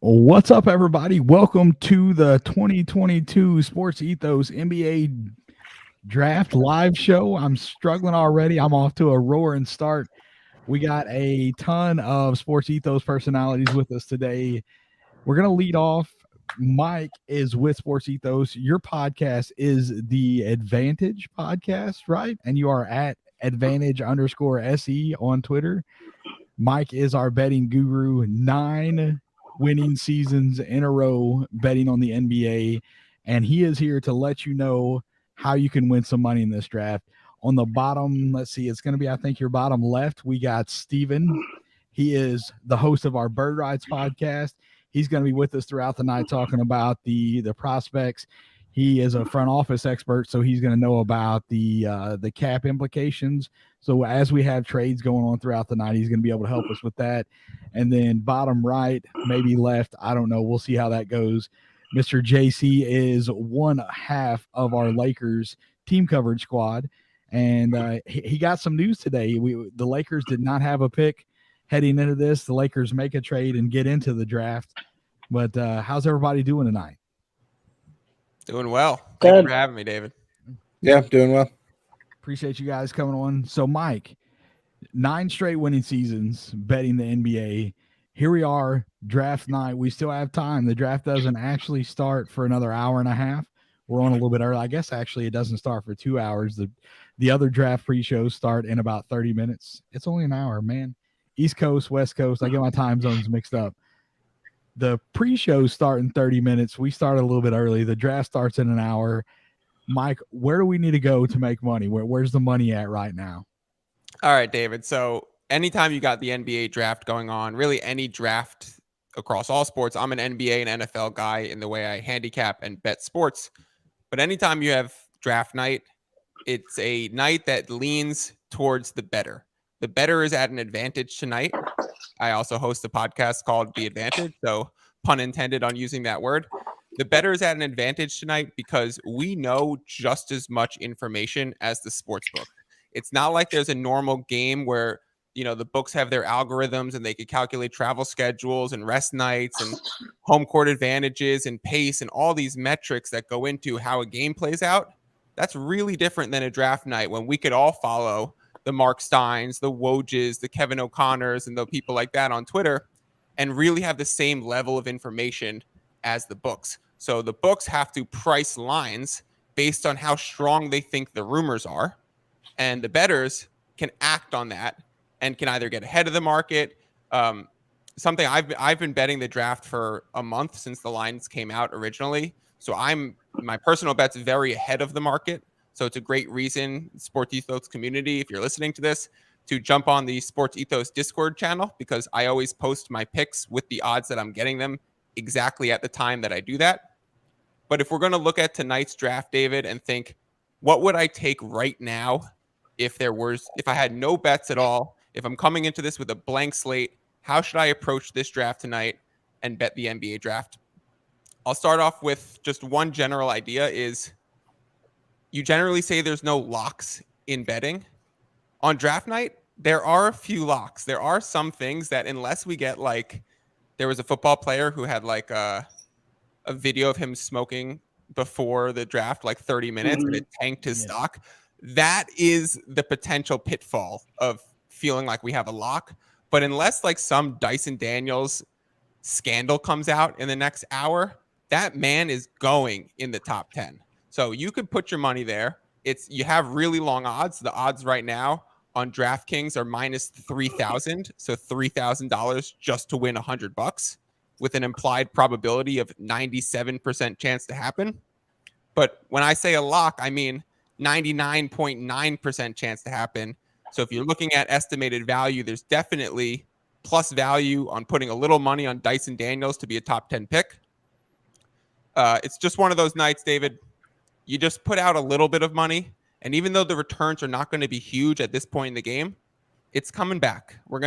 What's up, everybody? Welcome to the 2022 Sports Ethos NBA Draft Live Show. I'm struggling already. I'm off to a roaring start. We got a ton of Sports Ethos personalities with us today. We're going to lead off. Mike is with Sports Ethos. Your podcast is the Advantage Podcast, right? And you are at advantage_SE on Twitter. Mike is our betting guru. 9 winning seasons in a row betting on the NBA. And he is here to let you know how you can win some money in this draft. On the bottom, let's see, it's going to be, I think, your bottom left. We got Steven. He is the host of our Bird Rides podcast. He's going to be with us throughout the night talking about the prospects. He is a front office expert, so he's going to know about the cap implications. So as we have trades going on throughout the night, he's going to be able to help us with that. And then bottom right, maybe left, I don't know. We'll see how that goes. Mr. JC is one half of our Lakers team coverage squad, and he got some news today. The Lakers did not have a pick heading into this. The Lakers make a trade and get into the draft. But how's everybody doing tonight? Doing well. Thank you for having me, David. Yeah, doing well. Appreciate you guys coming on. So, Mike, 9 straight winning seasons betting the NBA. Here we are, draft night. We still have time. The draft doesn't actually start for another hour and a half. We're on a little bit early. I guess actually it doesn't start for 2 hours. The other draft pre-shows start in about 30 minutes. It's only an hour, man. East Coast, West Coast. I get my time zones mixed up. The pre-shows start in 30 minutes. We start a little bit early. The draft starts in an hour. Mike, where do we need to go to make money? Where's the money at right now? All right, David. So anytime you got the NBA draft going on, really any draft across all sports, I'm an NBA and NFL guy in the way I handicap and bet sports. But anytime you have draft night, it's a night that leans towards the better. The better is at an advantage tonight. I also host a podcast called The Advantage, so pun intended on using that word. The better is at an advantage tonight because we know just as much information as the sports book. It's not like there's a normal game where, the books have their algorithms and they could calculate travel schedules and rest nights and home court advantages and pace and all these metrics that go into how a game plays out. That's really different than a draft night when we could all follow the Mark Steins, the Wojs, the Kevin O'Connors, and the people like that on Twitter and really have the same level of information as the books. So the books have to price lines based on how strong they think the rumors are. And the bettors can act on that and can either get ahead of the market. Something I've been betting the draft for a month since the lines came out originally. So my personal bet's very ahead of the market. So it's a great reason, Sports Ethos community, if you're listening to this, to jump on the Sports Ethos Discord channel because I always post my picks with the odds that I'm getting them exactly at the time that I do that. But if we're going to look at tonight's draft, David, and think, what would I take right now if I had no bets at all? If I'm coming into this with a blank slate, how should I approach this draft tonight and bet the NBA draft? I'll start off with just one general idea is you generally say there's no locks in betting. On draft night, there are a few locks. There are some things that unless we get there was a football player who had a video of him smoking before the draft, 30 minutes, and it tanked his stock. That is the potential pitfall of feeling like we have a lock. But unless some Dyson Daniels scandal comes out in the next hour, that man is going in the top 10. So you could put your money there. You have really long odds. The odds right now on DraftKings are minus 3,000. So $3,000 just to win $100 with an implied probability of 97% chance to happen. But when I say a lock, I mean 99.9% chance to happen. So if you're looking at estimated value, there's definitely plus value on putting a little money on Dyson Daniels to be a top 10 pick. It's just one of those nights, David. You just put out a little bit of money, and even though the returns are not going to be huge at this point in the game, it's coming back. We're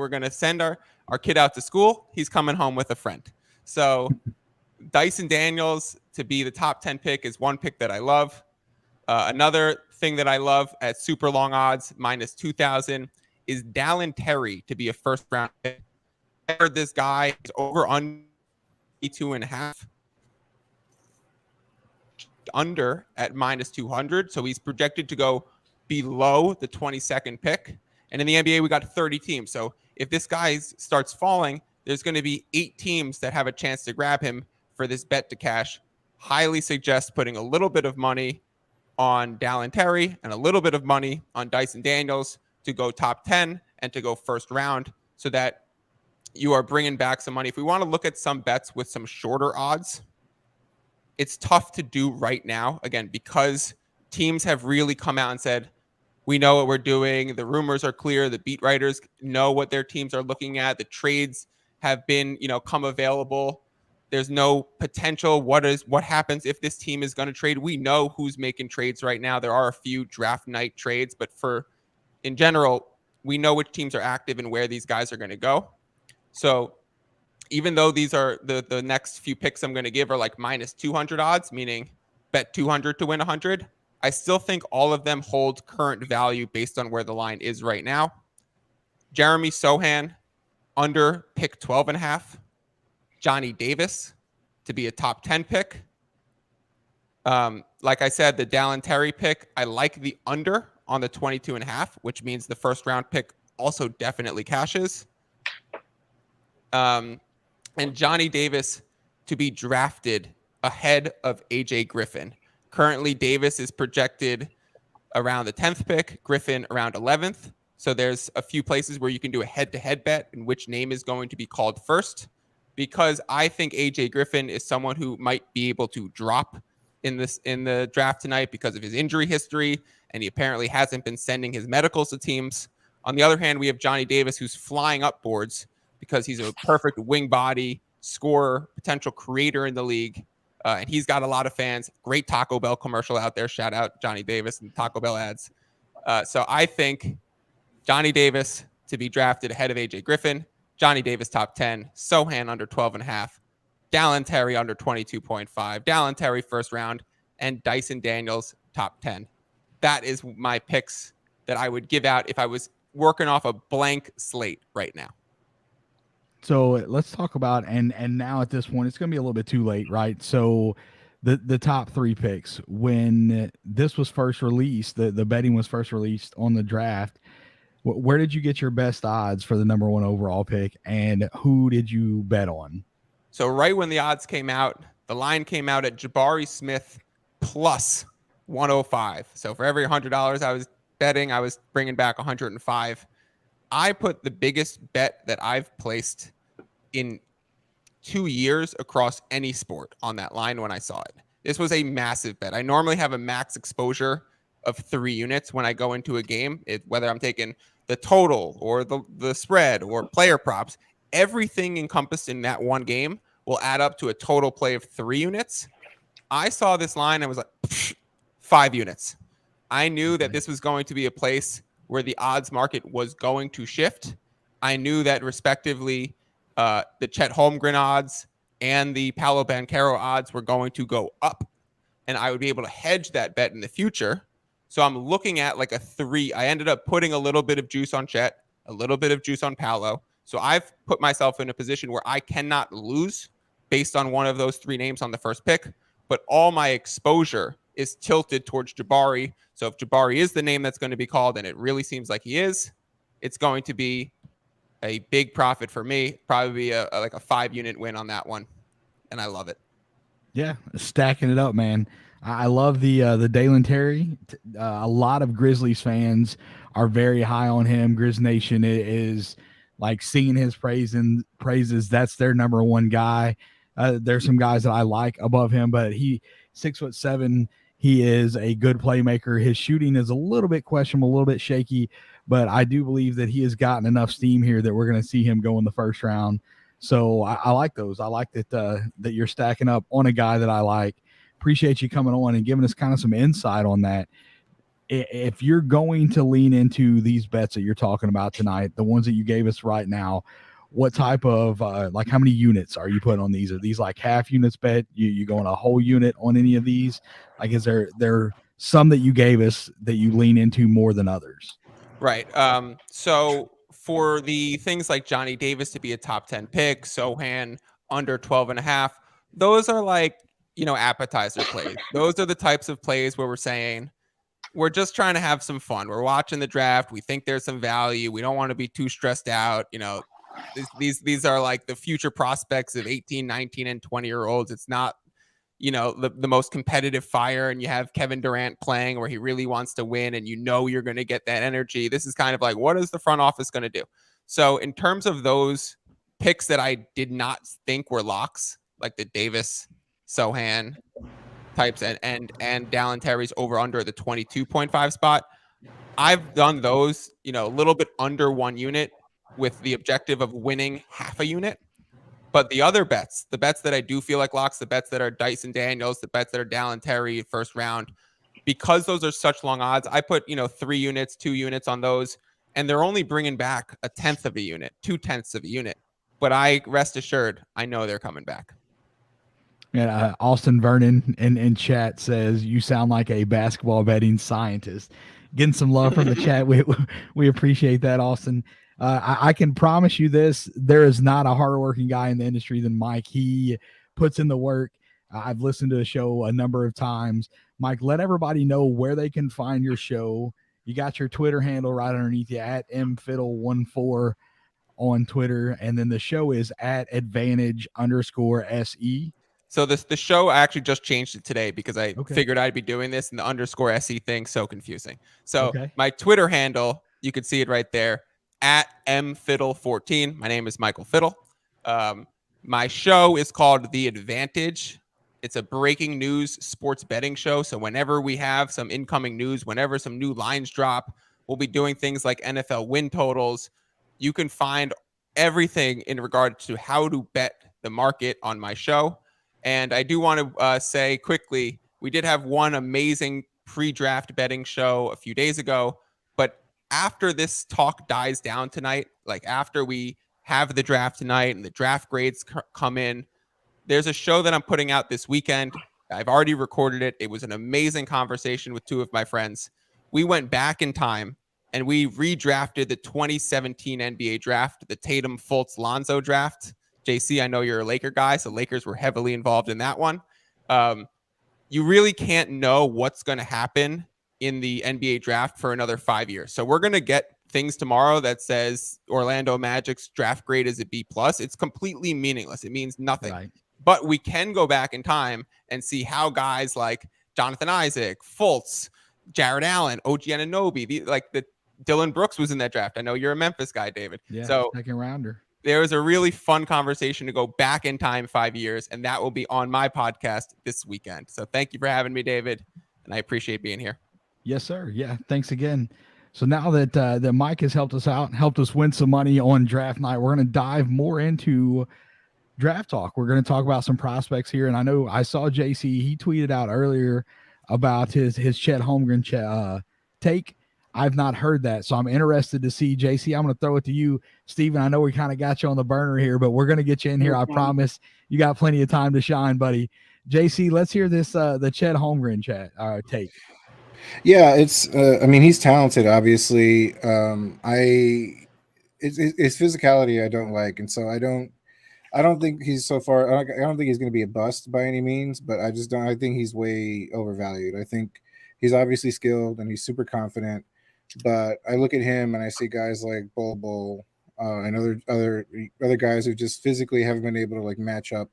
gonna send our kid out to school. He's coming home with a friend. So Dyson Daniels to be the top 10 pick is one pick that I love. Another thing that I love at super long odds, minus 2,000, is Dallin Terry to be a first round pick. I heard this guy is over on 2.5 under at -200. So he's projected to go below the 22nd pick. And in the NBA, we got 30 teams. So if this guy starts falling, there's going to be 8 teams that have a chance to grab him for this bet to cash. Highly suggest putting a little bit of money on Dallin Terry and a little bit of money on Dyson Daniels to go top 10 and to go first round so that you are bringing back some money. If we want to look at some bets with some shorter odds, it's tough to do right now, again, because teams have really come out and said, we know what we're doing. The rumors are clear. The beat writers know what their teams are looking at. The trades have been, come available. There's no potential. What happens if this team is going to trade? We know who's making trades right now. There are a few draft night trades, but in general, we know which teams are active and where these guys are going to go. So even though these are the next few picks I'm going to give are like -200 odds, meaning bet 200 to win 100, I still think all of them hold current value based on where the line is right now. Jeremy Sohan, under pick 12.5. Johnny Davis to be a top 10 pick. Like I said, the Dallin Terry pick, I like the under on the 22.5, which means the first round pick also definitely cashes. And Johnny Davis to be drafted ahead of AJ Griffin. Currently, Davis is projected around the 10th pick, Griffin around 11th. So there's a few places where you can do a head-to-head bet in which name is going to be called first, because I think AJ Griffin is someone who might be able to drop in the draft tonight because of his injury history, and he apparently hasn't been sending his medicals to teams. On the other hand, we have Johnny Davis, who's flying up boards because he's a perfect wing body, scorer, potential creator in the league. And he's got a lot of fans. Great Taco Bell commercial out there. Shout out Johnny Davis and Taco Bell ads. So I think Johnny Davis to be drafted ahead of AJ Griffin. Johnny Davis top 10. Sohan under 12.5. Dallin Terry under 22.5. Dallin Terry first round. And Dyson Daniels top 10. That is my picks that I would give out if I was working off a blank slate right now. So let's talk about, and now at this point, it's going to be a little bit too late, right? So the top 3 picks, when this was first released, the betting was first released on the draft, where did you get your best odds for the number 1 overall pick, and who did you bet on? So right when the odds came out, the line came out at Jabari Smith plus 105. So for every $100 I was betting, I was bringing back 105. I put the biggest bet that I've placed in 2 years across any sport on that line when I saw it. This was a massive bet. I normally have a max exposure of 3 units when I go into a game, whether I'm taking the total or the spread or player props. Everything encompassed in that one game will add up to a total play of 3 units. I saw this line and was like, 5 units. I knew that this was going to be a place where the odds market was going to shift. I knew that respectively, the Chet Holmgren odds and the Paolo Banchero odds were going to go up, and I would be able to hedge that bet in the future. So I'm looking at like a 3. I ended up putting a little bit of juice on Chet, a little bit of juice on Paolo. So I've put myself in a position where I cannot lose based on one of those 3 names on the first pick, but all my exposure is tilted towards Jabari. So if Jabari is the name that's going to be called, and it really seems like he is, it's going to be a big profit for me. Probably be like a 5-unit win on that one, and I love it. Yeah, stacking it up, man. I love the Dallin Terry. A lot of Grizzlies fans are very high on him. Grizz Nation is like singing his praises. That's their number 1 guy. There's some guys that I like above him, but 6'7". He is a good playmaker. His shooting is a little bit questionable, a little bit shaky, but I do believe that he has gotten enough steam here that we're going to see him go in the first round. So I like those. I like that you're stacking up on a guy that I like. Appreciate you coming on and giving us kind of some insight on that. If you're going to lean into these bets that you're talking about tonight, the ones that you gave us right now, what type of like how many units are you putting on these? Are these like half units bet? You going a whole unit on any of these? Like, is there some that you gave us that you lean into more than others? Right. So for the things like Johnny Davis to be a top 10 pick, Sohan under 12.5. Those are like, appetizer plays. Those are the types of plays where we're saying we're just trying to have some fun. We're watching the draft. We think there's some value. We don't want to be too stressed out. These are like the future prospects of 18, 19, and 20-year-olds. It's not, the most competitive fire, and you have Kevin Durant playing where he really wants to win, and you're going to get that energy. This is kind of like, what is the front office going to do? So in terms of those picks that I did not think were locks, like the Davis, Sohan types and Dallin Terry's over under the 22.5 spot, I've done those, a little bit under 1 unit with the objective of winning half a unit. But the other bets, the bets that I do feel like locks, the bets that are Dyson Daniels, the bets that are Dallin Terry first round, because those are such long odds, I put, 3 units, 2 units on those, and they're only bringing back 1/10 of a unit, 2/10 of a unit. But I rest assured, I know they're coming back. And Austin Vernon in chat says, you sound like a basketball betting scientist. Getting some love from the chat. We appreciate that, Austin. I can promise you this. There is not a harder working guy in the industry than Mike. He puts in the work. I've listened to the show a number of times. Mike, let everybody know where they can find your show. You got your Twitter handle right underneath you at mfiddle14 on Twitter. And then the show is at advantage_SE. So the show, I actually just changed it today because I figured I'd be doing this, and the _SE thing so confusing. So my Twitter handle, you can see it right there, at mfiddle14. My name is Michael Fiddle. My show is called The Advantage. It's a breaking news sports betting show. So whenever we have some incoming news, whenever some new lines drop, we'll be doing things like NFL win totals. You can find everything in regard to how to bet the market on my show. And I do want to say quickly, we did have one amazing pre-draft betting show a few days ago. But after this talk dies down tonight, like after we have the draft tonight and the draft grades come in, there's a show that I'm putting out this weekend. I've already recorded it. It was an amazing conversation with 2 of my friends. We went back in time and we redrafted the 2017 NBA draft, the Tatum, Fultz, Lonzo draft. JC, I know you're a Laker guy, so Lakers were heavily involved in that one. You really can't know what's going to happen in the NBA draft for another 5 years. So we're going to get things tomorrow that says Orlando Magic's draft grade is a B+. It's completely meaningless. It means nothing. Right. But we can go back in time and see how guys like Jonathan Isaac, Fultz, Jared Allen, OG Anunoby, the Dylan Brooks was in that draft. I know you're a Memphis guy, David. Yeah, so second rounder. There was a really fun conversation to go back in time 5 years, and that will be on my podcast this weekend. So thank you for having me, David, and I appreciate being here. Yes, sir. Yeah, thanks again. So now that that Mike has helped us out and helped us win some money on draft night, we're going to dive more into draft talk. We're going to talk about some prospects here, and I know I saw JC. He tweeted out earlier about his Chet Holmgren take. I've not heard that, so I'm interested to see. JC, I'm going to throw it to you. Steven, I know we kind of got you on the burner here, but we're going to get you in here. I promise. You got plenty of time to shine, buddy. JC, let's hear this the Chet Holmgren take. Yeah, it's I mean, he's talented, obviously. It's physicality I don't like, and so I don't think he's so far. I don't think he's going to be a bust by any means, but I just don't. I think he's way overvalued. I think he's obviously skilled and he's super confident. But I look at him and I see guys like Bol and other guys who just physically haven't been able to like match up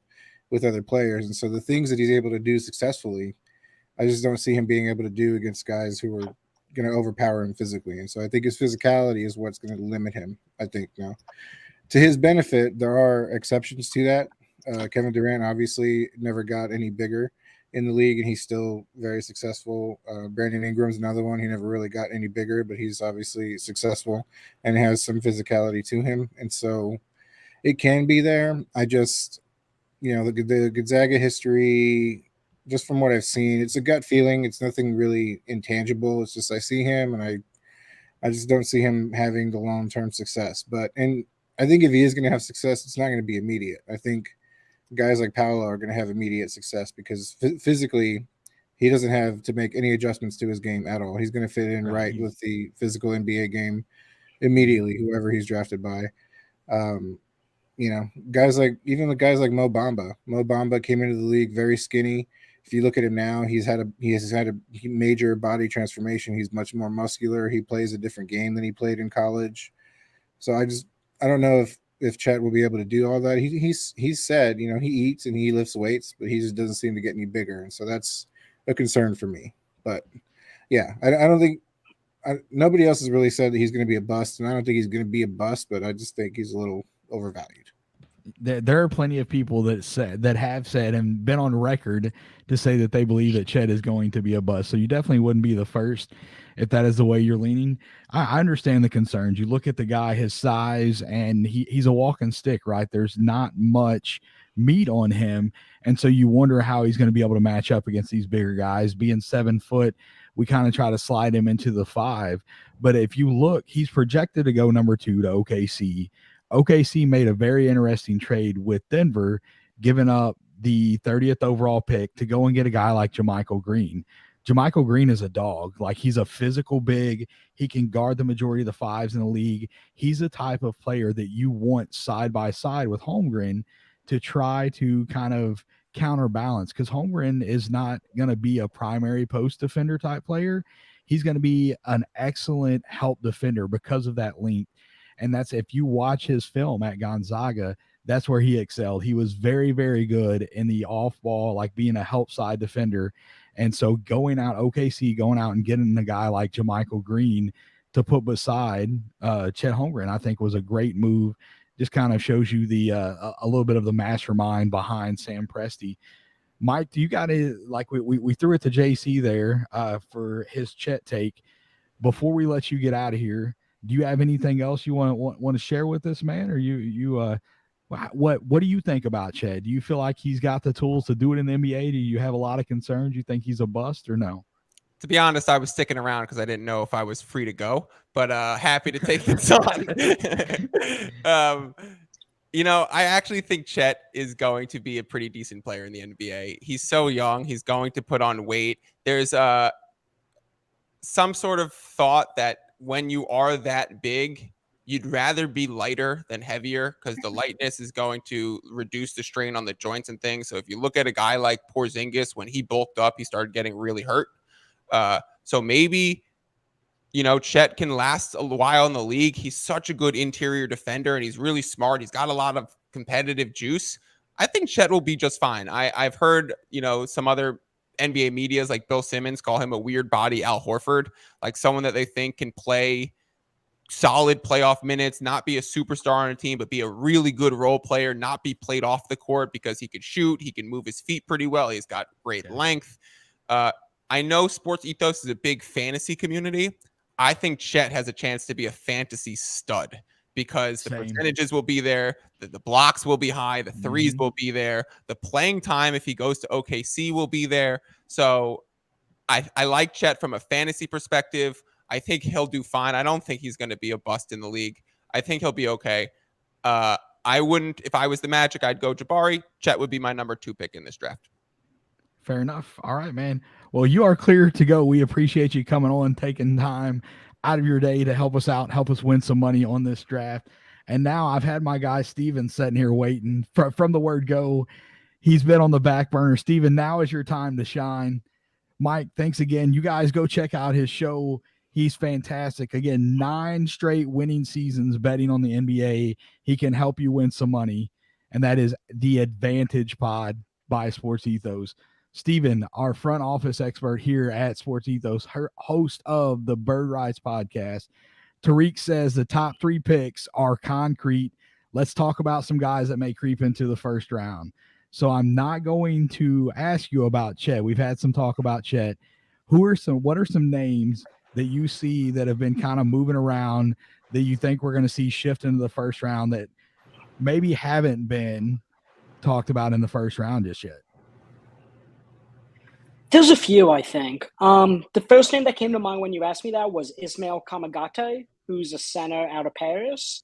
with other players. And so the things that he's able to do successfully, I just don't see him being able to do against guys who are going to overpower him physically. And so I think his physicality is what's going to limit him, I think. Now, to his benefit, there are exceptions to that. Kevin Durant obviously never got any bigger in the league, and he's still very successful. Brandon Ingram's another one. He never really got any bigger, but he's obviously successful and has some physicality to him. And so it can be there. I just, the Gonzaga history, just from what I've seen, it's a gut feeling. It's nothing really intangible. It's just I see him, and I just don't see him having the long-term success. And I think if he is going to have success, it's not going to be immediate. I think guys like Paolo are going to have immediate success because physically he doesn't have to make any adjustments to his game at all. He's going to fit in right with the physical NBA game immediately, whoever he's drafted by. guys like Mo Bamba. Mo Bamba came into the league very skinny. If you look at him now, he has had a major body transformation. He's much more muscular. He plays a different game than he played in college. So I don't know if Chet will be able to do all that. He's said, he eats and he lifts weights, but he just doesn't seem to get any bigger. And so that's a concern for me. But yeah, I don't think nobody else has really said that he's going to be a bust, and I don't think he's going to be a bust, but I just think he's a little overvalued. There are plenty of people that have said and been on record to say that they believe that Chet is going to be a bust. So you definitely wouldn't be the first if that is the way you're leaning. I understand the concerns. You look at the guy, his size, and he's a walking stick, right? There's not much meat on him. And so you wonder how he's going to be able to match up against these bigger guys. Being 7 foot, we kind of try to slide him into the 5. But if you look, he's projected to go number 2 to OKC. OKC made a very interesting trade with Denver, giving up the 30th overall pick to go and get a guy like JaMychal Green. JaMychal Green is a dog. Like, he's a physical big. He can guard the majority of the 5s in the league. He's the type of player that you want side by side with Holmgren to try to kind of counterbalance, because Holmgren is not going to be a primary post defender type player. He's going to be an excellent help defender because of that length. And that's, if you watch his film at Gonzaga, that's where he excelled. He was very, very good in the off ball, like being a help side defender. And so OKC going out and getting a guy like JaMychal Green to put beside Chet Holmgren, I think was a great move. Just kind of shows you the a little bit of the mastermind behind Sam Presti. Mike, do you got it? Like we threw it to JC there for his Chet take. Before we let you get out of here, do you have anything else you want to share with this man, or what do you think about Chet? Do you feel like he's got the tools to do it in the NBA? Do you have a lot of concerns? You think he's a bust or no? To be honest, I was sticking around because I didn't know if I was free to go, but happy to take this on. I actually think Chet is going to be a pretty decent player in the NBA. He's so young. He's going to put on weight. There's some sort of thought that when you are that big, you'd rather be lighter than heavier, because the lightness is going to reduce the strain on the joints and things. So if you look at a guy like Porzingis, when he bulked up, he started getting really hurt. So maybe, Chet can last a while in the league. He's such a good interior defender, and he's really smart. He's got a lot of competitive juice. I think Chet will be just fine. I've heard, some other NBA medias like Bill Simmons call him a weird body Al Horford, like someone that they think can play solid playoff minutes, not be a superstar on a team, but be a really good role player, not be played off the court because he could shoot. He can move his feet pretty well. He's got great length. I know SportsEthos is a big fantasy community. I think Chet has a chance to be a fantasy stud because the percentages will be there. The blocks will be high. The threes will be there. The playing time, if he goes to OKC, will be there. So I like Chet from a fantasy perspective. I think he'll do fine. I don't think he's going to be a bust in the league. I think he'll be okay. I wouldn't, if I was the Magic, I'd go Jabari. Chet would be my number 2 pick in this draft. Fair enough. All right, man. Well, you are clear to go. We appreciate you coming on, taking time out of your day to help us out, help us win some money on this draft. And now I've had my guy Steven sitting here waiting from the word go. He's been on the back burner. Steven, now is your time to shine. Mike, thanks again. You guys go check out his show. He's fantastic. Again, 9 straight winning seasons betting on the NBA. He can help you win some money. And that is the Advantage Pod by SportsEthos. Steven, our front office expert here at SportsEthos, host of the Bird Rights podcast. Tariq says the top 3 picks are concrete. Let's talk about some guys that may creep into the first round. So I'm not going to ask you about Chet. We've had some talk about Chet. What are some names that you see that have been kind of moving around that you think we're going to see shift into the first round that maybe haven't been talked about in the first round just yet? There's a few, I think. The first name that came to mind when you asked me that was Ismail Kamagate, who's a center out of Paris.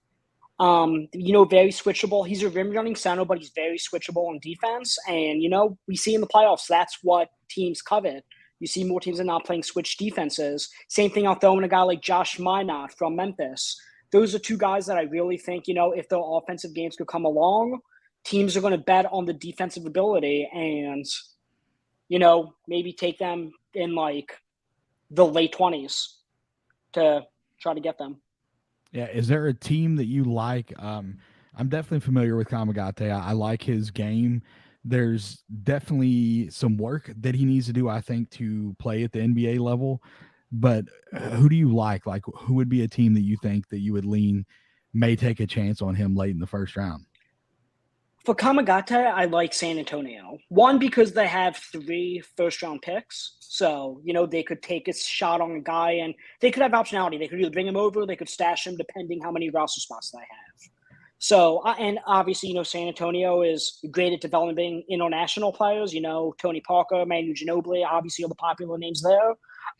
Very switchable. He's a rim running center, but he's very switchable on defense. And, we see in the playoffs, that's what teams covet. You see more teams are not playing switch defenses. Same thing I'll throw in a guy like Josh Minot from Memphis. those are two guys that I really think, if their offensive games could come along, teams are going to bet on the defensive ability and, maybe take them in like the late 20s to try to get them. Yeah. Is there a team that you like? I'm definitely familiar with Kamagate. I like his game. There's definitely some work that he needs to do, I think, to play at the NBA level. But who do you like? Like, who would be a team that you think that you would lean may take a chance on him late in the first round? For Kamagate, I like San Antonio. One, because they have 3 first-round picks. So, they could take a shot on a guy, and they could have optionality. They could either bring him over, they could stash him, depending how many roster spots they have. So, and obviously, San Antonio is great at developing international players. Tony Parker, Manu Ginobili, obviously all the popular names there.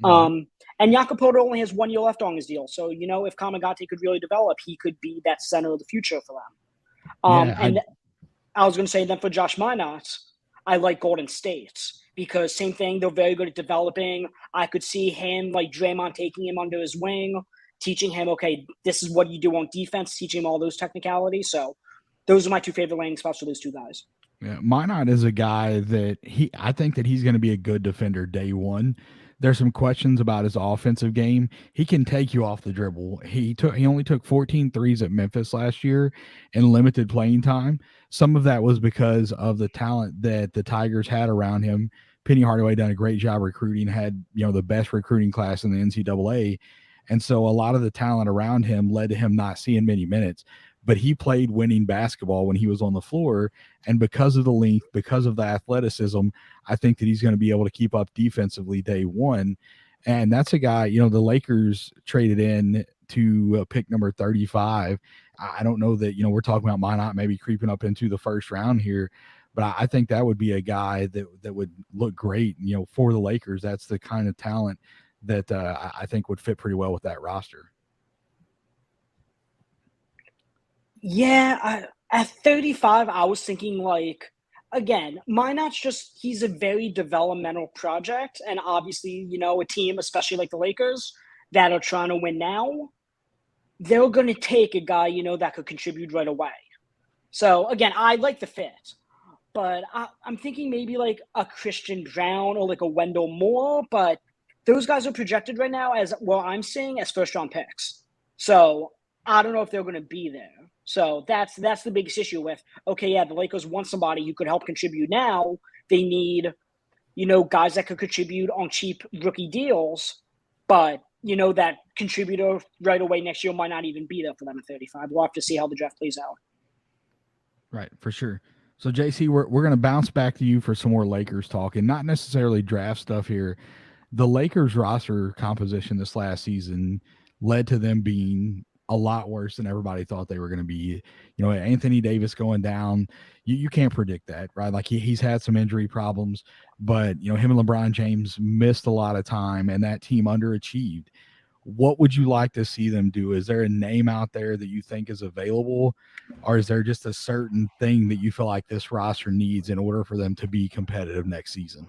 Mm-hmm. And Jakob only has 1 year left on his deal. So, if Kamagate could really develop, he could be that center of the future for them. I was going to say then for Josh Minot, I like Golden State because same thing, they're very good at developing. I could see him like Draymond taking him under his wing, teaching him, okay, this is what you do on defense, teaching him all those technicalities. So those are my 2 favorite landing spots for those 2 guys. Yeah, Minot is a guy that I think that he's going to be a good defender day one. There's some questions about his offensive game. He can take you off the dribble. He only took 14 threes at Memphis last year in limited playing time. Some of that was because of the talent that the Tigers had around him. Penny Hardaway done a great job recruiting, had the best recruiting class in the NCAA. And so a lot of the talent around him led to him not seeing many minutes. But he played winning basketball when he was on the floor. And because of the length, because of the athleticism, I think that he's going to be able to keep up defensively day one. And that's a guy, the Lakers traded in to pick number 35. I don't know that, we're talking about Minot maybe creeping up into the first round here, but I think that would be a guy that would look great, for the Lakers. That's the kind of talent that I think would fit pretty well with that roster. Yeah, at 35, I was thinking like, again, Minot's he's a very developmental project. And obviously, a team, especially like the Lakers, that are trying to win now, they're going to take a guy, that could contribute right away. So again, I like the fit, but I'm thinking maybe like a Christian Brown or like a Wendell Moore, but those guys are projected right now as, well, I'm seeing as first-round picks. So I don't know if they're going to be there. So that's the biggest issue with, okay, yeah, the Lakers want somebody who could help contribute now. They need, guys that could contribute on cheap rookie deals, but, that contributor right away next year might not even be there for them at 35. We'll have to see how the draft plays out. Right, for sure. So, JC, we're going to bounce back to you for some more Lakers talk, and not necessarily draft stuff here. The Lakers roster composition this last season led to them being a lot worse than everybody thought they were going to be. Anthony Davis going down, you can't predict that, right? Like he's had some injury problems, but him and LeBron James missed a lot of time and that team underachieved. What would you like to see them do? Is there a name out there that you think is available, or is there just a certain thing that you feel like this roster needs in order for them to be competitive next season?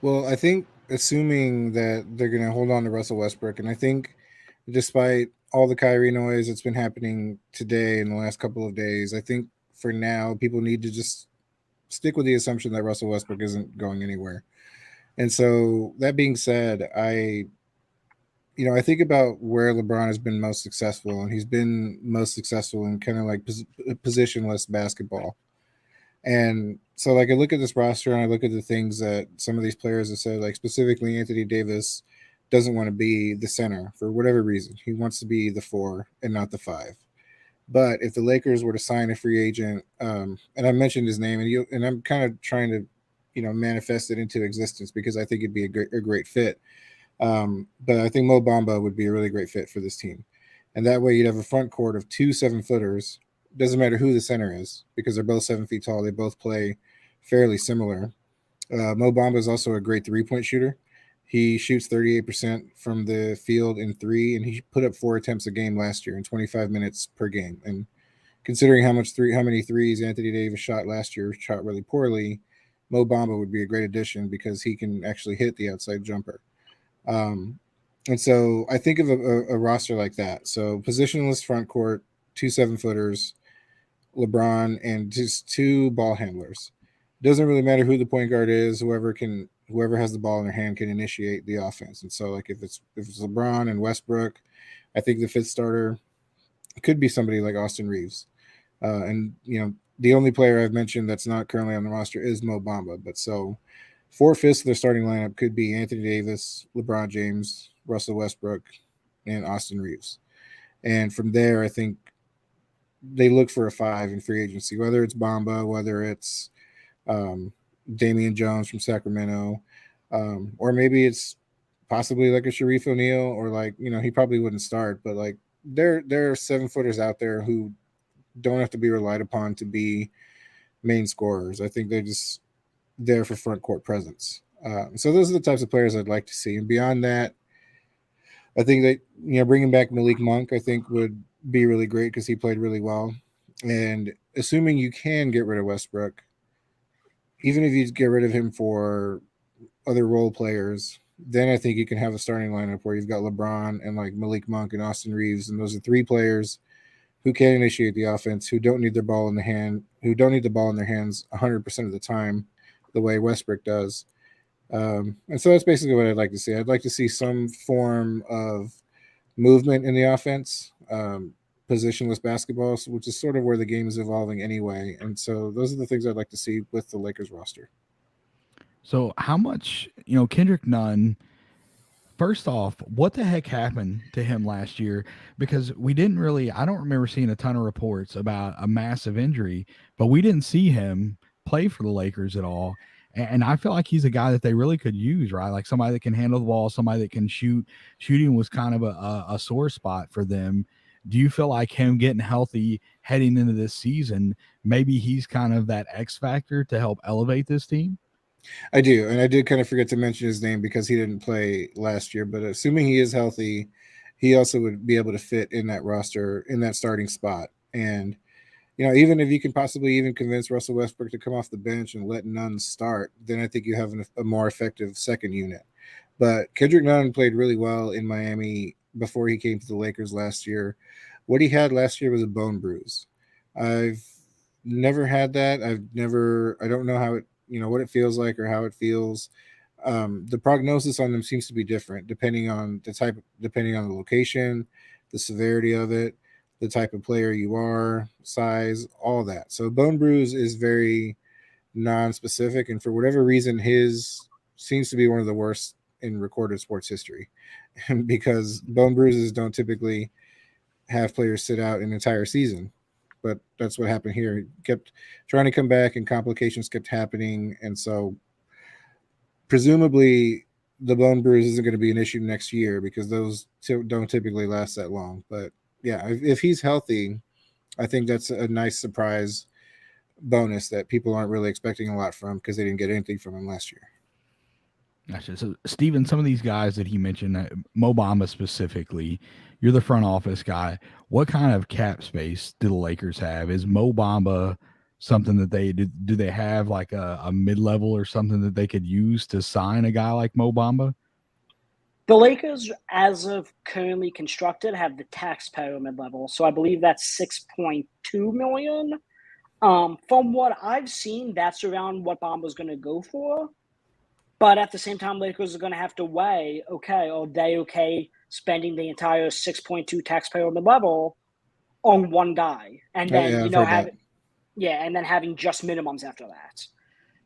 Well, I think assuming that they're going to hold on to Russell Westbrook, and I think despite all the Kyrie noise that's been happening today in the last couple of days, I think for now people need to just stick with the assumption that Russell Westbrook isn't going anywhere. And so that being said, I think about where LeBron has been most successful, and he's been most successful in kind of like positionless basketball. And so like I look at this roster and I look at the things that some of these players have said, like specifically Anthony Davis doesn't want to be the center for whatever reason. He wants to be the 4 and not the 5. But if the Lakers were to sign a free agent, and I mentioned his name, and I'm kind of trying to, manifest it into existence because I think it'd be a great fit. But I think Mo Bamba would be a really great fit for this team. And that way you'd have a front court of 2 7-footers. Doesn't matter who the center is because they're both 7 feet tall. They both play fairly similar. Mo Bamba is also a great 3-point shooter. He shoots 38% from the field in 3, and he put up 4 attempts a game last year in 25 minutes per game. And considering how many threes Anthony Davis shot last year, shot really poorly, Mo Bamba would be a great addition because he can actually hit the outside jumper. And so I think of a roster like that. So positionless front court, 2 7-footers, LeBron, and just 2 ball handlers. Doesn't really matter who the point guard is. Whoever has the ball in their hand can initiate the offense. And so, like if it's LeBron and Westbrook, I think the 5th starter could be somebody like Austin Reeves. And the only player I've mentioned that's not currently on the roster is Mo Bamba. But so 4/5 of their starting lineup could be Anthony Davis, LeBron James, Russell Westbrook, and Austin Reeves. And from there, I think they look for a 5 in free agency, whether it's Bamba, whether it's Damian Jones from Sacramento, or maybe it's possibly like a Sharif O'Neal, or like, he probably wouldn't start, but like there are 7-footers out there who don't have to be relied upon to be main scorers. I think they're just there for front court presence. So those are the types of players I'd like to see. And beyond that, I think that, bringing back Malik Monk, I think would be really great because he played really well. And assuming you can get rid of Westbrook, even if you get rid of him for other role players, then I think you can have a starting lineup where you've got LeBron and like Malik Monk and Austin Reeves, and those are 3 players who can initiate the offense, who don't need the ball in their hands 100% of the time, the way Westbrook does. And so that's basically what I'd like to see. I'd like to see some form of movement in the offense, positionless basketball, which is sort of where the game is evolving anyway. And so those are the things I'd like to see with the Lakers roster. So how much, Kendrick Nunn, first off, what the heck happened to him last year? Because I don't remember seeing a ton of reports about a massive injury, but we didn't see him play for the Lakers at all. And I feel like he's a guy that they really could use, right? Like somebody that can handle the ball, somebody that can shoot. Shooting was kind of a sore spot for them. Do you feel like him getting healthy heading into this season, maybe he's kind of that X factor to help elevate this team? I do. And I did kind of forget to mention his name because he didn't play last year. But assuming he is healthy, he also would be able to fit in that roster, in that starting spot. And even if you can possibly even convince Russell Westbrook to come off the bench and let Nunn start, then I think you have a more effective second unit. But Kendrick Nunn played really well in Miami before he came to the Lakers last year. What he had last year was a bone bruise. I've never had that. I don't know how it, what it feels like or how it feels. The prognosis on them seems to be different depending on the location, the severity of it, the type of player you are, size, all that. So bone bruise is very non-specific, and for whatever reason, his seems to be one of the worst in recorded sports history, because bone bruises don't typically have players sit out an entire season. But that's what happened here. He kept trying to come back, and complications kept happening, and so presumably the bone bruise isn't going to be an issue next year because those don't typically last that long. But yeah, if he's healthy, I think that's a nice surprise bonus that people aren't really expecting a lot from because they didn't get anything from him last year. Gotcha. So, Steven, some of these guys that he mentioned, Mo Bamba specifically, you're the front office guy. What kind of cap space do the Lakers have? Is Mo Bamba something that do they have like a mid-level or something that they could use to sign a guy like Mo Bamba? The Lakers, as of currently constructed, have the taxpayer mid-level. So I believe that's $6.2 million. From what I've seen, that's around what Bamba's going to go for. But at the same time, Lakers are going to have to weigh, are they okay spending the entire 6.2 taxpayer mid-level on one guy? And then, and then having just minimums after that.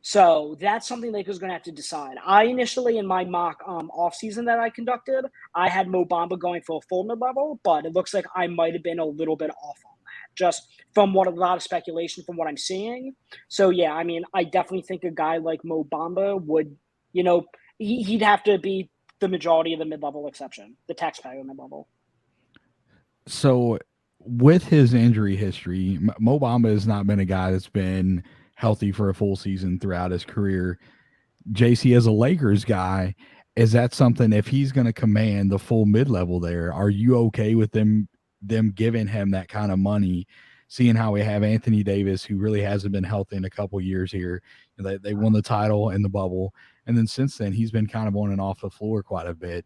So that's something Lakers going to have to decide. I initially, in my mock offseason that I conducted, I had Mo Bamba going for a full mid-level, but it looks like I might have been a little bit off on that, just from a lot of speculation from what I'm seeing. So, yeah, I mean, I definitely think a guy like Mo Bamba would, he'd have to be the majority of the mid-level exception, the taxpayer mid-level. So with his injury history, Mo Bamba has not been a guy that's been healthy for a full season throughout his career. JC, as a Lakers guy, is that something, if he's going to command the full mid-level there, are you okay with them giving him that kind of money, seeing how we have Anthony Davis, who really hasn't been healthy in a couple years here? They won the title in the bubble, and then since then he's been kind of on and off the floor quite a bit.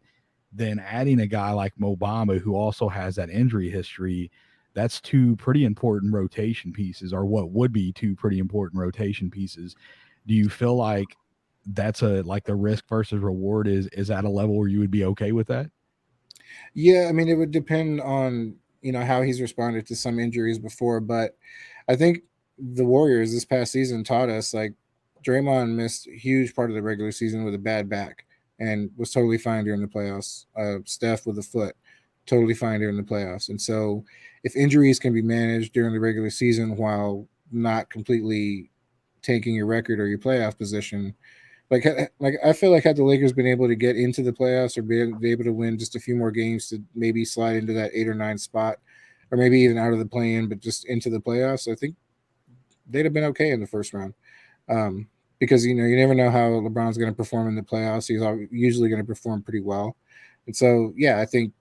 then adding a guy like Mo Bamba, who also has that injury history, that's two pretty important rotation pieces, or what would be two pretty important rotation pieces. Do you feel like that's like the risk versus reward is at a level where you would be okay with that? Yeah, I mean, it would depend on, how he's responded to some injuries before, but I think the Warriors this past season taught us, like, Draymond missed a huge part of the regular season with a bad back and was totally fine during the playoffs. Steph with a foot, totally fine during the playoffs. And so if injuries can be managed during the regular season while not completely tanking your record or your playoff position, like I feel like had the Lakers been able to get into the playoffs or be able to win just a few more games to maybe slide into that 8 or 9 spot, or maybe even out of the play-in, but just into the playoffs, I think they'd have been okay in the first round. Because you never know how LeBron's going to perform in the playoffs. He's usually going to perform pretty well, and so I think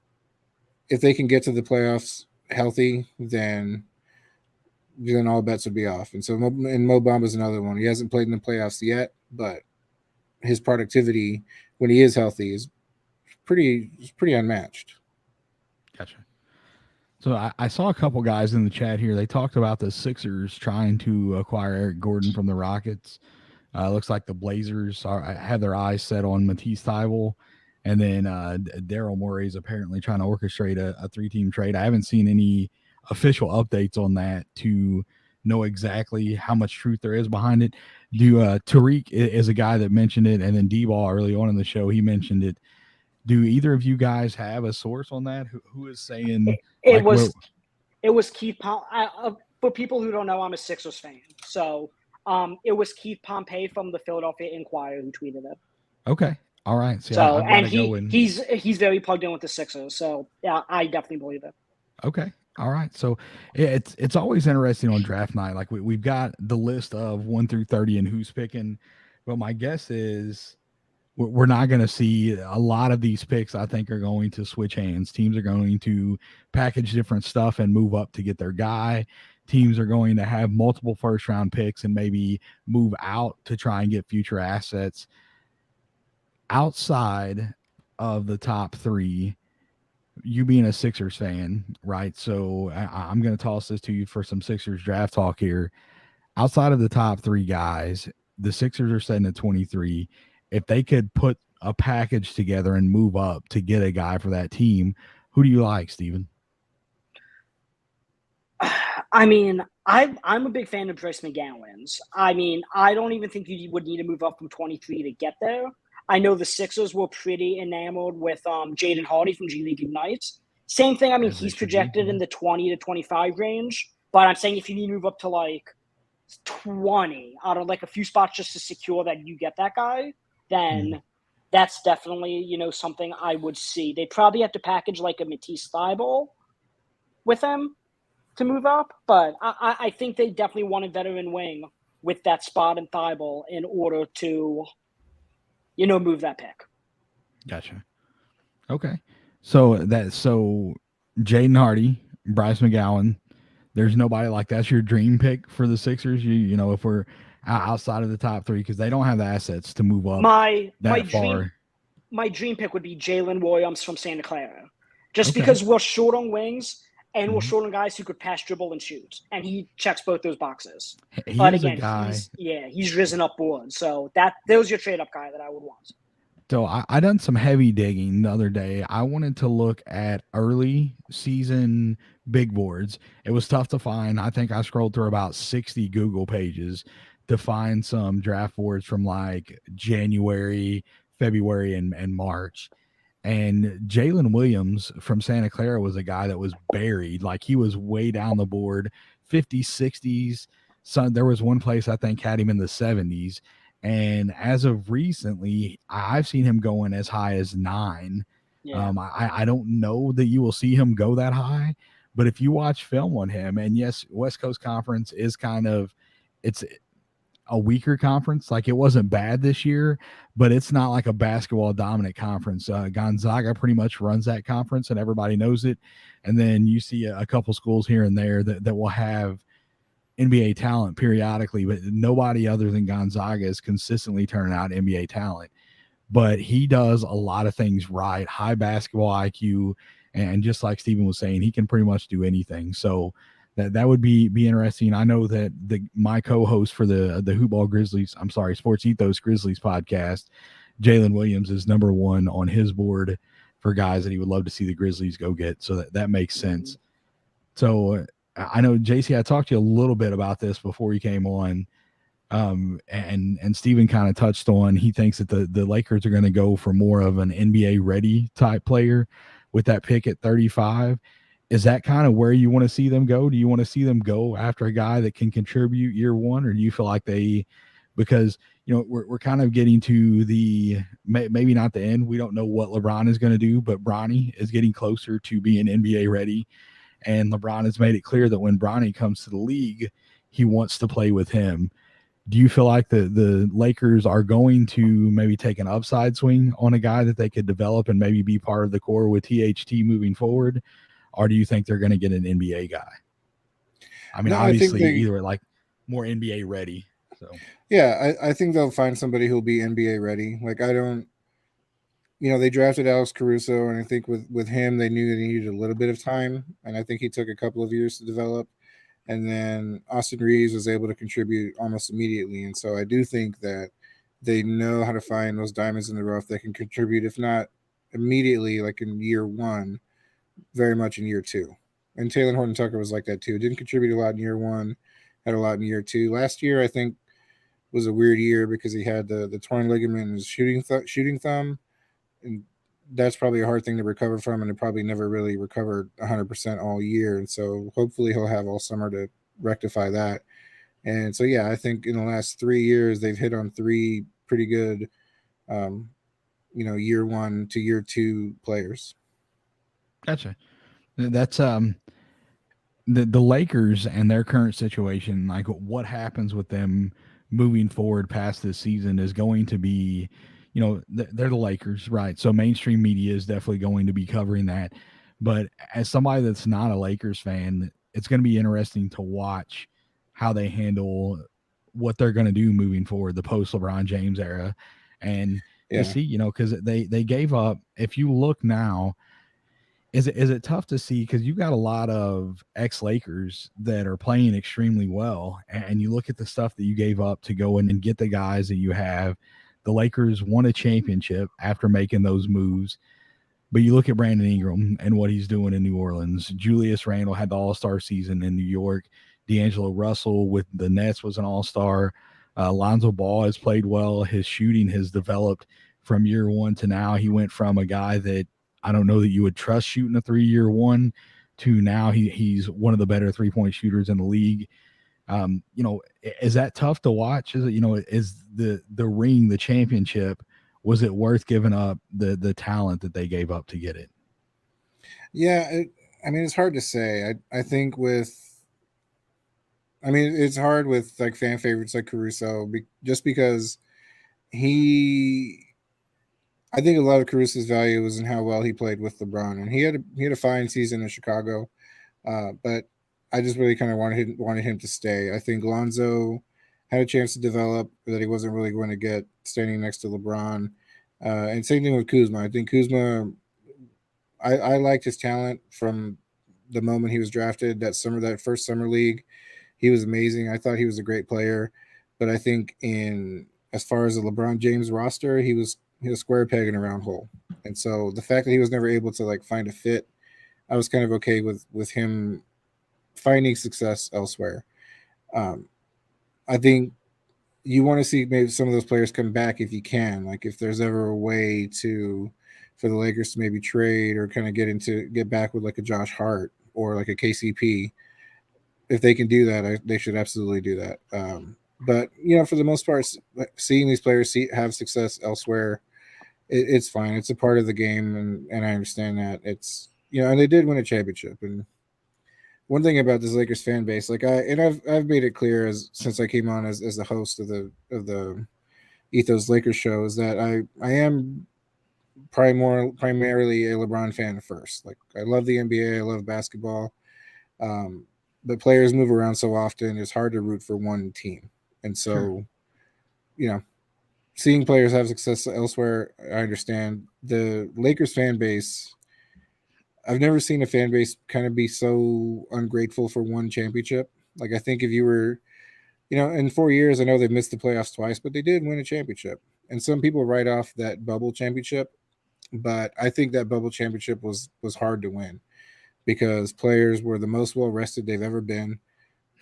if they can get to the playoffs healthy, then all bets would be off. And so Mo Bamba's another one. He hasn't played in the playoffs yet, but his productivity when he is healthy is pretty unmatched. Gotcha. So I saw a couple guys in the chat here. They talked about the Sixers trying to acquire Eric Gordon from the Rockets. Looks like the Blazers have their eyes set on Matisse Thybulle, and then Daryl Morey is apparently trying to orchestrate a 3-team trade. I haven't seen any official updates on that to know exactly how much truth there is behind it. Tariq is a guy that mentioned it, and then D-Ball early on in the show, he mentioned it. Do either of you guys have a source on that? Who is saying it was Keith for people who don't know, I'm a Sixers fan. So it was Keith Pompey from the Philadelphia Inquirer who tweeted it. Okay. All right. So he's very plugged in with the Sixers. So yeah, I definitely believe it. Okay. All right. So it's always interesting on draft night. Like we've got the list of 1 through 30 and who's picking, but my guess is we're not going to see a lot of these picks. I think are going to switch hands. Teams are going to package different stuff and move up to get their guy. Teams are going to have multiple first round picks and maybe move out to try and get future assets. Outside of the top 3, you being a Sixers fan, right? So I'm going to toss this to you for some Sixers draft talk here. Outside of the top 3 guys, the Sixers are sitting at 23. If they could put a package together and move up to get a guy for that team, who do you like, Steven? I mean, I'm a big fan of Bryce McGowan's. I mean, I don't even think you would need to move up from 23 to get there. I know the Sixers were pretty enamored with Jaden Hardy from G League Ignite. Same thing. I mean, he's projected in the 20 to 25 range. But I'm saying if you need to move up to like 20 out of like a few spots just to secure that you get that guy, then that's definitely, something I would see. They probably have to package like a Matisse Thybulle with him to move up. But I think they definitely want a veteran wing with that spot in Thybulle in order to move that pick. Gotcha. Okay. So Jaden Hardy, Bryce McGowan, there's nobody like that's your dream pick for the Sixers. If we're outside of the top 3, because they don't have the assets to move up my far. My dream pick would be Jaylen Williams from Santa Clara, just because we're short on wings and we're short on guys who could pass, dribble, and shoot, and he checks both those boxes. But again, he's risen up board, so that was your trade up guy that I would want. So I done some heavy digging the other day. I wanted to look at early season big boards. It was tough to find. I think I scrolled through about 60 Google pages to find some draft boards from like January, February, and March. And Jalen Williams from Santa Clara was a guy that was buried. Like he was way down the board, 50s, 60s. So there was one place I think had him in the 70s. And as of recently, I've seen him going as high as 9. Yeah. I don't know that you will see him go that high, but if you watch film on him, and yes, West Coast Conference is it's a weaker conference. Like it wasn't bad this year, but it's not like a basketball dominant conference. Gonzaga pretty much runs that conference and everybody knows it. And then you see a couple schools here and there that will have NBA talent periodically, but nobody other than Gonzaga is consistently turning out NBA talent. but he does a lot of things right. High basketball IQ, and just like Steven was saying, he can pretty much do anything. So that would be interesting. I know that my co-host for the Hoopball Grizzlies, I'm sorry, Sports Ethos Grizzlies podcast, Jalen Williams, is number one on his board for guys that he would love to see the Grizzlies go get. So that makes sense. So I know, JC, I talked to you a little bit about this before you came on. And Steven kind of touched on, he thinks that the Lakers are going to go for more of an NBA ready type player with that pick at 35. Is that kind of where you want to see them go? Do you want to see them go after a guy that can contribute year one, or do you feel like because we're kind of getting to the, maybe not the end. We don't know what LeBron is going to do, but Bronny is getting closer to being NBA ready. And LeBron has made it clear that when Bronny comes to the league, he wants to play with him. Do you feel like the Lakers are going to maybe take an upside swing on a guy that they could develop and maybe be part of the core with THT moving forward? Or do you think they're going to get an NBA guy? I mean, obviously, either like more NBA ready. So yeah, I think they'll find somebody who'll be NBA ready. Like, I don't, they drafted Alex Caruso, and I think with him, they knew they needed a little bit of time. And I think he took a couple of years to develop. And then Austin Reeves was able to contribute almost immediately. And so I do think that they know how to find those diamonds in the rough that can contribute, if not immediately, like in year one, very much in year two. And Taylor Horton Tucker was like that too. Didn't contribute a lot in year one, had a lot in year two. Last year, I think, was a weird year because he had the torn ligament in his shooting thumb. And that's probably a hard thing to recover from, and it probably never really recovered 100% all year. And so hopefully he'll have all summer to rectify that. And so, yeah, I think in the last 3 years, they've hit on 3 pretty good, year one to year two players. Gotcha. That's the Lakers and their current situation, like what happens with them moving forward past this season is going to be, they're the Lakers, right? So mainstream media is definitely going to be covering that. But as somebody that's not a Lakers fan, it's going to be interesting to watch how they handle what they're going to do moving forward, the post LeBron James era. And you see, because they gave up. If you look now, is it tough to see, because you got a lot of ex-Lakers that are playing extremely well, and you look at the stuff that you gave up to go in and get the guys that you have. The Lakers won a championship after making those moves, but you look at Brandon Ingram and what he's doing in New Orleans. Julius Randle had the all-star season in New York. D'Angelo Russell with the Nets was an all-star. Lonzo Ball has played well. His shooting has developed from year one to now. He went from a guy that I don't know that you would trust shooting a 3-year one to now he's one of the better 3-point shooters in the league. Is that tough to watch? Is it, is the ring, the championship, was it worth giving up the talent that they gave up to get it? Yeah. It's hard to say. I think it's hard with like fan favorites like Caruso, just because I think a lot of Caruso's value was in how well he played with LeBron, and he had a fine season in Chicago, but I just really kind of wanted him to stay. I think Lonzo had a chance to develop that he wasn't really going to get standing next to LeBron, and same thing with Kuzma. I think Kuzma, I liked his talent from the moment he was drafted. That first summer league, he was amazing. I thought he was a great player, but I think as far as the LeBron James roster, he was a square peg in a round hole. And so the fact that he was never able to like find a fit, I was kind of okay with him finding success elsewhere. I think you want to see maybe some of those players come back if you can. Like if there's ever a way for the Lakers to maybe trade or kind of get back with like a Josh Hart or like a KCP. If they can do that, they should absolutely do that. But for the most part, seeing these players have success elsewhere, it's fine. It's a part of the game, and I understand that. It's and they did win a championship. And one thing about this Lakers fan base, like I've made it clear since I came on as the host of the Ethos Lakers show, is that I am primarily a LeBron fan first. Like I love the NBA, I love basketball, but players move around so often, it's hard to root for one team. And so, seeing players have success elsewhere, I understand. The Lakers fan base, I've never seen a fan base kind of be so ungrateful for one championship. Like, I think if you were, in 4 years, I know they've missed the playoffs twice, but they did win a championship. And some people write off that bubble championship, but I think that bubble championship was hard to win because players were the most well rested they've ever been.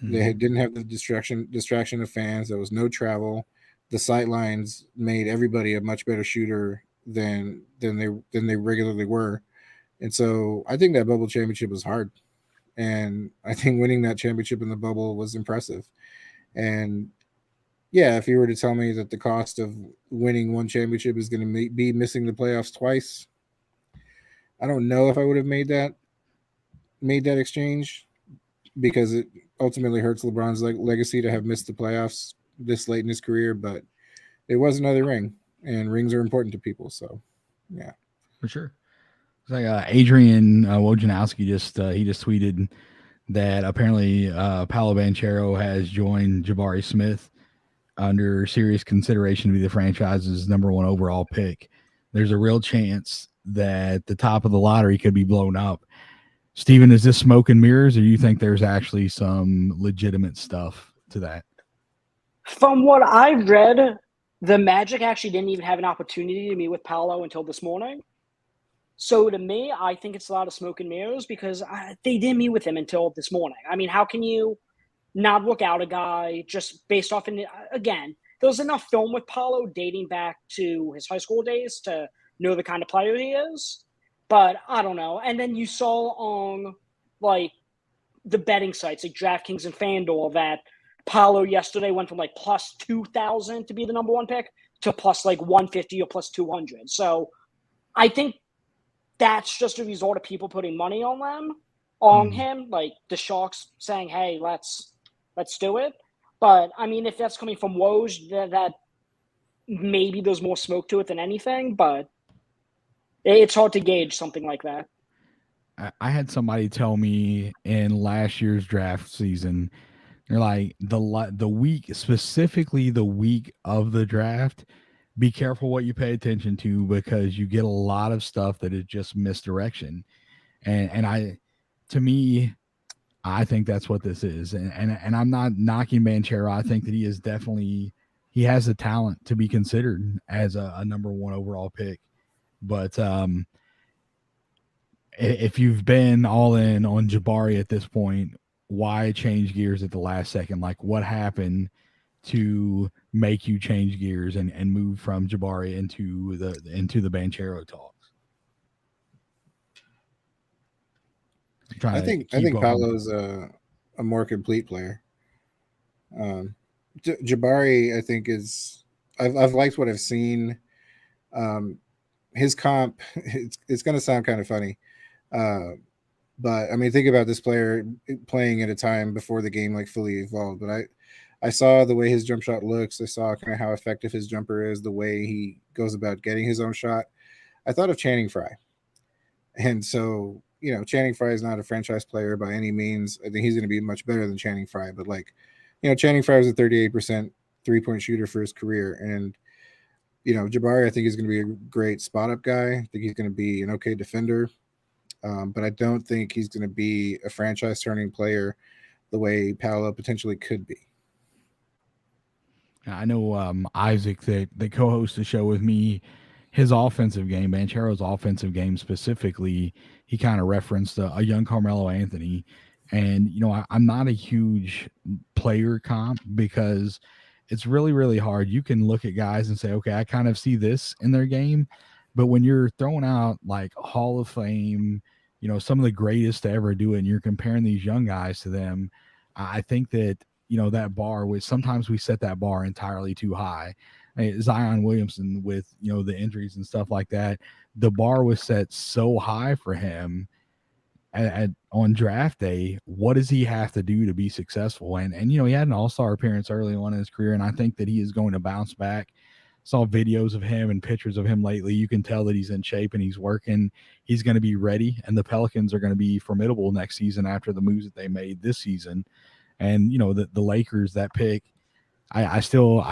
They didn't have the distraction of fans. There was no travel. The sightlines made everybody a much better shooter than they regularly were. And so I think that bubble championship was hard. And I think winning that championship in the bubble was impressive. And yeah, if you were to tell me that the cost of winning one championship is going to be missing the playoffs twice, I don't know if I would have made that exchange, because it ultimately hurts LeBron's legacy to have missed the playoffs this late in his career. But it was another ring, and rings are important to people. So, yeah, for sure. It's like Adrian Wojnarowski just tweeted that apparently Paolo Banchero has joined Jabari Smith under serious consideration to be the franchise's #1 overall pick. There's a real chance that the top of the lottery could be blown up. Steven, is this smoke and mirrors, or do you think there's actually some legitimate stuff to that? From what I read, the Magic actually didn't even have an opportunity to meet with Paolo until this morning. So to me, I think it's a lot of smoke and mirrors because they didn't meet with him until this morning. I mean, how can you not look out a guy just based off again, there was enough film with Paolo dating back to his high school days to know the kind of player he is. But I don't know. And then you saw on like the betting sites like DraftKings and FanDuel that Paolo yesterday went from like plus 2,000 to be the #1 pick to plus like 150 or plus 200. So I think that's just a result of people putting money on him, like the Sharks saying, "Hey, let's do it." But I mean, if that's coming from Woj, that maybe there's more smoke to it than anything. But it's hard to gauge something like that. I had somebody tell me in last year's draft season, they're like the week, specifically the week of the draft, be careful what you pay attention to because you get a lot of stuff that is just misdirection. And to me, I think that's what this is. And I'm not knocking Banchero. I think that he has the talent to be considered as a #1 overall pick. But if you've been all in on Jabari at this point, why change gears at the last second? Like, what happened to make you change gears and move from Jabari into the Banchero talks? I think Paolo's a more complete player. Jabari, I think, is I've liked what I've seen. His comp, it's going to sound kind of funny, but I mean, think about this player playing at a time before the game like fully evolved. But I saw the way his jump shot looks. I saw kind of how effective his jumper is, the way he goes about getting his own shot. I thought of Channing Frye, and so Channing Frye is not a franchise player by any means. I think he's going to be much better than Channing Frye, but Channing Frye was a 38% 3-point shooter for his career, and Jabari, I think, is going to be a great spot-up guy. I think he's going to be an okay defender. But I don't think he's going to be a franchise-turning player the way Paolo potentially could be. I know Isaac that co-hosts the show with me, his offensive game, Banchero's offensive game specifically, he kind of referenced a young Carmelo Anthony. And, I'm not a huge player comp because – it's really, really hard. You can look at guys and say, okay, I kind of see this in their game. But when you're throwing out like Hall of Fame, some of the greatest to ever do it, and you're comparing these young guys to them, I think that, that bar sometimes we set that bar entirely too high. Zion Williamson with, the injuries and stuff like that, the bar was set so high for him on draft day. What does he have to do to be successful? And he had an all-star appearance early on in his career, and I think that he is going to bounce back. Saw videos of him and pictures of him lately. You can tell that he's in shape and he's working. He's going to be ready, and the Pelicans are going to be formidable next season after the moves that they made this season. And the Lakers, that pick, I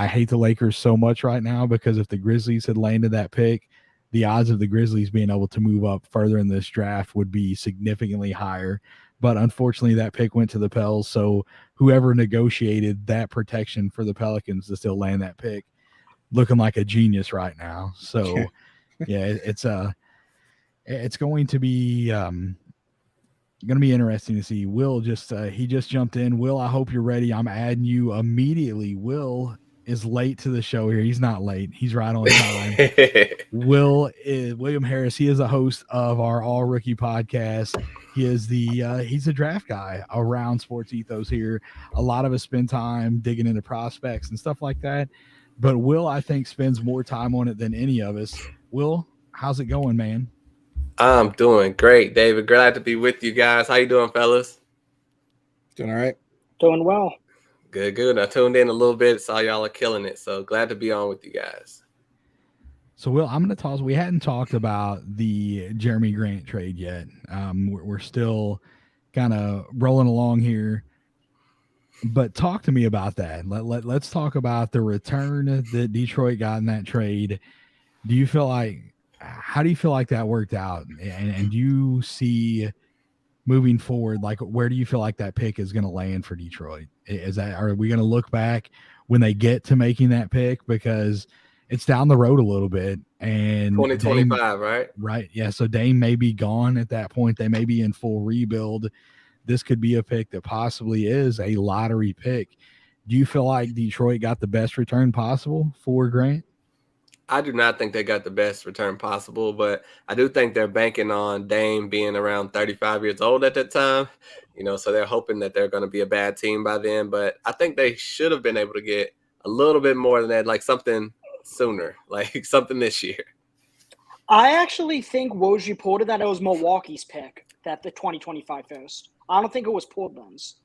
hate the Lakers so much right now because if the Grizzlies had landed that pick, the odds of the Grizzlies being able to move up further in this draft would be significantly higher. But unfortunately, that pick went to the Pels. So whoever negotiated that protection for the Pelicans to still land that pick, looking like a genius right now. So yeah, it's going to be interesting to see. Will he just jumped in. Will, I hope you're ready. I'm adding you immediately. Will is late to the show here. He's not late. He's right on time. Will is William Harris. He is a host of our All Rookie podcast. He is he's a draft guy around Sports Ethos here. A lot of us spend time digging into prospects and stuff like that. But Will, I think, spends more time on it than any of us. Will, how's it going, man? I'm doing great, David. Glad to be with you guys. How you doing, fellas? Doing all right. Doing well. Good. I tuned in a little bit, saw y'all are killing it. So glad to be on with you guys. So, Will, I'm going to toss. We hadn't talked about the Jeremy Grant trade yet. We're still kind of rolling along here. But talk to me about that. Let's talk about the return that Detroit got in that trade. How do you feel like that worked out? And do you see moving forward, like where do you feel like that pick is going to land for Detroit? Are we going to look back when they get to making that pick, because it's down the road a little bit, and 2025, right? Right. Yeah. So Dame may be gone at that point. They may be in full rebuild. This could be a pick that possibly is a lottery pick. Do you feel like Detroit got the best return possible for Grant? I do not think they got the best return possible, but I do think they're banking on Dame being around 35 years old at that time, so they're hoping that they're going to be a bad team by then. But I think they should have been able to get a little bit more than that, like something sooner, like something this year. I actually think Woj reported that it was Milwaukee's pick, that the 2025 first. I don't think it was Portland's.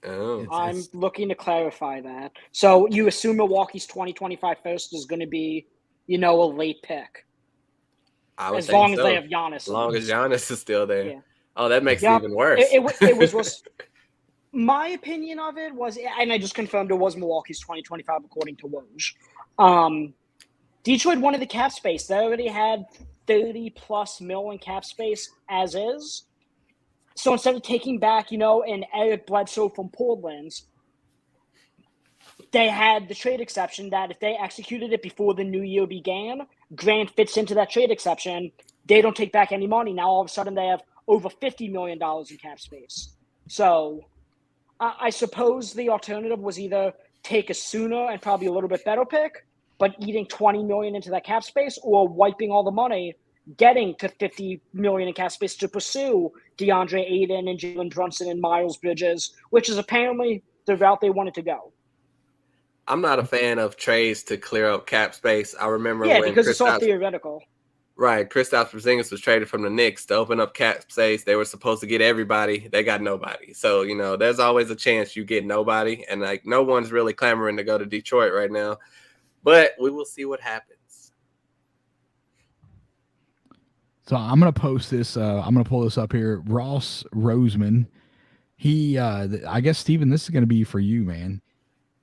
Oh, I'm looking to clarify that. So you assume Milwaukee's 2025 first is going to be, a late pick. As long as they have Giannis. As long as Giannis is still there. Yeah. Oh, that makes it even worse. It was my opinion of it was, and I just confirmed it was Milwaukee's 2025 according to Woj. Detroit wanted the cap space. They already had 30+ mil in cap space as is. So instead of taking back, an Eric Bledsoe from Portland, they had the trade exception that if they executed it before the new year began, Grant fits into that trade exception. They don't take back any money. Now all of a sudden they have over $50 million in cap space. So I suppose the alternative was either take a sooner and probably a little bit better pick, but eating $20 million into that cap space, or wiping all the money, getting to $50 million in cap space to pursue DeAndre Ayton and Jalen Brunson and Miles Bridges, which is apparently the route they wanted to go. I'm not a fan of trades to clear up cap space. I remember because it's all theoretical. Right. Kristaps Porzingis was traded from the Knicks to open up cap space. They were supposed to get everybody. They got nobody. So, there's always a chance you get nobody. And no one's really clamoring to go to Detroit right now. But we will see what happens. So I'm going to post this. I'm going to pull this up here. Ross Roseman. I guess, Steven, this is going to be for you, man.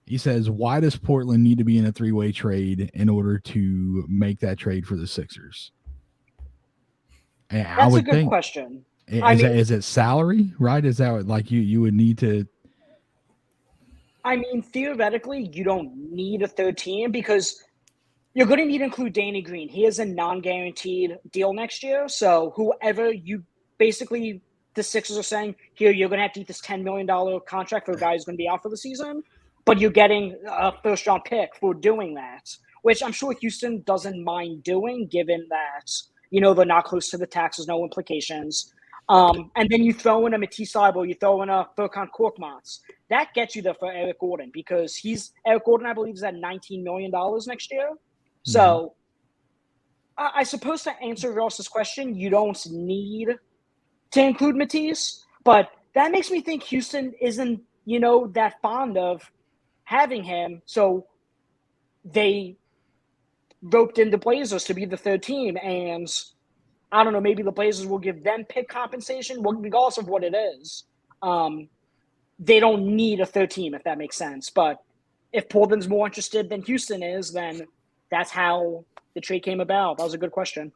He says, why does Portland need to be in a three-way trade in order to make that trade for the Sixers? And that's a good question. Is it salary, right? Is that like you would need to? I mean, theoretically, you don't need a third team because you're going to need to include Danny Green. He has a non-guaranteed deal next year. So whoever the Sixers are saying, here, you're going to have to eat this $10 million contract for a guy who's going to be out for the season. But you're getting a first-round pick for doing that, which I'm sure Houston doesn't mind doing, given that, they're not close to the taxes, no implications. And then you throw in a Matisse Thybulle, you throw in a Furkan Korkmaz. That gets you there for Eric Gordon, because Eric Gordon, I believe, is at $19 million next year. Mm-hmm. So I suppose to answer Ross's question, you don't need to include Matisse, but that makes me think Houston isn't, that fond of having him, so they roped in the Blazers to be the third team, and I don't know, maybe the Blazers will give them pick compensation, regardless of what it is. They don't need a third team, if that makes sense, but if Portland's more interested than Houston is, then that's how the trade came about. That was a good question.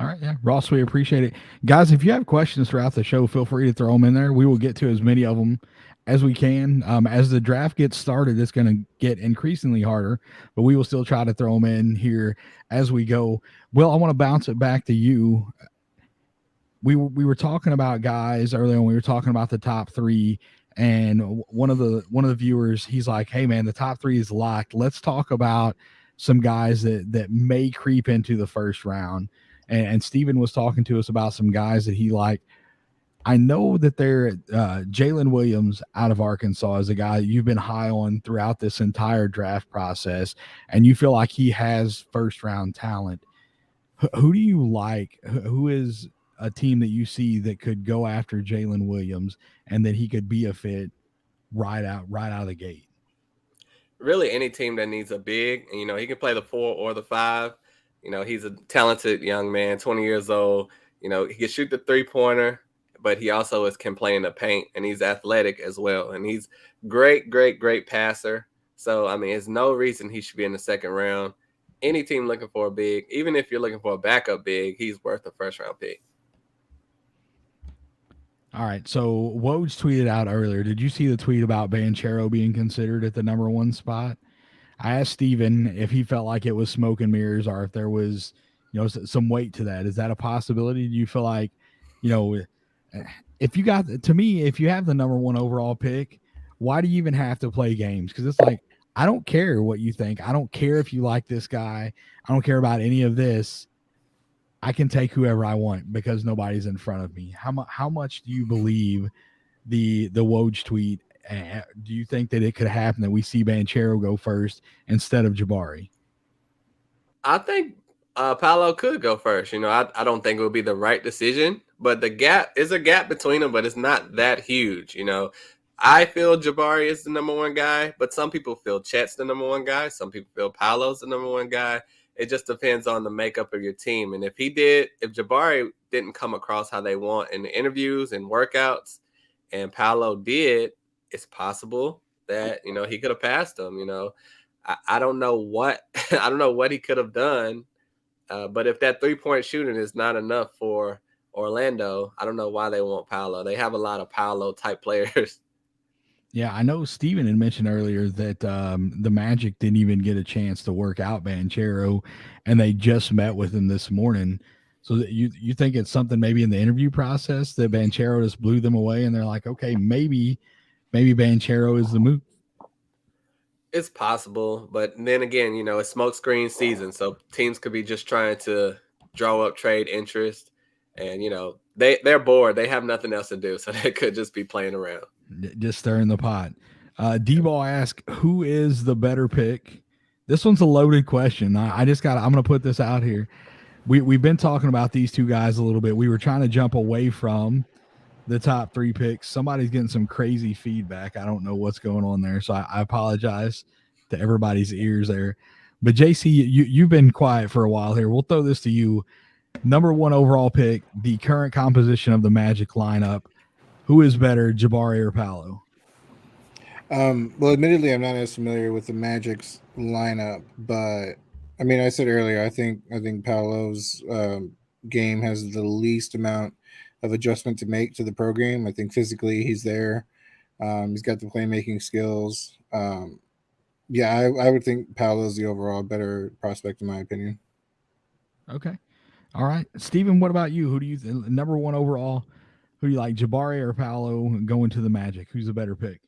All right, yeah, Ross, we appreciate it, guys. If you have questions throughout the show, feel free to throw them in there. We will get to as many of them as we can. As the draft gets started, it's going to get increasingly harder, but we will still try to throw them in here as we go. Will, I want to bounce it back to you. We were talking about guys earlier, and we were talking about the top three. And one of the viewers, he's like, "Hey man, the top three is locked. Let's talk about some guys that may creep into the first round." And Steven was talking to us about some guys that he liked. I know that they're Jalen Williams out of Arkansas is a guy that you've been high on throughout this entire draft process, and you feel like he has first round talent. Who do you like? Who is a team that you see that could go after Jaylen Williams and that he could be a fit right out of the gate? Really, any team that needs a big, and, he can play the 4 or the 5. He's a talented young man, 20 years old. He can shoot the 3-pointer, but he also can play in the paint, and he's athletic as well. And he's great passer. So, there's no reason he should be in the second round. Any team looking for a big, even if you're looking for a backup big, he's worth a first-round pick. All right, so Woj tweeted out earlier. Did you see the tweet about Banchero being considered at the number 1 spot? I asked Steven if he felt like it was smoke and mirrors or if there was, some weight to that. Is that a possibility? Do you feel like, if you have the number 1 overall pick, why do you even have to play games? Because it's like, I don't care what you think. I don't care if you like this guy. I don't care about any of this. I can take whoever I want because nobody's in front of me. How much do you believe the Woj tweet? Do you think that it could happen that we see Banchero go first instead of Jabari? I think Paolo could go first. I don't think it would be the right decision, but the gap is a gap between them, but it's not that huge. I feel Jabari is the number 1 guy, but some people feel Chet's the number 1 guy. Some people feel Paolo's the number 1 guy. It just depends on the makeup of your team. And if Jabari didn't come across how they want in the interviews and workouts, and Paolo did, it's possible that, he could have passed him. I don't know what he could have done. But if that 3-point shooting is not enough for Orlando, I don't know why they want Paolo. They have a lot of Paolo type players. Yeah, I know Steven had mentioned earlier that the Magic didn't even get a chance to work out Banchero, and they just met with him this morning. So that you think it's something maybe in the interview process that Banchero just blew them away, and they're like, okay, maybe Banchero is the move. It's possible, but then again, it's smokescreen season, so teams could be just trying to draw up trade interest, and they're bored. They have nothing else to do, so they could just be playing around. Just stirring the pot. D-Ball asked, who is the better pick? This one's a loaded question. I'm going to put this out here. We've been talking about these two guys a little bit. We were trying to jump away from the top 3 picks. Somebody's getting some crazy feedback. I don't know what's going on there, so I apologize to everybody's ears there. But JC, you've been quiet for a while here. We'll throw this to you. Number 1 overall pick, the current composition of the Magic lineup. Who is better, Jabari or Paolo? Well, admittedly, I'm not as familiar with the Magic's lineup, but I said earlier, I think Paolo's game has the least amount of adjustment to make to the program. I think physically he's there. He's got the playmaking skills. I would think Paolo's the overall better prospect in my opinion. Okay. All right. Steven, what about you? Who do you number 1 overall? Who do you like, Jabari or Paolo going to the Magic? Who's the better pick?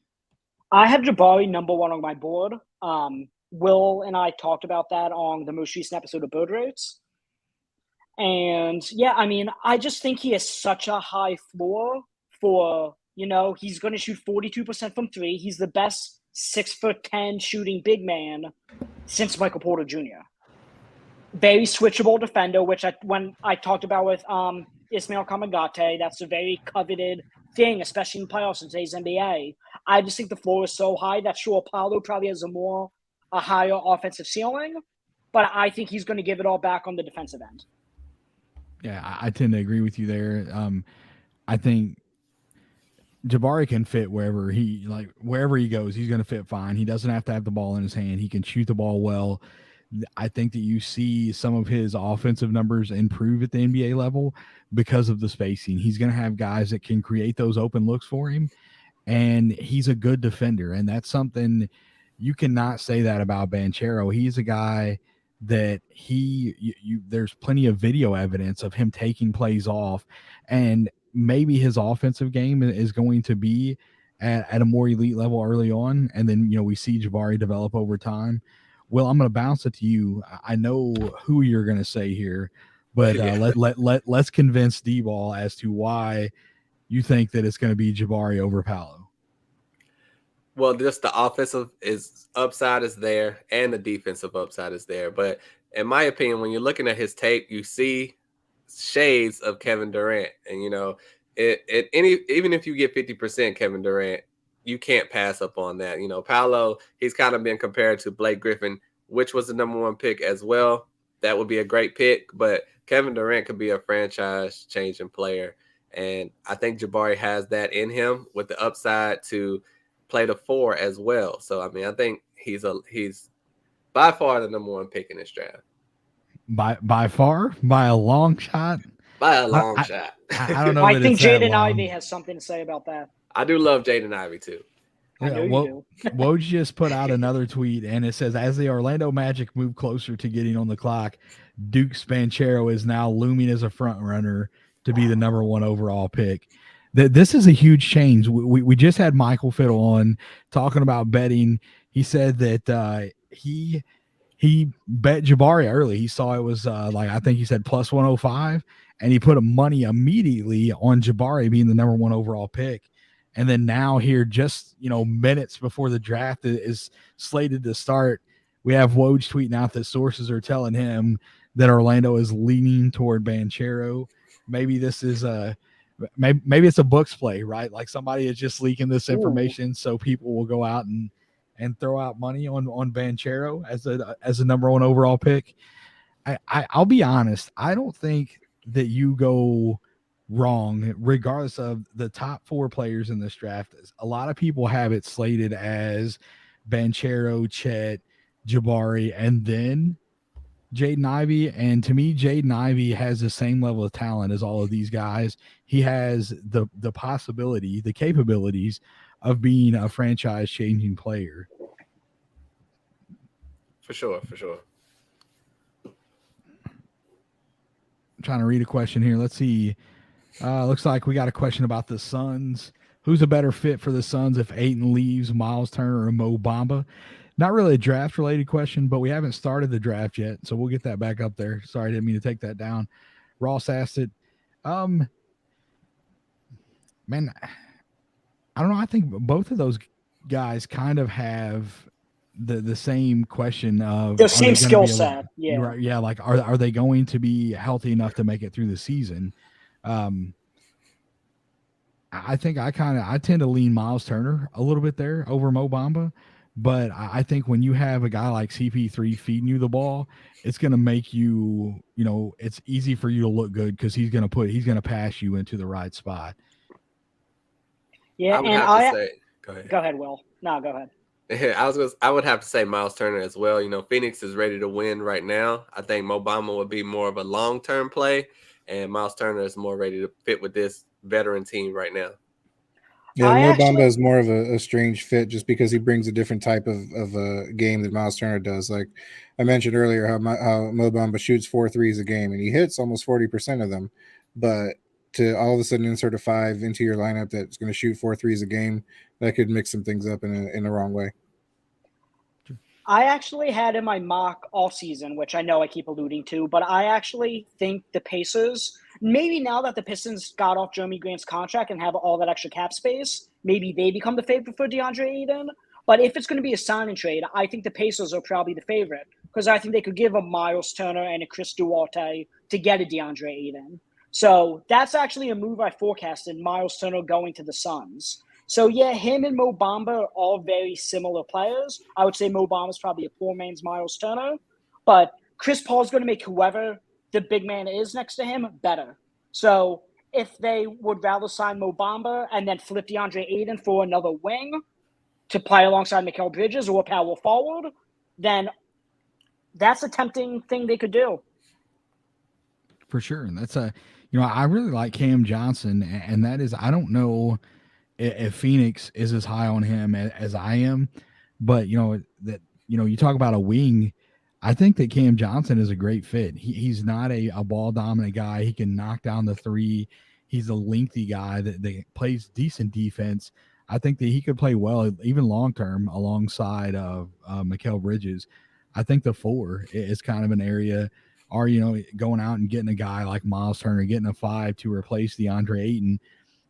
I have Jabari number 1 on my board. Will and I talked about that on the most recent episode of Bird Rates. And I just think he has such a high floor for, he's going to shoot 42% from 3. He's the best 6'10" shooting big man since Michael Porter Jr. Very switchable defender, which when I talked about with Ismail Kamagate, that's a very coveted thing, especially in playoffs in today's NBA. I just think the floor is so high that sure, Paolo probably has a higher offensive ceiling, but I think he's going to give it all back on the defensive end. Yeah, I tend to agree with you there. I think Jabari can fit wherever he goes. He's going to fit fine. He doesn't have to have the ball in his hand. He can shoot the ball well. I think that you see some of his offensive numbers improve at the NBA level because of the spacing. He's going to have guys that can create those open looks for him, and he's a good defender. And that's something you cannot say that about Banchero. He's a guy that there's plenty of video evidence of him taking plays off, and maybe his offensive game is going to be at a more elite level early on. And then, we see Jabari develop over time. Well, I'm going to bounce it to you. I know who you're going to say here, but let's convince D-Ball as to why you think that it's going to be Jabari over Paolo. Well, just the offensive upside is there and the defensive upside is there. But in my opinion, when you're looking at his tape, you see shades of Kevin Durant. And, even if you get 50% Kevin Durant, you can't pass up on that. Paolo, he's kind of been compared to Blake Griffin, which was the number 1 pick as well. That would be a great pick, but Kevin Durant could be a franchise-changing player. And I think Jabari has that in him with the upside to play the 4 as well. So, I think he's by far the number 1 pick in this draft. By far? By a long shot? By a long shot. I don't know. I think Jaden Ivey has something to say about that. I do love Jaden Ivey too. I know you do. Woj just put out another tweet, and it says, as the Orlando Magic move closer to getting on the clock, Duke Banchero is now looming as a front runner to be the number 1 overall pick. This is a huge change. We just had Michael Fiddle on talking about betting. He said that he bet Jabari early. He saw it was I think he said plus 105, and he put a money immediately on Jabari being the number 1 overall pick. And then now here, just minutes before the draft is slated to start, we have Woj tweeting out that sources are telling him that Orlando is leaning toward Banchero. Maybe this is maybe it's a books play, right? Like somebody is just leaking this information so people will go out and throw out money on Banchero as a number 1 overall pick. I'll be honest. I don't think that you go wrong, regardless of the top 4 players in this draft. A lot of people have it slated as Banchero, Chet, Jabari, and then Jaden Ivey. And to me, Jaden Ivey has the same level of talent as all of these guys. He has the possibility, the capabilities of being a franchise-changing player. For sure. I'm trying to read a question here. Let's see. Looks like we got a question about the Suns. Who's a better fit for the Suns if Ayton leaves, Miles Turner or Mo Bamba? Not really a draft-related question, but we haven't started the draft yet, so we'll get that back up there. Sorry, I didn't mean to take that down. Ross asked it. Man, I don't know. I think both of those guys kind of have the same question of the same skill set. Yeah. Right, yeah. Like, are they going to be healthy enough to make it through the season? I think I tend to lean Miles Turner a little bit there over Mo Bamba, but I think when you have a guy like CP3 feeding you the ball, it's going to make you, it's easy for you to look good because he's going to pass you into the right spot. Yeah, go ahead, Will. No, go ahead. I would have to say Miles Turner as well. Phoenix is ready to win right now. I think Mo Bamba would be more of a long-term play, and Miles Turner is more ready to fit with this veteran team right now. Yeah, Mo Bamba is more of a strange fit just because he brings a different type of a game that Miles Turner does. Like I mentioned earlier, how Mo Bamba shoots 4 threes a game, and he hits almost 40% of them. But to all of a sudden insert a 5 into your lineup that's going to shoot 4 threes a game, that could mix some things up in the wrong way. I actually had in my mock all season, which I know I keep alluding to, but I actually think the Pacers, maybe now that the Pistons got off Jeremy Grant's contract and have all that extra cap space, maybe they become the favorite for DeAndre Ayton. But if it's going to be a sign and trade, I think the Pacers are probably the favorite because I think they could give a Miles Turner and a Chris Duarte to get a DeAndre Ayton. So that's actually a move I forecasted, Miles Turner going to the Suns. So, yeah, him and Mo Bamba are all very similar players. I would say Mo Bamba is probably a poor man's Miles Turner. But Chris Paul is going to make whoever the big man is next to him better. So if they would rather sign Mo Bamba and then flip DeAndre Ayton for another wing to play alongside Mikal Bridges or a power forward, then that's a tempting thing they could do. For sure. And that's I really like Cam Johnson, and that is, I don't know if Phoenix is as high on him as I am, but you talk about a wing. I think that Cam Johnson is a great fit. He's not a ball dominant guy. He can knock down the three. He's a lengthy guy that plays decent defense. I think that he could play well, even long term, alongside of Mikal Bridges. I think the 4 is kind of an area, or going out and getting a guy like Miles Turner, getting a 5 to replace DeAndre Ayton.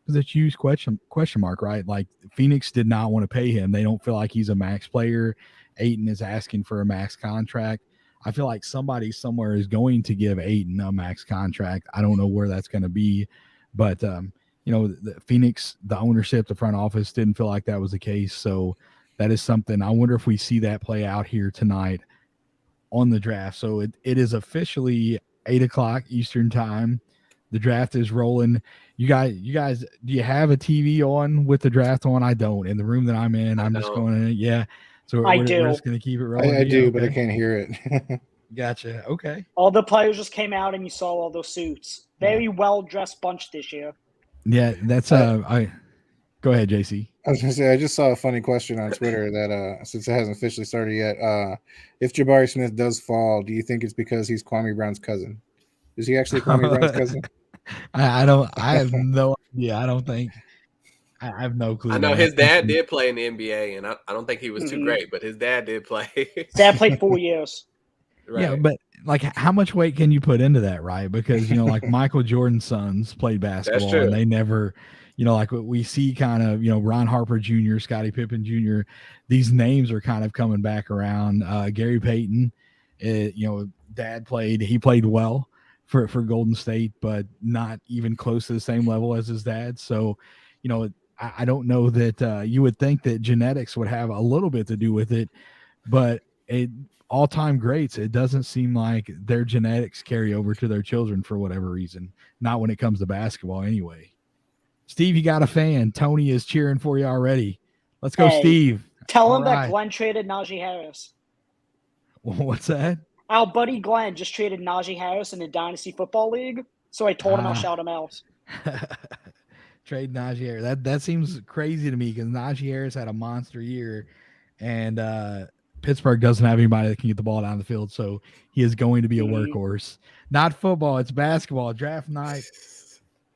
It's a huge question mark, right? Like, Phoenix did not want to pay him. They don't feel like he's a max player. Ayton is asking for a max contract. I feel like somebody somewhere is going to give Ayton a max contract. I don't know where that's going to be, but the Phoenix, the ownership, the front office didn't feel like that was the case. So that is something. I wonder if we see that play out here tonight on the draft. So it is officially 8:00 Eastern time. The draft is rolling. You guys, do you have a TV on with the draft on? I don't. In the room that I'm in, I'm just going in. Yeah. So we're just going to keep it rolling. I do, but I can't hear it. Gotcha. Okay. All the players just came out and you saw all those suits. Very well-dressed bunch this year. Yeah, that's go ahead, JC. I was going to say, I just saw a funny question on Twitter that since it hasn't officially started yet, if Jabari Smith does fall, do you think it's because he's Kwame Brown's cousin? Is he actually Kwame Brown's cousin? I have no idea. I don't think. I have no clue. I know his dad did play in the NBA, and I don't think he was too great, but his dad did play. Dad played 4 years. Right. Yeah, but like, how much weight can you put into that, right? Because like Michael Jordan's sons played basketball, and they never, like what we see, kind of, Ron Harper Jr., Scottie Pippen Jr. These names are kind of coming back around. Gary Payton, dad played well for Golden State, but not even close to the same level as his dad. So, I don't know that you would think that genetics would have a little bit to do with it, but all-time greats, it doesn't seem like their genetics carry over to their children for whatever reason. Not when it comes to basketball anyway. Steve, you got a fan. Tony is cheering for you already. Let's go, Steve. Tell him that Glenn traded Najee Harris. What's that? Our buddy Glenn just traded Najee Harris in the Dynasty Football League, so I told him I'll shout him out. Trade Najee Harris. That seems crazy to me because Najee Harris had a monster year, and Pittsburgh doesn't have anybody that can get the ball down the field, so he is going to be a workhorse. Not football, it's basketball. Draft night,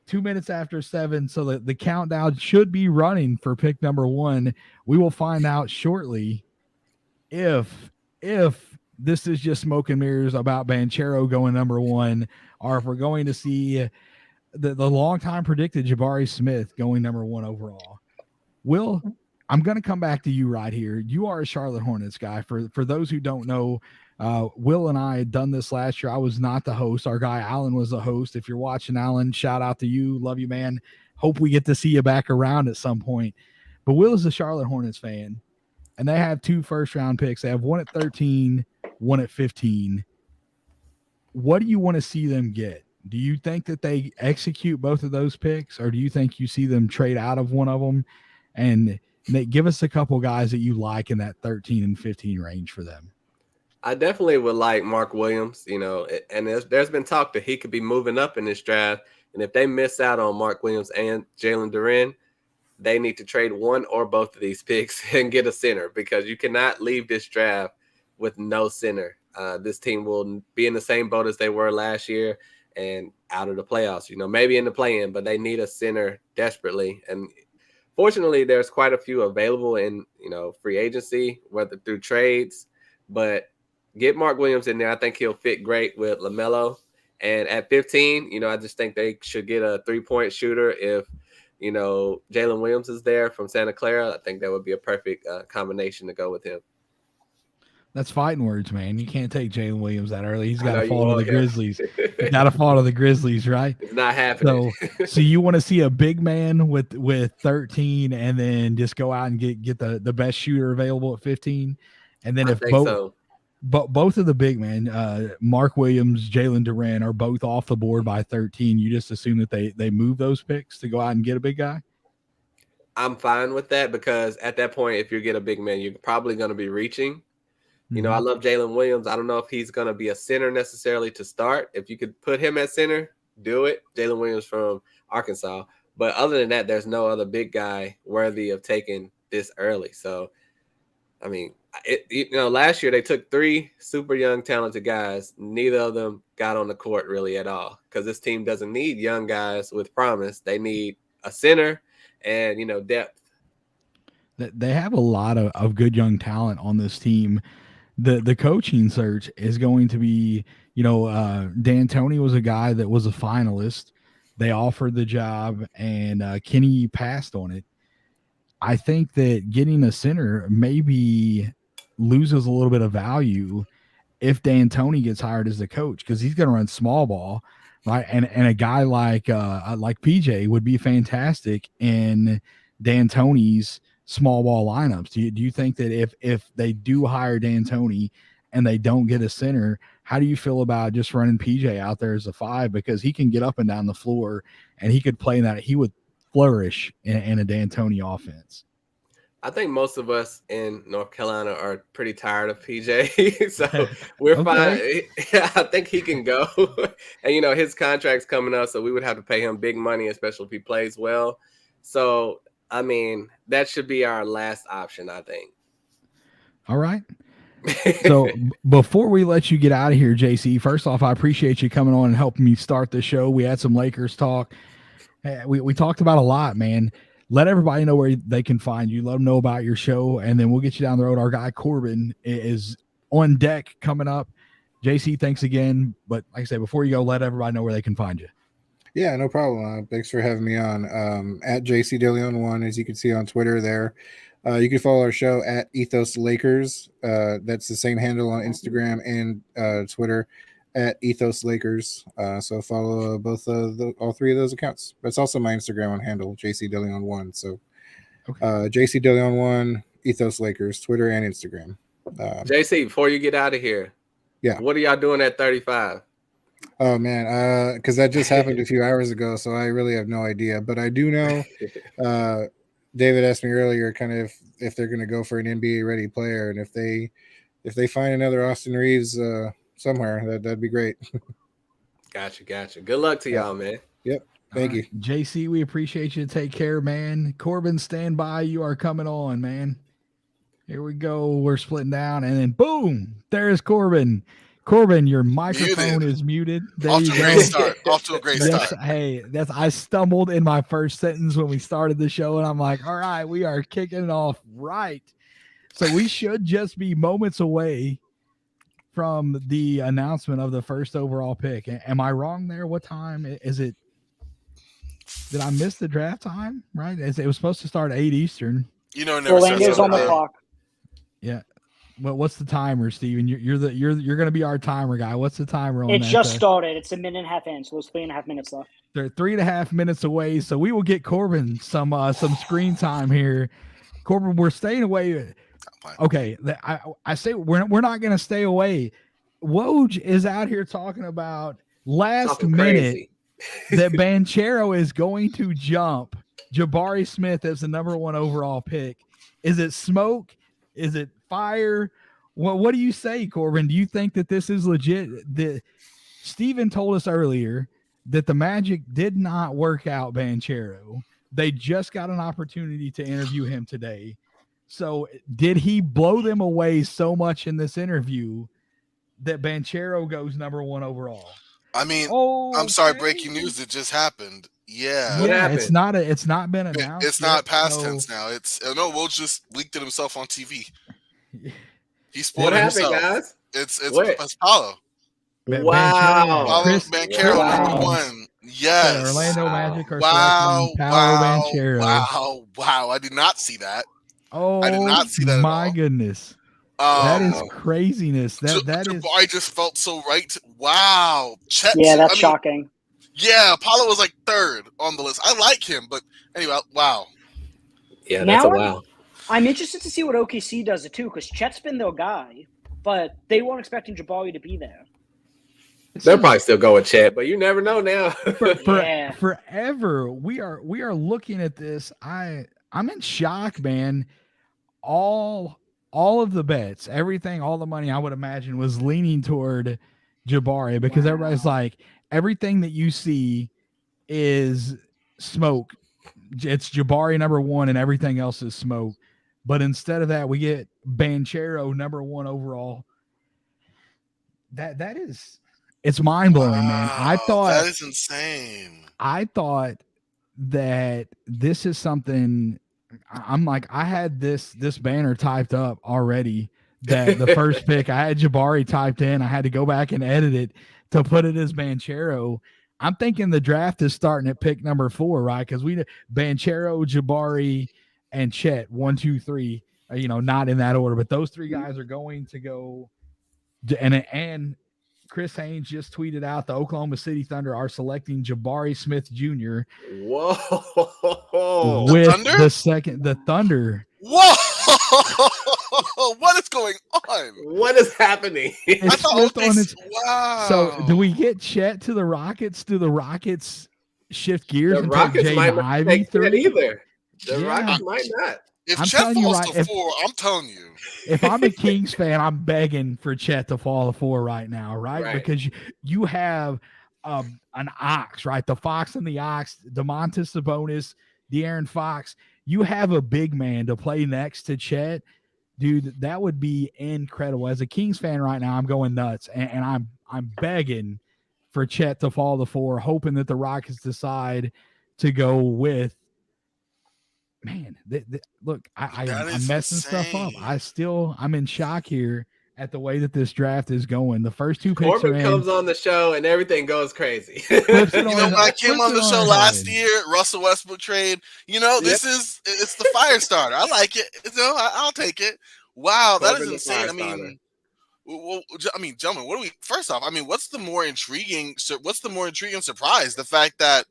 2 minutes after 7, so the countdown should be running for pick number 1. We will find out shortly if this is just smoke and mirrors about Banchero going number 1, or if we're going to see the long time predicted Jabari Smith going number 1 overall. Will, I'm going to come back to you right here. You are a Charlotte Hornets guy. For those who don't know, Will and I had done this last year. I was not the host. Our guy Alan was the host. If you're watching, Alan, shout out to you. Love you, man. Hope we get to see you back around at some point. But Will is a Charlotte Hornets fan, and they have 2 first-round picks. They have one at 13, one at 15. What do you want to see them get? Do you think that they execute both of those picks, or do you think you see them trade out of one of them? And they give us a couple guys that you like in that 13 and 15 range for them. I definitely would like Mark Williams, and there's been talk that he could be moving up in this draft. And if they miss out on Mark Williams and Jalen Duren, they need to trade one or both of these picks and get a center, because you cannot leave this draft with no center. This team will be in the same boat as they were last year and out of the playoffs, maybe in the play-in, but they need a center desperately. And fortunately, there's quite a few available in, free agency, whether through trades, but get Mark Williams in there. I think he'll fit great with LaMelo. And at 15, I just think they should get a 3-point shooter. If, Jaylen Williams is there from Santa Clara, I think that would be a perfect combination to go with him. That's fighting words, man. You can't take Jaylen Williams that early. He's got to fall to the Grizzlies. He's got to fall to the Grizzlies, right? It's not happening. So you want to see a big man with 13, and then just go out and get the best shooter available at 15, and then if But both of the big men, Mark Williams, Jalen Duren, are both off the board by 13. You just assume that they move those picks to go out and get a big guy? I'm fine with that because at that point, if you get a big man, you're probably going to be reaching. You know, I love Jalen Williams. I don't know if he's going to be a center necessarily to start. If you could put him at center, do it. Jalen Williams from Arkansas. But other than that, there's no other big guy worthy of taking this early. So, I mean, last year they took 3 super young, talented guys. Neither of them got on the court really at all because this team doesn't need young guys with promise. They need a center and, depth. They have a lot of good young talent on this team. The coaching search is going to be, D'Antoni was a guy that was a finalist. They offered the job, and Kenny passed on it. I think that getting a center maybe loses a little bit of value if D'Antoni gets hired as the coach because he's going to run small ball, right? And a guy like PJ would be fantastic in D'Antoni's small ball lineups. Do you think that if they do hire D'Antoni and they don't get a center, how do you feel about just running PJ out there as a 5 because he can get up and down the floor and he could play that? He would flourish in a D'Antoni offense. I think most of us in North Carolina are pretty tired of PJ, so we're fine. I think he can go, and his contract's coming up, so we would have to pay him big money, especially if he plays well. So, I mean, that should be our last option, I think. All right. So before we let you get out of here, JC, first off, I appreciate you coming on and helping me start the show. We had some Lakers talk. We talked about a lot, man. Let everybody know where they can find you. Let them know about your show, and then we'll get you down the road. Our guy Corbin is on deck coming up. JC, thanks again. But like I said, before you go, let everybody know where they can find you. Yeah, no problem. Thanks for having me on. At JCDeLeon1, as you can see on Twitter there. You can follow our show at Ethos Lakers. That's the same handle on Instagram and Twitter at Ethos Lakers. So follow all 3 of those accounts. That's also my Instagram handle, JCDeLeon1. So JCDeLeon1, Ethos Lakers, Twitter and Instagram. JC, before you get out of here, what are y'all doing at 35? Oh man, because that just happened a few hours ago, so I really have no idea. But I do know. David asked me earlier, kind of if they're going to go for an NBA ready player, and if they find another Austin Reeves somewhere, that'd be great. Gotcha. Good luck to y'all, man. Yep. Thank you, JC. We appreciate you. Take care, man. Corbin, stand by. You are coming on, man. Here we go. We're splitting down, and then boom, there's Corbin. Corbin, your microphone is muted. Off to a great start. Hey, I stumbled in my first sentence when we started the show, and I'm like, all right, we are kicking it off right. So we should just be moments away from the announcement of the first overall pick. Am I wrong there? What time is it? Did I miss the draft time? Right? It was supposed to start at 8 Eastern. It never Orlando's on the clock. Yeah. Well, what's the timer, Steven? You're going to be our timer guy. What's the timer on that? It just started. It's a minute and a half in, so there's 3.5 minutes left. They're 3.5 minutes away, so we will get Corbin some screen time here. Corbin, we're staying away. Okay, I say we're not going to stay away. Woj is out here talking about last minute that Banchero is going to jump Jabari Smith as the number 1 overall pick. Is it smoke? Is it fire? Well, what do you say, Corbin? Do you think that this is legit? Steven told us earlier that the Magic did not work out Banchero. They just got an opportunity to interview him today. So did he blow them away so much in this interview that Banchero goes number 1 overall? I mean, I'm sorry, breaking news. It just happened. Yeah, it's not been announced. It's not past tense now. It's Woj just leaked it himself on TV. He spoiled himself. What happened, guys? It's Paulo. Wow, Paulo Banchero, number 1. Yes, Orlando Magic are Wow! I did not see that. Oh, I did not see that. My goodness, that is craziness. I just felt so right. Wow, Chet. Yeah, that's shocking. Yeah, Paulo was like 3rd on the list. I like him, but anyway, wow. Yeah, that's a wow. I'm interested to see what OKC does it too, because Chet's been their guy. but they weren't expecting Jabari to be there. They'll probably still go with Chet, but you never know now. Forever, we are looking at this. I'm in shock, man. All of the bets, everything, all the money I would imagine was leaning toward Jabari because everybody's like, everything that you see is smoke. It's Jabari number one and everything else is smoke. But instead of that, we get Banchero number one overall. That is, it's mind blowing, man. I thought that is insane. I thought that this is something. I'm like, I had this banner typed up already. That the first pick, I had Jabari typed in. I had to go back and edit it to put it as Banchero. I'm thinking the draft is starting at pick number 4, right? Because we Banchero, Jabari, and Chet 1, 2, 3. Not in that order, but those 3 guys are going to go. And Chris Haynes just tweeted out the Oklahoma City Thunder are selecting Jabari Smith Jr. Whoa! With the Thunder. Whoa! What is going on? What is happening? Wow. So, do we get Chet to the Rockets? Do the Rockets shift gears and Rockets take Jaden Ivey through? Either. The Rockets might not. If Chet falls to 4, I'm telling you. If I'm a Kings fan, I'm begging for Chet to fall to 4 right now, right? Because you have an ox, right? The Fox and the Ox, DeMontis Sabonis, De'Aaron Fox. You have a big man to play next to Chet. Dude, that would be incredible. As a Kings fan right now, I'm going nuts, and I'm begging for Chet to fall to 4, hoping that the Rockets decide to go with. Man, look, I'm messing stuff up. I'm in shock here at the way that this draft is going. The first 2 picks Corbin comes on the show and everything goes crazy. When I came on the show last year, Russell Westbrook trade, it's the fire starter. I like it. I'll take it. Wow, that is insane. Gentlemen, first off, what's the more intriguing surprise? The fact that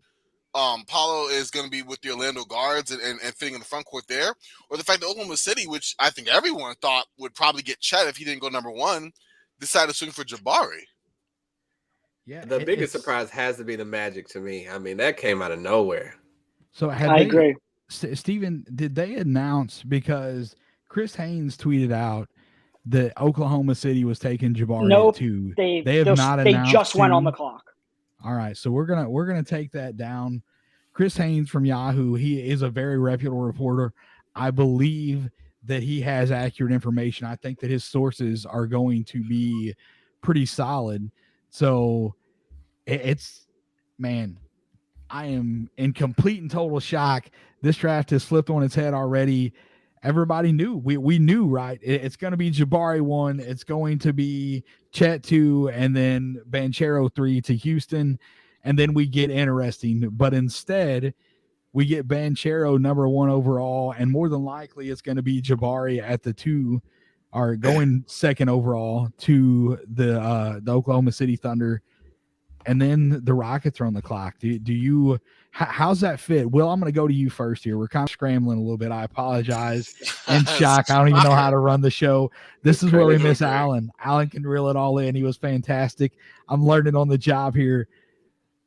Paolo is going to be with the Orlando Guards and fitting in the front court there, or the fact that Oklahoma City, which I think everyone thought would probably get Chet if he didn't go number 1, decided to swing for Jabari. Yeah, the biggest surprise has to be the Magic to me. that came out of nowhere. So I agree. Steven, did they announce, because Chris Haynes tweeted out that Oklahoma City was taking Jabari at 2? They have not announced. They just went on the clock. All right, so we're gonna take that down. Chris Haynes from Yahoo, he is a very reputable reporter. I believe that he has accurate information. I think that his sources are going to be pretty solid. So man, I am in complete and total shock. This draft has flipped on its head already. Everybody knew. We knew, right? It's going to be Jabari 1. It's going to be Chet 2, and then Banchero 3 to Houston, and then we get interesting. But instead, we get Banchero number 1 overall, and more than likely, it's going to be Jabari at the 2, or going second overall to the Oklahoma City Thunder, and then the Rockets are on the clock. Do you? How's that fit? Will, I'm going to go to you first here. We're kind of scrambling a little bit. I apologize. In shock. I don't even know how to run the show. This is where we miss Alan. Alan can reel it all in. He was fantastic. I'm learning on the job here.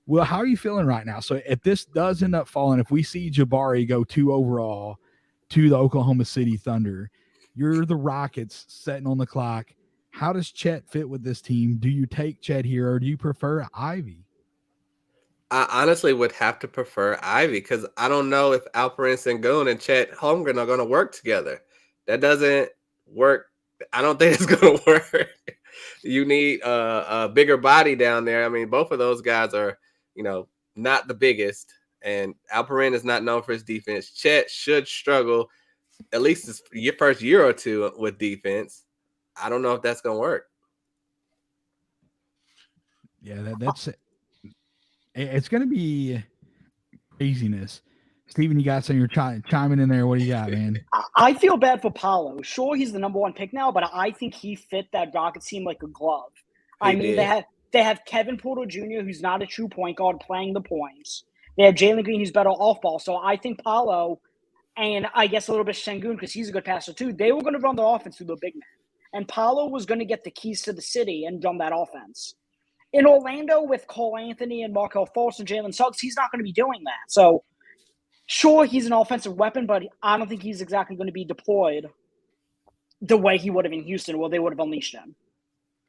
Will, how are you feeling right now? So if this does end up falling, if we see Jabari go 2 overall to the Oklahoma City Thunder, you're the Rockets sitting on the clock. How does Chet fit with this team? Do you take Chet here, or do you prefer Ivy? I honestly would have to prefer Ivy, because I don't know if Alperen Sengun and Chet Holmgren are going to work together. That doesn't work. I don't think it's going to work. You need a bigger body down there. Both of those guys are, not the biggest, and Alperen is not known for his defense. Chet should struggle at least your first year or 2 with defense. I don't know if that's going to work. Yeah, that's it. It's going to be craziness. Steven, you got some, you're chiming in there. What do you got, man? I feel bad for Paolo. Sure, he's the number 1 pick now, but I think he fit that Rockets team like a glove. They have Kevin Porter Jr., who's not a true point guard, playing the points. They have Jalen Green, who's better off ball. So I think Paolo, and I guess a little bit Sengun, because he's a good passer too, they were going to run the offense through the big man. and Paolo was going to get the keys to the city and run that offense. In Orlando with Cole Anthony and Markelle Fultz and Jalen Suggs, he's not going to be doing that. So, sure, he's an offensive weapon, but I don't think he's exactly going to be deployed the way he would have in Houston, where they would have unleashed him.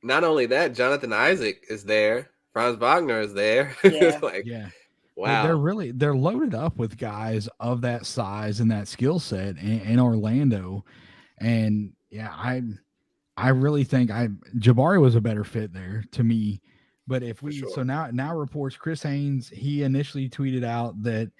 Not only that, Jonathan Isaac is there. Franz Wagner is there. Yeah. Wow. They're loaded up with guys of that size and that skill set in Orlando. And yeah, I really think Jabari was a better fit there to me. But if we sure. so now reports Chris Haynes, he initially tweeted out that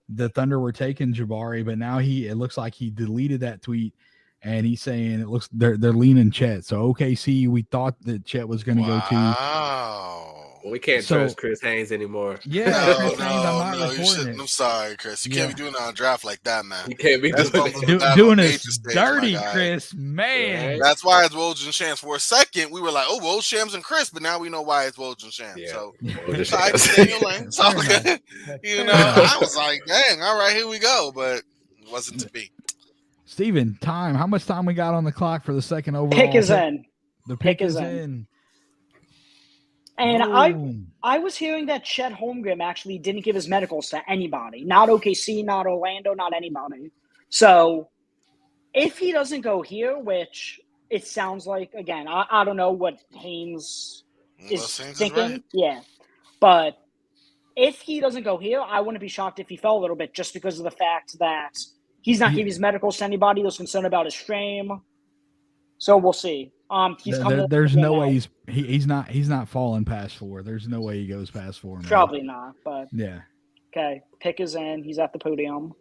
the Thunder were taking Jabari, but now it looks like he deleted that tweet and he's saying it looks they're leaning Chet. So OKC, we thought that Chet was going to go to. Wow. We can't trust Chris Haynes anymore. Yeah, No, Chris Haynes, I'm not you reporting shouldn't. it. I'm sorry, Chris. You can't be doing it on a draft like that, man. You can't be That's doing bumping that. that Doing on us major stage, dirty, my guy. Chris, man. That's why it's Woj and Shams. For a second, we were like, oh, Woj, Shams, and Chris, but now we know why it's Woj and Shams. Yeah. So, Woj I and can Shams. stay in your lane. It's all Fair good. Fair I was like, dang, all right, here we go. But it wasn't to be. Steven, time. How much time we got on the clock for the second overall? Pick is in. The pick Pick is is in. And Boom. I was hearing that Chet Holmgren actually didn't give his medicals to anybody. Not OKC, not Orlando, not anybody. So if he doesn't go here, which it sounds like, again, I don't know what Haynes is thinking. Right. Yeah. But if he doesn't go here, I wouldn't be shocked if he fell a little bit just because of the fact that he's not giving his medicals to anybody. There's concern about his frame. So we'll see. There's no way he's not falling past 4. There's no way he goes past 4. Man. Probably not, but yeah. Okay, pick is in. He's at the podium.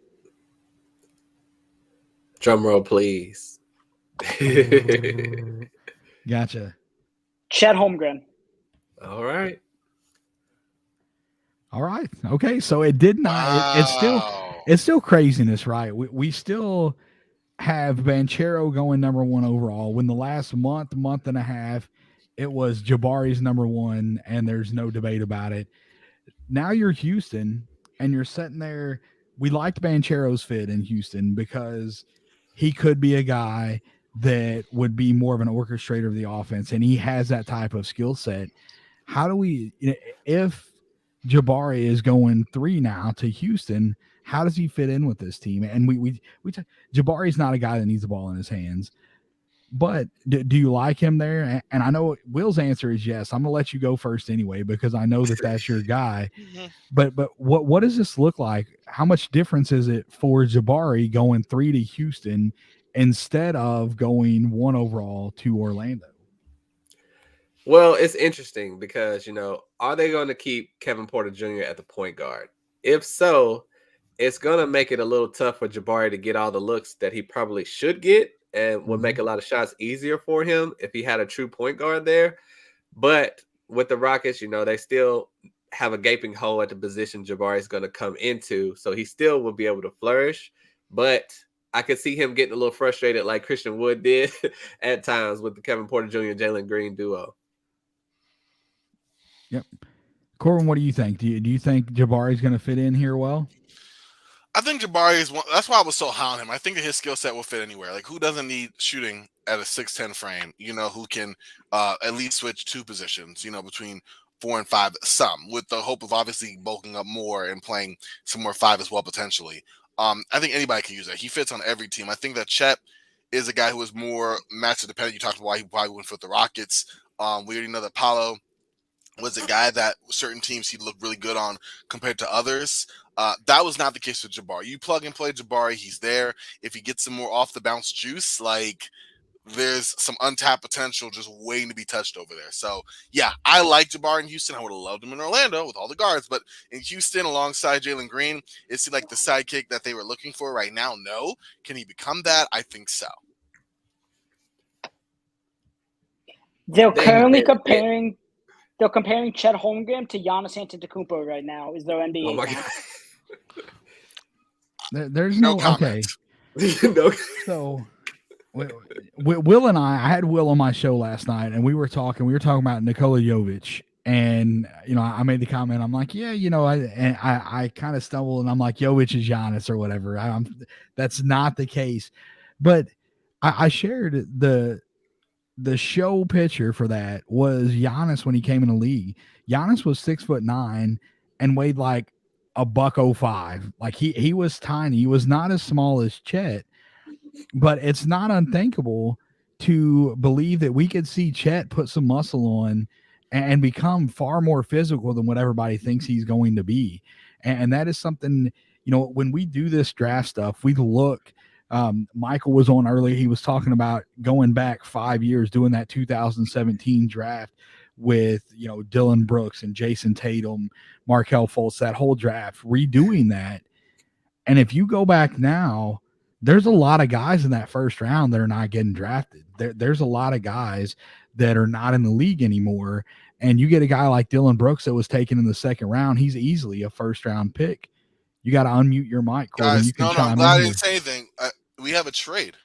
Drum roll, please. Gotcha. Chet Holmgren. All right. Okay. So it did not. Wow. It's still craziness, right? We still have Banchero going number 1 overall. When the last month and a half, it was Jabari's number 1, and there's no debate about it. Now you're Houston, and you're sitting there. We liked Banchero's fit in Houston because he could be a guy that would be more of an orchestrator of the offense, and he has that type of skill set. How do we, if Jabari is going 3 now to Houston, how does he fit in with this team? And Jabari's not a guy that needs the ball in his hands, but do you like him there? And I know Will's answer is yes. I'm gonna let you go first anyway, because I know that that's your guy. But what does this look like? How much difference is it for Jabari going 3 to Houston instead of going 1 overall to Orlando? Well, it's interesting because, are they going to keep Kevin Porter Jr. at the point guard? If so, it's going to make it a little tough for Jabari to get all the looks that he probably should get, and would make a lot of shots easier for him if he had a true point guard there. But with the Rockets, they still have a gaping hole at the position Jabari is going to come into, so he still will be able to flourish. But I could see him getting a little frustrated like Christian Wood did at times with the Kevin Porter Jr. and Jalen Green duo. Yep. Corbin, what do you think? Do you think Jabari's going to fit in here well? I think Jabari is one. That's why I was so high on him. I think that his skill set will fit anywhere. Like, who doesn't need shooting at a 6'10" frame? Who can at least switch 2 positions, between 4 and 5, some, with the hope of obviously bulking up more and playing some more 5 as well, potentially. I think anybody can use that. He fits on every team. I think that Chet is a guy who is more matchup dependent. You talked about why he probably wouldn't fit the Rockets. We already know that Paolo was a guy that certain teams he looked really good on compared to others. That was not the case with Jabari. You plug and play Jabari, he's there. If he gets some more off the bounce juice, there's some untapped potential just waiting to be touched over there. So yeah, I like Jabari in Houston. I would have loved him in Orlando with all the guards, but in Houston alongside Jalen Green, is he like the sidekick that they were looking for right now? No. Can he become that? I think so. They're currently comparing Chet Holmgren to Giannis Antetokounmpo right now. Is their NBA? Oh my God. There's no okay. So Will and I had Will on my show last night, and we were talking about Nikola Jovic, and I made the comment. I'm like, yeah, I kind of stumbled, and I'm like, Jovic is Giannis or whatever. That's not the case, but I shared the the show picture for that was Giannis when he came in the league. Giannis was 6'9" and weighed like $105. Like he was tiny. He was not as small as Chet, but it's not unthinkable to believe that we could see Chet put some muscle on and become far more physical than what everybody thinks he's going to be. And that is something, when we do this draft stuff, we look. Michael was on earlier. He was talking about going back 5 years, doing that 2017 draft with, Dylan Brooks and Jason Tatum, Markelle Fultz, that whole draft, redoing that. And if you go back now, there's a lot of guys in that first round that are not getting drafted. There's a lot of guys that are not in the league anymore. And you get a guy like Dylan Brooks that was taken in the second round. He's easily a first round pick. You got to unmute your mic, Corbin. Guys, you can I'm glad I didn't say anything. We have a trade.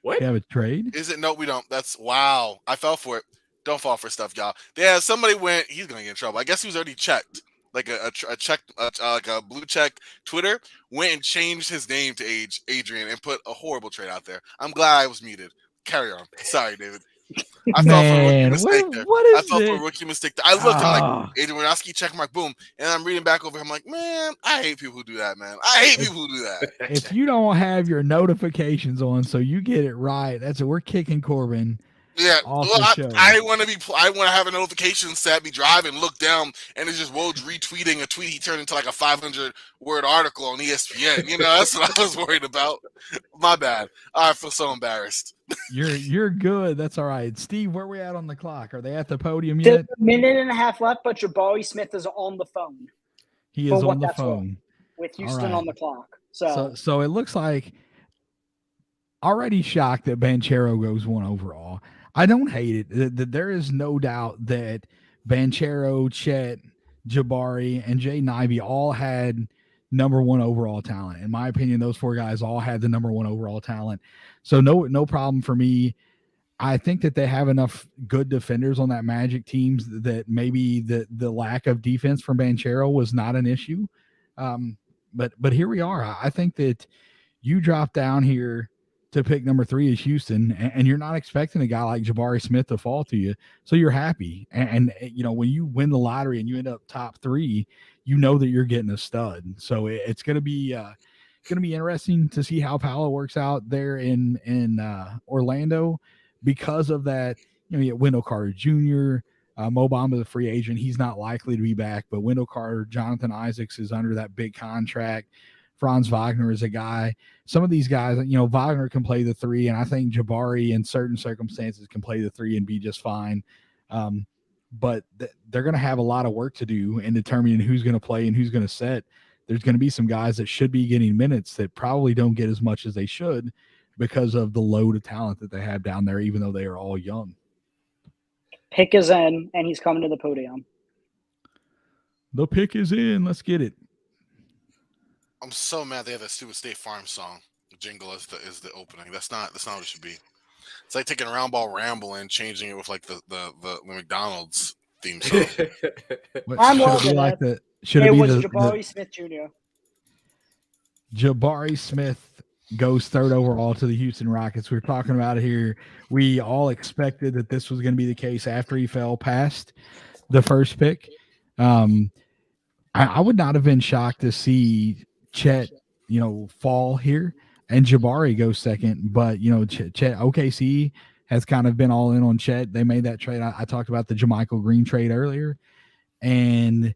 What? You have a trade? Is it? No, we don't. That's wow. I fell for it. Don't fall for stuff, y'all. Yeah, somebody went. He's gonna get in trouble. I guess he was already checked. Like a check, like a blue check. Twitter went and changed his name to Adrian and put a horrible trade out there. I'm glad I was muted. Carry on. Sorry, David. I fell for a rookie mistake there. I fell for a rookie mistake there. I looked, I'm like, Adrian Wojnarowski, check mark, boom. And I'm reading back over. I'm like, man, I hate people who do that, man. I hate people who do that. If you don't have your notifications on so you get it right, that's it. We're kicking Corbin. Yeah, off well, the show. I want to have a notification set, be driving, look down, and it's just Woj retweeting a tweet he turned into like a 500-word article on ESPN. That's what I was worried about. My bad. I feel so embarrassed. You're good. That's all right. Steve, where are we at on the clock? Are they at the podium yet? There's a minute and a half left, but Jabari Smith is on the phone. He is on the phone. With Houston on the clock. So it looks like already shocked that Banchero goes 1 overall. I don't hate it. There is no doubt that Banchero, Chet, Jabari, and Jaden Ivey all had number 1 overall talent. In my opinion, those 4 guys all had the number 1 overall talent. So no problem for me. I think that they have enough good defenders on that Magic teams that maybe the lack of defense from Banchero was not an issue. But here we are. I think that you drop down here to pick number 3 is Houston, and you're not expecting a guy like Jabari Smith to fall to you. So you're happy. And when you win the lottery and you end up top 3, you know that you're getting a stud. So it's going to be interesting to see how Paolo works out there in Orlando because of that. You get Wendell Carter Jr., Mo Bamba, the free agent. He's not likely to be back, but Wendell Carter, Jonathan Isaacs is under that big contract. Franz Wagner is a guy. Some of these guys, Wagner can play the 3, and I think Jabari in certain circumstances can play the 3 and be just fine. But they're going to have a lot of work to do in determining who's going to play and who's going to set. There's going to be some guys that should be getting minutes that probably don't get as much as they should because of the load of talent that they have down there, even though they are all young. Pick is in, and he's coming to the podium. The pick is in. Let's get it. I'm so mad they have that stupid State Farm song. The jingle is the opening. That's not what it should be. It's like taking Round Ball Ramble and changing it with like the McDonald's theme song. I'm loving like it. It was Jabari Smith Jr. Jabari Smith goes 3rd overall to the Houston Rockets. We're talking about it here. We all expected that this was going to be the case after he fell past the first pick. I would not have been shocked to see Chet, fall here and Jabari go second. But, Chet, OKC has kind of been all in on Chet. They made that trade. I talked about the JaMychal Green trade earlier. And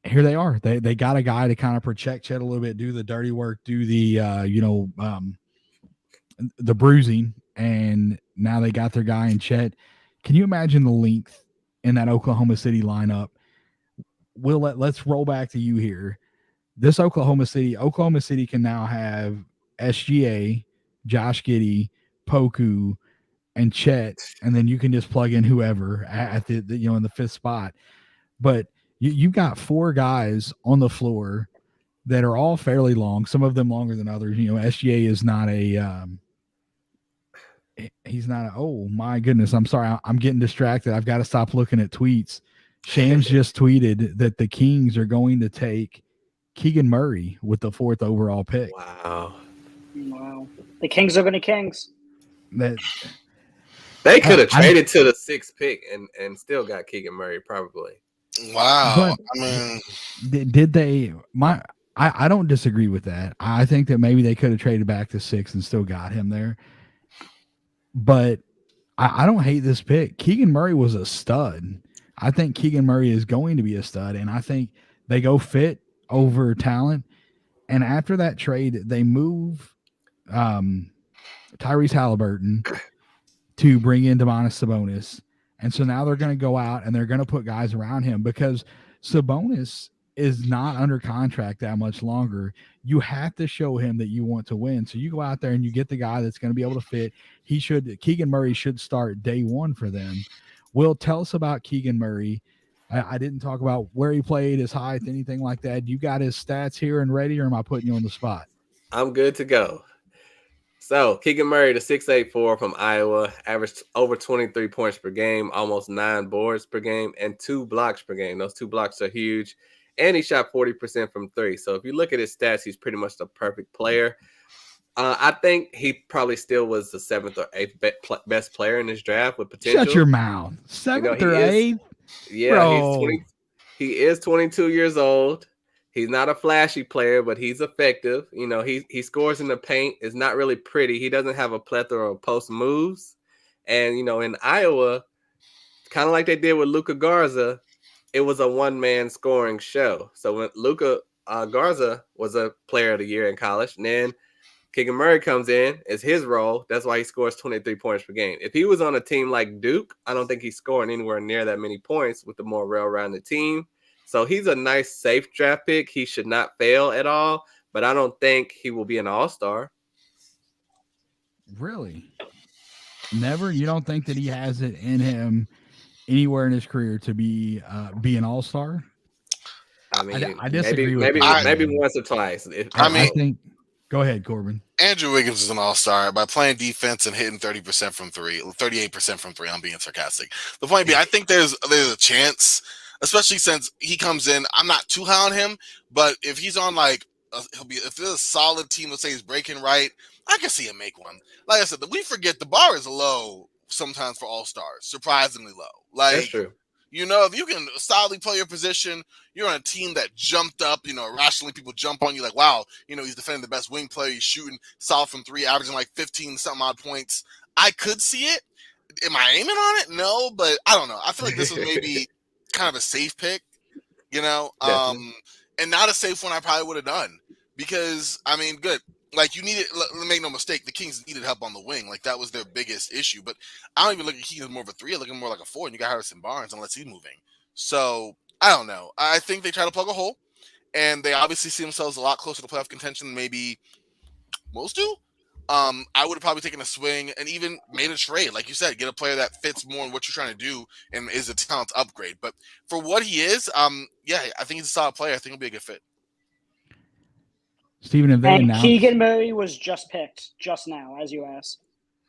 here they are. They got a guy to kind of protect Chet a little bit, do the dirty work, do the, the bruising. And now they got their guy in Chet. Can you imagine the length in that Oklahoma City lineup? Let's roll back to you here. This Oklahoma City can now have SGA, Josh Giddey, Poku, and Chet, and then you can just plug in whoever at the in the 5th spot. But you've got 4 guys on the floor that are all fairly long, some of them longer than others. SGA is not oh my goodness, I'm sorry, I'm getting distracted. I've got to stop looking at tweets. Shams just tweeted that the Kings are going to take Keegan Murray with the 4th overall pick. Wow. The Kings are going to Kings. They could have traded to the 6th pick and still got Keegan Murray probably. Wow. But I mean, did they? I don't disagree with that. I think that maybe they could have traded back to 6 and still got him there. But I don't hate this pick. Keegan Murray was a stud. I think Keegan Murray is going to be a stud, and I think they go fit over talent. And after that trade, they move Tyrese Halliburton to bring in Domantas Sabonis. And so now they're going to go out and they're going to put guys around him because Sabonis is not under contract that much longer. You have to show him that you want to win. So you go out there and you get the guy that's going to be able to fit. Keegan Murray should start day one for them. Will, tell us about Keegan Murray. I didn't talk about where he played, his height, anything like that. You got his stats here and ready, or am I putting you on the spot? I'm good to go. So Keegan Murray, the 6'8" from Iowa, averaged over 23 points per game, almost 9 boards per game, and 2 blocks per game. Those 2 blocks are huge. And he shot 40% from 3. So if you look at his stats, he's pretty much the perfect player. I think he probably still was the 7th or 8th best player in this draft with potential. Shut your mouth. 7th or 8th? Yeah, Bro. he is 22 years old. He's not a flashy player, but he's effective. He scores in the paint. It's not really pretty. He doesn't have a plethora of post moves. And, in Iowa, kind of like they did with Luka Garza, it was a one-man scoring show. So when Luka Garza was a player of the year in college, and then Keegan Murray comes in, it's his role. That's why he scores 23 points per game. If he was on a team like Duke, I don't think he's scoring anywhere near that many points with the more well-rounded team. So he's a nice, safe draft pick. He should not fail at all, but I don't think he will be an all-star. Really? Never? You don't think that he has it in him anywhere in his career to be an all-star? I mean, I disagree with maybe once or twice. I think. Go ahead, Corbin. Andrew Wiggins is an all-star by playing defense and hitting 30% from 3, 38% from 3. I'm being sarcastic. The point being, I think there's a chance, especially since he comes in. I'm not too high on him, but if he's on if there's a solid team, let's say he's breaking right, I can see him make one. Like I said, we forget the bar is low sometimes for all-stars, surprisingly low. That's true. If you can solidly play your position, you're on a team that jumped up, irrationally people jump on you like, wow, he's defending the best wing player. He's shooting solid from 3, averaging like 15 something odd points. I could see it. Am I aiming on it? No, but I don't know. I feel like this was maybe kind of a safe pick, and not a safe one I probably would have done because, good. Like, you needed, make no mistake, the Kings needed help on the wing. Like, that was their biggest issue. But I don't even look at Keegan as more of a 3. I look at him more like a 4, and you got Harrison Barnes unless he's moving. So, I don't know. I think they try to plug a hole, and they obviously see themselves a lot closer to playoff contention than maybe most do. I would have probably taken a swing and even made a trade. Like you said, get a player that fits more in what you're trying to do and is a talent upgrade. But for what he is, I think he's a solid player. I think he'll be a good fit. Stephen, have they announced? Keegan Murray was just picked just now, as you asked.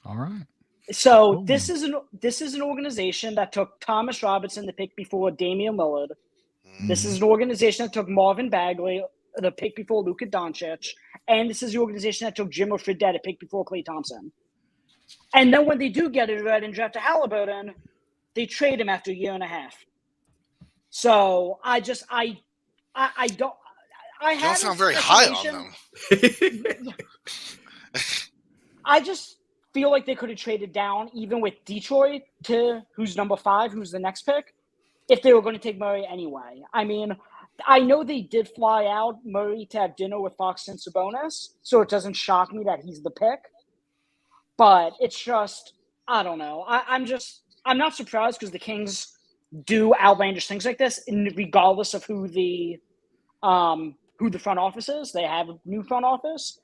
All right. So this is an organization that took Thomas Robinson the pick before Damian Lillard. This is an organization that took Marvin Bagley the pick before Luka Doncic, and this is the organization that took Jimmer Fredette a pick before Klay Thompson. And then when they do get it right and draft a Halliburton, they trade him after a year and a half. So I don't. You don't sound very high on them. I just feel like they could have traded down, even with Detroit, to who's number 5, who's the next pick, if they were going to take Murray anyway. I know they did fly out Murray to have dinner with Fox and Sabonis, so it doesn't shock me that he's the pick. But it's just, I don't know. I'm not surprised because the Kings do outlandish things like this, regardless of who the front office is. They have a new front office.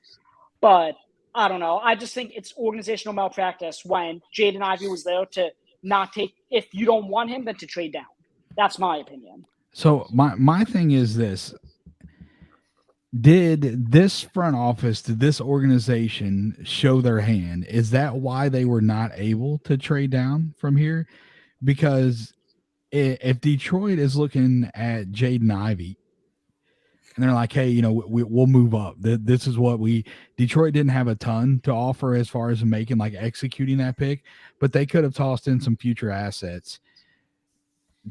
But I don't know. I just think it's organizational malpractice when Jaden Ivey was there to not take, if you don't want him, then to trade down. That's my opinion. So my thing is this. Did this front office, did this organization show their hand? Is that why they were not able to trade down from here? Because if Detroit is looking at Jaden Ivey, and they're like, hey, we'll move up. This is what Detroit didn't have a ton to offer as far as executing that pick, but they could have tossed in some future assets.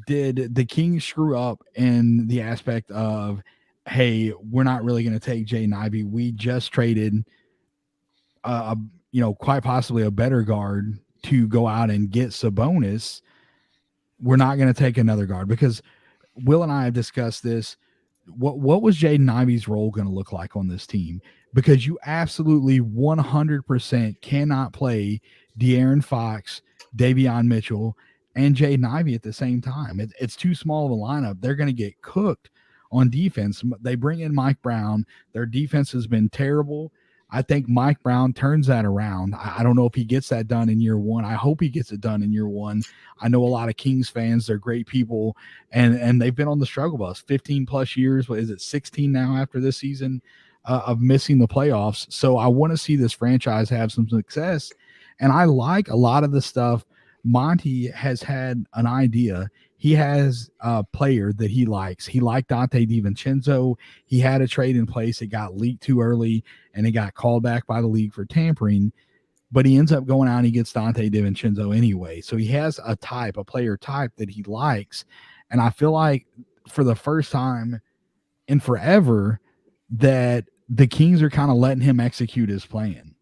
Did the Kings screw up in the aspect of, hey, we're not really going to take Jaden Ivey. We just traded, quite possibly a better guard to go out and get Sabonis. We're not going to take another guard because Will and I have discussed this. What was Jaden Ivey's role going to look like on this team? Because you absolutely 100% cannot play De'Aaron Fox, Davion Mitchell, and Jaden Ivey at the same time. It's too small of a lineup. They're going to get cooked on defense. They bring in Mike Brown. Their defense has been terrible. I think Mike Brown turns that around. I don't know if he gets that done in year one. I hope he gets it done in year one. I know a lot of Kings fans. They're great people, and they've been on the struggle bus 15 plus years. What is it, 16 now after this season of missing the playoffs? So I want to see this franchise have some success, and I like a lot of the stuff. Monty has had an idea. He has a player that he likes. He liked Dante DiVincenzo. He had a trade in place. It got leaked too early, and it got called back by the league for tampering. But he ends up going out and he gets Dante DiVincenzo anyway. So he has a player type that he likes. And I feel like for the first time in forever that the Kings are kind of letting him execute his plan.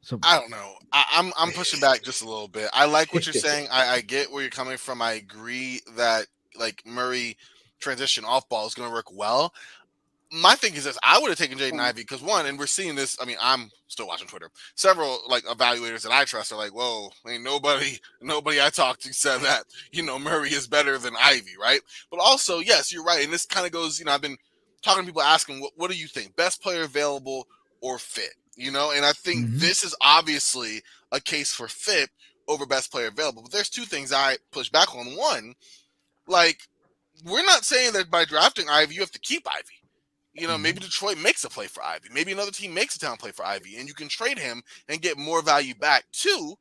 So I don't know. I'm pushing back just a little bit. I like what you're saying. I get where you're coming from. I agree that like Murray transition off ball is going to work well. My thing is this: I would have taken Jaden Ivey because one, and we're seeing this. I mean, I'm still watching Twitter. Several like evaluators that I trust are like, "Whoa, ain't nobody I talked to said that Murray is better than Ivey, right?" But also, yes, you're right, and this kind of goes. I've been talking to people asking, "What do you think? Best player available or fit?" And I think this is obviously a case for fit over best player available. But there's two things I push back on. One, like we're not saying that by drafting Ivey you have to keep Ivey. Maybe Detroit makes a play for Ivey. Maybe another team makes a talent play for Ivey, and you can trade him and get more value back. Two,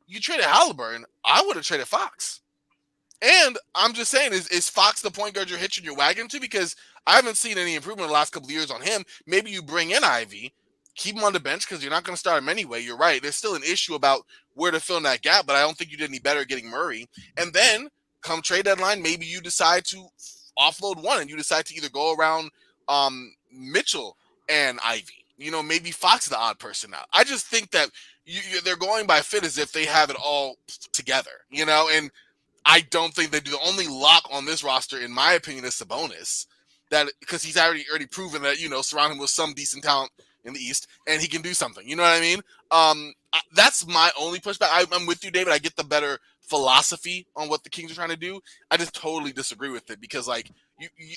you traded Halliburton. I would have traded Fox. And I'm just saying, is Fox the point guard you're hitching your wagon to? Because I haven't seen any improvement in the last couple of years on him. Maybe you bring in Ivey, keep him on the bench because you're not going to start him anyway. You're right. There's still an issue about where to fill in that gap, but I don't think you did any better getting Murray. And then come trade deadline, maybe you decide to offload one and you decide to either go around Mitchell and Ivey. Maybe Fox is the odd person out. I just think that they're going by fit as if they have it all together, and I don't think they do. The only lock on this roster, in my opinion, is Sabonis. That because he's already proven that surround him with some decent talent in the East, and he can do something. You know what I mean? That's my only pushback. I'm with you, David. I get the better philosophy on what the Kings are trying to do. I just totally disagree with it because, like,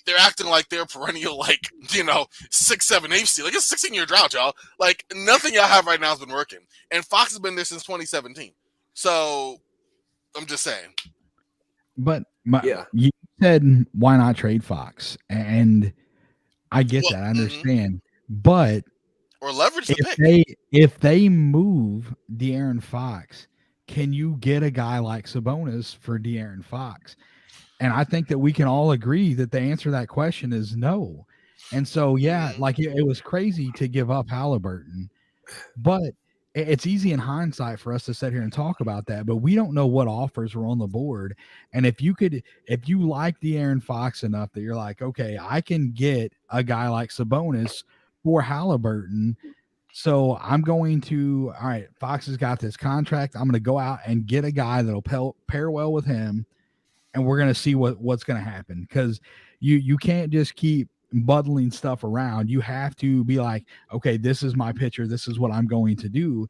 they're acting like they're perennial, 6-7 8 seed. Like, it's a 16-year drought, y'all. Like, nothing y'all have right now has been working. And Fox has been there since 2017. So, I'm just saying. But you said, why not trade Fox? And I get that. I understand. But or leverage the pick. If they move De'Aaron Fox, can you get a guy like Sabonis for De'Aaron Fox? And I think that we can all agree that the answer to that question is no. And so, it was crazy to give up Halliburton, but it's easy in hindsight for us to sit here and talk about that, but we don't know what offers were on the board. And if you like De'Aaron Fox enough that you're like, okay, I can get a guy like Sabonis for Halliburton. So I'm going to, all right, Fox has got this contract. I'm going to go out and get a guy that'll pair well with him. And we're going to see what's going to happen. Cause you can't just keep bundling stuff around. You have to be like, okay, this is my pitcher. This is what I'm going to do.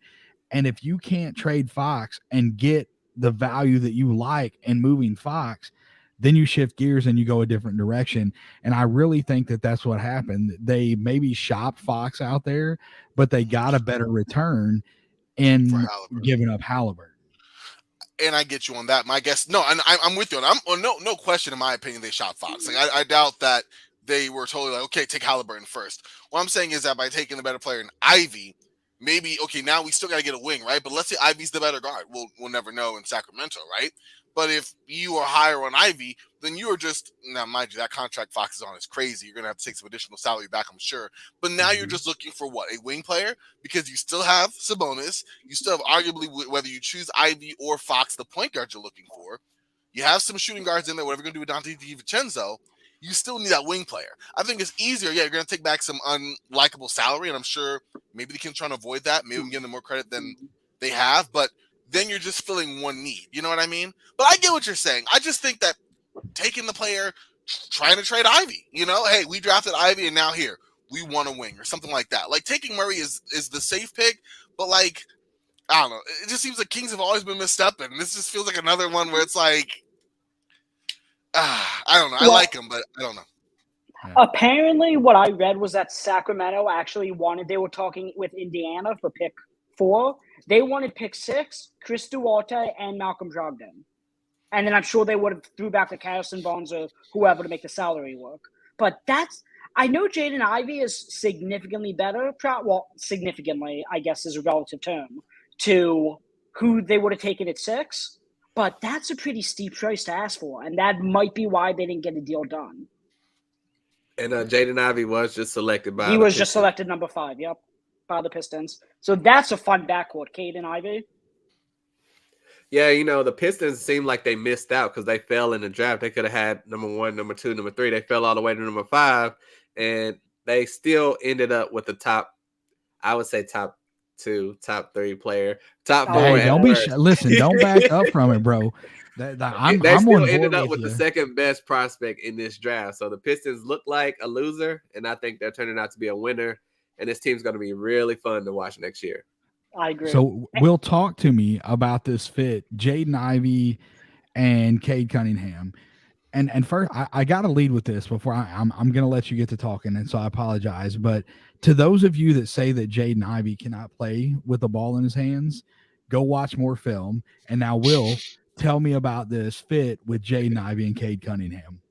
And if you can't trade Fox and get the value that you like in moving Fox, then you shift gears and you go a different direction. And I really think that that's what happened. They maybe shopped Fox out there, but they got a better return in giving up Halliburton. And I get you on that. My guess, no, and I'm with you. No question. In my opinion, they shot Fox. Like I doubt that they were totally like, okay, take Halliburton first. What I'm saying is that by taking the better player in Ivy, maybe, okay, now we still got to get a wing, right? But let's say Ivy's the better guard. We'll never know in Sacramento, right? But if you are higher on Ivy, then you are just, now mind you, that contract Fox is on is crazy. You're going to have to take some additional salary back, I'm sure. But now you're just looking for what? A wing player? Because you still have Sabonis. You still have arguably, whether you choose Ivy or Fox, the point guard you're looking for. You have some shooting guards in there, whatever you're going to do with Dante DiVincenzo. You still need that wing player. I think it's easier. Yeah, you're going to take back some unlikable salary, and I'm sure maybe they can try to avoid that. Maybe we can give them more credit than they have, but then you're just filling one need. You know what I mean? But I get what you're saying. I just think that taking the player, trying to trade Ivy, hey, we drafted Ivy and now here, we want a wing or something like that. Like taking Murray is the safe pick, but like, I don't know. It just seems like Kings have always been misstepping. This just feels like another one where it's like, I don't know. I like him, but I don't know. Apparently, what I read was that Sacramento actually they were talking with Indiana for pick 4. They wanted pick 6, Chris Duarte, and Malcolm Brogdon. And then I'm sure they would have threw back the Harrison Barnes or whoever to make the salary work. But I know Jaden Ivey is significantly better. Well, significantly, I guess, is a relative term to who they would have taken at 6. But that's a pretty steep price to ask for. And that might be why they didn't get a deal done. And Jaden Ivey was just selected by. He was just selected number 5. Yep, by the Pistons. So that's a fun backcourt, Cade and Ivy. Yeah, the Pistons seemed like they missed out because they fell in the draft. They could have had number 1, number 2, number 3. They fell all the way to number 5, and they still ended up with the top. I would say top 2, top 3 player, top 4. Hey, don't listen. Don't back up from it, bro. They still ended up with the second best prospect in this draft. So the Pistons look like a loser, and I think they're turning out to be a winner. And this team's going to be really fun to watch next year. I agree. So Will, talk to me about this fit, Jaden Ivey and Cade Cunningham. And first, I got to lead with this before I'm going to let you get to talking, and so I apologize. But to those of you that say that Jaden Ivey cannot play with the ball in his hands, go watch more film. And now, Will, tell me about this fit with Jaden Ivey and Cade Cunningham.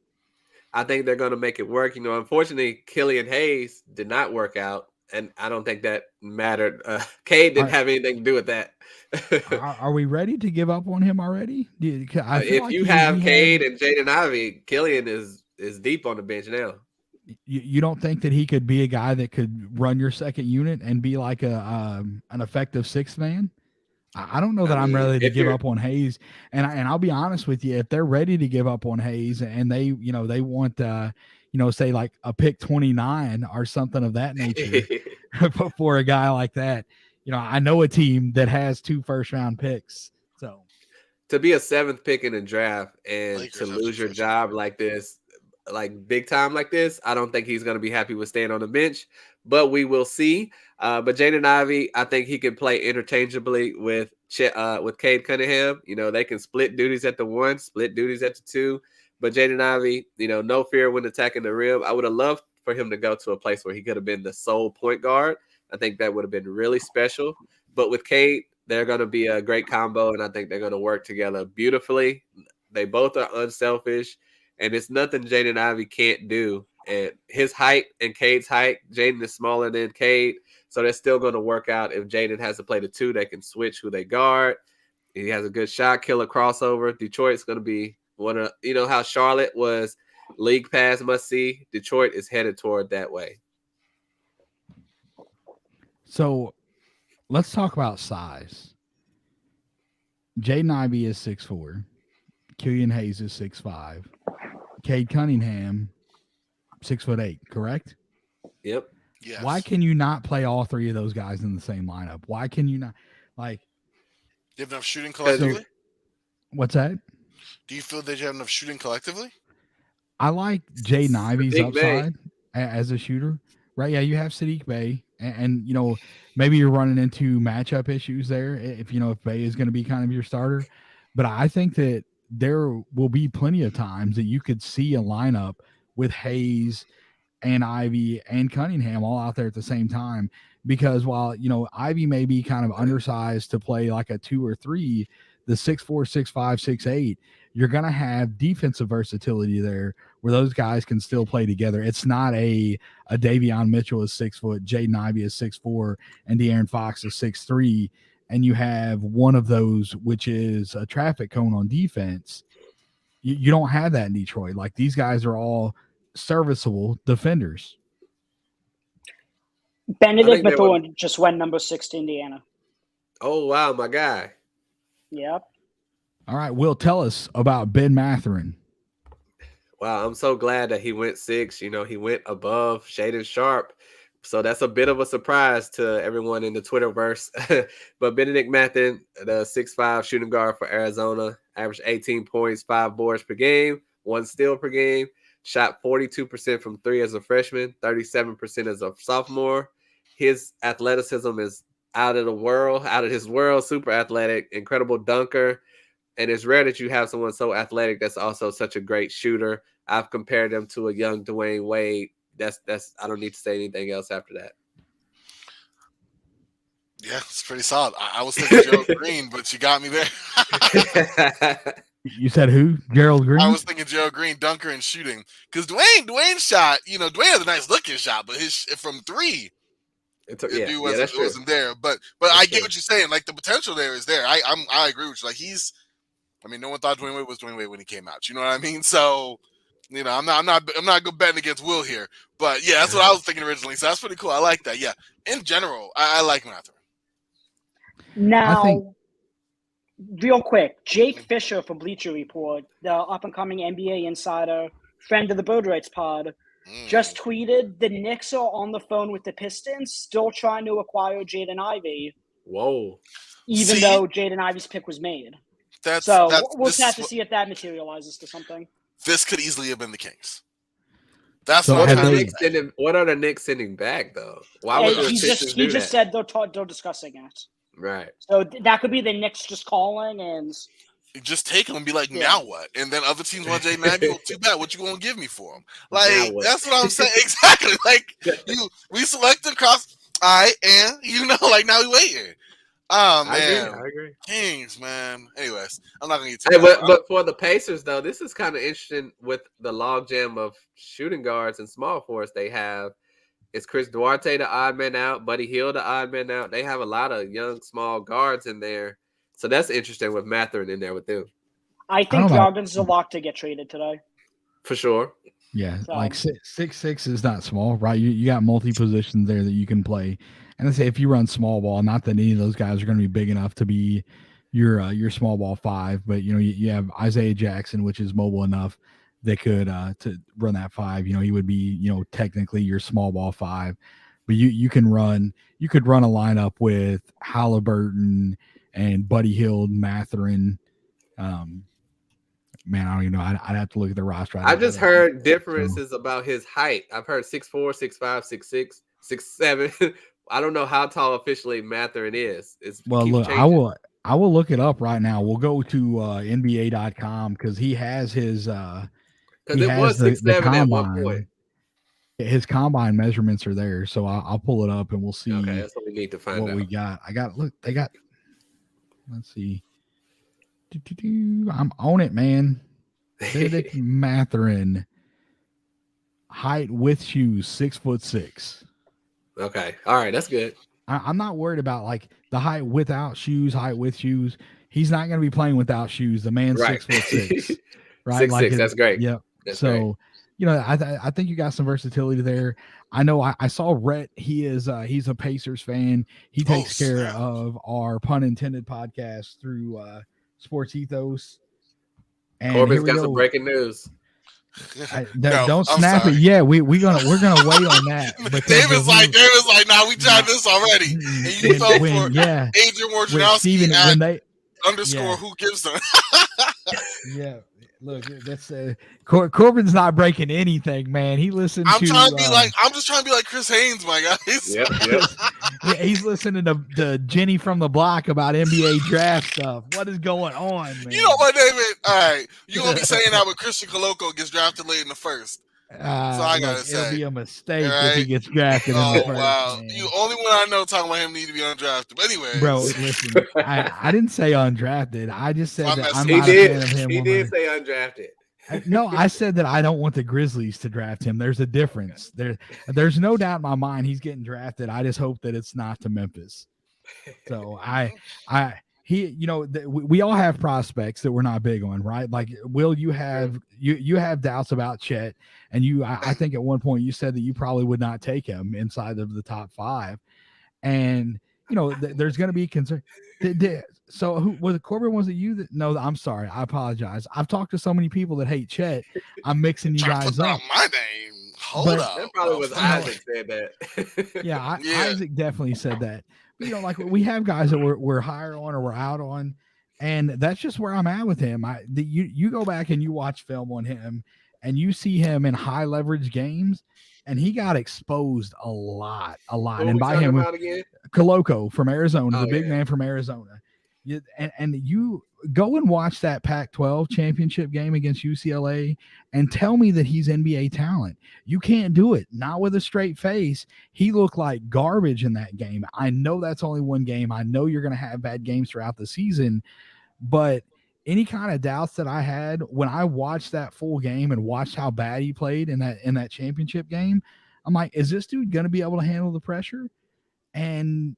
I think they're going to make it work. Unfortunately, Killian Hayes did not work out, and I don't think that mattered. Cade didn't have anything to do with that. Are we ready to give up on him already? If you have Cade and Jaden Ivey, Killian is deep on the bench now. You don't think that he could be a guy that could run your second unit and be like an effective 6th man? I don't know that I'm ready to give up on Hayes, and I'll be honest with you. If they're ready to give up on Hayes and they want say like a pick 29 or something of that nature for a guy like that, I know a team that has 2 first-round picks. So to be a 7th pick in the draft and to lose your job like this, like big time like this, I don't think he's going to be happy with staying on the bench, but we will see. But Jaden Ivey, I think he can play interchangeably with Cade Cunningham. They can split duties at the 1, split duties at the 2. But Jaden Ivey, no fear when attacking the rim. I would have loved for him to go to a place where he could have been the sole point guard. I think that would have been really special. But with Cade, they're going to be a great combo, and I think they're going to work together beautifully. They both are unselfish, and it's nothing Jaden Ivey can't do. And his height and Cade's height, Jaden is smaller than Cade, so they're still going to work out. If Jaden has to play the 2, they can switch who they guard. He has a good shot, killer crossover. Detroit's going to be one of, how Charlotte was league pass must see. Detroit is headed toward that way. So let's talk about size. Jaden Ivey is 6'4". Killian Hayes is 6'5". Cade Cunningham, 6'8", correct? Yep. Yes. Why can you not play all 3 of those guys in the same lineup? Why can you not? Like, you have enough shooting collectively? What's that? Do you feel that you have enough shooting collectively? I like Jaden Ivey's Sadiq upside as a shooter. Right, yeah, you have Sadiq Bey, and maybe you're running into matchup issues there if Bey is going to be kind of your starter. But I think that there will be plenty of times that you could see a lineup with Hayes and Ivey and Cunningham all out there at the same time, because while Ivey may be kind of undersized to play like a 2 or 3, the 6'4", 6'5", 6'8", you're going to have defensive versatility there where those guys can still play together. It's not a Davion Mitchell is 6 foot, Jaden Ivey is 6'4", and De'Aaron Fox is 6'3", and you have one of those, which is a traffic cone on defense. You don't have that in Detroit. Like, these guys are all serviceable defenders. Benedict Mathurin just went number 6 to Indiana. Oh, wow, my guy. Yep. All right, Will, tell us about Ben Mathurin. Wow, I'm so glad that he went 6. You know, he went above Shaedon Sharpe. So that's a bit of a surprise to everyone in the Twitterverse. But Benedict Mathurin, the 6'5" shooting guard for Arizona, averaged 18 points, 5 boards per game, 1 steal per game, shot 42% from 3 as a freshman, 37% as a sophomore. His athleticism is out of his world, super athletic, incredible dunker. And it's rare that you have someone so athletic that's also such a great shooter. I've compared him to a young Dwayne Wade. That's I don't need to say anything else after that. Yeah, it's pretty solid. I was thinking Gerald Green, but you got me there. You said who? Gerald Green? I was thinking Gerald Green, dunker and shooting. Because Dwayne shot, Dwayne has a nice looking shot, but his from 3, it wasn't there. But I get what you're saying. Like, the potential there is there. I agree with you. Like, no one thought Dwayne Wade was Dwayne Wade when he came out. You know what I mean? So, I'm not good betting against Will here. But yeah, that's what I was thinking originally. So that's pretty cool. I like that. Yeah. In general, I like Mathurin. Now, real quick, Jake Fisher from Bleacher Report, the up-and-coming NBA insider, friend of the Bird Rights pod, just tweeted the Knicks are on the phone with the Pistons, still trying to acquire Jaden Ivey. Whoa. Even though Jaden Ivey's pick was made. We'll have to see if that materializes to something. This could easily have been the Kings. That's so what are the Knicks sending back, though? Why would he just said they're discussing it. Right. So that could be the Knicks just calling and just take him and be like, now what? And then other teams want Jaden Ivey. Well, too bad. What you gonna give me for him? Like, that's what I'm saying. Exactly. Like, we selected across. Like, now we waiting. Oh man, I agree. Kings, man. Anyways, I'm not gonna get too. But for the Pacers, though, this is kind of interesting with the logjam of shooting guards and small forwards they have. Is Chris Duarte the odd man out? Buddy Hield the odd man out? They have a lot of young, small guards in there. So that's interesting with Mathurin in there with them. I think Jordan's a lock to get traded today. For sure. Yeah, like 6'6" is not small, right? You got multi-positions there that you can play. And I say if you run small ball, not that any of those guys are going to be big enough to be your small ball 5, but you have Isaiah Jackson, which is mobile enough that could to run that 5. He would be technically your small ball 5, but you could run a lineup with Halliburton and Buddy Hield, Mathurin. Man, I don't even know. I'd have to look at the roster. I just heard differences about his height. I've heard 6'4", 6'5", 6'6", 6'7". I don't know how tall officially Mathurin is. Look, I will look it up right now. We'll go to NBA.com because he has his because it was 6'7" at one point. His combine measurements are there, so I'll pull it up and we'll see. Okay, that's what we need to find out. What we got. They got. Let's see. I'm on it, man. Benedict Mathurin, height with shoes, 6'6". Okay, all right, that's good. I'm not worried about like the height without shoes, height with shoes. He's not going to be playing without shoes. The man's 6'6", right? 6'6", that's great. Yep. That's so, great. I think you got some versatility there. I know I saw Rhett. He's a Pacers fan. He takes care of our pun intended podcast through SportsEthos. And Corbin's got some breaking news. Don't snap it. Yeah, we're gonna wait on that. David's like, nah, we tried this already. And you fell for Adrian Wojnarowski _, who gives them. Yeah. Look, that's Corbin's not breaking anything, man. He listens I'm just trying to be like Chris Haynes, my guys. Yep. Yeah, he's listening to Jenny from the block about NBA draft stuff. What is going on, man? You know what, David? All right, you gonna be saying that when Christian Coloco gets drafted late in the first. I gotta it'll say. be a mistake if Right? he gets drafted in the Oh first. wow! Man. You only one I know talking about him need to be undrafted. But anyway, Bro, listen, I didn't say undrafted. I just said that I'm He not a fan of did. him. He did say undrafted. No, I said that I don't want the Grizzlies to draft him. There's a difference. There's no doubt in my mind he's getting drafted. I just hope that it's not to Memphis. So we all have prospects that we're not big on, right? Like, Will, you have doubts about Chet, and I think at one point you said that you probably would not take him inside of the top 5, and there's going to be concern. So who was it? Corbin, was it you that? No, I'm sorry. I apologize. I've talked to so many people that hate Chet. I'm mixing you trying to guys put that up. on my name. Hold up. That probably was Isaac said that. Yeah, Yeah. Isaac definitely said that. Like, we have guys that we're higher on or we're out on, and that's just where I'm at with him. You go back and you watch film on him, and you see him in high leverage games, and he got exposed a lot. And by him, Coloco from Arizona, the big man from Arizona. And you go and watch that Pac-12 championship game against UCLA and tell me that he's NBA talent. You can't do it. Not with a straight face. He looked like garbage in that game. I know that's only one game. I know you're going to have bad games throughout the season, but any kind of doubts that I had when I watched that full game and watched how bad he played in that championship game, I'm like, is this dude going to be able to handle the pressure? And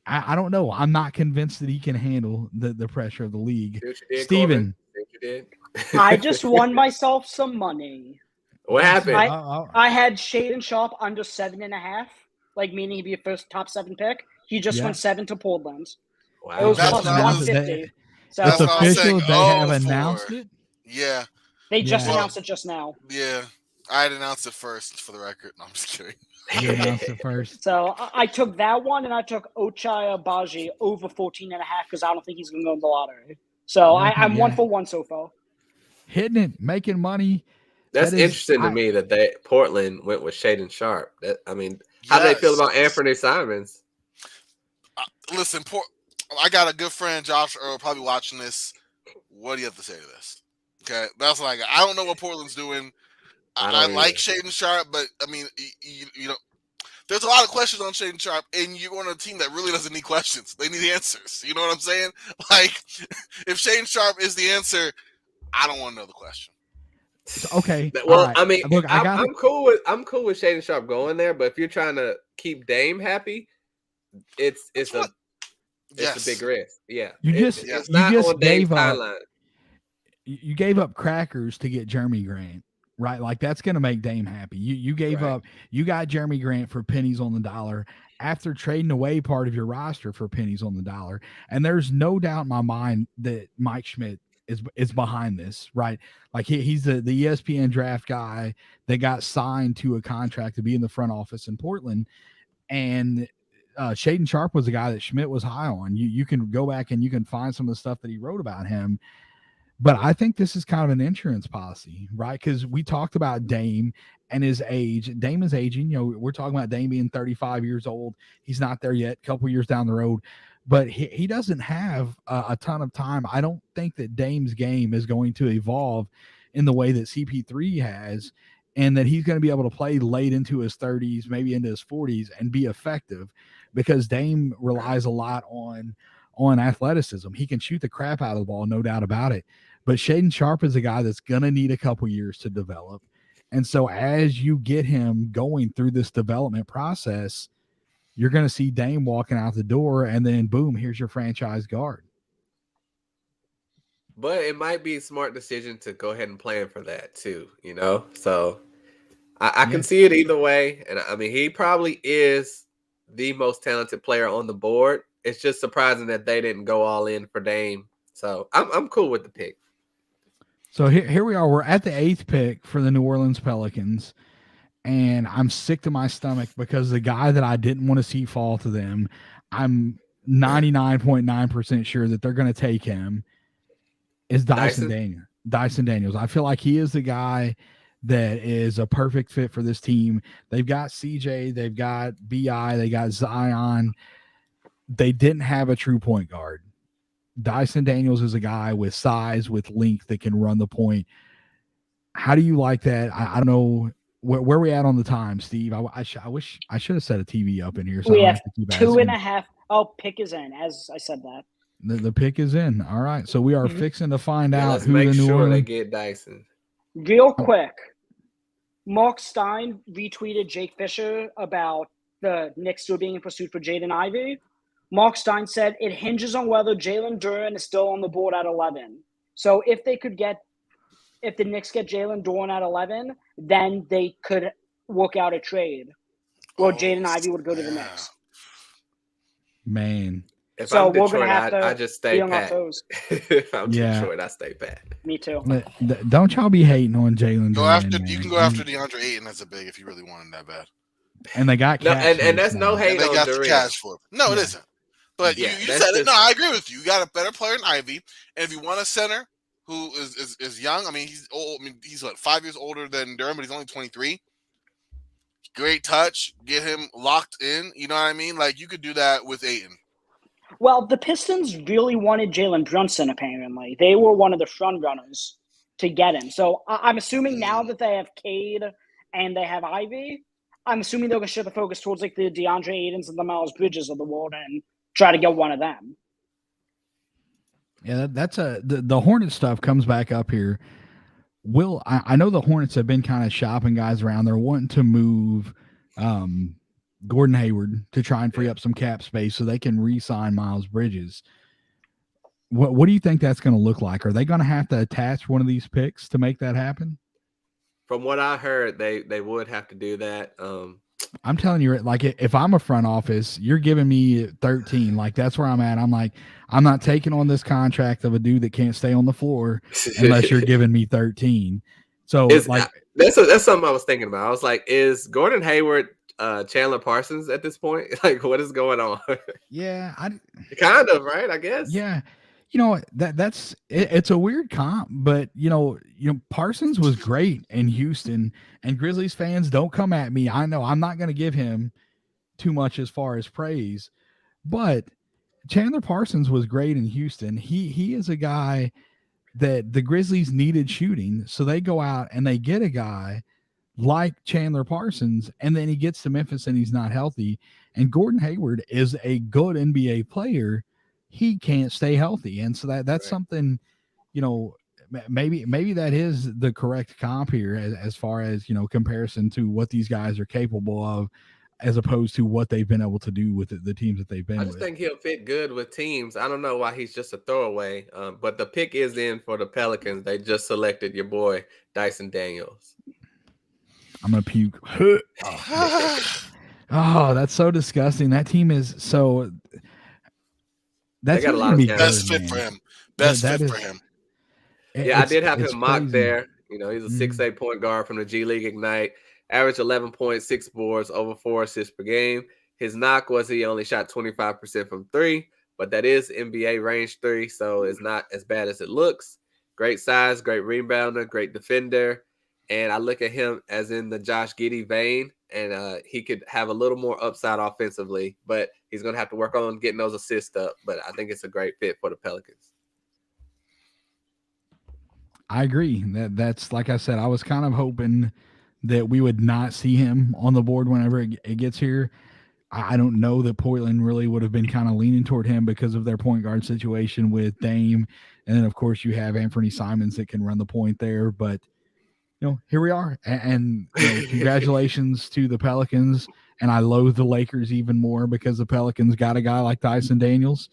I don't know. I'm not convinced that he can handle the pressure of the league. Steven. I just won myself some money. What happened? I had Shaden Sharp under 7.5, like meaning he'd be a first top 7 pick. He just went 7 to Portland. Wow. It was That's plus what I was- 150. So It's what I was official. saying. They have Oh, announced it. Yeah. they just Yeah. announced it just now. Yeah. I had announced it first for the record. No, I'm just kidding. You announced it first. So I took that one, and I took Ochai Abaji over 14.5 because I don't think he's going to go in the lottery. So I'm 1 for 1 so far. Hitting it, making money. That's interesting to me that Portland went with Shaden Sharp. How do they feel about Anthony Simons? Listen, I got a good friend, Josh Earl, probably watching this. What do you have to say to this? Okay, that's like, I don't know what Portland's doing. I like Shaden Sharp, but you know, there's a lot of questions on Shaden Sharp, and you're on a team that really doesn't need questions. They need answers. You know what I'm saying? Like, if Shaden Sharp is the answer, I don't want to know the question. Okay. Well, right. Look, I'm cool with Shaden Sharp going there, but if you're trying to keep Dame happy, it's a big risk. Yeah. You just gave up crackers to get Jeremy Grant. Right, like that's going to make Dame happy. You gave up. You got Jeremy Grant for pennies on the dollar after trading away part of your roster for pennies on the dollar. And there's no doubt in my mind that Mike Schmidt is behind this. Right, like he's the ESPN draft guy that got signed to a contract to be in the front office in Portland. And Shaden Sharp was the guy that Schmidt was high on. You can go back and you can find some of the stuff that he wrote about him. But I think this is kind of an insurance policy, right? Because we talked about Dame and his age. Dame is aging. We're talking about Dame being 35 years old. He's not there yet, a couple years down the road. But he doesn't have a ton of time. I don't think that Dame's game is going to evolve in the way that CP3 has, and that he's going to be able to play late into his 30s, maybe into his 40s, and be effective, because Dame relies a lot on athleticism. He can shoot the crap out of the ball, no doubt about it. But Shaden Sharp is a guy that's going to need a couple years to develop. And so as you get him going through this development process, you're going to see Dame walking out the door, and then boom, here's your franchise guard. But it might be a smart decision to go ahead and plan for that too, So I can see it either way. And he probably is the most talented player on the board. It's just surprising that they didn't go all in for Dame. So I'm cool with the pick. So here we are. We're at the 8th pick for the New Orleans Pelicans, and I'm sick to my stomach because the guy that I didn't want to see fall to them, I'm 99.9% sure that they're going to take him, is Dyson Daniels. I feel like he is the guy that is a perfect fit for this team. They've got CJ, they've got BI, they got Zion. They didn't have a true point guard. Dyson Daniels is a guy with size, with length, that can run the point. How do you like that? I don't know where we at on the time, Steve? I wish I should have set a TV up in here. So We I don't have have to keep 2.5. Oh, pick is in, as I said that. The pick is in. All right. So we are fixing to find out let's who make the New sure they Orleans. get Dyson. Real quick, Mark Stein retweeted Jake Fisher about the Knicks still being in pursuit for Jaden Ivey. Mark Stein said it hinges on whether Jalen Duren is still on the board at 11. So if the Knicks get Jalen Duren at 11, then they could work out a trade where Jaden Ivey would go to the Knicks. Man. If So I'm we're Detroit, gonna have to I just stay be on our pat. toes. If I'm Yeah. Detroit, I stay pat. Me too. Don't y'all be hating on Jalen. Go Duren, after man. you can go after DeAndre Ayton as a big if you really want him that bad. And they got No, cash and that's now. no hate And they on got the Durant. cash for him. No, it Yeah. isn't. But Yeah, you that's said it. just- No, I agree with you. You got a better player than Ivy, and if you want a center who is young, I mean he's old. I mean he's 5 years older than Durant, but he's only 23. Great touch, get him locked in. You know what I mean? Like you could do that with Ayton. Well, the Pistons really wanted Jalen Brunson, apparently. They were one of the front runners to get him. So I'm assuming now that they have Cade and they have Ivy, I'm assuming they're going to shift the focus towards like the DeAndre Aidens and the Miles Bridges of the world and try to get one of them. Yeah, that's the Hornet stuff comes back up here. I know the Hornets have been kind of shopping guys around. They're wanting to move Gordon Hayward to try and free up some cap space so they can re-sign Miles Bridges. What do you think that's going to look like? Are they going to have to attach one of these picks to make that happen? From what I heard, they would have to do that. I'm telling you, like, if I'm a front office, you're giving me 13. Like, that's where I'm at. I'm like, I'm not taking on this contract of a dude that can't stay on the floor unless you're giving me 13. So, that's something I was thinking about. I was like, is Gordon Hayward Chandler Parsons at this point? Like, what is going on? Yeah, kind of, right? I guess. Yeah. You know, it's a weird comp, but you know, Parsons was great in Houston, and Grizzlies fans, don't come at me. I know I'm not going to give him too much as far as praise, but Chandler Parsons was great in Houston. He is a guy that the Grizzlies needed shooting, so they go out and they get a guy like Chandler Parsons, and then he gets to Memphis and he's not healthy. And Gordon Hayward is a good NBA player. He can't stay healthy. And so that's right. Something, you know, maybe that is the correct comp here as far as, you know, comparison to what these guys are capable of, as opposed to what they've been able to do with the teams that they've been with. I just think he'll fit good with teams. I don't know why he's just a throwaway, but the pick is in for the Pelicans. They just selected your boy, Dyson Daniels. I'm going to puke. Oh, that's so disgusting. That team is so... That's got a lot of best fit for him. Best fit for him. Yeah, I did have him mocked crazy. there. You know, he's a 6'8" point guard from the G League Ignite. Average 11.6 boards, over 4 assists per game. His knock was he only shot 25% from 3, but that is NBA range 3, so it's not as bad as it looks. Great size, great rebounder, great defender. And I look at him as in the Josh Giddey vein, and he could have a little more upside offensively, but he's going to have to work on getting those assists up. But I think it's a great fit for the Pelicans. I agree. That's like I said, I was kind of hoping that we would not see him on the board whenever it gets here. I don't know that Portland really would have been kind of leaning toward him because of their point guard situation with Dame. And then, of course, you have Anthony Simons that can run the point there. But, you know, here we are. And you know, congratulations to the Pelicans. And I loathe the Lakers even more because the Pelicans got a guy like Dyson Daniels.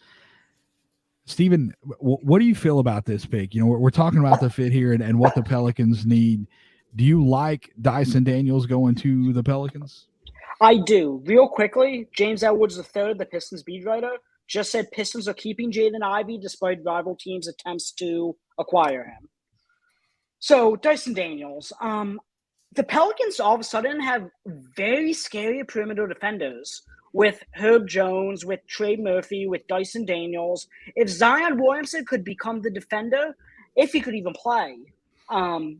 Steven, what do you feel about this pick? You know, we're talking about the fit here and what the Pelicans need. Do you like Dyson Daniels going to the Pelicans? I do. Real quickly, James Edwards III, the Pistons beat writer, just said Pistons are keeping Jaden Ivey despite rival teams' attempts to acquire him. So, Dyson Daniels, the Pelicans all of a sudden have very scary perimeter defenders with Herb Jones, with Trey Murphy, with Dyson Daniels. If Zion Williamson could become the defender, if he could even play,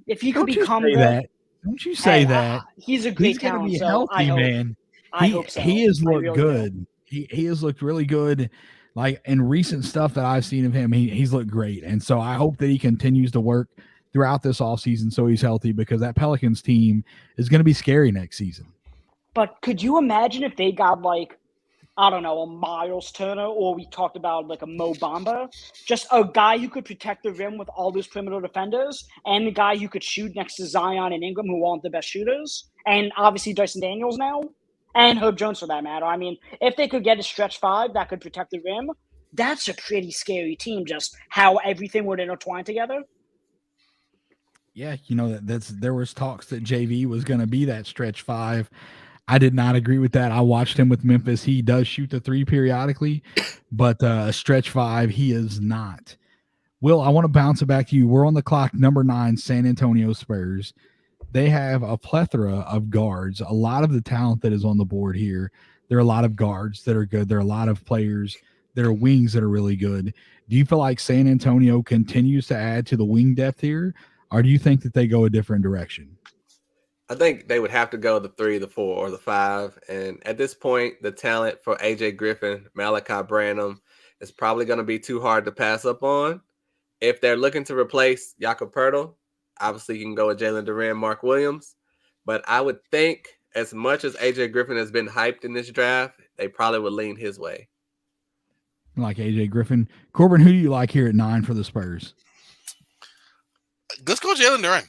if he could become that. Don't you say that. He's a great he's talent. Be so healthy, man. I hope so. He has looked really good. He has looked really good. Like in recent stuff that I've seen of him, he's looked great. And so I hope that he continues to work throughout this offseason so he's healthy, because that Pelicans team is going to be scary next season. But could you imagine if they got like, I don't know, a Miles Turner, or we talked about like a Mo Bamba, just a guy who could protect the rim with all those perimeter defenders, and the guy who could shoot next to Zion and Ingram, who aren't the best shooters, and obviously Dyson Daniels now, and Herb Jones for that matter. I mean, if they could get a stretch five that could protect the rim, that's a pretty scary team, just how everything would intertwine together. Yeah, there was talks that JV was going to be that stretch five. I did not agree with that. I watched him with Memphis. He does shoot the three periodically, but stretch five, he is not. Will, I want to bounce it back to you. We're on the clock, number 9, San Antonio Spurs. They have a plethora of guards. A lot of the talent that is on the board here, there are a lot of guards that are good. There are a lot of players that are wings that are really good. Do you feel like San Antonio continues to add to the wing depth here, or do you think that they go a different direction? I think they would have to go the 3, the 4, or the 5. And at this point, the talent for AJ Griffin, Malachi Branham is probably going to be too hard to pass up on. If they're looking to replace Jakob Poeltl, obviously you can go with Jalen Duren, Mark Williams. But I would think as much as AJ Griffin has been hyped in this draft, they probably would lean his way. Like AJ Griffin. Corbin, who do you like here at 9 for the Spurs? Let's go Jalen Duren.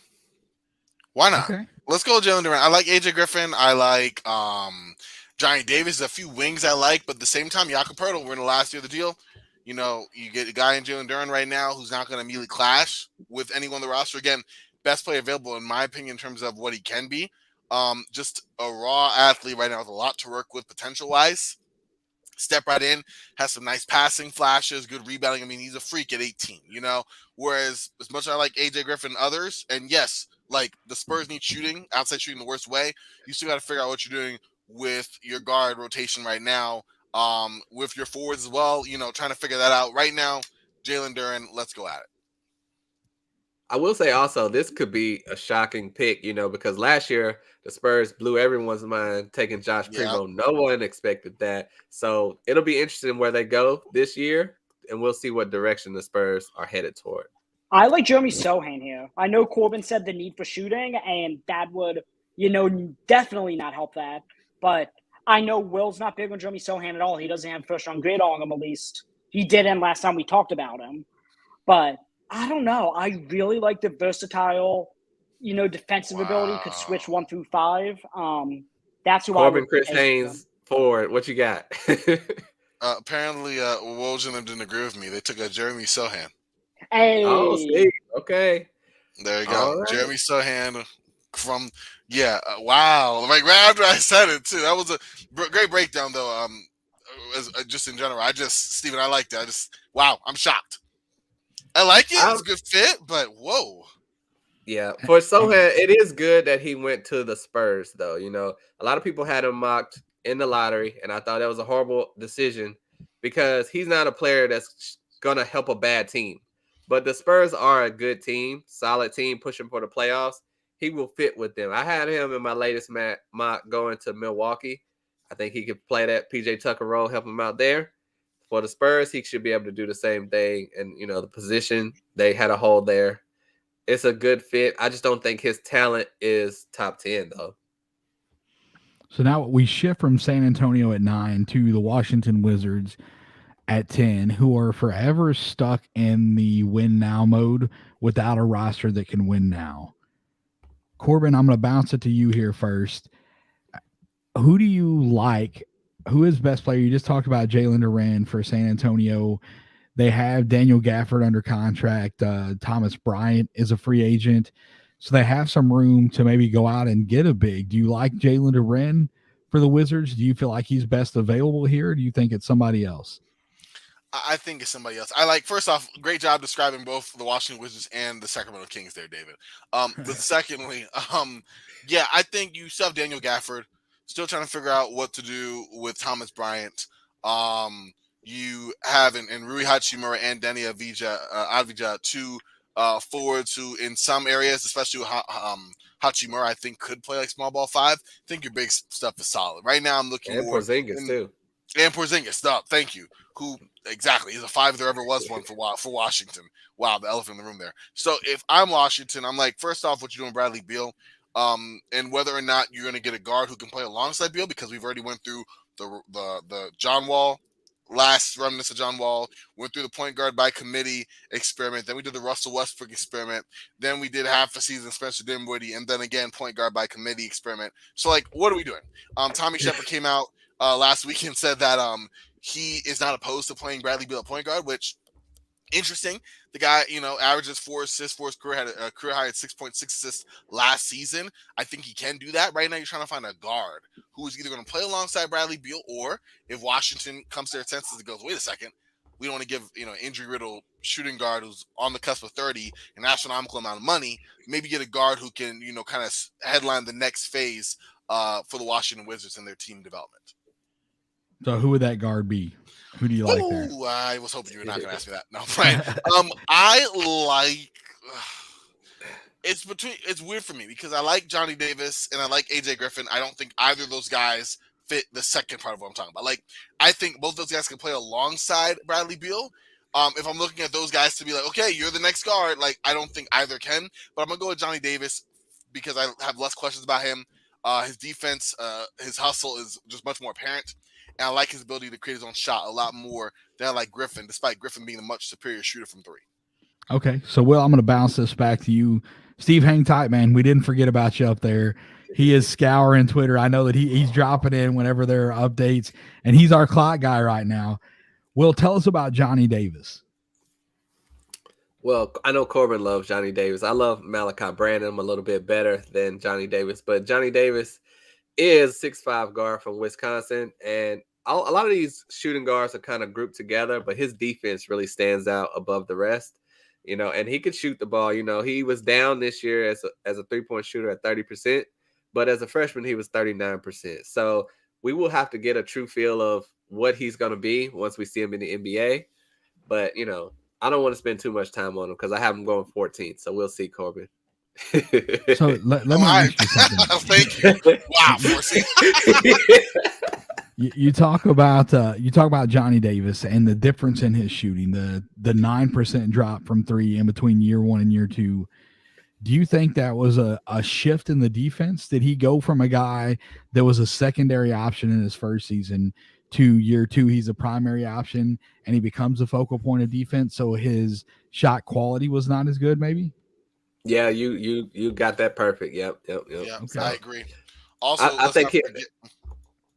Why not? Okay. Let's go Jalen Duren. I like AJ Griffin. I like Johnny Davis. A few wings I like, but at the same time, Jakob Poeltl, we're in the last year of the deal. You get a guy in Jalen Duren right now who's not going to immediately clash with anyone on the roster. Again, best player available in my opinion in terms of what he can be. Just a raw athlete right now with a lot to work with potential-wise. Step right in, has some nice passing flashes, good rebounding. I mean, he's a freak at 18, Whereas as much as I like AJ Griffin and others, and yes, like the Spurs need shooting, outside shooting the worst way, you still got to figure out what you're doing with your guard rotation right now, with your forwards as well, trying to figure that out. Right now, Jalen Duren, let's go at it. I will say also, this could be a shocking pick, because last year the Spurs blew everyone's mind taking Josh Primo. No one expected that. So it'll be interesting where they go this year, and we'll see what direction the Spurs are headed toward. I like Jeremy Sohan here. I know Corbin said the need for shooting, and that would, definitely not help that. But I know Will's not big on Jeremy Sohan at all. He doesn't have first-round grade on him, at least. He didn't last time we talked about him. But I don't know. I really like the versatile, defensive ability. Could switch 1 through 5. That's who Corbin, Chris Haynes, forward. What you got? Apparently, Woj and them didn't agree with me. They took a Jeremy Sohan. Hey. Oh, see. Okay. There you go. Right. Jeremy Sohan from, wow. Like right after I said it, too. That was a great breakdown, though. Just in general. Steven, I liked it. Wow, I'm shocked. I like it. It's a good fit, but whoa. Yeah, for Sohan, it is good that he went to the Spurs, though. A lot of people had him mocked in the lottery, and I thought that was a horrible decision because he's not a player that's going to help a bad team. But the Spurs are a good team, solid team, pushing for the playoffs. He will fit with them. I had him in my latest mock going to Milwaukee. I think he could play that PJ Tucker role, help him out there. For the Spurs, he should be able to do the same thing. And, the position, they had a hole there. It's a good fit. I just don't think his talent is top 10, though. So now we shift from San Antonio at 9 to the Washington Wizards at 10, who are forever stuck in the win now mode without a roster that can win now. Corbin, I'm going to bounce it to you here first. Who do you like? Who is best player? You just talked about Jalen Duren for San Antonio. They have Daniel Gafford under contract. Thomas Bryant is a free agent. So they have some room to maybe go out and get a big. Do you like Jalen Duren for the Wizards? Do you feel like he's best available here? Or do you think it's somebody else? I think it's somebody else. I like, first off, great job describing both the Washington Wizards and the Sacramento Kings there, David. But secondly, I think you still have Daniel Gafford. Still trying to figure out what to do with Thomas Bryant. You have in Rui Hachimura and Danny Avdija, two forwards who in some areas, especially Hachimura, I think could play like small ball 5. I think your big stuff is solid. Right now I'm looking more. And Porzingis too. And Porzingis, stop. Thank you. Who Exactly. He's a 5 if there ever was one for Washington. Wow, the elephant in the room there. So if I'm Washington, I'm like, first off, what you doing, Bradley Beal? And whether or not you're going to get a guard who can play alongside Beal, because we've already went through the John Wall, last remnants of John Wall, went through the point guard by committee experiment. Then we did the Russell Westbrook experiment. Then we did half a season Spencer Dinwiddie, and then again point guard by committee experiment. So like, what are we doing? Tommy Shepard came out last week and said that he is not opposed to playing Bradley Beal at point guard, which interesting. The guy, averages 4 assists for his career, had a career high at 6.6 assists last season. I think he can do that. Right now, you're trying to find a guard who is either going to play alongside Bradley Beal, or if Washington comes to their senses and goes, wait a second, we don't want to give injury-riddled shooting guard who's on the cusp of 30 an astronomical amount of money. Maybe get a guard who can kind of headline the next phase for the Washington Wizards in their team development. So who would that guard be? Who do you like there? I was hoping you were not going to ask me that. No, Brian. I like. It's weird for me because I like Johnny Davis and I like AJ Griffin. I don't think either of those guys fit the second part of what I'm talking about. Like, I think both those guys can play alongside Bradley Beal. If I'm looking at those guys to be like, okay, you're the next guard, like, I don't think either can. But I'm gonna go with Johnny Davis because I have less questions about him. His defense, his hustle is just much more apparent. And I like his ability to create his own shot a lot more than I like Griffin, despite Griffin being a much superior shooter from 3. Okay, so Will, I'm going to bounce this back to you. Steve, hang tight, man. We didn't forget about you up there. He is scouring Twitter. I know that he's dropping in whenever there are updates, and he's our clock guy right now. Will, tell us about Johnny Davis. Well, I know Corbin loves Johnny Davis. I love Malachi Branham a little bit better than Johnny Davis, but Johnny Davis is 6'5" guard from Wisconsin, and a lot of these shooting guards are kind of grouped together, but his defense really stands out above the rest, and he could shoot the ball. He was down this year as a 3-point shooter at 30%, but as a freshman, he was 39%. So we will have to get a true feel of what he's going to be once we see him in the NBA. But, I don't want to spend too much time on him because I have him going 14th. So we'll see, Corbin. So let me ask you something. Thank you. Wow, 14. You talk about Johnny Davis and the difference in his shooting, the 9% drop from 3 in between year 1 and year 2. Do you think that was a shift in the defense? Did he go from a guy that was a secondary option in his first season to year 2, he's a primary option and he becomes a focal point of defense, so his shot quality was not as good maybe? Yeah, you got that perfect. Yep. Yeah, okay. I agree. Also, I think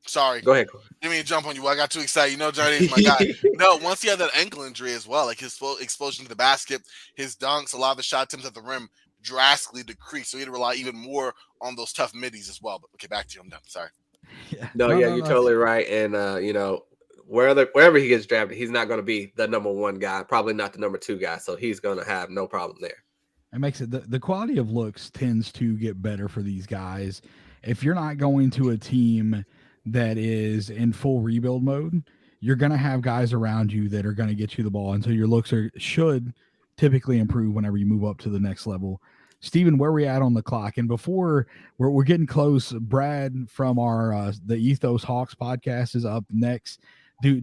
sorry. Go ahead. Didn't mean to jump on you. I got too excited. Johnny is my guy. No, once he had that ankle injury as well, like his full explosion to the basket, his dunks, a lot of the shot attempts at the rim drastically decreased. So he had to rely even more on those tough middies as well. But okay, back to you. I'm done. Sorry. Yeah. No, you're totally right. And wherever he gets drafted, he's not going to be the number 1 guy, probably not the number 2 guy. So he's going to have no problem there. It makes it the quality of looks tends to get better for these guys. If you're not going to a team that is in full rebuild mode, you're going to have guys around you that are going to get you the ball. And so your looks should typically improve whenever you move up to the next level. Steven, where are we at on the clock? And before we're getting close, Brad from our the Ethos Hawks podcast is up next. Do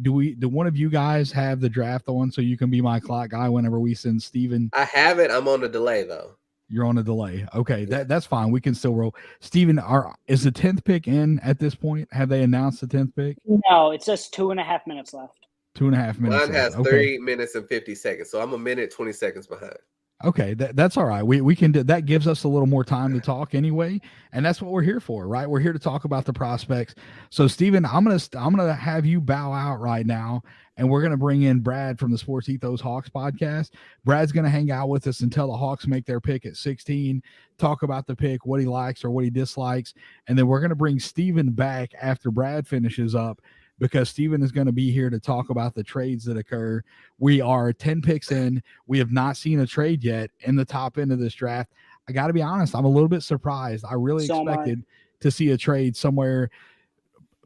one of you guys have the draft on so you can be my clock guy whenever we send Steven? I have it. I'm on a delay though. You're on a delay. Okay, that's fine. We can still roll. Steven, is the 10th pick in at this point? Have they announced the 10th pick? No, it says 2.5 minutes left. 2.5 minutes. Mine has 3 minutes and 50 seconds, so I'm a minute 20 seconds behind. Okay, that's all right. We can do that. Gives us a little more time to talk anyway, and that's what we're here for, right? We're here to talk about the prospects. So, Steven, I'm gonna have you bow out right now, and we're gonna bring in Brad from the Sports Ethos Hawks podcast. Brad's gonna hang out with us until the Hawks make their pick at 16. Talk about the pick, what he likes or what he dislikes, and then we're gonna bring Steven back after Brad finishes up, because Steven is going to be here to talk about the trades that occur. We are 10 picks in. We have not seen a trade yet in the top end of this draft. I got to be honest, I'm a little bit surprised. I really expected to see a trade somewhere.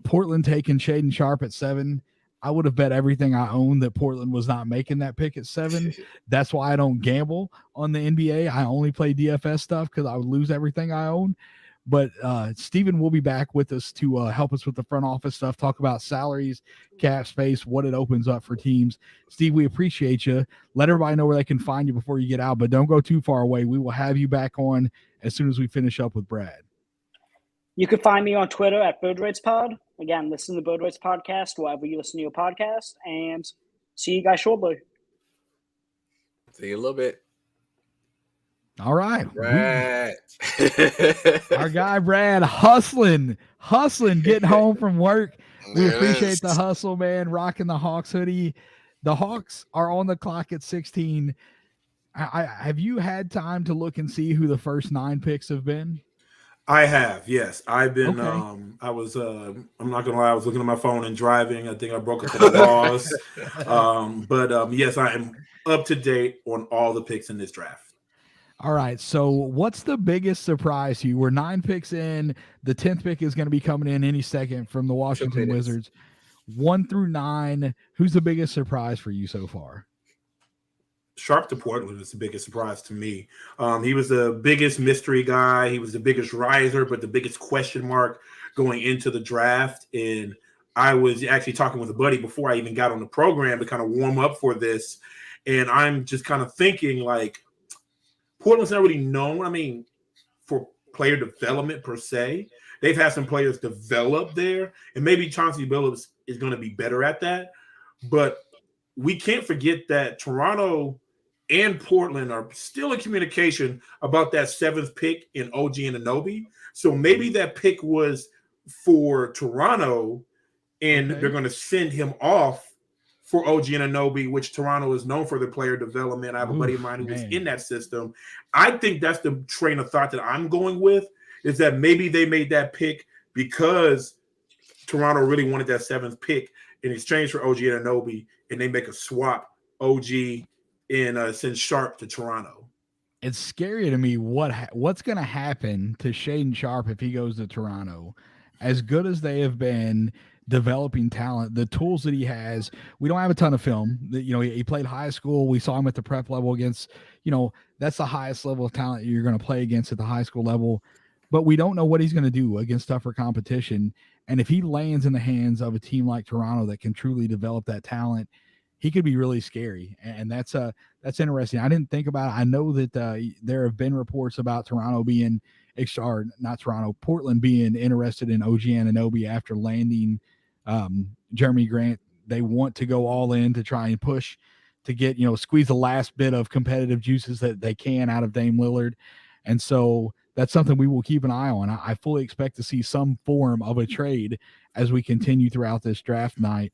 Portland taking Shaedon Sharpe at 7. I would have bet everything I own that Portland was not making that pick at 7. That's why I don't gamble on the NBA. I only play DFS stuff because I would lose everything I own. But Steven will be back with us to help us with the front office stuff, talk about salaries, cap space, what it opens up for teams. Steve, we appreciate you. Let everybody know where they can find you before you get out, but don't go too far away. We will have you back on as soon as we finish up with Brad. You can find me on Twitter at BirdRatesPod. Again, listen to the Bird Rates Podcast wherever you listen to your podcast, and see you guys shortly. See you in a little bit. All right. Right. Our guy Brad hustling, getting home from work. We appreciate the hustle, man. Rocking the Hawks hoodie. The Hawks are on the clock at 16. Have you had time to look and see who the first 9 picks have been? I have, yes. I've been Okay. I was I'm not gonna lie, I was looking at my phone and driving. I think I broke a couple laws. But yes, I am up to date on all the picks in this draft. All right. So what's the biggest surprise to you? We're 9 picks in. The 10th pick is going to be coming in any second from the Washington Wizards. 1 through 9. Who's the biggest surprise for you so far? Sharp to Portland is the biggest surprise to me. He was the biggest mystery guy. He was the biggest riser, but the biggest question mark going into the draft. And I was actually talking with a buddy before I even got on the program to kind of warm up for this. And I'm just kind of thinking, like, Portland's not really known, I mean, for player development per se. They've had some players develop there, and maybe Chauncey Billups is going to be better at that. But we can't forget that Toronto and Portland are still in communication about that 7th pick in OG Anunoby. So maybe that pick was for Toronto, and they're going to send him off for OG Anunoby, which Toronto is known for their player development. I have a buddy of mine who was in that system. I think that's the train of thought that I'm going with, is that maybe they made that pick because Toronto really wanted that 7th pick in exchange for OG Anunoby, and they make a swap OG and send Sharp to Toronto. It's scary to me what's going to happen to Shaedon Sharp if he goes to Toronto. As good as they have been developing talent, the tools that he has, we don't have a ton of film. He played high school. We saw him at the prep level against, that's the highest level of talent you're going to play against at the high school level. But we don't know what he's going to do against tougher competition. And if he lands in the hands of a team like Toronto that can truly develop that talent, he could be really scary. And that's interesting. I didn't think about it. I know that there have been reports about Portland being interested in OG Anunoby after landing Jeremy Grant. They want to go all in to try and push to get, squeeze the last bit of competitive juices that they can out of Dame Lillard. And so that's something we will keep an eye on. I fully expect to see some form of a trade as we continue throughout this draft night.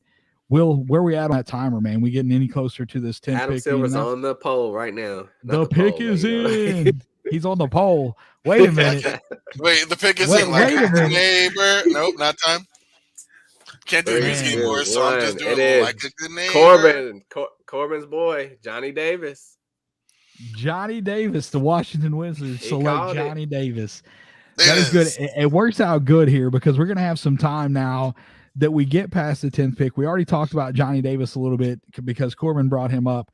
Will, where we at on that timer, man? We getting any closer to this 10th Adam pick? Silver's on the poll right now. The pick is in. He's on the poll. Wait a minute. Wait, the pick is in. Like, neighbor. Nope, not time. Can't do music anymore, so I'm just doing like a good neighbor. Corbin's boy, Johnny Davis. Johnny Davis, the Washington Wizards select Johnny Davis. That is good. It works out good here because we're going to have some time now that we get past the 10th pick. We already talked about Johnny Davis a little bit because Corbin brought him up.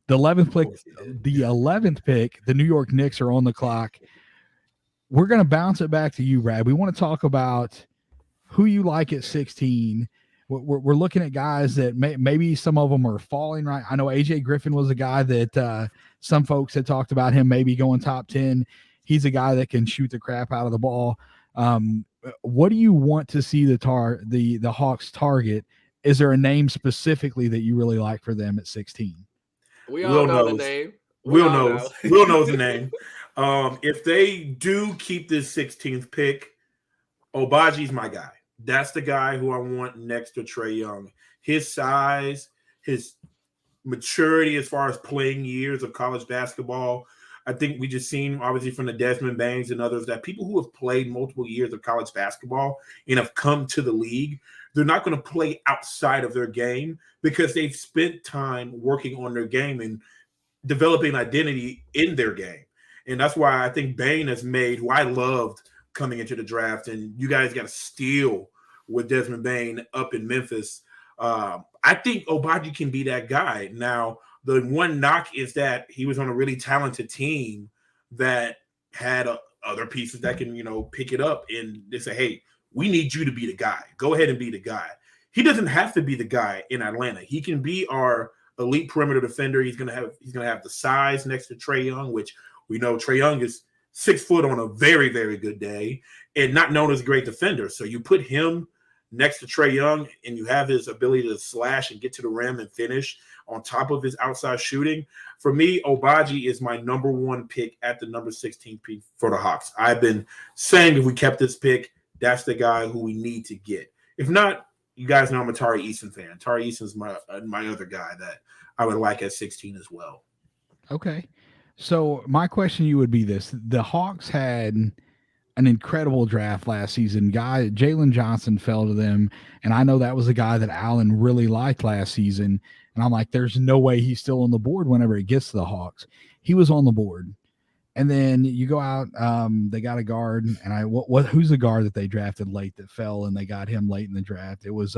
The 11th pick, the New York Knicks are on the clock. We're going to bounce it back to you, Brad. We want to talk about who you like at 16. We're looking at guys that maybe some of them are falling right. I know AJ Griffin was a guy that some folks had talked about him maybe going top 10. He's a guy that can shoot the crap out of the ball. What do you want to see the Hawks target? Is there a name specifically that you really like for them at 16? We all know the name. Will knows the name. If they do keep this 16th pick, Obaji's my guy. That's the guy who I want next to Trae Young. His size, his maturity as far as playing years of college basketball. I think we just seen, obviously, from the Desmond Bains and others, that people who have played multiple years of college basketball and have come to the league, they're not going to play outside of their game because they've spent time working on their game and developing identity in their game. And that's why I think Bain has made, who I loved coming into the draft, and you guys got to steal with Desmond Bain up in Memphis. I think Obaji can be that guy. Now, the one knock is that he was on a really talented team that had other pieces that can, pick it up and they say, hey, we need you to be the guy. Go ahead and be the guy. He doesn't have to be the guy in Atlanta. He can be our elite perimeter defender. He's gonna have the size next to Trae Young, which we know Trae Young is 6 foot on a very, very good day and not known as a great defender. So you put him next to Trae Young and you have his ability to slash and get to the rim and finish on top of his outside shooting. For me, Obagi is my number 1 pick at the number 16 pick for the Hawks. I've been saying if we kept this pick, that's the guy who we need to get. If not, you guys know I'm a Tari Eason fan. Tari Eason's my other guy that I would like at 16 as well. Okay. So my question to you would be this. The Hawks had an incredible draft last season. Jalen Johnson fell to them, and I know that was a guy that Allen really liked last season. And I'm like, there's no way he's still on the board whenever it gets to the Hawks. He was on the board. And then you go out, they got a guard, and who's the guard that they drafted late that fell, and they got him late in the draft? It was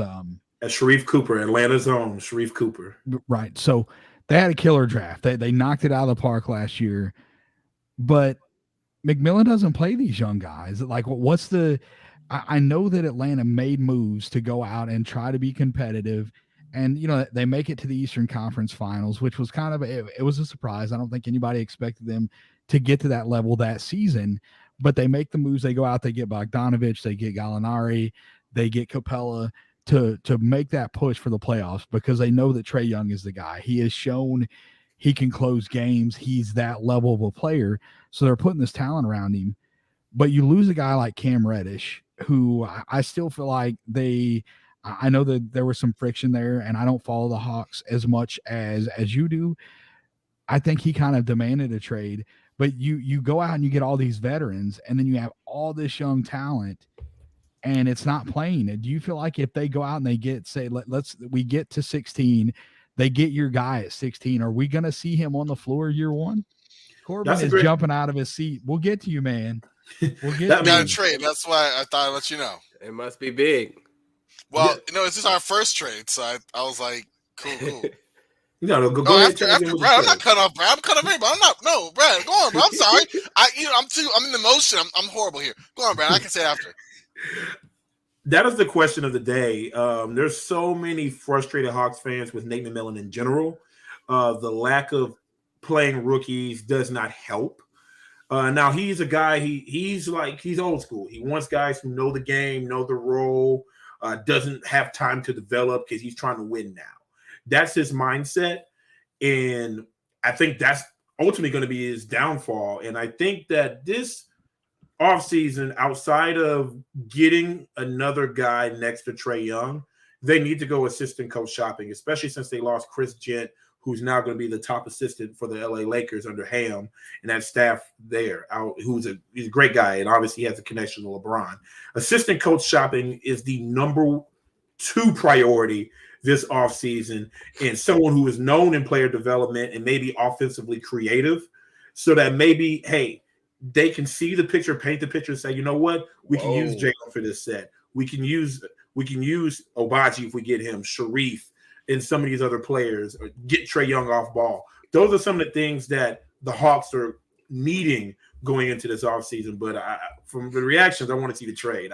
Sharif Cooper, Atlanta's own Sharif Cooper. Right. So they had a killer draft. They knocked it out of the park last year. But McMillan doesn't play these young guys. Like, what's the – I know that Atlanta made moves to go out and try to be competitive. And, they make it to the Eastern Conference Finals, which was kind of – it was a surprise. I don't think anybody expected them to get to that level that season. But they make the moves. They go out, they get Bogdanovich, they get Gallinari, they get Capella to make that push for the playoffs because they know that Trae Young is the guy. He has shown he can close games. He's that level of a player. So they're putting this talent around him. But you lose a guy like Cam Reddish, who I still feel like I know that there was some friction there, and I don't follow the Hawks as much as you do. I think he kind of demanded a trade. But you go out and you get all these veterans, and then you have all this young talent, and it's not playing. Do you feel like if they go out and they get, say, we get to 16, they get your guy at 16, are we going to see him on the floor year one? Corbin is jumping out of his seat. We'll get to you, man. We'll get to you. Trade. That's why I thought I'd let you know. It must be big. Well, this is our first trade, so I was like, cool. Go after Brad, I'm not cutting off Brad. I'm cutting off everybody. No, Brad, go on, bro. I'm sorry. I'm in the motion. I'm horrible here. Go on, Brad. I can say after. That is the question of the day. There's so many frustrated Hawks fans with Nate McMillan in general. The lack of playing rookies does not help. Now he's a guy. He's old school. He wants guys who know the game, know the role. Doesn't have time to develop because he's trying to win now. That's his mindset, and I think that's ultimately going to be his downfall. And I think that this offseason, outside of getting another guy next to Trae Young, they need to go assistant coach shopping, especially since they lost Chris Gent, who's now going to be the top assistant for the LA Lakers under Ham and that staff there, he's a great guy, and obviously he has a connection to LeBron. Assistant coach shopping is the number 2 priority this offseason, and someone who is known in player development and maybe offensively creative, so that maybe, hey, they can see the picture, paint the picture, and say, you know what, we can use Jalen for this set. We can use Obagi if we get him, Sharif, and some of these other players, or get Trae Young off ball. Those are some of the things that the Hawks are needing going into this offseason. But from the reactions, I want to see the trade.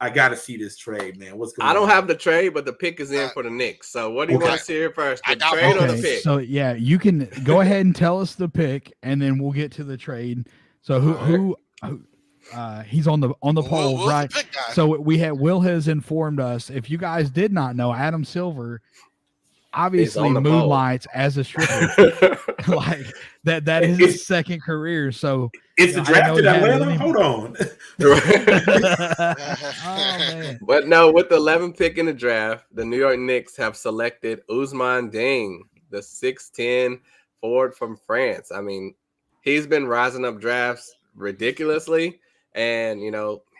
I got to see this trade, man. What's going on? I don't have the trade, but the pick is in for the Knicks. So what do you want to see here first? The trade or the pick? So, yeah, you can go ahead and tell us the pick, and then we'll get to the trade. So who he's on the poll, right? So Will has informed us. If you guys did not know, Adam Silver obviously moonlights as a stripper. Like that is his second career. So it's the draft in Atlanta. Hold on. Man. But no, with the 11th pick in the draft, the New York Knicks have selected Ousmane Dieng, the 6'10" forward from France. I mean, he's been rising up drafts ridiculously. And,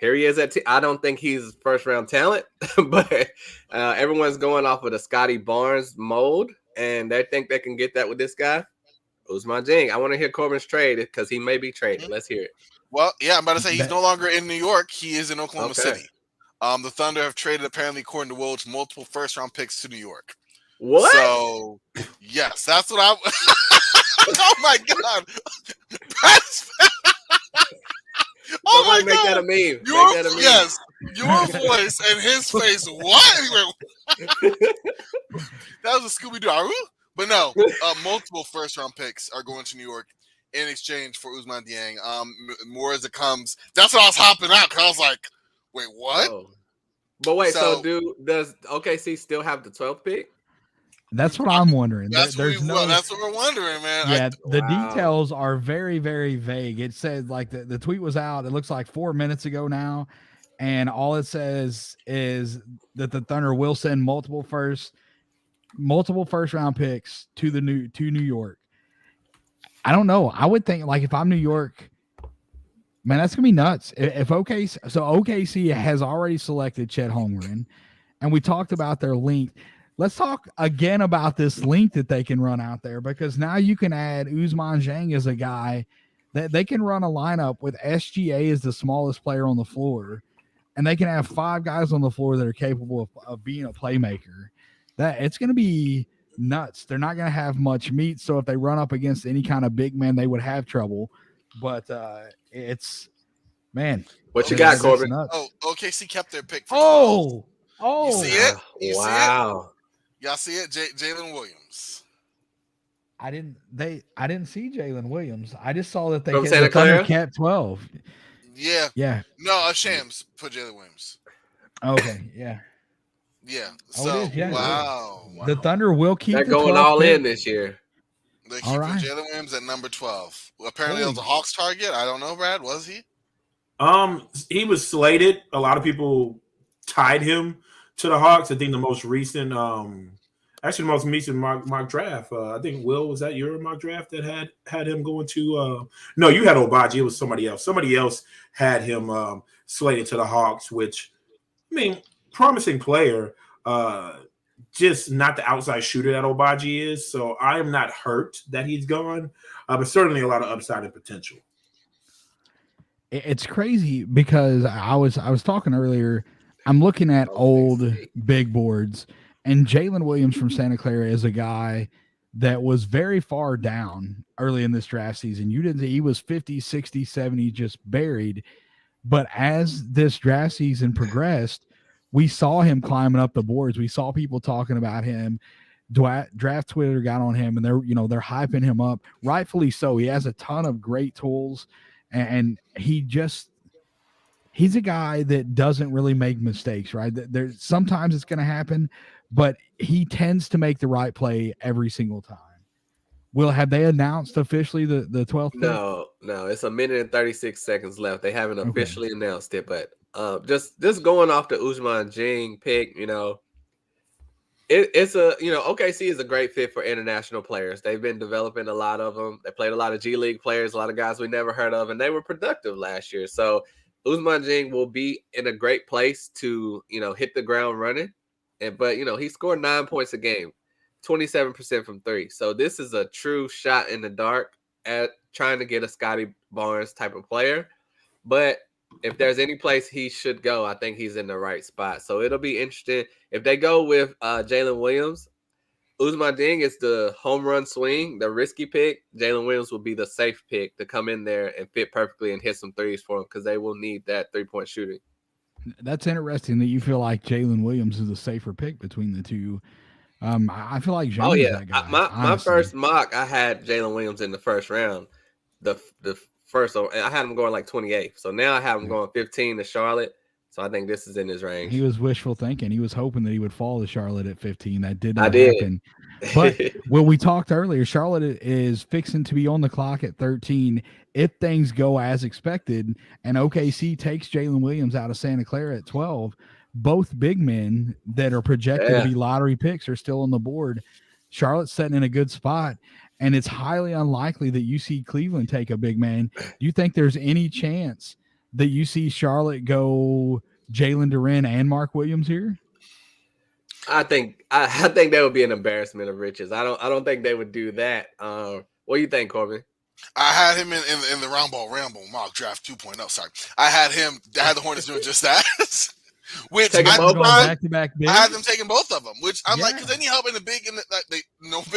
here he is I don't think he's first round talent, but everyone's going off of the Scotty Barnes mold, and they think they can get that with this guy. Ousmane Dieng. I want to hear Corbin's trade because he may be traded. Let's hear it. Well, yeah, I'm about to say he's no longer in New York. He is in Oklahoma City. The Thunder have traded, apparently, according to Woj, multiple first-round picks to New York. What? So, yes, that's what I – oh, my God. Somebody make that a meme. Your voice and his face. What? That was a Scooby-Doo. But no, multiple first-round picks are going to New York in exchange for Ousmane Dieng. More as it comes. That's what I was hopping out because I was like, wait, what? Oh. But wait, so does OKC still have the 12th pick? That's what I'm wondering. That's what we're wondering, man. Yeah, the details are very, very vague. It said like the tweet was out. It looks like 4 minutes ago now, and all it says is that the Thunder will send multiple first round picks to New York. I don't know. I would think like if I'm New York, man, that's gonna be nuts. If OKC has already selected Chet Holmgren, and we talked about their length. Let's talk again about this length that they can run out there, because now you can add Ousmane Dieng as a guy that they can run a lineup with SGA as the smallest player on the floor, and they can have 5 guys on the floor that are capable of being a playmaker. That it's going to be nuts. They're not going to have much meat, so if they run up against any kind of big man, they would have trouble. But it's man. What you got, Corbin? Oh, OKC kept their pick. For you see it? You see wow. it? Y'all see it? Jaylen Williams. I didn't see Jalen Williams. I just saw that they kept 12. Yeah. Yeah. No, Shams put Jalen Williams. Okay. Yeah. Yeah. So yeah. Wow. The Thunder will keep. They're going all in this year. They keep Jalen Williams at number 12. Well, apparently, it was a Hawks target. I don't know, Brad. Was he? He was slated. A lot of people tied him to the Hawks. I think the most recent, mock draft. I think Will, was that your mock draft that had him going to? No, you had Obagi. It was somebody else. Somebody else had him slated to the Hawks, which, I mean, promising player. Just not the outside shooter that Obagi is. So I am not hurt that he's gone, but certainly a lot of upside and potential. It's crazy because I was talking earlier. I'm looking at old big boards, and Jalen Williams from Santa Clara is a guy that was very far down early in this draft season. You didn't see he was 50, 60, 70, just buried. But as this draft season progressed, we saw him climbing up the boards. We saw people talking about him. Draft Twitter got on him, and they're hyping him up, rightfully so. He has a ton of great tools, and he's a guy that doesn't really make mistakes, right? There's sometimes it's going to happen, but he tends to make the right play every single time. Have they announced officially the 12th pick? No, it's a minute and 36 seconds left. They haven't officially announced it, but just going off the Ousmane Dieng pick, it's a OKC is a great fit for international players. They've been developing a lot of them. They played a lot of G League players, a lot of guys we never heard of, and they were productive last year. So Ousmane Dieng will be in a great place to hit the ground running, but he scored 9 points a game, 27% from 3. So this is a true shot in the dark at trying to get a Scotty Barnes type of player. But if there's any place he should go, I think he's in the right spot. So it'll be interesting if they go with Jalen Williams. Ousmane Dieng is the home run swing, the risky pick. Jalen Williams will be the safe pick to come in there and fit perfectly and hit some threes for them because they will need that 3-point shooting. That's interesting that you feel like Jalen Williams is a safer pick between the two. I feel like Jalen's that guy. My first mock, I had Jalen Williams in the first round. The first, I had him going like 28th. So now I have him going 15 to Charlotte. So I think this is in his range. He was wishful thinking. He was hoping that he would fall to Charlotte at 15. That did not happen. But when we talked earlier, Charlotte is fixing to be on the clock at 13 if things go as expected. And OKC takes Jalen Williams out of Santa Clara at 12. Both big men that are projected to be lottery picks are still on the board. Charlotte's sitting in a good spot. And it's highly unlikely that you see Cleveland take a big man. Do you think there's any chance that you see Charlotte go Jalen Duren and Mark Williams here? I think that would be an embarrassment of riches. I don't think they would do that. What do you think, Corbin? I had him in the Round Ball Ramble mock draft 2.0. Sorry, I had the Hornets doing just that. Which I had them taking both of them. Which I'm like, because any help in the big and big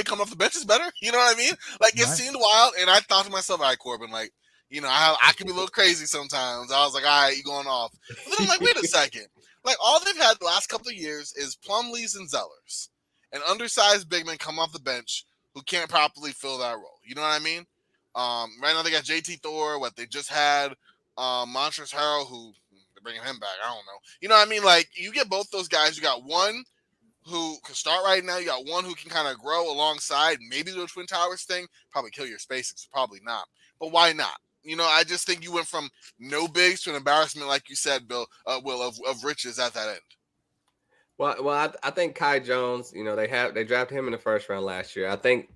coming off the bench is better. You know what I mean? Like it seemed wild, and I thought to myself, all right, Corbin, like You know, I can be a little crazy sometimes. I was like, all right, you going off. But then I'm like, wait a second. Like, all they've had the last couple of years is Plumlees and Zellers. And undersized big men come off the bench who can't properly fill that role. You know what I mean? Right now they got JT Thor. What they just had Montrezl Harrell, who they're bringing him back. I don't know. You know what I mean? Like, you get both those guys. You got one who can start right now. You got one who can kind of grow alongside. Maybe the Twin Towers thing probably kill your spacing. So probably not. But why not? You know, I just think you went from no bigs to an embarrassment, like you said, Bill, Will, of riches at that end. Well, I think Kai Jones, you know, they drafted him in the first round last year. I think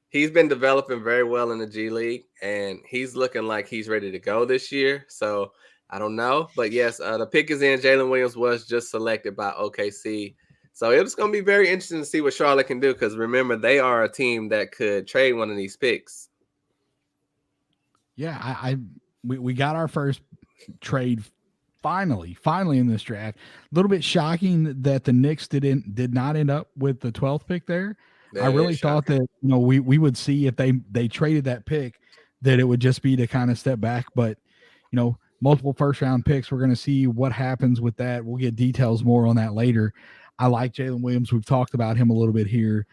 he's been developing very well in the G League, and he's looking like he's ready to go this year. So I don't know, but yes, the pick is in. Jaylen Williams was just selected by OKC, so it's going to be very interesting to see what Charlotte can do. Because remember, they are a team that could trade one of these picks. Yeah, we got our first trade finally in this draft. A little bit shocking that the Knicks did not end up with the 12th pick there. I really thought that, you know, we would see if they traded that pick that it would just be to kind of step back. But, you know, multiple first round picks, we're going to see what happens with that. We'll get details more on that later. I like Jalen Williams. We've talked about him a little bit here.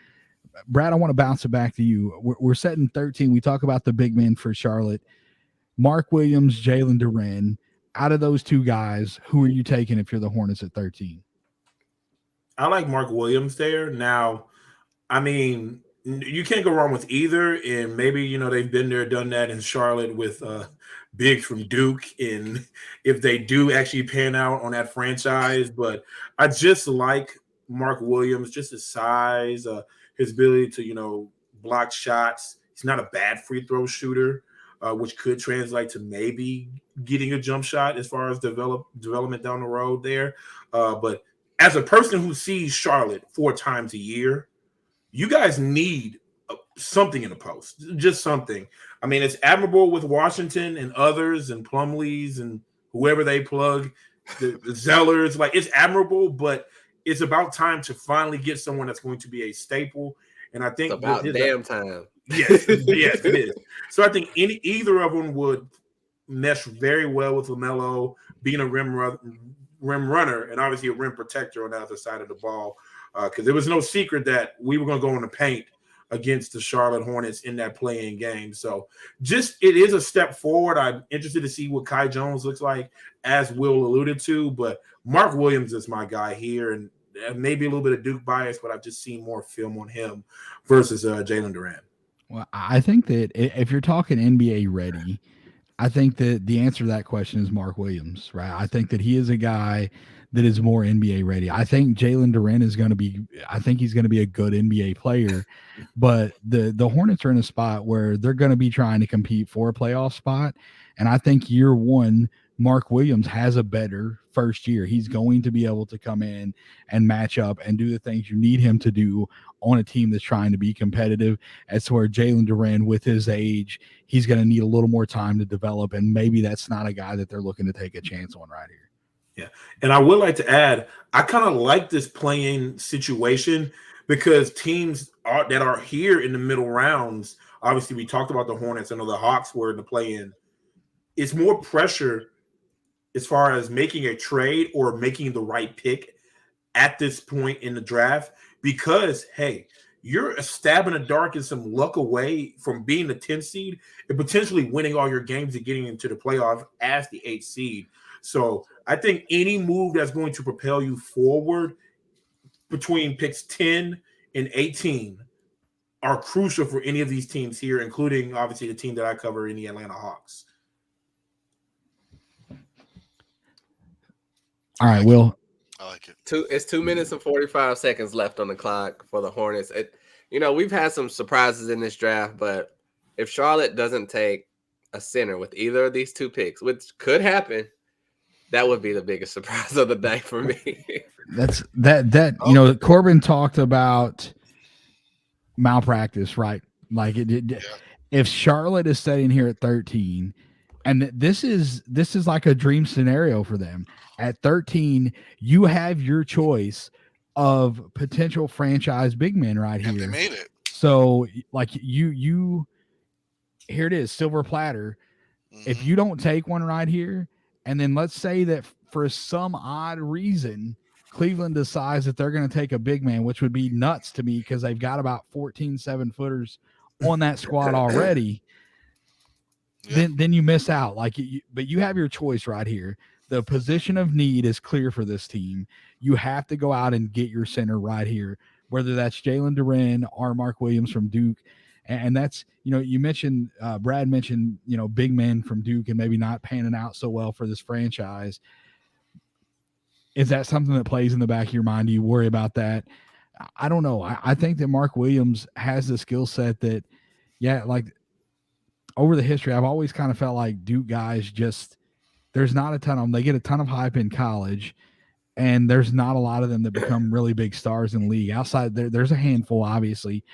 Brad, I want to bounce it back to you. We're setting 13. We talk about the big men for Charlotte. Mark Williams, Jalen Duren. Out of those two guys, who are you taking if you're the Hornets at 13? I like Mark Williams there. Now, I mean, you can't go wrong with either. And maybe, you know, they've been there, done that in Charlotte with bigs from Duke. And if they do actually pan out on that franchise, but I just like Mark Williams, just his size, his ability to, you know, block shots. He's not a bad free throw shooter, which could translate to maybe getting a jump shot as far as development down the road there. But as a person who sees Charlotte 4 times a year, you guys need something in the post, just something. I mean, it's admirable with Washington and others and Plumlees and whoever they plug, the Zellers. Like, it's admirable, but it's about time to finally get someone that's going to be a staple. And I think it's about damn time. Yes, yes, it is. So I think either of them would mesh very well with LaMelo, being a rim runner and obviously a rim protector on the other side of the ball. Because there was no secret that we were going to go in the paint against the Charlotte Hornets in that play-in game. So just it is a step forward. I'm interested to see what Kai Jones looks like, as Will alluded to. But Mark Williams is my guy here, and maybe a little bit of Duke bias, but I've just seen more film on him versus Jalen Duren. Well, I think that if you're talking NBA ready, I think that the answer to that question is Mark Williams, right? I think that he is a guy that is more NBA ready. I think Jalen Duren is going to be – I think he's going to be a good NBA player, but the Hornets are in a spot where they're going to be trying to compete for a playoff spot, and I think year one, Mark Williams has a better first year. He's going to be able to come in and match up and do the things you need him to do on a team that's trying to be competitive. As to where Jalen Duren, with his age, he's going to need a little more time to develop, and maybe that's not a guy that they're looking to take a chance on right here. Yeah, and I would like to add, I kind of like this play-in situation because teams that are here in the middle rounds, obviously we talked about the Hornets, I know the Hawks were in the play-in. It's more pressure as far as making a trade or making the right pick at this point in the draft because, hey, you're a stab in the dark and some luck away from being the 10th seed and potentially winning all your games and getting into the playoff as the 8th seed. So I think any move that's going to propel you forward between picks 10 and 18 are crucial for any of these teams here, including obviously the team that I cover in the Atlanta Hawks. All right, Will. I like it. It's 2 minutes and 45 seconds left on the clock for the Hornets. We've had some surprises in this draft, but if Charlotte doesn't take a center with either of these two picks, which could happen, that would be the biggest surprise of the day for me. Corbin talked about malpractice, right? Like if Charlotte is sitting here at 13, and this is like a dream scenario for them. At 13, you have your choice of potential franchise big men right here. They made it. So like you here it is, silver platter. If you don't take one right here, and then let's say that for some odd reason, Cleveland decides that they're going to take a big man, which would be nuts to me because they've got about 14 7-footers on that squad already. Yeah. Then you miss out. But you have your choice right here. The position of need is clear for this team. You have to go out and get your center right here, whether that's Jalen Duren or Mark Williams from Duke. And that's, you mentioned, Brad mentioned, big men from Duke and maybe not panning out so well for this franchise. Is that something that plays in the back of your mind? Do you worry about that? I don't know. I think that Mark Williams has the skill set that, over the history, I've always kind of felt like Duke guys there's not a ton of them. They get a ton of hype in college, and there's not a lot of them that become really big stars in the league. Outside there's a handful, obviously,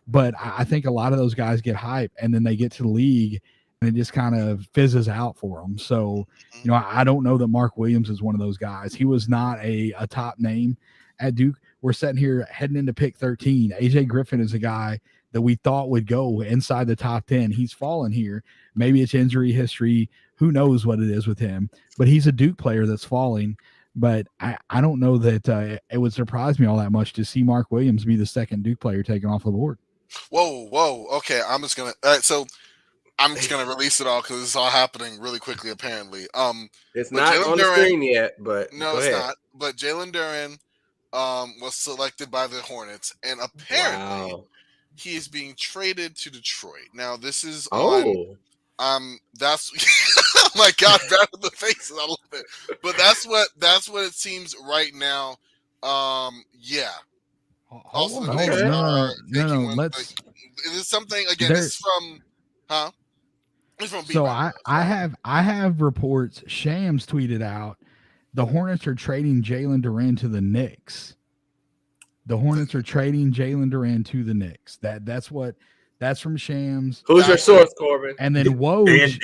but I think a lot of those guys get hype, and then they get to the league, and it just kind of fizzes out for them. So, I don't know that Mark Williams is one of those guys. He was not a top name at Duke. We're sitting here heading into pick 13. AJ Griffin is a guy that we thought would go inside the top 10. He's fallen here. Maybe it's injury history. Who knows what it is with him, but he's a Duke player that's falling. But I don't know that it would surprise me all that much to see Mark Williams be the second Duke player taken off the board. Whoa. Okay, I'm just gonna release it all because it's all happening really quickly. Apparently, it's not on the screen yet, but no, it's not. But Jalen Duren was selected by the Hornets, and apparently he is being traded to Detroit. Now, this is that's oh my God, bad in the faces. I love it. But that's what it seems right now. Yeah. No. Let's. Is this something again? This is from, huh? It's from. So I have reports. Shams tweeted out the Hornets are trading Jalen Duren to the Knicks. The Hornets are trading Jalen Duren to the Knicks. That's from Shams. Who's your source, Corbin? And then Woj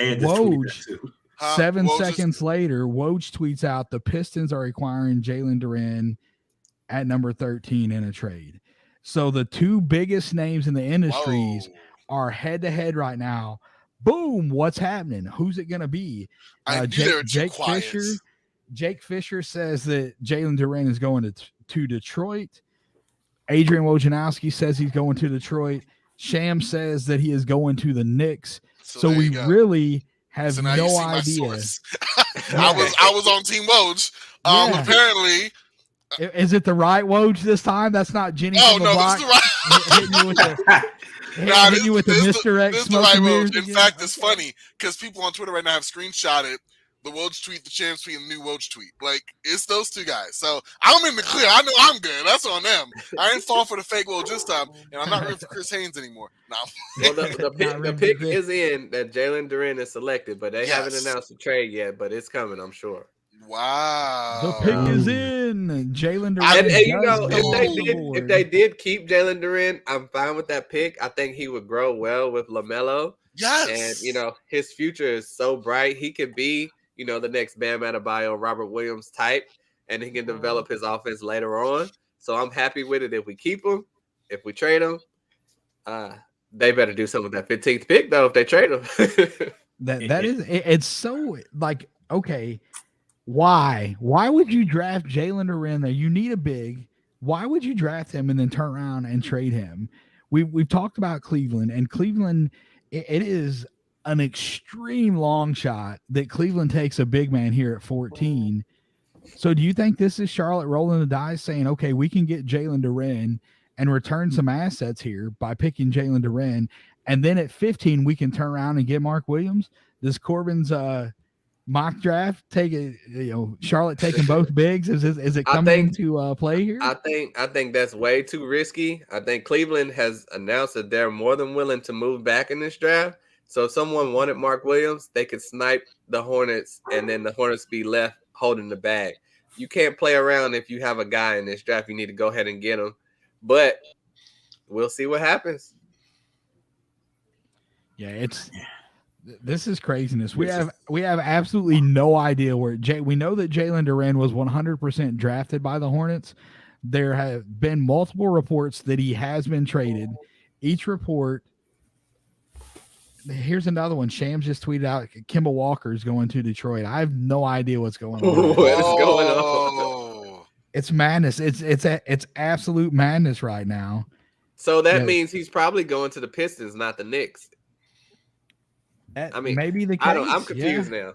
7 seconds later, Woj tweets out the Pistons are acquiring Jalen Duren at number 13 in a trade. So the two biggest names in the industries are head to head right now. Boom! What's happening? Who's it going to be? Jake Fisher says that Jalen Duren is going to Detroit. Adrian Wojnarowski says he's going to Detroit. Sham says that he is going to the Knicks. So we really have no idea. I was on Team Woj. Apparently. Is it the right Woj this time? That's not Jenny. Oh, no, this is the right. Hitting you with the Mr. X smoke and mirrors. In fact, it's funny because people on Twitter right now have screenshotted the Woj tweet, the Shams tweet, and the new Woj tweet. Like, it's those two guys. So I'm in the clear. I know I'm good. That's on them. I ain't fall for the fake Woj this time, and I'm not rooting for Chris Haynes anymore. No. Well, the pick is in that Jalen Duren is selected, but they haven't announced the trade yet, but it's coming, I'm sure. Wow. The pick is in. Jalen Duren. And if they did keep Jalen Duren, I'm fine with that pick. I think he would grow well with LaMelo. Yes. And, his future is so bright. He could be, the next Bam Adebayo, Robert Williams type, and he can develop his offense later on. So I'm happy with it if we keep him. If we trade him, they better do something with that 15th pick, though, if they trade him. It's so, like, okay, why would you draft Jalen Duren there? You need a big. Why would you draft him and then turn around and trade him? We've talked about Cleveland, and Cleveland, it is an extreme long shot that Cleveland takes a big man here at 14. So do you think this is Charlotte rolling the dice saying, okay, we can get Jalen Duren and return some assets here by picking Jalen Duren, and then at 15 we can turn around and get Mark Williams? Does Corbin's mock draft take it? Charlotte taking both bigs? Is it coming into play here? I think that's way too risky. I think Cleveland has announced that they're more than willing to move back in this draft. So if someone wanted Mark Williams, they could snipe the Hornets, and then the Hornets be left holding the bag. You can't play around if you have a guy in this draft. You need to go ahead and get him. But we'll see what happens. Yeah, this is craziness. We have absolutely no idea where we know that Jalen Duren was 100% drafted by the Hornets. There have been multiple reports that he has been traded. Each report here's another one. Shams just tweeted out Kemba Walker's going to Detroit. I have no idea what's going on. What is going on? Oh, It's madness. It's absolute madness right now. So that Yeah. means he's probably going to the Pistons, not the Knicks. That I mean, maybe the case. I'm confused now.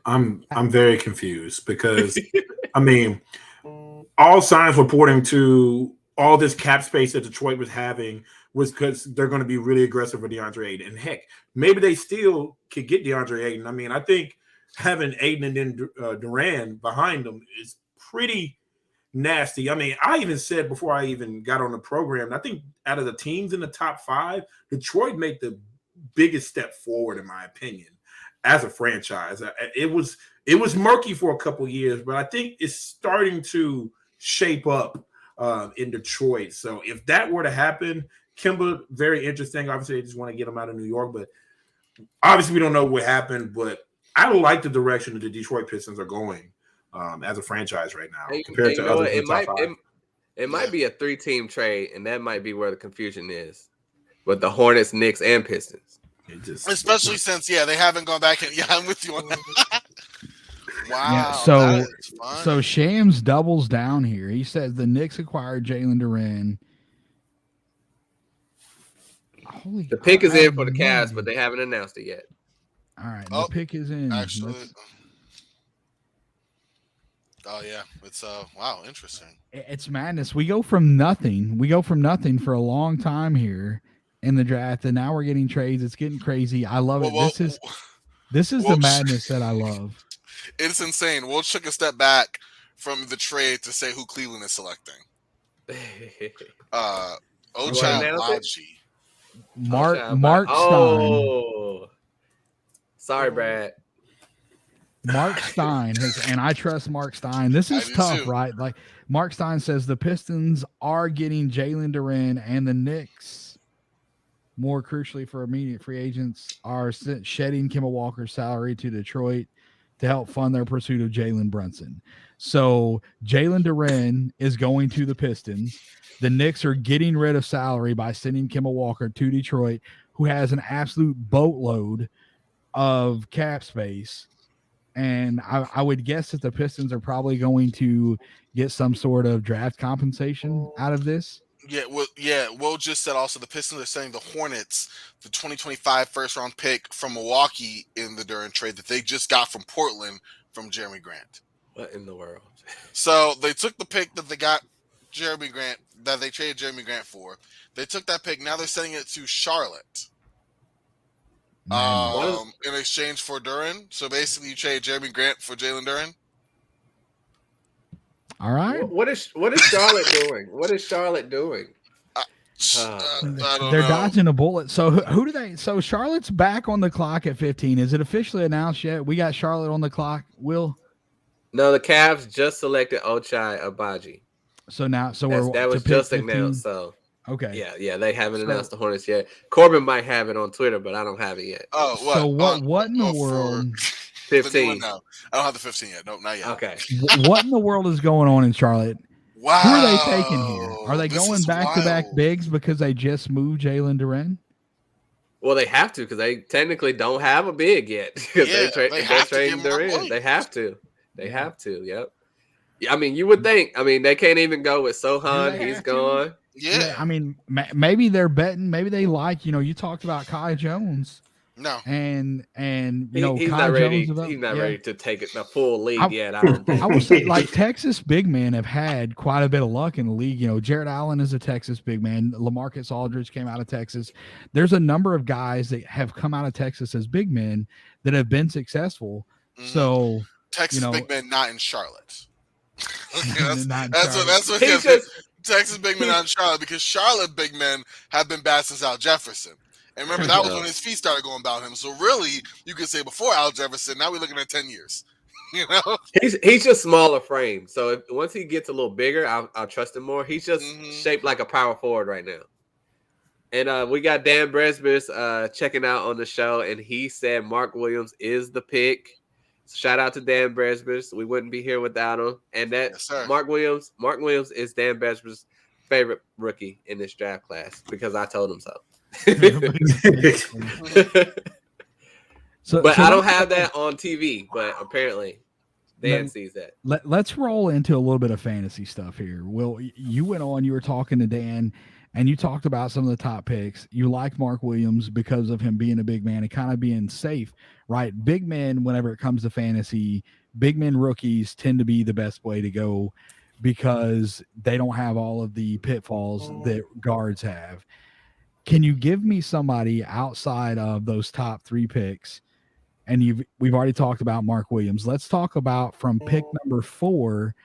I'm very confused because I mean, all signs were pointing to all this cap space that Detroit was having was because they're going to be really aggressive for DeAndre Ayton. And heck, maybe they still could get DeAndre Ayton. I mean, I think having Ayton and then Duran behind them is pretty nasty. I mean, I even said before I even got on the program, I think out of the teams in the top 5, Detroit made the biggest step forward, in my opinion, as a franchise. It was murky for a couple years, but I think it's starting to shape up in Detroit. So if that were to happen, Kemba, very interesting. Obviously, they just want to get him out of New York, but obviously we don't know what happened. But I like the direction that the Detroit Pistons are going as a franchise right now compared to others in the top 5. It might be a 3-team trade, and that might be where the confusion is with the Hornets, Knicks, and Pistons. especially since they haven't gone back and I'm with you on that. Wow. Yeah, so Shams doubles down here. He says the Knicks acquired Jalen Duran. The pick is in for the Cavs, but they haven't announced it yet. All right, the pick is in. Actually, it's wow, interesting. It's madness. We go from nothing. For a long time here in the draft, and now we're getting trades. It's getting crazy. I love it. This is the madness that I love. It's insane. We'll took a step back from the trade to say who Cleveland is selecting. Mark Stein. Oh, sorry, Brad. Mark Stein and I trust Mark Stein. This is tough, right? Like Mark Stein says, the Pistons are getting Jalen Duran, and the Knicks, more crucially for immediate free agents, are shedding Kemba Walker's salary to Detroit to help fund their pursuit of Jalen Brunson. So Jalen Duran is going to the Pistons. The Knicks are getting rid of salary by sending Kemba Walker to Detroit, who has an absolute boatload of cap space. And I would guess that the Pistons are probably going to get some sort of draft compensation out of this. Will just said also the Pistons are sending the Hornets the 2025 first-round pick from Milwaukee in the Duran trade that they just got from Portland from Jeremy Grant. What in the world? So they took the pick that they got Jeremy Grant, that they traded Jeremy Grant for. They took that pick. Now they're sending it to Charlotte. In exchange for Duran. So basically you trade Jeremy Grant for Jalen Duran. All right. What is Charlotte doing? What is Charlotte doing? They're dodging a bullet. So who do they? So Charlotte's back on the clock at 15. Is it officially announced yet? We got Charlotte on the clock. Will? No, the Cavs just selected Ochai Agbaji. So now, that was just announced. So okay, yeah, they haven't announced the Hornets yet. Corbin might have it on Twitter, but I don't have it yet. Oh, what? So what in the world? 15. No, I don't have the 15 yet. Nope, not yet. Okay. What in the world is going on in Charlotte? Wow. Who are they taking here? Are they going back-to-back bigs because they just moved Jalen Duran? Well, they have to because they technically don't have a big yet. They're trading Duran. They have to. They have to. Yep. I mean, you would think. I mean, they can't even go with Sohan. He's gone. Yeah. I mean, maybe they're betting. Maybe they like. You talked about Kai Jones. No. And he's Kai not ready. Jones He's not ready to take it the full lead yet. I don't think. I would say like Texas big men have had quite a bit of luck in the league. Jared Allen is a Texas big man. LaMarcus Aldridge came out of Texas. There's a number of guys that have come out of Texas as big men that have been successful. Mm-hmm. So Texas big men not in Charlotte. That's what Texas big men not in Charlotte because Charlotte big men have been bad since Al Jefferson. And remember, that was when his feet started going about him. So really, you could say before Al Jefferson, now we're looking at 10 years. He's just smaller frame. So once he gets a little bigger, I'll trust him more. He's just shaped like a power forward right now. And we got Dan Bresbis checking out on the show, and he said Mark Williams is the pick. Shout out to Dan Bresbis. We wouldn't be here without him. And that Mark Williams is Dan Bresbis' favorite rookie in this draft class because I told him so. But I don't have that on TV, but apparently Dan sees that. Let's roll into a little bit of fantasy stuff here. Will, you went on, you were talking to Dan, and you talked about some of the top picks. You liked Mark Williams because of him being a big man and kind of being safe, right? Big men, whenever it comes to fantasy, big men rookies tend to be the best way to go because they don't have all of the pitfalls that guards have. Can you give me somebody outside of those top 3 picks? And we've already talked about Mark Williams. Let's talk about from pick number 4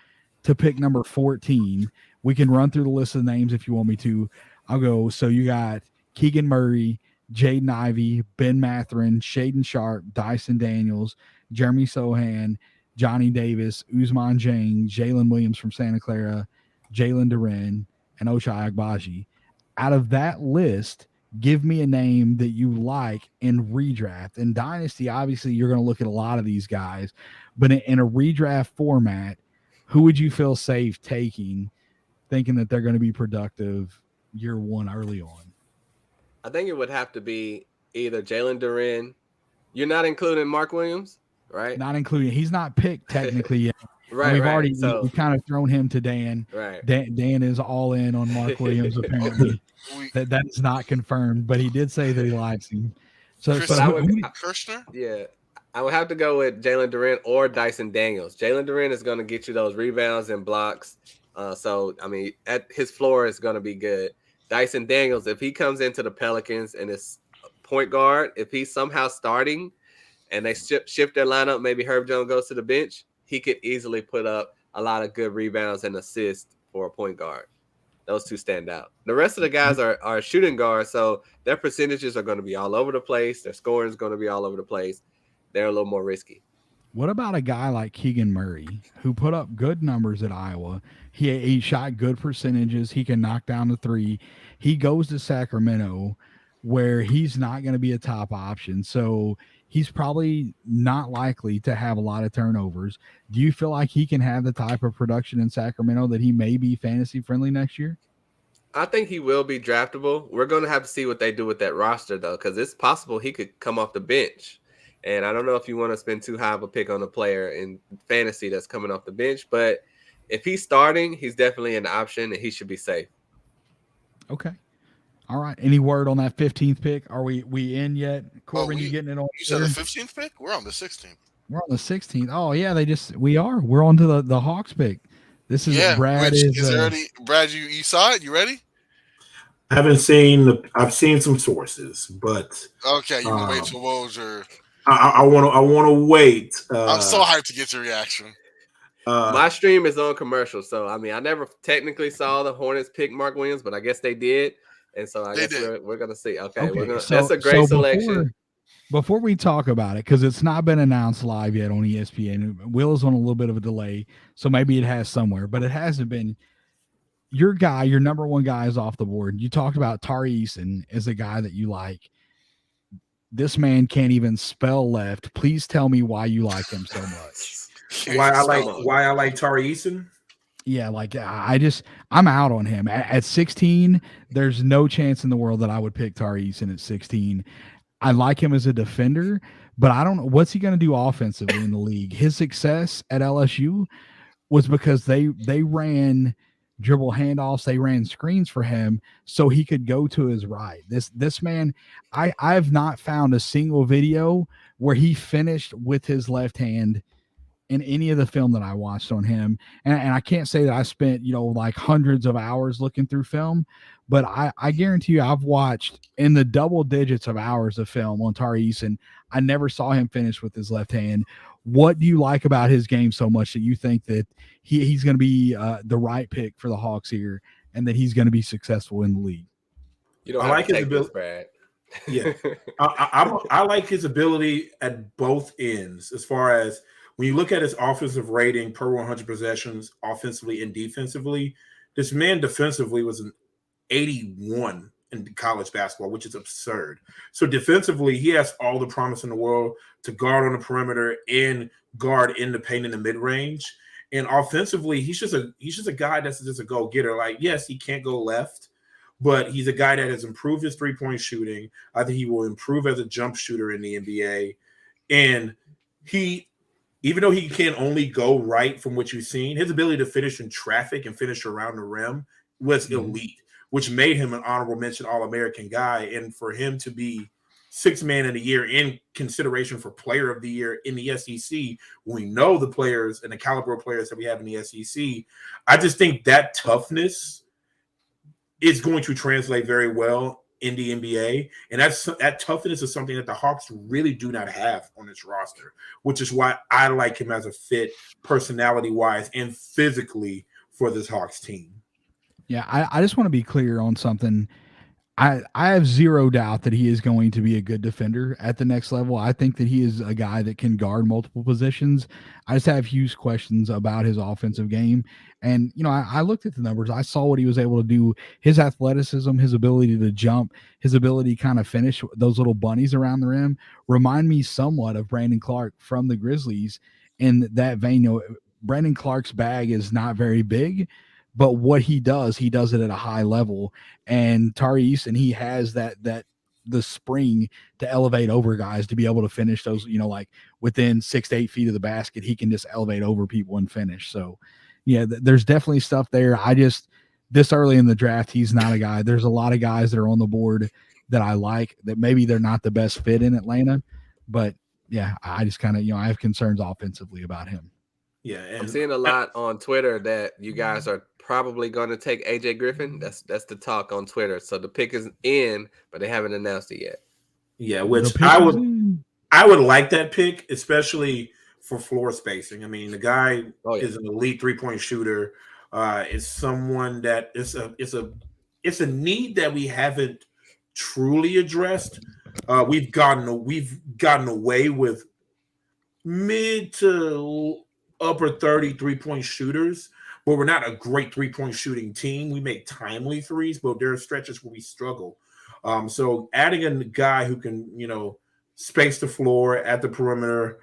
to pick number 14. We can run through the list of names if you want me to. I'll go. So you got Keegan Murray, Jaden Ivey, Ben Mathurin, Shaden Sharp, Dyson Daniels, Jeremy Sohan, Johnny Davis, Ousmane Dieng, Jaylen Williams from Santa Clara, Jalen Duren, and Ochai Agbaji. Out of that list, give me a name that you like in redraft. In Dynasty, obviously, you're going to look at a lot of these guys. But in a redraft format, who would you feel safe taking, thinking that they're going to be productive year one early on? I think it would have to be either Jalen Duren. You're not including Mark Williams, right? Not including. He's not picked technically yet. Right, we've right. already So, we've kind of thrown him to Dan. Right. Dan is all in on Mark Williams. Apparently, that's not confirmed, but he did say that he likes him. So Kirshner? Yeah, I would have to go with Jalen Duren or Dyson Daniels. Jalen Duren is going to get you those rebounds and blocks. So I mean, at his floor is going to be good. Dyson Daniels, if he comes into the Pelicans and is point guard, if he's somehow starting and they shift their lineup, maybe Herb Jones goes to the bench, he could easily put up a lot of good rebounds and assists for a point guard. Those two stand out. The rest of the guys are shooting guards, so their percentages are going to be all over the place. Their scoring is going to be all over the place. They're a little more risky. What about a guy like Keegan Murray, who put up good numbers at Iowa? He shot good percentages. He can knock down the three. He goes to Sacramento, where he's not going to be a top option. So he's probably not likely to have a lot of turnovers. Do you feel like he can have the type of production in Sacramento that he may be fantasy friendly next year? I think he will be draftable. We're going to have to see what they do with that roster, though, because it's possible he could come off the bench. And I don't know if you want to spend too high of a pick on a player in fantasy that's coming off the bench. But if he's starting, he's definitely an option, and he should be safe. Okay. All right. Any word on that 15th pick? Are we in yet? Corbin, you getting it on? You said the 15th pick? We're on the 16th. We're on the 16th. Oh, yeah. We are. We're on to the Hawks pick. This is Brad. Brad, you saw it? You ready? I haven't I've seen some sources, but okay, you want to wait till Woj or I want to wait. I'm so hyped to get your reaction. My stream is on commercial, so I mean, I never technically saw the Hornets pick Mark Williams, but I guess they did, and so I guess we're gonna see. Okay, that's a great selection. Before we talk about it, because it's not been announced live yet on ESPN, Will is on a little bit of a delay, so maybe it has somewhere, but it hasn't been. Your number one guy is off the board. You talked about Tari Eason as a guy that you like. This man can't even spell left. Please tell me why you like him so much. Why I like Tari Eason? Yeah, I'm out on him. At 16, there's no chance in the world that I would pick Tari Eason at 16. I like him as a defender, but I don't know what's he going to do offensively in the league. His success at LSU was because they ran dribble handoffs, they ran screens for him so he could go to his right. This man, I've not found a single video where he finished with his left hand in any of the film that I watched on him. And I can't say that I spent, like hundreds of hours looking through film, but I guarantee you I've watched in the double digits of hours of film on Tari Eason. I never saw him finish with his left hand. What do you like about his game so much that you think that he's going to be the right pick for the Hawks here and that he's going to be successful in the league? You don't have to take this, Brad. Yeah. I like his ability at both ends as far as when you look at his offensive rating per 100 possessions, offensively and defensively. This man defensively was an 81 in college basketball, which is absurd. So defensively, he has all the promise in the world to guard on the perimeter and guard in the paint in the mid-range. And offensively, he's just a guy that's just a go-getter. Like, yes, he can't go left, but he's a guy that has improved his three-point shooting. I think he will improve as a jump shooter in the NBA. And even though he can only go right from what you've seen, his ability to finish in traffic and finish around the rim was elite, which made him an honorable mention All-American guy. And for him to be sixth man of the year in consideration for player of the year in the SEC, we know the players and the caliber of players that we have in the SEC. I just think that toughness is going to translate very well in the NBA. And that toughness is something that the Hawks really do not have on this roster, which is why I like him as a fit personality-wise and physically for this Hawks team. Yeah, I just want to be clear on something. I have zero doubt that he is going to be a good defender at the next level. I think that he is a guy that can guard multiple positions. I just have huge questions about his offensive game. And, I looked at the numbers. I saw what he was able to do, his athleticism, his ability to jump, his ability to kind of finish those little bunnies around the rim remind me somewhat of Brandon Clark from the Grizzlies in that vein. Brandon Clark's bag is not very big, but what he does it at a high level. And Tari Eason, he has the spring to elevate over guys to be able to finish those, like within 6 to 8 feet of the basket, he can just elevate over people and finish. So, yeah, there's definitely stuff there. This early in the draft, he's not a guy. There's a lot of guys that are on the board that I like that maybe they're not the best fit in Atlanta, but yeah, I just kind of, I have concerns offensively about him. Yeah, and I'm seeing a lot on Twitter that you guys are probably going to take AJ Griffin. That's the talk on Twitter. So the pick is in, but they haven't announced it yet. Yeah, which I would like that pick, especially for floor spacing. I mean, the guy is an elite 3-point shooter. Is someone that it's a need that we haven't truly addressed. We've gotten away with mid to upper 30 3-point shooters, but we're not a great 3-point shooting team. We make timely threes, but there are stretches where we struggle. So adding a guy who can, space the floor at the perimeter,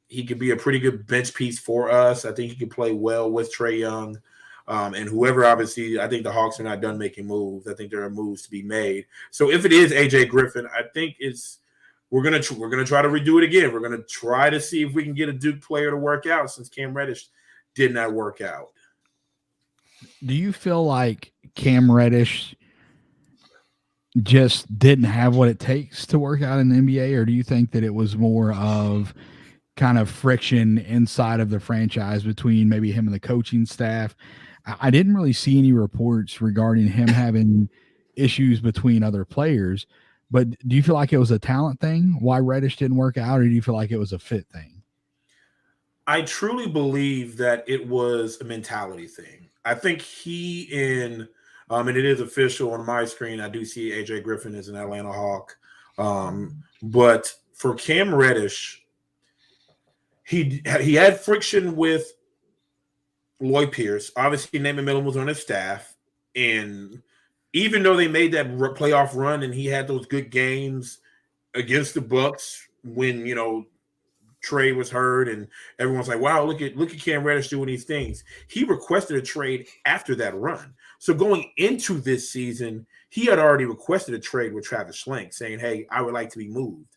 he could be a pretty good bench piece for us. I think he could play well with Trae Young. And whoever, obviously, I think the Hawks are not done making moves. I think there are moves to be made. So if it is AJ Griffin, I think we're gonna try to redo it again. We're gonna try to see if we can get a Duke player to work out since Cam Reddish did not work out. Do you feel like Cam Reddish just didn't have what it takes to work out in the NBA, or do you think that it was more of kind of friction inside of the franchise between maybe him and the coaching staff? I didn't really see any reports regarding him having issues between other players, but do you feel like it was a talent thing, why Reddish didn't work out, or do you feel like it was a fit thing? I truly believe that it was a mentality thing. I think and it is official on my screen, I do see AJ Griffin as an Atlanta Hawk. But for Cam Reddish, he had friction with Lloyd Pierce. Obviously, Naaman Miller was on his staff. And even though they made that playoff run and he had those good games against the Bucks when, Trae was hurt and everyone's like, wow, look at Cam Reddish doing these things. He requested a trade after that run. So going into this season, he had already requested a trade with Travis Schlenk saying, hey, I would like to be moved.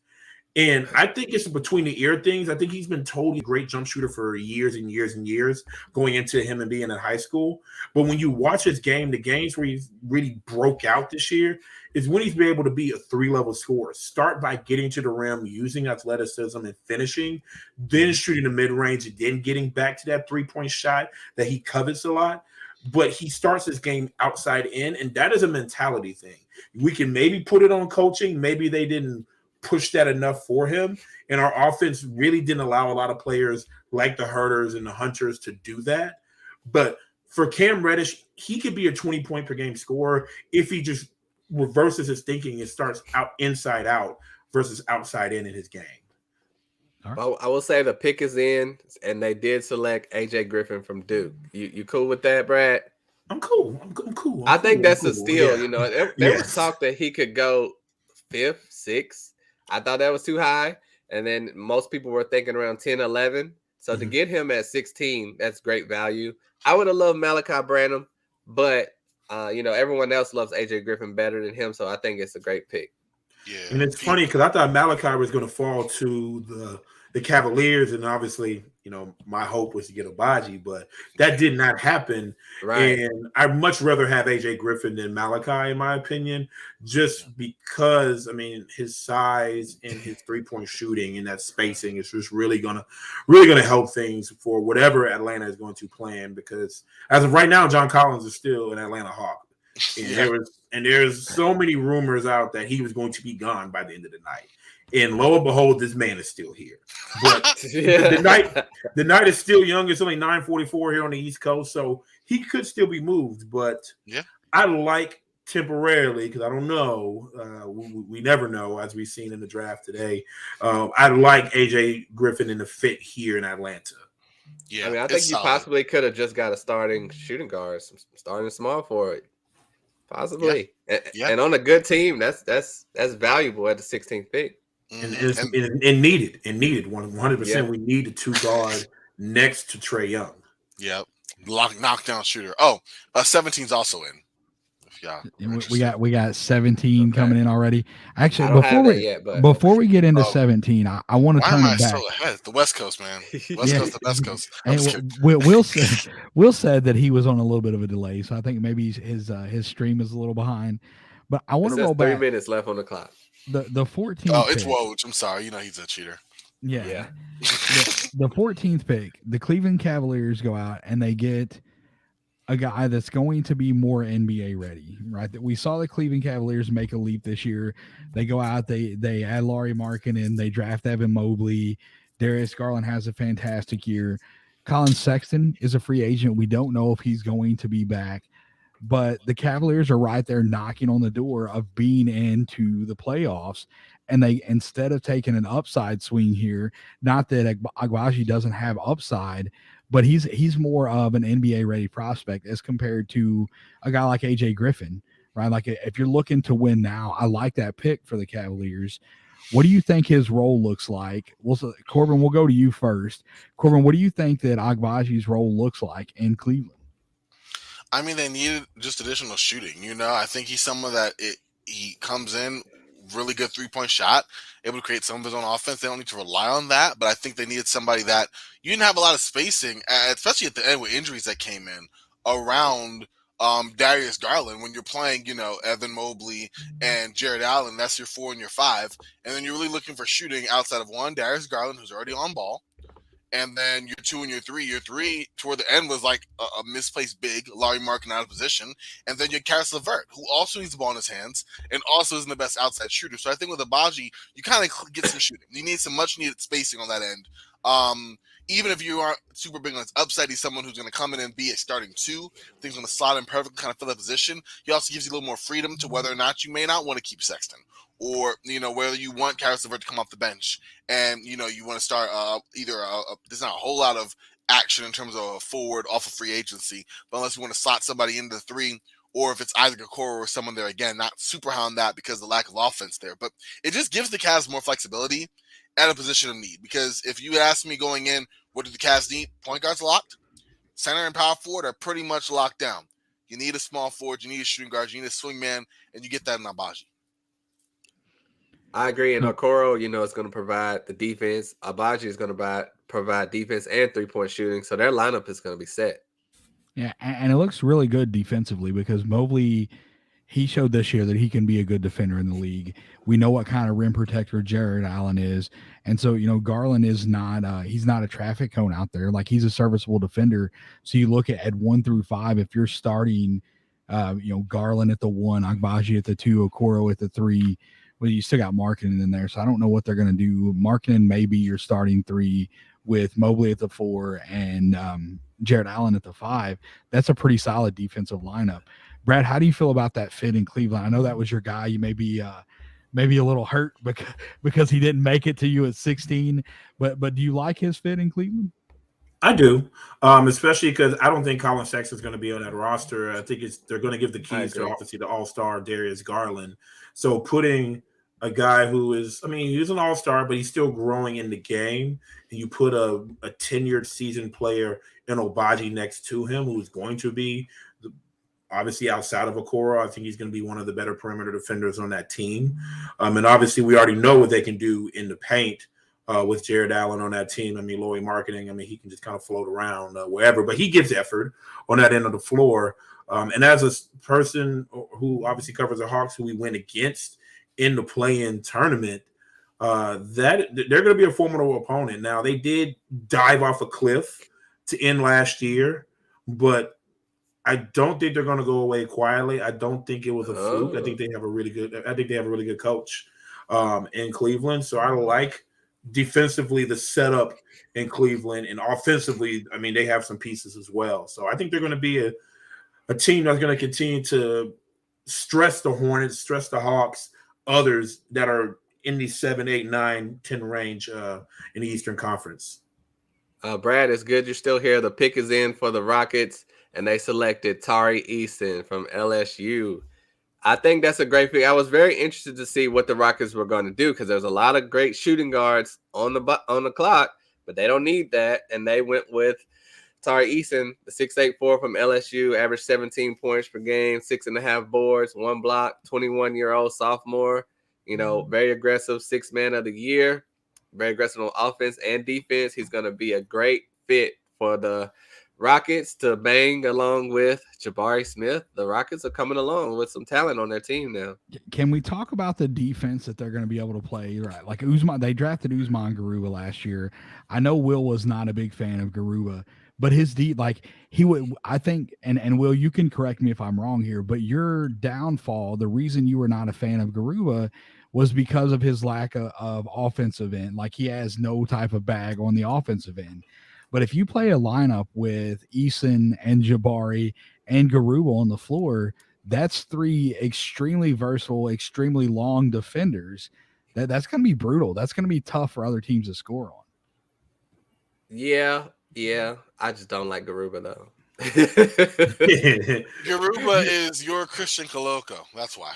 And I think it's between the ear things. I think he's been totally a great jump shooter for years and years and years going into him and being in high school. But when you watch his game, the games where he's really broke out this year is when he's been able to be a 3-level scorer. Start by getting to the rim, using athleticism and finishing, then shooting the mid-range, and then getting back to that 3-point shot that he covets a lot. But he starts his game outside in, and that is a mentality thing. We can maybe put it on coaching. Maybe they didn't push that enough for him. And our offense really didn't allow a lot of players like the Hurters and the Hunters to do that. But for Cam Reddish, he could be a 20-point per game scorer if he just reverses his thinking and starts out inside out versus outside in his game. Right. Well, I will say the pick is in, and they did select AJ Griffin from Duke. You cool with that, Brad? I'm cool. I'm cool. I think that's cool. a steal. Yeah. There was talk that he could go 5th, 6th. I thought that was too high. And then most people were thinking around 10, 11. So to get him at 16, that's great value. I would have loved Malachi Branham, but everyone else loves AJ Griffin better than him, so I think it's a great pick. Yeah, And it's funny because I thought Malachi was going to fall to the Cavaliers, and obviously, my hope was to get Abaji, but that did not happen. Right. And I'd much rather have AJ Griffin than Malachi, in my opinion, just because his size and his 3-point shooting and that spacing is just really gonna help things for whatever Atlanta is going to plan. Because as of right now, John Collins is still an Atlanta Hawk. And there's so many rumors out that he was going to be gone by the end of the night. And lo and behold, this man is still here. But the night is still young. It's only 9:44 here on the East Coast, so he could still be moved. But I like temporarily, because I don't know. We never know, as we've seen in the draft today. I like AJ Griffin in the fit here in Atlanta. Yeah, I think you possibly could have just got a starting shooting guard, starting small forward. Possibly. And on a good team, that's valuable at the 16th pick. And needed 100%. We need a 2 guard next to Trae Young. Yep, knockdown shooter. Oh, 17's also in. We got 17 coming in already. Actually, before before we get into 17, I want to turn it back. So ahead? The West Coast, man. The West Coast. Will said that he was on a little bit of a delay, so I think maybe his stream is a little behind. But I want to roll back. 3 minutes left on the clock. The 14th. Oh, it's Woj. I'm sorry. He's a cheater. Yeah. The 14th pick, the Cleveland Cavaliers go out and they get a guy that's going to be more NBA ready, right? That we saw the Cleveland Cavaliers make a leap this year. They go out, they add Lauri Markkanen, they draft Evan Mobley. Darius Garland has a fantastic year. Colin Sexton is a free agent. We don't know if he's going to be back. But the Cavaliers are right there knocking on the door of being into the playoffs. And they, instead of taking an upside swing here, not that Agbaji doesn't have upside, but he's more of an NBA ready prospect as compared to a guy like AJ Griffin, right? Like if you're looking to win now, I like that pick for the Cavaliers. What do you think his role looks like? Corbin, we'll go to you first. Corbin, what do you think that Agbaji's role looks like in Cleveland? They needed just additional shooting. I think he's someone that he comes in, really good 3-point shot, able to create some of his own offense. They don't need to rely on that, but I think they needed somebody that you didn't have a lot of spacing, especially at the end with injuries that came in around Darius Garland. When you're playing, Evan Mobley and Jared Allen, that's your 4 and your 5, and then you're really looking for shooting outside of one, Darius Garland, who's already on ball. And then your 2 and your 3. Your 3 toward the end was like a misplaced big, Lauri Markkanen out of position. And then you Karis LeVert, who also needs the ball in his hands and also isn't the best outside shooter. So I think with Agbaji, you kind of get some shooting. You need some much needed spacing on that end. Even if you aren't super big on his upside, he's someone who's going to come in and be a starting 2. Things going to slot in perfectly, kind of fill that position. He also gives you a little more freedom to whether or not you may not want to keep Sexton. Or, whether you want Karis LeVert to come off the bench and, you want to start there's not a whole lot of action in terms of a forward off of free agency, but unless you want to slot somebody into the 3, or if it's Isaac Okoro or someone there, again, not super high on that because of the lack of offense there. But it just gives the Cavs more flexibility at a position of need. Because if you ask me going in, what do the Cavs need? Point guard's locked. Center and power forward are pretty much locked down. You need a small forward, you need a shooting guard, you need a swing man, and you get that in Agbaji. I agree. And Okoro, is going to provide the defense. Agbaji is going to provide defense and 3-point shooting. So their lineup is going to be set. Yeah, and it looks really good defensively because Mobley, he showed this year that he can be a good defender in the league. We know what kind of rim protector Jared Allen is. And so, Garland is not he's not a traffic cone out there. Like, he's a serviceable defender. So you look at 1 through 5, if you're starting, Garland at the 1, Agbaji at the 2, Okoro at the 3, well, you still got Markkanen in there, so I don't know what they're going to do. Markkanen may be your starting 3 with Mobley at the 4 and Jared Allen at the 5. That's a pretty solid defensive lineup. Brad, how do you feel about that fit in Cleveland? I know that was your guy. You may be a little hurt because he didn't make it to you at 16, but do you like his fit in Cleveland? I do, especially because I don't think Colin Sexton is going to be on that roster. I think they're going to give the keys to obviously the all-star Darius Garland. So putting a guy who is, he's an all-star, but he's still growing in the game, and you put a tenured seasoned player in Agbaji next to him who's going to be Obviously, outside of Okoro, I think he's going to be one of the better perimeter defenders on that team. And obviously, we already know what they can do in the paint with Jared Allen on that team. I mean, Lloyd Marketing, I mean, he can just kind of float around wherever, but he gives effort on that end of the floor. And as a person who obviously covers the Hawks, who we went against in the play-in tournament, that they're going to be a formidable opponent. Now, they did dive off a cliff to end last year, but I don't think they're going to go away quietly. I don't think it was a fluke. I think they have a really good coach in Cleveland. So I like defensively the setup in Cleveland, and offensively, I mean, they have some pieces as well. So I think they're going to be a team that's going to continue to stress the Hornets, stress the Hawks, others that are in the 7, 8, 9, 10 range in the Eastern Conference. Brad, it's good you're still here. The pick is in for the Rockets, and they selected Tari Eason from LSU. I think that's a great pick. I was very interested to see what the Rockets were going to do because there's a lot of great shooting guards on the clock, but they don't need that, and they went with Tari Eason, the 6'8" from LSU, averaged 17 points per game, 6.5 boards, 1 block, 21-year-old sophomore. Very aggressive, 6th man of the year, very aggressive on offense and defense. He's going to be a great fit for the Rockets to bang along with Jabari Smith. The Rockets are coming along with some talent on their team now. Can we talk about the defense that they're going to be able to play? Right, like Usman, they drafted Usman Garuba last year. I know Will was not a big fan of Garuba, but his he would, I think, and Will, you can correct me if I'm wrong here, but your downfall, the reason you were not a fan of Garuba was because of his lack of offensive end. Like, he has no type of bag on the offensive end. But if you play a lineup with Eason and Jabari and Garuba on the floor, that's 3 extremely versatile, extremely long defenders. That's going to be brutal. That's going to be tough for other teams to score on. Yeah. I just don't like Garuba, though. Garuba is your Christian Coloco. That's why.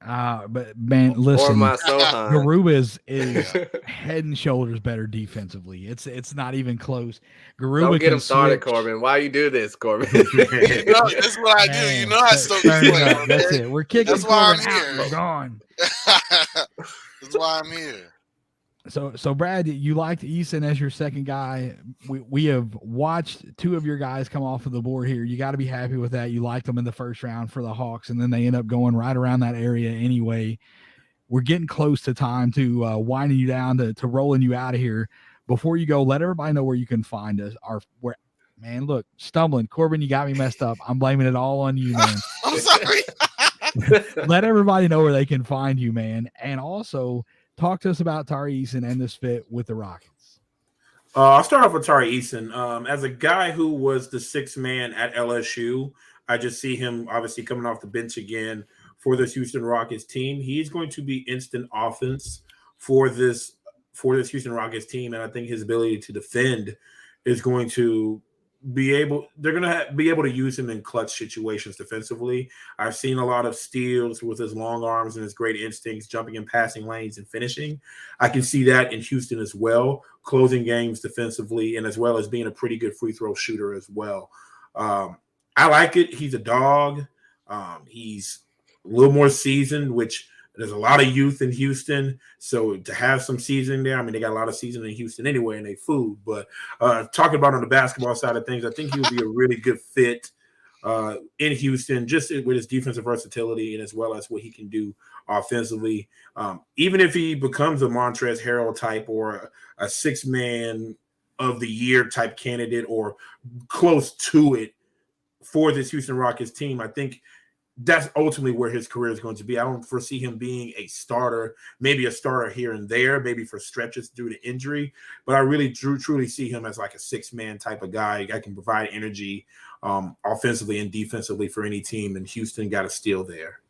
But man, listen, Sohan. Garuba is head and shoulders better defensively. It's not even close. Garuba Don't get him started, switch. Corbin. Why you do this, Corbin? This is what I do. You know I start the play. Okay? That's it. We're kicking. That's why Corbin I'm out. here. We're gone. That's why I'm here. So Brad, you liked Eason as your second guy. We have watched 2 of your guys come off of the board here. You got to be happy with that. You liked them in the first round for the Hawks, and then they end up going right around that area anyway. We're getting close to time to winding you down to rolling you out of here. Before you go, let everybody know where you can find us. Man, look, stumbling. Corbin, you got me messed up. I'm blaming it all on you, man. I'm sorry. Let everybody know where they can find you, man. And also, talk to us about Tari Eason and this fit with the Rockets. I'll start off with Tari Eason. As a guy who was the 6th man at LSU, I just see him obviously coming off the bench again for this Houston Rockets team. He's going to be instant offense for this Houston Rockets team, and I think his ability to defend is going to be able to use him in clutch situations defensively. I've seen a lot of steals with his long arms and his great instincts, jumping in passing lanes and finishing. I can see that in Houston as well, closing games defensively, and as well as being a pretty good free throw shooter as well. I like it. He's a dog. He's a little more seasoned, which there's a lot of youth in Houston. So to have some seasoning there, I mean, they got a lot of seasoning in Houston anyway, and they food. But talking about on the basketball side of things, I think he'll be a really good fit in Houston, just with his defensive versatility and as well as what he can do offensively. Even if he becomes a Montrezl Harrell type or a 6-man of the year type candidate or close to it for this Houston Rockets team, I think that's ultimately where his career is going to be. I don't foresee him being a starter, maybe a starter here and there, maybe for stretches due to injury. But I really truly see him as like a 6-man type of guy. I can provide energy offensively and defensively for any team, and Houston got a steal there.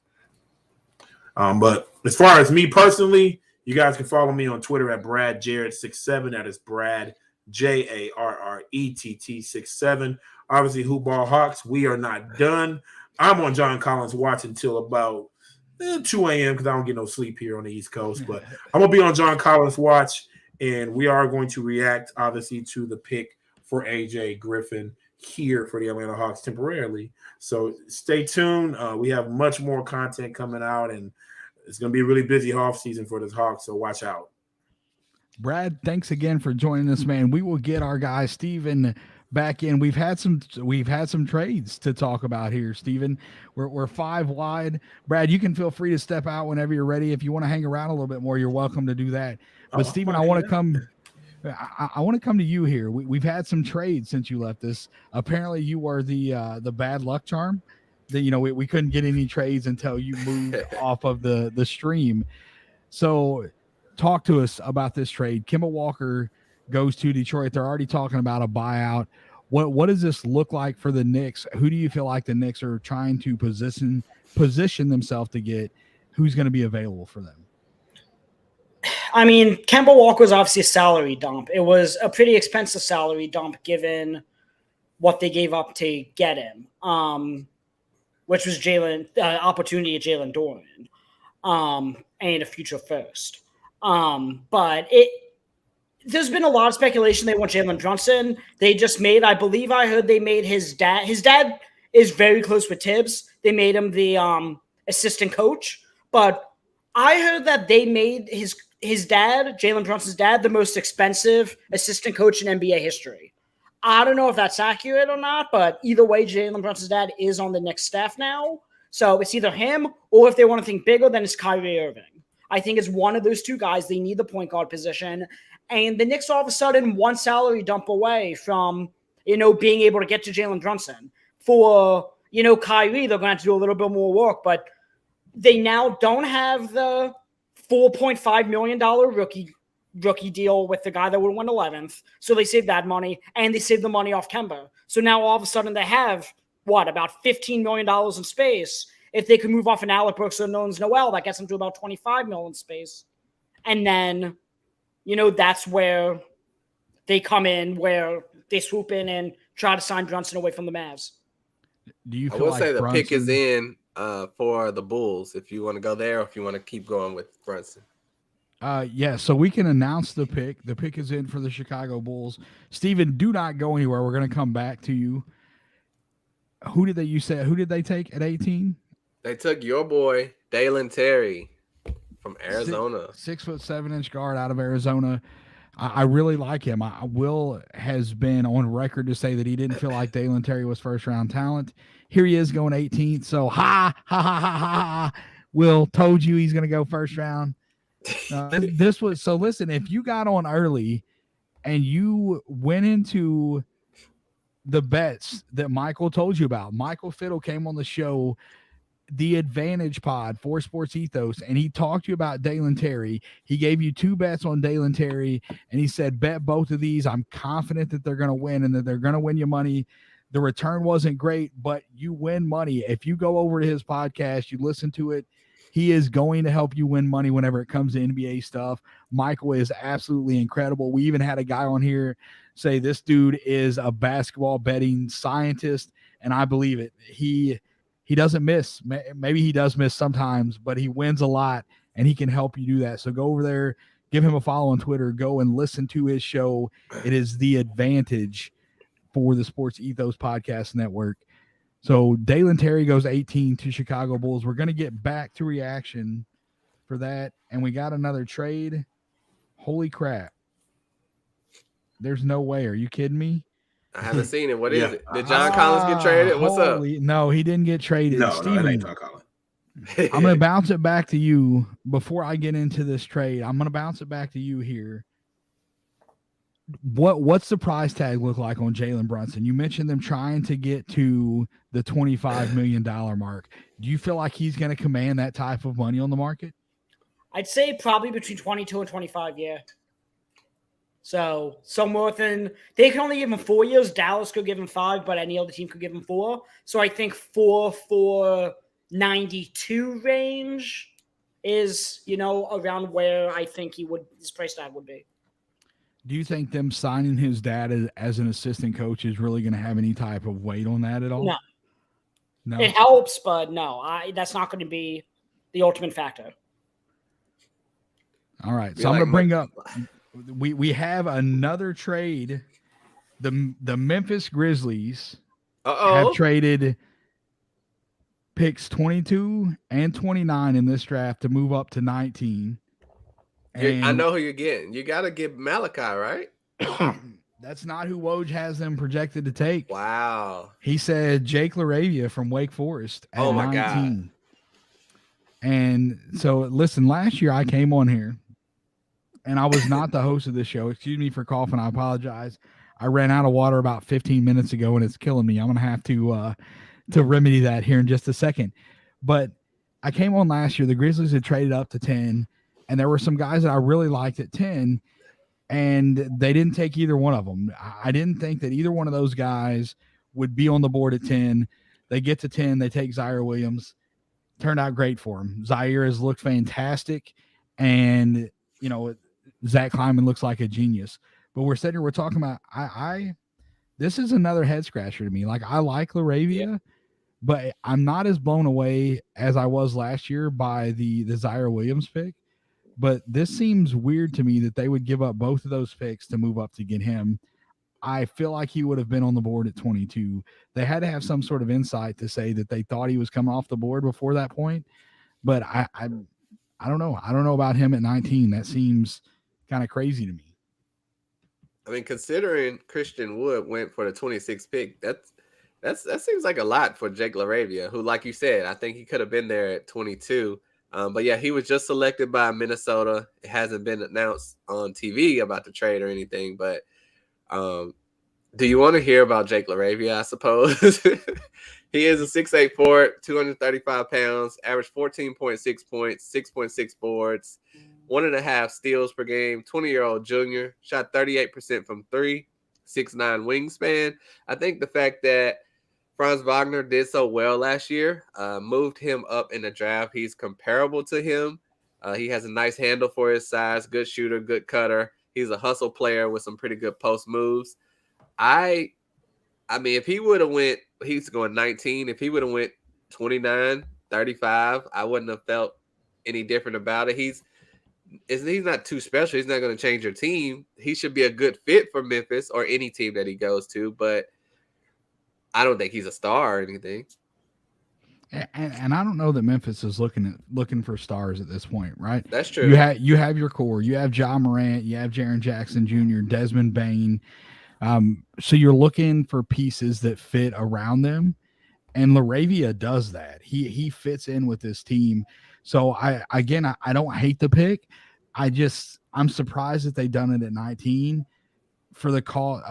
But as far as me personally, you guys can follow me on Twitter at BradJarrett67. That is Brad, JARRETT67. Obviously, Hoop Ball Hawks, we are not done. I'm on John Collins watch until about 2 a.m. because I don't get no sleep here on the East Coast. But I'm going to be on John Collins watch, and we are going to react, obviously, to the pick for AJ Griffin here for the Atlanta Hawks temporarily. So stay tuned. We have much more content coming out, and it's going to be a really busy offseason for this Hawks, so watch out. Brad, thanks again for joining us, man. We will get our guy Steven back in. We've had some trades to talk about here, Steven. We're 5 wide. Brad, you can feel free to step out whenever you're ready. If you want to hang around a little bit more, you're welcome to do that. But Steven, I want to come to you here. We've had some trades since you left us. Apparently you are the bad luck charm. We couldn't get any trades until you moved off of the stream. So talk to us about this trade. Kemba Walker goes to Detroit. They're already talking about a buyout. What does this look like for the Knicks? Who do you feel like the Knicks are trying to position themselves to get? Who's going to be available for them? I mean, Kemba Walker was obviously a salary dump. It was a pretty expensive salary dump given what they gave up to get him, which was opportunity at Jalen Duren, and a future first. But there's been a lot of speculation they want Jalen Brunson. They just made, I believe I heard they made his dad. His dad is very close with Tibbs. They made him the assistant coach. But I heard that they made his dad, Jalen Brunson's dad, the most expensive assistant coach in NBA history. I don't know if that's accurate or not, but either way, Jalen Brunson's dad is on the Knicks staff now. So it's either him, or if they want to think bigger, then it's Kyrie Irving. I think it's one of those two guys. They need the point guard position. And the Knicks all of a sudden one salary dump away from, being able to get to Jalen Brunson. For, Kyrie, they're going to have to do a little bit more work, but they now don't have the $4.5 million rookie deal with the guy that would have won 11th. So they saved that money, and they saved the money off Kemba. So now all of a sudden they have, about $15 million in space. If they could move off an Alec Burks or Nerlens Noel, that gets them to about $25 million in space. And then, that's where they come in, where they swoop in and try to sign Brunson away from the Mavs. Do you feel say the pick is in for the Bulls, if you want to go there, or if you want to keep going with Brunson? Yeah, so we can announce the pick. The pick is in for the Chicago Bulls. Steven, do not go anywhere. We're going to come back to you. Who did they take at 18? They took your boy, Dallin Terry from Arizona. 6'7" guard out of Arizona. I really like him. Will has been on record to say that he didn't feel like Dallin Terry was first-round talent. Here he is going 18th. So, ha. Will told you he's going to go first round. So listen, if you got on early and you went into the bets that Michael told you about, Michael Fiddle came on the show, the Advantage Pod for Sports Ethos, and he talked to you about Dallin Terry. He gave you 2 bets on Dallin Terry, and he said, bet both of these. I'm confident that they're going to win and that they're going to win you money. The return wasn't great, but you win money. If you go over to his podcast, you listen to it, he is going to help you win money whenever it comes to NBA stuff. Michael is absolutely incredible. We even had a guy on here say this dude is a basketball betting scientist, and I believe it. He doesn't miss. Maybe he does miss sometimes, but he wins a lot, and he can help you do that. So go over there, give him a follow on Twitter, go and listen to his show. It is The Advantage for the Sports Ethos Podcast Network. So Dallin Terry goes 18 to Chicago Bulls. We're going to get back to reaction for that, and we got another trade. Holy crap. There's no way. Are you kidding me? I haven't seen it. What is it? Did John Collins get traded? What's up? No, he didn't get traded. No, Steven, it ain't John Collins. I'm going to bounce it back to you before I get into this trade. I'm going to bounce it back to you here. What's the price tag look like on Jalen Brunson? You mentioned them trying to get to the $25 million mark. Do you feel like he's going to command that type of money on the market? I'd say probably between 22 and 25, yeah. So somewhere within, they can only give him 4 years. Dallas could give him 5, but any other team could give him 4. So I think 4.92 range is, around where I think his price tag would be. Do you think them signing his dad as an assistant coach is really going to have any type of weight on that at all? No. It helps, but no, that's not going to be the ultimate factor. All right. So I'm going to bring up, we have another trade The Memphis Grizzlies have Uh-oh. traded picks 22 and 29 in this draft to move up to 19. I And know who you're getting. You got to get Malachi, right? that's not who Woj has them projected to take. Wow. He said Jake LaRavia from Wake Forest at Oh, my 19. God. And so, listen, last year I came on here, and I was not the host of this show. Excuse me for coughing. I apologize. I ran out of water about 15 minutes ago, and it's killing me. I'm going to have to remedy that here in just a second. But I came on last year. The Grizzlies had traded up to 10, and there were some guys that I really liked at 10, and they didn't take either one of them. I didn't think that either one of those guys would be on the board at 10. They get to 10. They take Zaire Williams. Turned out great for him. Zaire has looked fantastic, and, you know, Zach Kleiman looks like a genius. But we're sitting here, we're talking about, this is another head scratcher to me. Like, I like LaRavia, but I'm not as blown away as I was last year by the Zaire Williams pick. But this seems weird to me that they would give up both of those picks to move up to get him. I feel like he would have been on the board at 22. They had to have some sort of insight to say that they thought he was coming off the board before that point. But I don't know. I don't know about him at 19. That seems kind of crazy to me. I mean, considering Christian Wood went for the 26th pick, that seems like a lot for Jake LaRavia, who, like you said, I think he could have been there at 22. But yeah, he was just selected by Minnesota. It hasn't been announced on TV about the trade or anything. But do you want to hear about Jake LaRavia? I suppose he is a 6'8" forward, 235 pounds, averaged 14.6 points, 6.6 boards. 1.5 steals per game, 20-year-old junior, shot 38% from 3, 6'9" wingspan. I think the fact that Franz Wagner did so well last year moved him up in the draft. He's comparable to him. He has a nice handle for his size, good shooter, good cutter. He's a hustle player with some pretty good post moves. I mean, if he would have went, he's going 19. If he would have went 29, 35, I wouldn't have felt any different about it. He's not too special. He's not going to change your team. He should be a good fit for Memphis or any team that he goes to, but I don't think he's a star or anything. And I don't know that Memphis is looking for stars at this point, right? That's true. You have your core. You have Ja Morant. You have Jaren Jackson Jr., Desmond Bane. So you're looking for pieces that fit around them, and LaRavia does that. He fits in with this team. So I don't hate the pick. I'm surprised that they done it at 19 for the call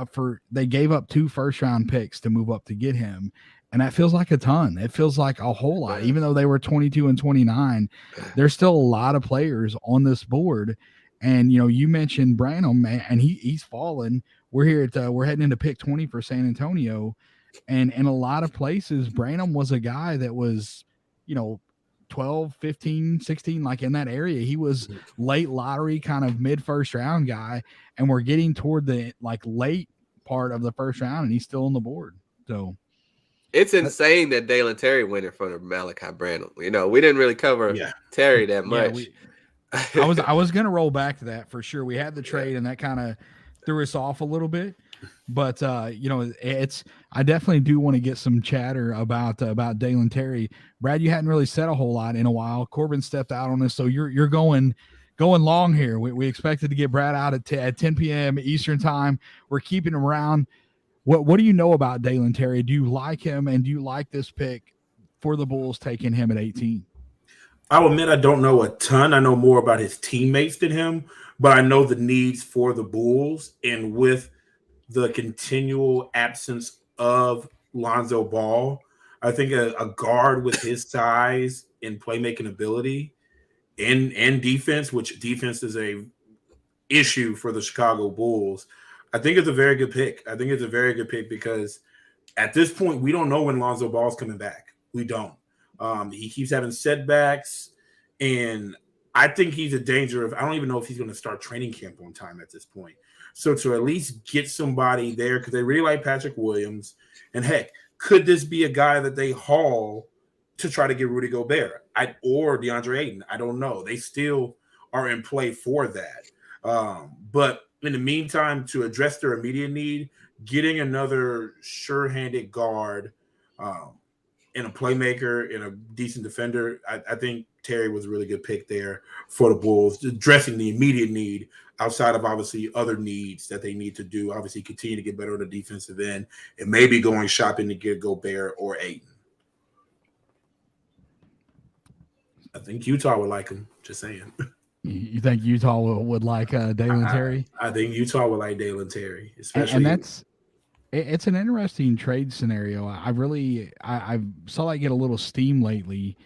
they gave up 2 first-round picks to move up to get him. And that feels like a ton. It feels like a whole lot. Even though they were 22 and 29, there's still a lot of players on this board. And, you know, you mentioned Branham, and he's fallen. We're heading into pick 20 for San Antonio. And in a lot of places, Branham was a guy that was, you know, 12, 15, 16, like in that area. He was late lottery, kind of mid first round guy. And we're getting toward the like late part of the first round, and he's still on the board. So it's insane that Dallin Terry went in front of Malachi Branham. You know, we didn't really cover Terry that much. I was going to roll back to that for sure. We had the trade, and that kind of threw us off a little bit. But you know, I definitely do want to get some chatter about Dallin Terry. Brad, you hadn't really said a whole lot in a while. Corbin stepped out on us, so you're going long here. We expected to get Brad out at 10 p.m. Eastern time. We're keeping him around. What do you know about Dallin Terry? Do you like him, and do you like this pick for the Bulls taking him at 18? I'll admit I don't know a ton. I know more about his teammates than him, but I know the needs for the Bulls, and with the continual absence of Lonzo Ball, I think a guard with his size and playmaking ability and defense, which defense is a issue for the Chicago Bulls, I think it's a very good pick. I think it's a very good pick because at this point, we don't know when Lonzo Ball's coming back. We don't. He keeps having setbacks, and I think he's a danger of – I don't even know if he's going to start training camp on time at this point. So to at least get somebody there, because they really like Patrick Williams, and heck, could this be a guy that they haul to try to get Rudy Gobert or DeAndre Ayton? I don't know. They still are in play for that. But in the meantime, to address their immediate need, getting another sure-handed guard and a playmaker and a decent defender, I think Terry was a really good pick there for the Bulls, addressing the immediate need outside of obviously other needs that they need to do. Obviously, continue to get better on the defensive end and maybe going shopping to get Gobert or Ayton. I think Utah would like him. Just saying. You think Utah would like Dallin Terry? I think Utah would like Dallin Terry, especially. And it's an interesting trade scenario. I saw that get a little steam lately.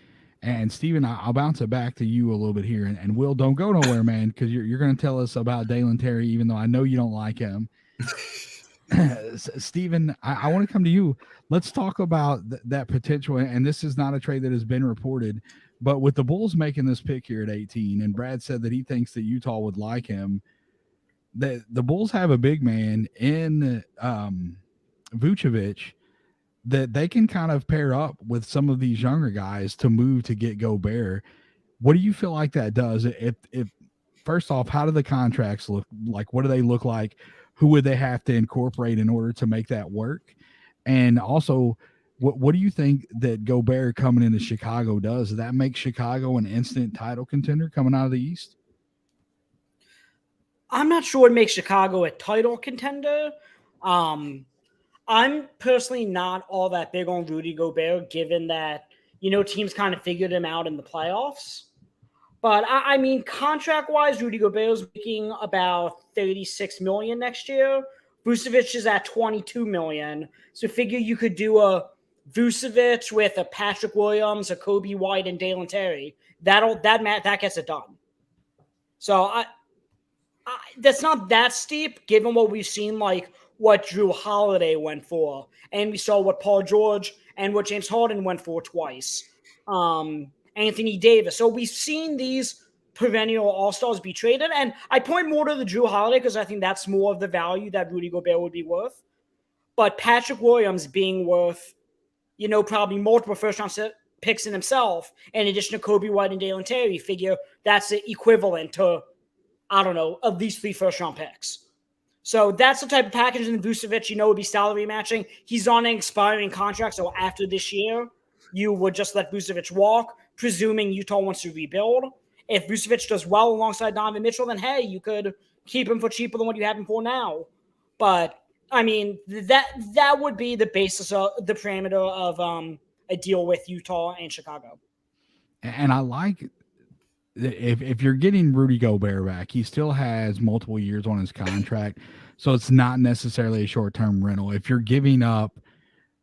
And Steven, I'll bounce it back to you a little bit here. And Will, don't go nowhere, man, because you're going to tell us about Dallin Terry, even though I know you don't like him. Steven, I want to come to you. Let's talk about that potential. And this is not a trade that has been reported, but with the Bulls making this pick here at 18, and Brad said that he thinks that Utah would like him, the Bulls have a big man in Vucevic that they can kind of pair up with some of these younger guys to move to get Gobert. What do you feel like that does? If first off, how do the contracts look like? What do they look like? Who would they have to incorporate in order to make that work? And also, what do you think that Gobert coming into Chicago does? Does that make Chicago an instant title contender coming out of the East? I'm not sure it makes Chicago a title contender. I'm personally not all that big on Rudy Gobert, given that, teams kind of figured him out in the playoffs. But I mean, contract-wise, Rudy Gobert is making about $36 million next year. Vucevic is at $22 million. So figure you could do a Vucevic with a Patrick Williams, a Kobe White, and Dallin Terry. That gets it done. So that's not that steep, given what we've seen, like what Drew Holiday went for, and we saw what Paul George and what James Harden went for twice. Anthony Davis. So we've seen these perennial all-stars be traded, and I point more to the Drew Holiday because I think that's more of the value that Rudy Gobert would be worth. But Patrick Williams being worth, probably multiple first-round picks in himself, in addition to Kobe White and Dallin Terry, figure that's the equivalent to, I don't know, at least 3 first-round picks. So that's the type of package in Vucevic, would be salary matching. He's on an expiring contract, so after this year, you would just let Vucevic walk, presuming Utah wants to rebuild. If Vucevic does well alongside Donovan Mitchell, then hey, you could keep him for cheaper than what you have him for now. But I mean, that would be the basis of the parameter of a deal with Utah and Chicago. And I like if you're getting Rudy Gobert back, he still has multiple years on his contract, so it's not necessarily a short-term rental. If you're giving up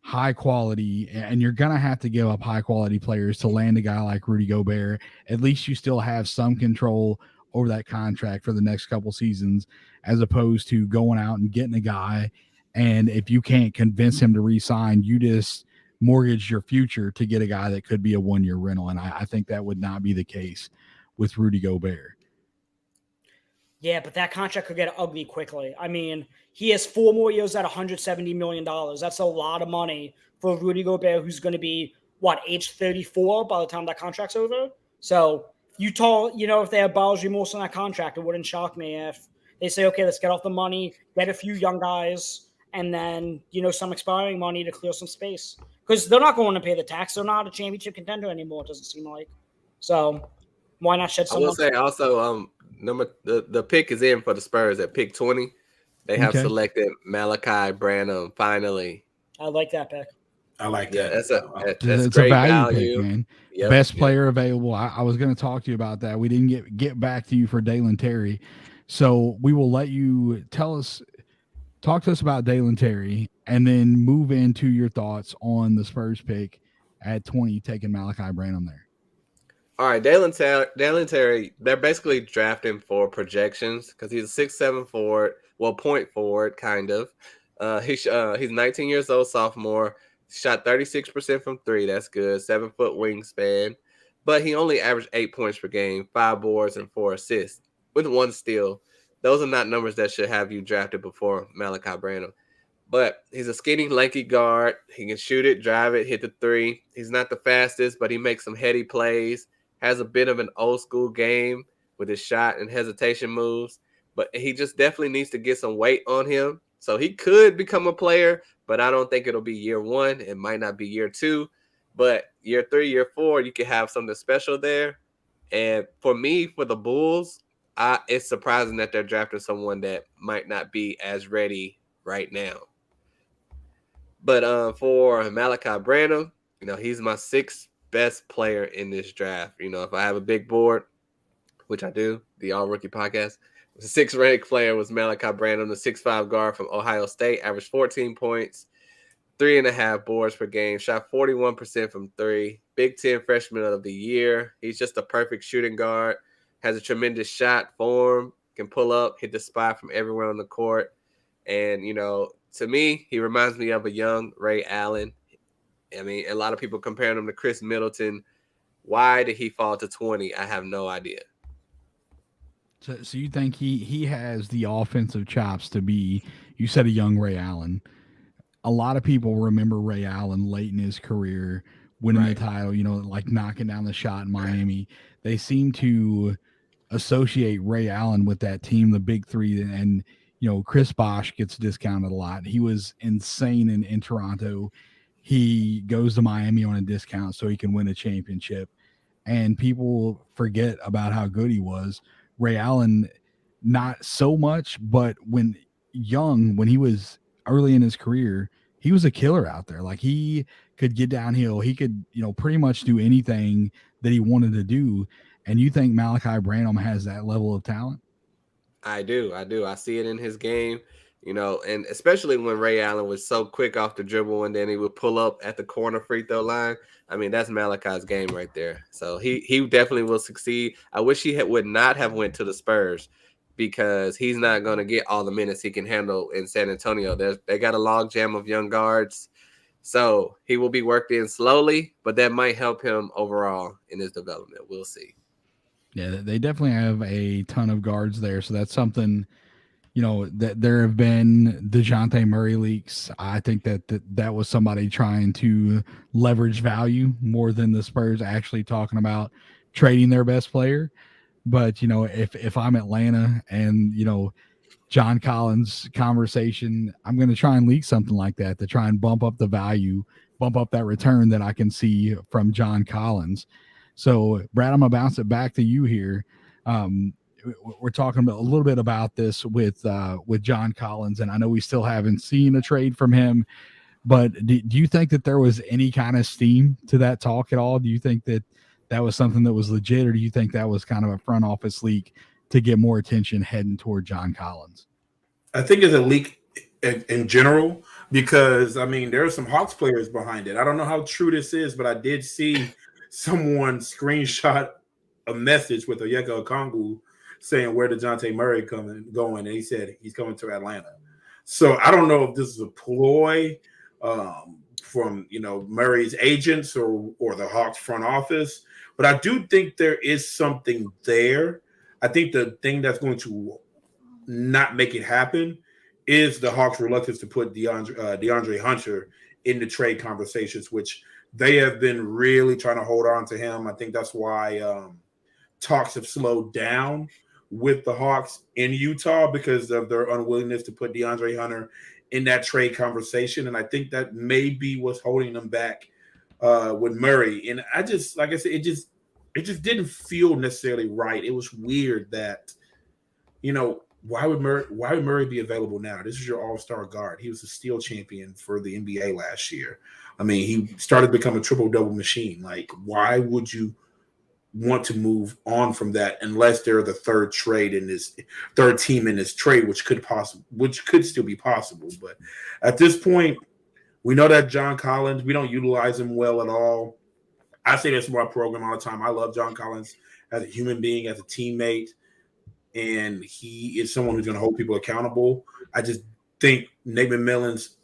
high quality, and you're going to have to give up high quality players to land a guy like Rudy Gobert, at least you still have some control over that contract for the next couple seasons, as opposed to going out and getting a guy, and if you can't convince him to re-sign, you just mortgage your future to get a guy that could be a one-year rental. And I think that would not be the case with Rudy Gobert. Yeah, but that contract could get ugly quickly. I mean, he has 4 more years at $170 million. That's a lot of money for Rudy Gobert, who's going to be, age 34 by the time that contract's over? So Utah, if they have buyer's remorse on that contract, it wouldn't shock me if they say, okay, let's get off the money, get a few young guys, and then, some expiring money to clear some space. Because they're not going to pay the tax. They're not a championship contender anymore, it doesn't seem like. So why not shed some? I will say also, the pick is in for the Spurs at pick 20. They have selected Malachi Branham finally. I like that pick. I like that. That's it's great a value pick, man. Yep, Best player available. I was going to talk to you about that. We didn't get back to you for Dallin Terry, so we will let you talk to us about Dallin Terry, and then move into your thoughts on the Spurs pick at 20, taking Malachi Branham there. All right, Dallin Terry, they're basically drafting for projections because he's a 6'7" forward, point forward, kind of. He's 19 years old, sophomore. Shot 36% from 3. That's good. 7-foot wingspan. But he only averaged 8 points per game, 5 boards, and 4 assists with 1 steal. Those are not numbers that should have you drafted before Malachi Branham. But he's a skinny, lanky guard. He can shoot it, drive it, hit the 3. He's not the fastest, but he makes some heady plays. Has a bit of an old school game with his shot and hesitation moves, but he just definitely needs to get some weight on him. So he could become a player, but I don't think it'll be year 1. It might not be year 2, but year 3, year 4, you could have something special there. And for me, for the Bulls, it's surprising that they're drafting someone that might not be as ready right now. But for Malachi Branham, he's my 6th best player in this draft. If I have a big board, which I do, the All Rookie Podcast, the 6th ranked player was Malachi Branham, the 6'5" guard from Ohio State, averaged 14 points, 3.5 boards per game, shot 41% from 3, Big Ten Freshman of the Year. He's just a perfect shooting guard, has a tremendous shot form, can pull up, hit the spot from everywhere on the court. And, to me, he reminds me of a young Ray Allen. I mean, a lot of people comparing him to Chris Middleton. Why did he fall to 20? I have no idea. So you think he has the offensive chops to be, you said, a young Ray Allen. A lot of people remember Ray Allen late in his career, winning the title, like knocking down the shot in Miami. They seem to associate Ray Allen with that team, the big three, and Chris Bosh gets discounted a lot. He was insane in Toronto. He goes to Miami on a discount so he can win a championship. And people forget about how good he was. Ray Allen, not so much, but when he was early in his career, he was a killer out there. Like, he could get downhill. He could, pretty much do anything that he wanted to do. And you think Malachi Branham has that level of talent? I do. I see it in his game, and especially when Ray Allen was so quick off the dribble and then he would pull up at the corner free throw line. I mean, that's Malachi's game right there. So he definitely will succeed. I wish he would not have went to the Spurs, because he's not going to get all the minutes he can handle in San Antonio. They got a log jam of young guards. So he will be worked in slowly, but that might help him overall in his development. We'll see. Yeah, they definitely have a ton of guards there. So that's something, that there have been DeJounte Murray leaks. I think that was somebody trying to leverage value more than the Spurs actually talking about trading their best player. But, if I'm Atlanta and, John Collins conversation, I'm going to try and leak something like that to try and bump up the value, bump up that return that I can see from John Collins. So, Brad, I'm going to bounce it back to you here. We're talking a little bit about this with John Collins, and I know we still haven't seen a trade from him, but do you think that there was any kind of steam to that talk at all? Do you think that was something that was legit, or do you think that was kind of a front office leak to get more attention heading toward John Collins? I think it's a leak in general, because, I mean, there are some Hawks players behind it. I don't know how true this is, but I did see someone screenshot a message with Onyeka Okongwu saying, where did DeJounte Murray going? And he said he's coming to Atlanta. So I don't know if this is a ploy from Murray's agents or the Hawks front office, but I do think there is something there. I think the thing that's going to not make it happen is the Hawks' reluctance to put DeAndre Hunter in the trade conversations, which they have been really trying to hold on to him. I think that's why talks have slowed down with the Hawks in Utah, because of their unwillingness to put DeAndre Hunter in that trade conversation. And I think that may be what's holding them back with Murray. And I just, like I said, it just didn't feel necessarily right. It was weird that, why would Murray be available now? This is your all-star guard. He was a steal champion for the NBA last year. I mean, he started to become a triple-double machine. Like, why would you want to move on from that unless they're the third team in this trade, which could still be possible. But at this point, we know that John Collins, we don't utilize him well at all. I say this about our program all the time. I love John Collins as a human being, as a teammate, and he is someone who's going to hold people accountable. I just think Nate McMillan's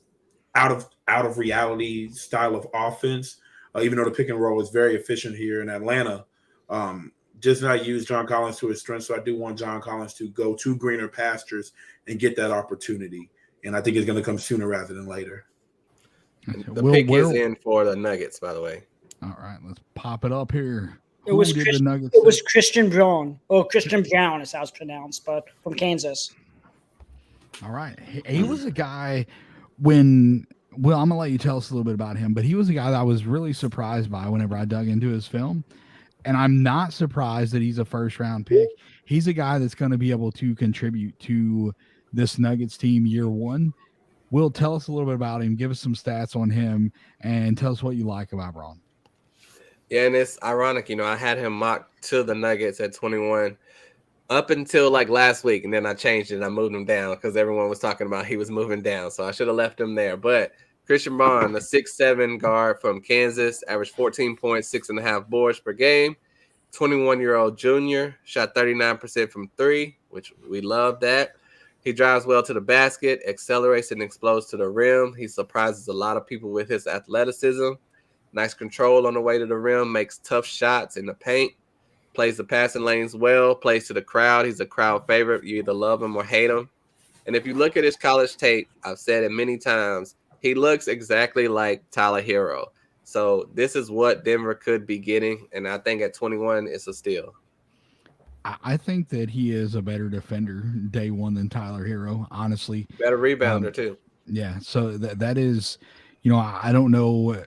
out of reality style of offense, even though the pick and roll is very efficient here in Atlanta, just not use John Collins to his strength. So I do want John Collins to go to greener pastures and get that opportunity. And I think it's going to come sooner rather than later. The pick is in for the Nuggets, by the way. All right, let's pop it up here. It was Christian Brown. Oh, Christian Brown is how it's pronounced, but from Kansas. All right. He was a guy when, well, I'm going to let you tell us a little bit about him, but he was a guy that I was really surprised by whenever I dug into his film. And I'm not surprised that he's a first round pick. He's a guy that's going to be able to contribute to this Nuggets team year one. Will, tell us a little bit about him, give us some stats on him, and tell us what you like about Braun. Yeah, and it's ironic, I had him mocked to the Nuggets at 21 up until like last week, and then I changed it and I moved him down because everyone was talking about he was moving down. So I should have left him there. But Christian Braun, the 6'7" guard from Kansas, averaged 14 points, 6.5 boards per game. 21-year-old junior, shot 39% from three, which we love that. He drives well to the basket, accelerates and explodes to the rim. He surprises a lot of people with his athleticism. Nice control on the way to the rim, makes tough shots in the paint, plays the passing lanes well, plays to the crowd. He's a crowd favorite. You either love him or hate him. And if you look at his college tape, I've said it many times, he looks exactly like Tyler Hero. So this is what Denver could be getting, and I think at 21, it's a steal. I think that he is a better defender day one than Tyler Hero, honestly. Better rebounder, too. Yeah, so that is, I don't know.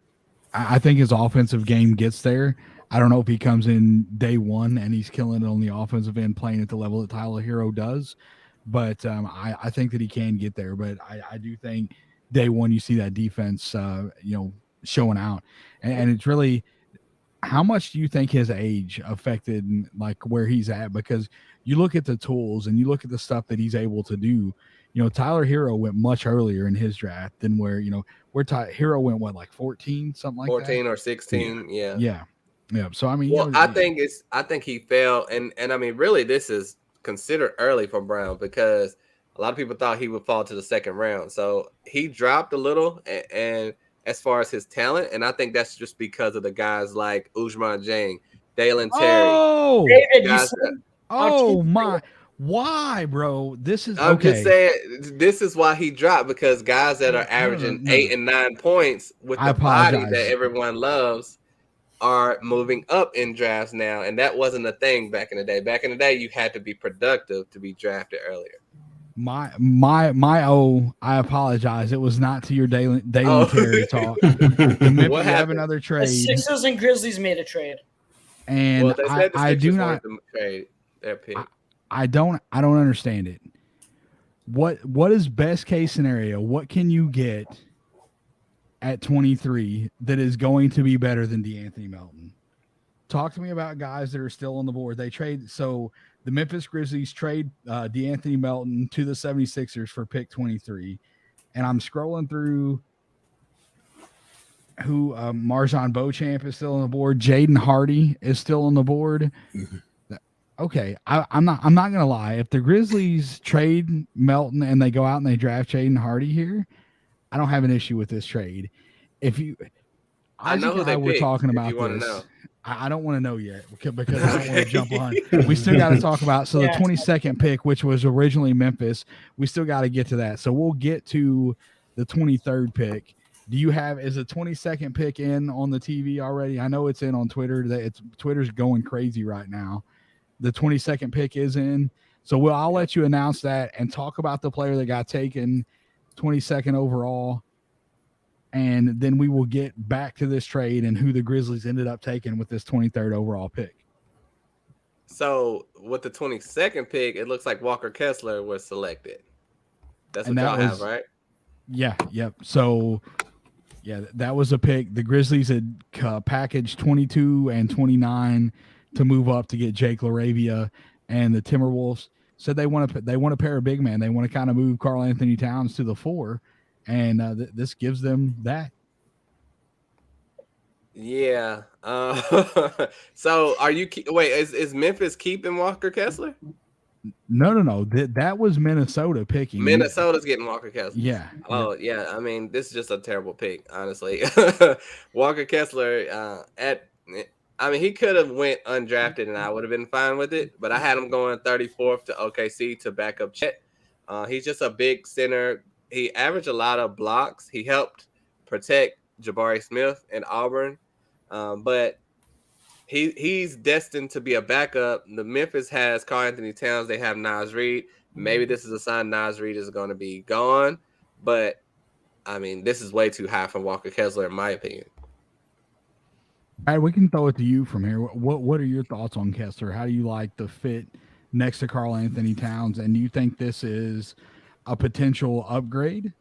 I think his offensive game gets there. I don't know if he comes in day one and he's killing it on the offensive end, playing at the level that Tyler Hero does. But I think that he can get there. But I do think day one you see that defense, showing out. And it's really – how much do you think his age affected like where he's at? Because you look at the tools and you look at the stuff that he's able to do. Tyler Hero went much earlier in his draft than where Hero went, what, like 14, something like 14 that? or 16, yeah. Yeah. So I mean, well, I think he fell, and I mean, really, this is considered early for Brown because a lot of people thought he would fall to the second round. So he dropped a little, and as far as his talent, and I think that's just because of the guys like Ousmane Dieng, Dallin Terry. My. Why, bro? I'm just saying this is why he dropped, because guys that are averaging 8 and 9 points with the body that everyone loves are moving up in drafts now, and that wasn't a thing back in the day. Back in the day, you had to be productive to be drafted earlier. I apologize. It was not to your Dallin Terry talk. The Memphis have another trade. The Sixers and Grizzlies made a trade, and I do not trade their pick. I don't understand it. What is best case scenario? What can you get at 23 that is going to be better than DeAnthony Melton? Talk to me about guys that are still on the board. They trade. So the Memphis Grizzlies trade DeAnthony Melton to the 76ers for pick 23. And I'm scrolling through who Marjon Beauchamp is still on the board. Jaden Hardy is still on the board. Okay, I'm not gonna lie. If the Grizzlies trade Melton and they go out and they draft Jaden Hardy here, I don't have an issue with this trade. I know who we're talking about this. I don't want to know yet because I don't want to jump on. We still got to talk about the 22nd pick, which was originally Memphis. We still got to get to that. So we'll get to the 23rd pick. Is the 22nd pick in on the TV already? I know it's in on Twitter. Twitter's going crazy right now. The 22nd pick is in. So I'll let you announce that and talk about the player that got taken 22nd overall. And then we will get back to this trade and who the Grizzlies ended up taking with this 23rd overall pick. So with the 22nd pick, it looks like Walker Kessler was selected. That's what y'all have, right? Yeah. Yep. So, that was a pick. The Grizzlies had packaged 22 and 29 to move up to get Jake LaRavia, and the Timberwolves said they want a pair of big men. They want to kind of move Karl Anthony Towns to the 4, and this gives them that. Yeah. So are you is Memphis keeping Walker Kessler? No. That was Minnesota picking. Minnesota's getting Walker Kessler. Yeah. Oh, yeah. I mean, this is just a terrible pick, honestly. Walker Kessler he could have went undrafted and I would have been fine with it, but I had him going 34th to OKC to back up Chet. He's just a big center. He averaged a lot of blocks. He helped protect Jabari Smith in Auburn, but he's destined to be a backup. The Memphis has Karl Anthony Towns. They have Naz Reid. maybe this is a sign Naz Reid is going to be gone. But, I mean, this is way too high for Walker Kessler, in my opinion. All right, we can throw it to you from here. What are your thoughts on Kessler? How do you like the fit next to Karl Anthony Towns? And do you think this is a potential upgrade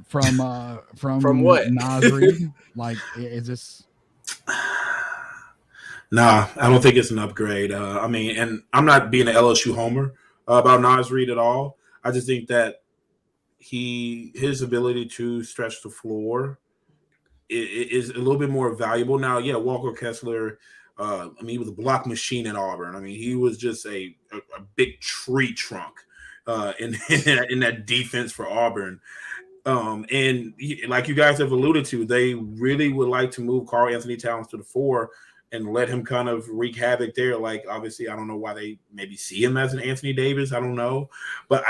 from what? Naz Reid? Like, is this? Nah, I don't think it's an upgrade. I mean, and I'm not being an LSU homer about Naz Reid at all. I just think that his ability to stretch the floor is a little bit more valuable now. Yeah, Walker Kessler. I mean, he was a block machine at Auburn. I mean, he was just a big tree trunk in that defense for Auburn. And like you guys have alluded to, they really would like to move Karl Anthony Towns to the 4 and let him kind of wreak havoc there. Like, obviously, I don't know why they maybe see him as an Anthony Davis. I don't know. But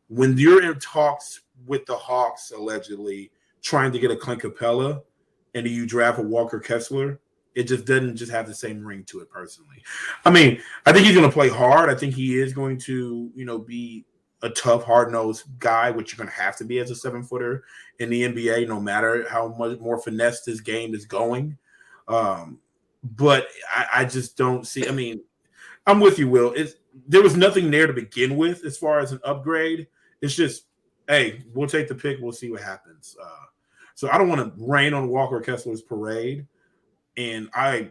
when you're in talks with the Hawks, allegedly, trying to get a Clint Capella, and you draft a Walker Kessler, it just doesn't just have the same ring to it personally. I mean, I think he's going to play hard. I think he is going to, be a tough, hard-nosed guy, which you're going to have to be as a 7-footer in the NBA, no matter how much more finesse this game is going. But I just don't see – I mean, I'm with you, Will. There was nothing there to begin with as far as an upgrade. It's just, hey, we'll take the pick. We'll see what happens. So I don't want to rain on Walker Kessler's parade. And I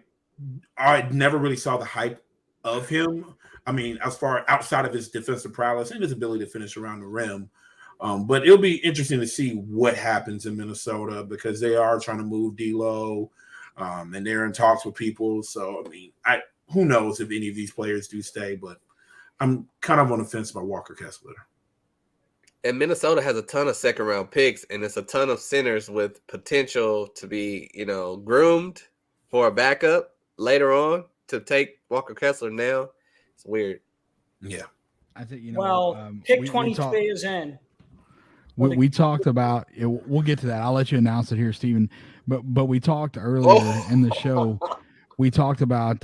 never really saw the hype of him. I mean, as far outside of his defensive prowess and his ability to finish around the rim. But it'll be interesting to see what happens in Minnesota because they are trying to move D'Lo, and they're in talks with people. So, I mean, who knows if any of these players do stay, but I'm kind of on the fence about Walker Kessler. And Minnesota has a ton of second-round picks, and it's a ton of centers with potential to be, groomed for a backup later on. To take Walker Kessler now, it's weird. Yeah. I think, pick 23 is in. We talked about it. We'll get to that. I'll let you announce it here, Steven. But we talked earlier in the show. We talked about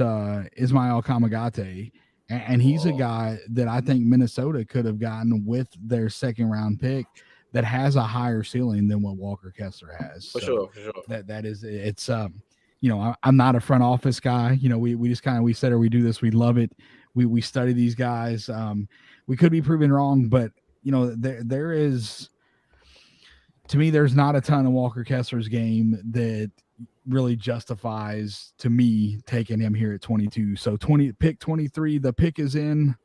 Ismail Kamagate, and he's a guy that I think Minnesota could have gotten with their second-round pick that has a higher ceiling than what Walker Kessler has. For sure. That is, it's I'm not a front office guy. We just we said, or we do this. We love it. We study these guys. We could be proven wrong, but there is, to me, there's not a ton of Walker Kessler's game that really justifies to me taking him here at 22. So pick 23, the pick is in.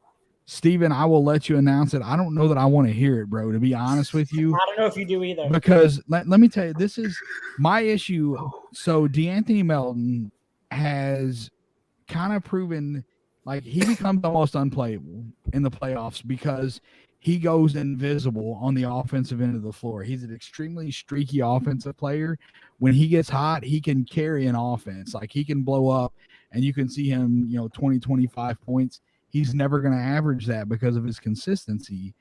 Steven, I will let you announce it. I don't know that I want to hear it, bro, to be honest with you. I don't know if you do either. Because let me tell you, this is my issue. So DeAnthony Melton has kind of proven like he becomes almost unplayable in the playoffs because he goes invisible on the offensive end of the floor. He's an extremely streaky offensive player. When he gets hot, he can carry an offense. Like he can blow up and you can see him, 20, 25 points. He's never going to average that because of his consistency.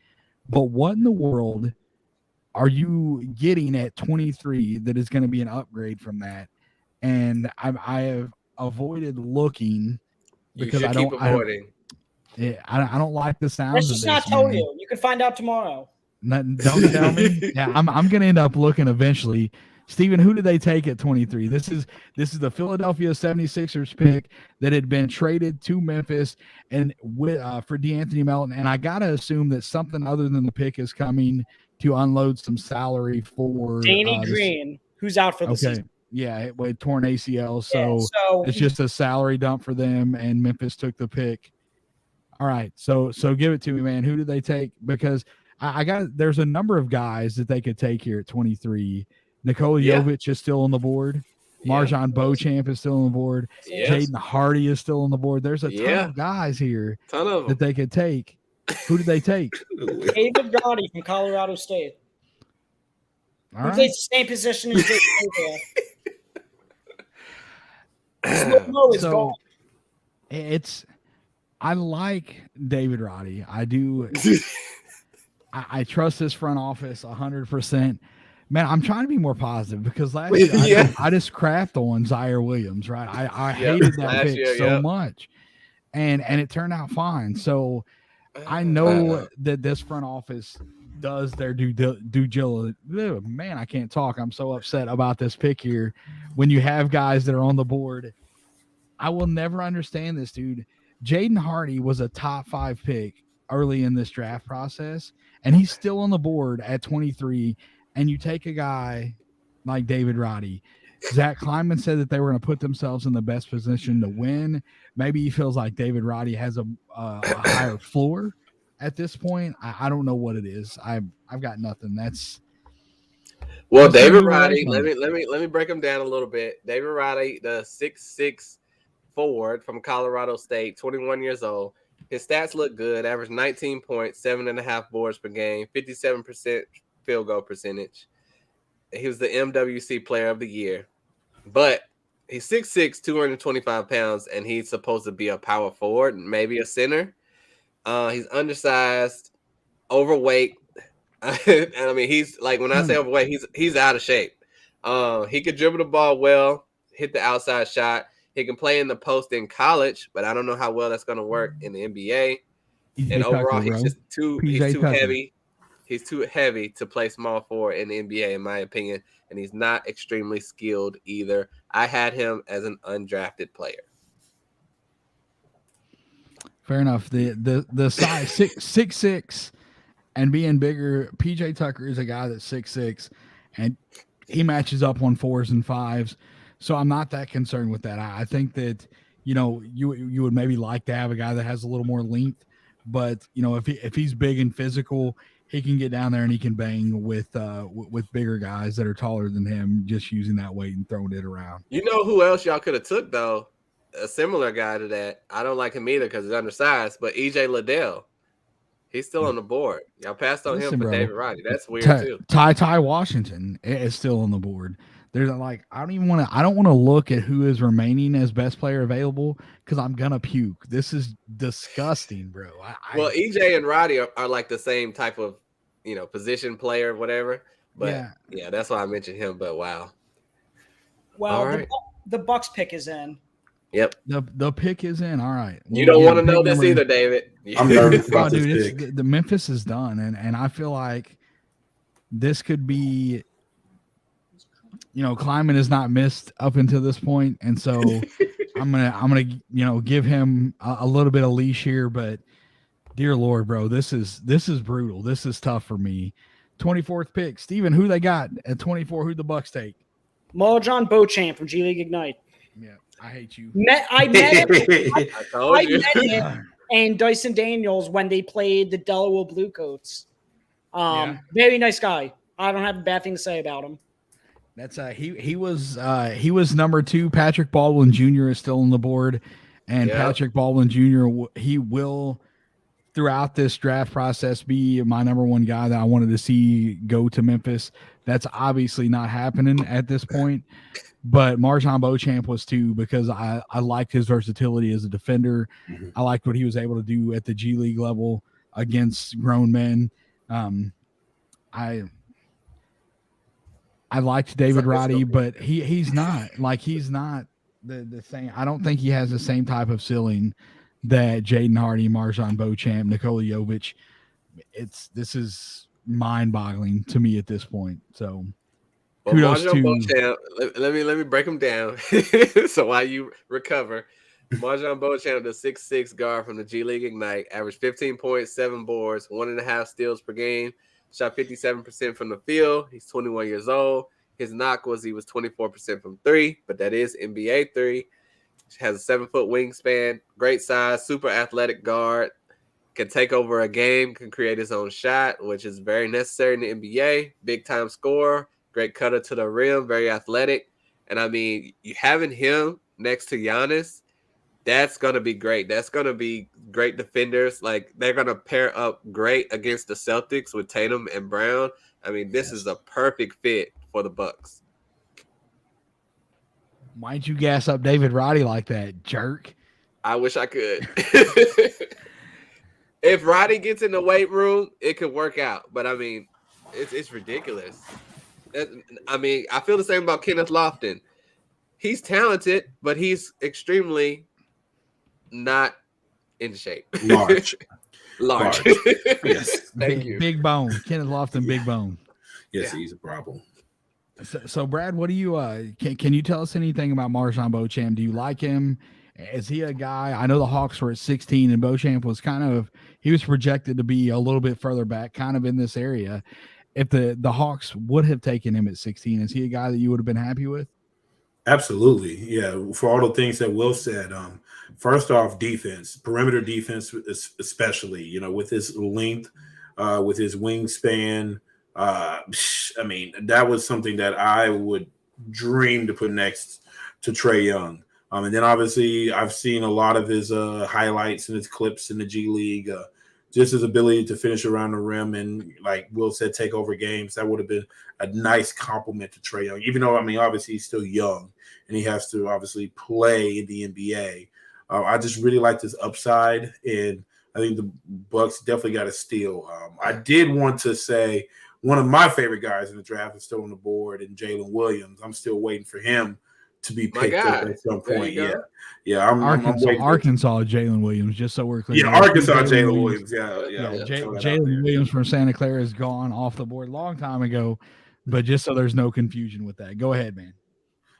But what in the world are you getting at 23 that is going to be an upgrade from that? And I have avoided looking because I don't like the sounds. Let's of just this, not tell man. you. You can find out tomorrow. Don't tell me. Yeah, I'm going to end up looking eventually. Steven, who did they take at 23? This is the Philadelphia 76ers pick that had been traded to Memphis and for DeAnthony Melton. And I got to assume that something other than the pick is coming to unload some salary for Danny Green, who's out for the season. Yeah, with torn ACL. So it's just a salary dump for them, and Memphis took the pick. All right, so give it to me, man. Who did they take? Because there's a number of guys that they could take here at 23. Nikola Jovic is still on the board. Marjon Beauchamp is still on the board. Yes. Jaden Hardy is still on the board. There's a ton of guys here that they could take. Who did they take? David Roddy from Colorado State. All right. He plays the same position as Jake Slow-mo is gone. I like David Roddy. I do. I trust this front office 100%. Man, I'm trying to be more positive because last year I just crapped on Zaire Williams, right? I hated that pick so much, and it turned out fine. So I know that this front office does their due diligence. Man, I can't talk. I'm so upset about this pick here. When you have guys that are on the board, I will never understand this, dude. Jaden Hardy was a top 5 pick early in this draft process, and he's still on the board at 23. And you take a guy like David Roddy. Zach Kleiman said that they were going to put themselves in the best position to win. Maybe he feels like David Roddy has a higher floor at this point. I don't know what it is. I've got nothing. David Roddy. Let me break him down a little bit. David Roddy, the 6'6" forward from Colorado State, 21 years old. His stats look good. Averaged 19 points, 7.5 boards per game, 57% field goal percentage. He was the MWC Player of the Year. But he's 6'6", 225 pounds, and he's supposed to be a power forward, maybe a center. He's undersized, overweight. And I mean, he's like, when I say overweight, he's out of shape. He could dribble the ball well, hit the outside shot. He can play in the post in college, but I don't know how well that's going to work in the NBA. And overall, he's too heavy. He's too heavy to play small forward in the NBA, in my opinion, and he's not extremely skilled either. I had him as an undrafted player. Fair enough. The size 6'6" and being bigger. PJ Tucker is a guy that's 6'6", and he matches up on 4s and 5s. So I'm not that concerned with that. I think that you would maybe like to have a guy that has a little more length, but if he's big and physical, he can get down there and he can bang with bigger guys that are taller than him, just using that weight and throwing it around. You know who else y'all could have took, though? A similar guy to that. I don't like him either because he's undersized, but EJ Liddell. He's still on the board. Y'all passed on him for David Roddy. That's weird, too. Ty Washington is still on the board. There's I don't want to look at who is remaining as best player available because I'm going to puke. This is disgusting, bro. Well, EJ and Roddy are like the same type of, position player, whatever. But yeah, that's why I mentioned him. But wow. Well, right. The Bucks pick is in. Yep. The pick is in. All right. You don't want to know this either, David. I'm nervous about this pick. The Memphis is done, and I feel like this could be. Kleiman has not missed up until this point, and so I'm gonna give him a little bit of leash here. But dear Lord, bro, this is brutal. This is tough for me. 24th pick, Steven, who they got at 24? Who'd the Bucks take? Marjon Beauchamp from G League Ignite. Yeah, I hate you. I met him and Dyson Daniels when they played the Delaware Bluecoats. Very nice guy. I don't have a bad thing to say about him. That's he was number 2. Patrick Baldwin Jr. is still on the board, and Patrick Baldwin Jr. he will throughout this draft process be my number 1 guy that I wanted to see go to Memphis. That's obviously not happening at this point, but Marjon Beauchamp was too because I liked his versatility as a defender. Mm-hmm. I liked what he was able to do at the G League level against grown men. I liked David Roddy, but he's not the same. I don't think he has the same type of ceiling that Jaden Hardy, Marjon Beauchamp, Nikola Jovic. This is mind-boggling to me at this point. So kudos to Beauchamp. Let me break him down. So while you recover, Marjon Beauchamp, the 6'6" guard from the G League Ignite, averaged 15 points, 7 boards, 1.5 steals per game. Shot 57% from the field. He's 21 years old. His knock was he was 24% from 3, but that is NBA 3. Has a 7-foot wingspan, great size, super athletic guard. Can take over a game, can create his own shot, which is very necessary in the NBA. Big time scorer, great cutter to the rim, very athletic. And I mean, you having him next to Giannis, that's going to be great. That's going to be great defenders. Like, they're going to pair up great against the Celtics with Tatum and Brown. I mean, this is a perfect fit for the Bucks. Why'd you gas up David Roddy like that, jerk? I wish I could. If Roddy gets in the weight room, it could work out. But, I mean, it's ridiculous. I mean, I feel the same about Kenneth Lofton. He's talented, but he's extremely not in shape. Large. Large. Yes. Thank you. Big bone. Kenneth Lofton, big bone. Yes, he's a problem. So Brad, what do you can you tell us anything about Marshawn Beauchamp? Do you like him? Is he a guy? I know the Hawks were at 16 and Beauchamp was he was projected to be a little bit further back, kind of in this area. If the Hawks would have taken him at 16, is he a guy that you would have been happy with? Absolutely. Yeah. For all the things that Will said, first off, defense, perimeter defense, especially, with his length, with his wingspan. I mean, that was something that I would dream to put next to Trae Young. And then obviously I've seen a lot of his highlights and his clips in the G League, just his ability to finish around the rim and, like Will said, take over games. That would have been a nice compliment to Trae Young, even though, I mean, obviously he's still young and he has to obviously play in the NBA. I just really like this upside, and I think the Bucks definitely got a steal. I did want to say one of my favorite guys in the draft is still on the board, and Jalen Williams. I'm still waiting for him to be picked up at some point. Yeah. I'm Arkansas Jalen Williams, just so we're clear. Yeah, Arkansas Jalen Williams. Yeah. Jalen Williams from Santa Clara is gone off the board a long time ago, but just so there's no confusion with that. Go ahead, man.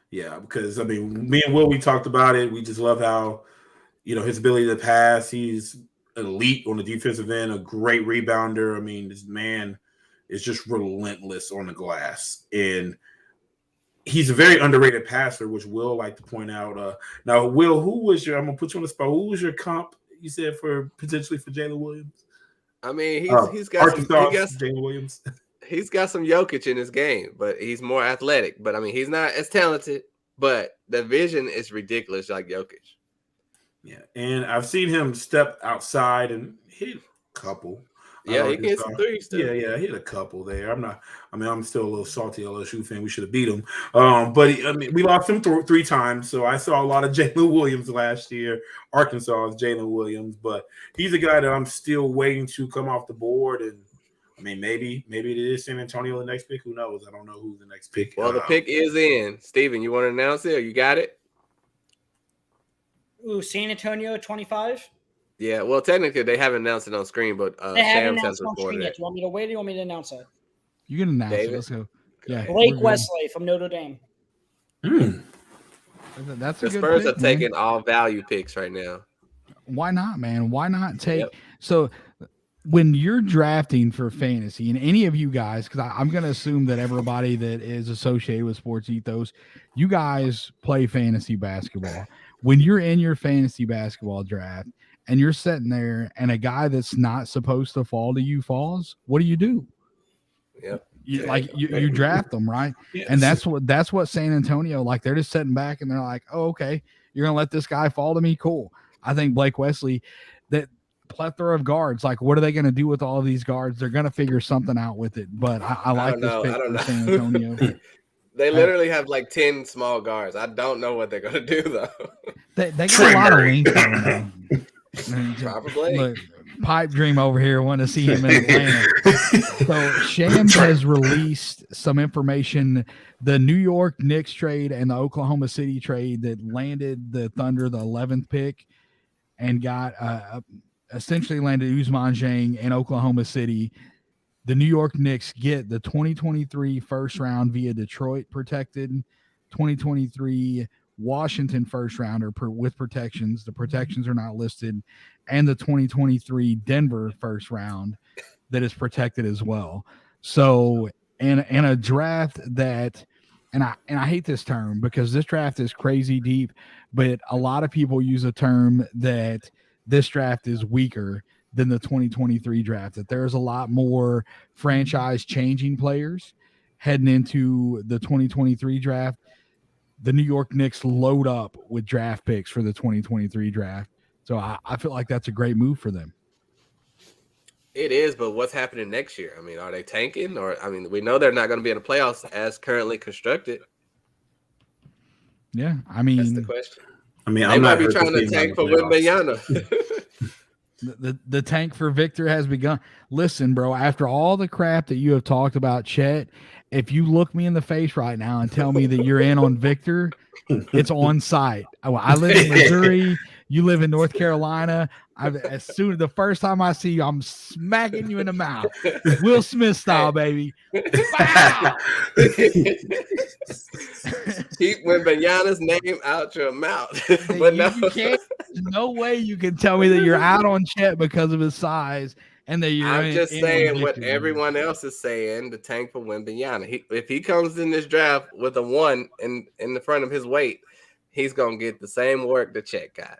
Yeah, because, I mean, me and Will, we talked about it. We just love how, his ability to pass. He's elite on the defensive end, a great rebounder. I mean, this man is just relentless on the glass. And he's a very underrated passer, which Will like to point out. Now, Will, I'm going to put you on the spot. Who was your comp, you said, potentially for Jalen Williams? I mean, he's got Jalen Williams. He's got some Jokic in his game, but he's more athletic. But, I mean, he's not as talented, but the vision is ridiculous like Jokic. Yeah, and I've seen him step outside and hit a couple. Yeah, he gets some threes too. Yeah, hit a couple there. I'm still a little salty LSU fan. We should have beat him. But we lost him three times. So I saw a lot of Jalen Williams last year. Arkansas's Jalen Williams, but he's a guy that I'm still waiting to come off the board. And I mean, maybe it is San Antonio the next pick. Who knows? I don't know who's the next pick. Well, the pick is in. Steven, you want to announce it or you got it? Ooh, San Antonio 25? Yeah, well, technically they haven't announced it on screen, but they haven't announced it on screen yet. Do you want me to wait or do you want me to announce it? You can announce it. Let's go. Yeah, Blake Wesley from Notre Dame. That's the Spurs are taking all value picks right now. Why not, man? Why not take so when you're drafting for fantasy, and any of you guys, because I'm going to assume that everybody that is associated with Sports Ethos, you guys play fantasy basketball. When you're in your fantasy basketball draft and you're sitting there and a guy that's not supposed to fall to you falls, what do you do? Yep. You draft them, right? Yes. And that's what San Antonio, like, they're just sitting back and they're like, oh, okay, you're going to let this guy fall to me? Cool. I think Blake Wesley, that plethora of guards, like, what are they going to do with all of these guards? They're going to figure something out with it. But I like this pick for San Antonio. They literally have like 10 small guards. I don't know what they're going to do, though. They got a lot of length. Probably. Look, pipe dream over here, want to see him in Atlanta. So Shams has released some information. The New York Knicks trade and the Oklahoma City trade that landed the Thunder the 11th pick and got essentially landed Ousmane Dieng in Oklahoma City. The New York Knicks get the 2023 first round via Detroit protected, 2023 Washington first rounder with protections. The protections are not listed, and the 2023 Denver first round that is protected as well. So in a draft that, and I hate this term because this draft is crazy deep, but a lot of people use a term that this draft is weaker than the 2023 draft, that there's a lot more franchise changing players heading into the 2023 draft. The New York Knicks load up with draft picks for the 2023 draft. So I feel like that's a great move for them. It is, but what's happening next year? I mean, are they tanking? Or, I mean, we know they're not going to be in the playoffs as currently constructed. Yeah, I mean, that's the question. I mean, they might be trying to tank for Wembanyama. The tank for Victor has begun. Listen, bro, after all the crap that you have talked about Chet, if you look me in the face right now and tell me that you're in on Victor, it's on site. I live in Missouri. You live in North Carolina. The first time I see you, I'm smacking you in the mouth, Will Smith style, baby. Wow. Keep Wembanyama's name out your mouth. But you can't. There's no way you can tell me that you're out on Chet because of his size, and that you're. I'm just saying what everyone else is saying. The tank for Wembanyama. If he comes in this draft with a 1 in the front of his weight, he's gonna get the same work that Chet got.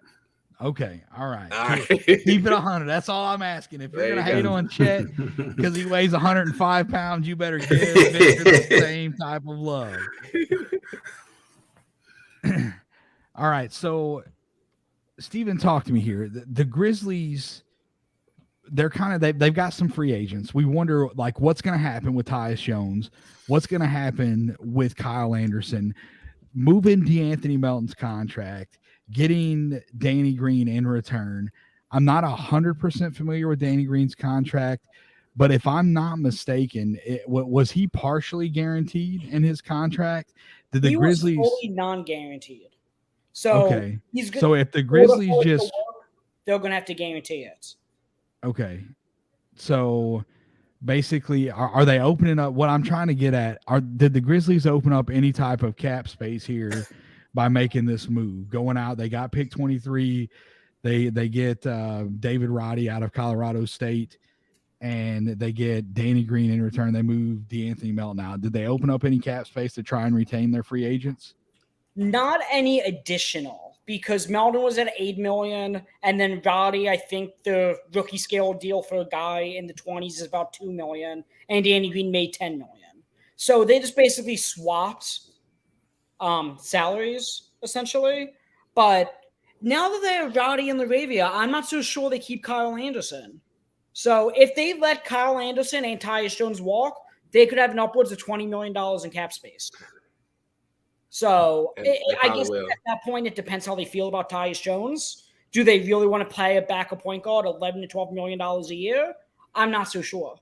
Okay, all right. Keep it 100. That's all I'm asking. If you're gonna hate on Chet because he weighs 105 pounds, you better give Victor the same type of love. All right, so Steven, talk to me here. The Grizzlies, they're they've got some free agents. We wonder like what's going to happen with Tyus Jones, what's going to happen with Kyle Anderson, moving DeAnthony Melton's contract, getting Danny Green in return. I'm not 100% familiar with Danny Green's contract, but if I'm not mistaken, was he partially guaranteed in his contract? Did the Grizzlies was fully non-guaranteed? So okay. So if the Grizzlies just they're going to have to guarantee it. Okay. So basically, are they opening up? What I'm trying to get at, did the Grizzlies open up any type of cap space here by making this move? Going out, they got pick 23. They get David Roddy out of Colorado State, and they get Danny Green in return. They move DeAnthony Melton out. Did they open up any cap space to try and retain their free agents? Not any additional, because Melton was at $8 million, and then Roddy, I think the rookie scale deal for a guy in the 20s is about $2 million, and Danny Green made $10 million. So they just basically swapped salaries essentially. But now that they have Roddy and LaRavia, I'm not so sure they keep Kyle Anderson. So if they let Kyle Anderson and Tyus Jones walk, they could have an upwards of $20 million in cap space. So I guess at that point, it depends how they feel about Tyus Jones. Do they really want to pay a backup point guard $11 to $12 million a year? I'm not so sure.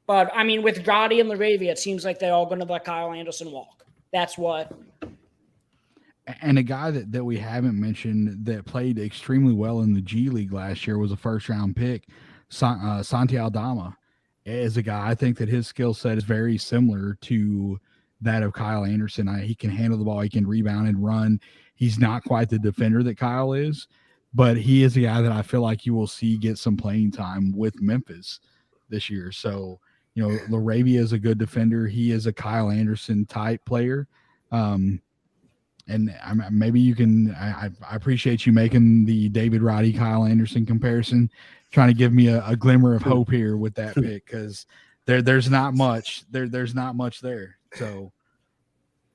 But, I mean, with Roddy and LaRavia, it seems like they're all going to let Kyle Anderson walk. That's what. And a guy that we haven't mentioned that played extremely well in the G League last year was a first-round pick, Santi Aldama. Is a guy, I think that his skill set is very similar to that of Kyle Anderson. He can handle the ball. He can rebound and run. He's not quite the defender that Kyle is, but he is a guy that I feel like you will see get some playing time with Memphis this year. So, you know, LaRavia is a good defender. He is a Kyle Anderson type player. And maybe you can, I appreciate you making the David Roddy, Kyle Anderson comparison, trying to give me a glimmer of hope here with that pick, because there's not much. There's not much there. So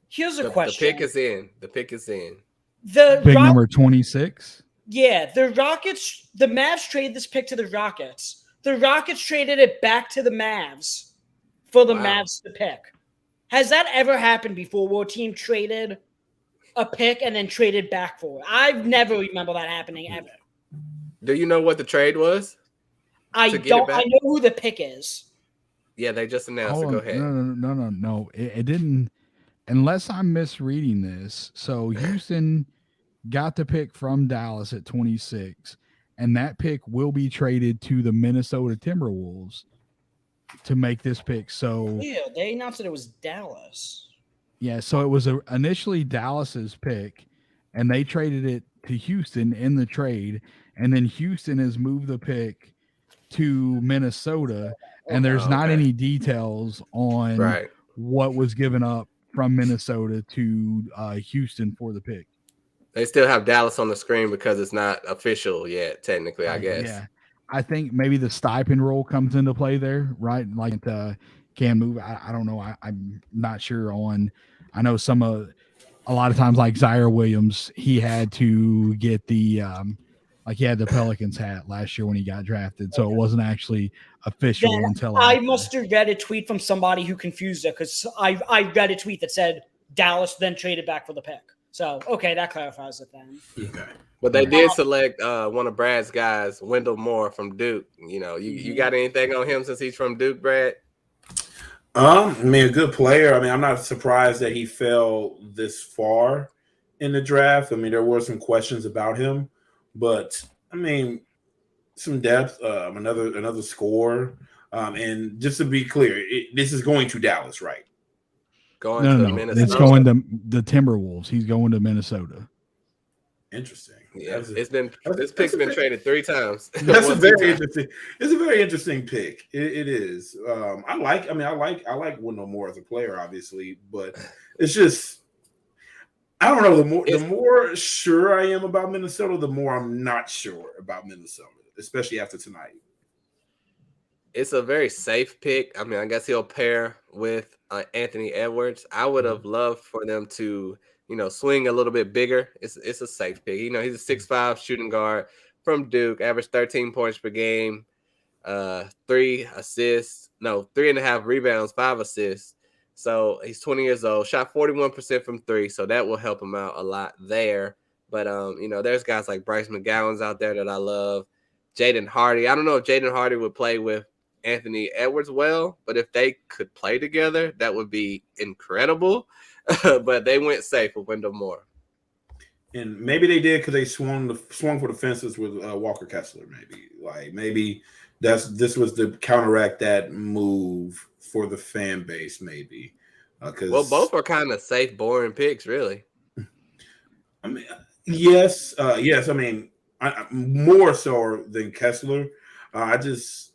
here's a question. The pick is in. The pick is in. The pick number 26. Yeah, the Mavs traded this pick to the Rockets. The Rockets traded it back to the Mavs for the Mavs to pick. Has that ever happened before where a team traded a pick and then traded back for it? I've never remember that happening ever. Do you know what the trade was? I don't. I know who the pick is. Yeah, they just announced it. Go ahead. No. It didn't, unless I'm misreading this. So Houston got the pick from Dallas at 26, and that pick will be traded to the Minnesota Timberwolves to make this pick. So yeah, they announced that it was Dallas. Yeah, so it was initially Dallas's pick, and they traded it to Houston in the trade, and then Houston has moved the pick to Minnesota, and there's not any details on what was given up from Minnesota to Houston for the pick. They still have Dallas on the screen because it's not official yet, technically, I guess. Yeah, I think maybe the stipend rule comes into play there, right? Like can move. I don't know. I'm not sure on. I know a lot of times, like Zaire Williams, he had to get the he had the Pelicans hat last year when he got drafted, so it wasn't actually official until I must have read a tweet from somebody who confused it, because I read a tweet that said Dallas then traded back for the pick. So okay, that clarifies it then. Okay, but they did select one of Brad's guys, Wendell Moore from Duke. You know, you got anything on him since he's from Duke, Brad? I mean, a good player. I mean, I'm not surprised that he fell this far in the draft. I mean, there were some questions about him, but I mean, some depth, another score, and just to be clear, this is going to Dallas, right? Going No, to no, no. Minnesota. It's going to the Timberwolves. He's going to Minnesota. Interesting. Yeah, this pick's been traded 3 times. That's a very interesting. It's a very interesting pick. It is. I like Wendell Moore as a player, obviously, but it's just I don't know. The more sure I am about Minnesota, the more I'm not sure about Minnesota, especially after tonight. It's a very safe pick. I mean, I guess he'll pair with Anthony Edwards. I would have loved for them to, swing a little bit bigger. It's a safe pick. He's a 6'5" shooting guard from Duke, averaged 13 points per game, 3.5 rebounds, 5 assists. So he's 20 years old, shot 41% from 3, so that will help him out a lot there. But, there's guys like Bryce McGowan's out there that I love. Jaden Hardy. I don't know if Jaden Hardy would play with Anthony Edwards well, but if they could play together, that would be incredible. But they went safe with Wendell Moore. And maybe they did because they swung for the fences with Walker Kessler. Maybe this was to counteract that move for the fan base. Maybe well, both are kind of safe, boring picks, really. I mean, yes. I mean, more so than Kessler. I just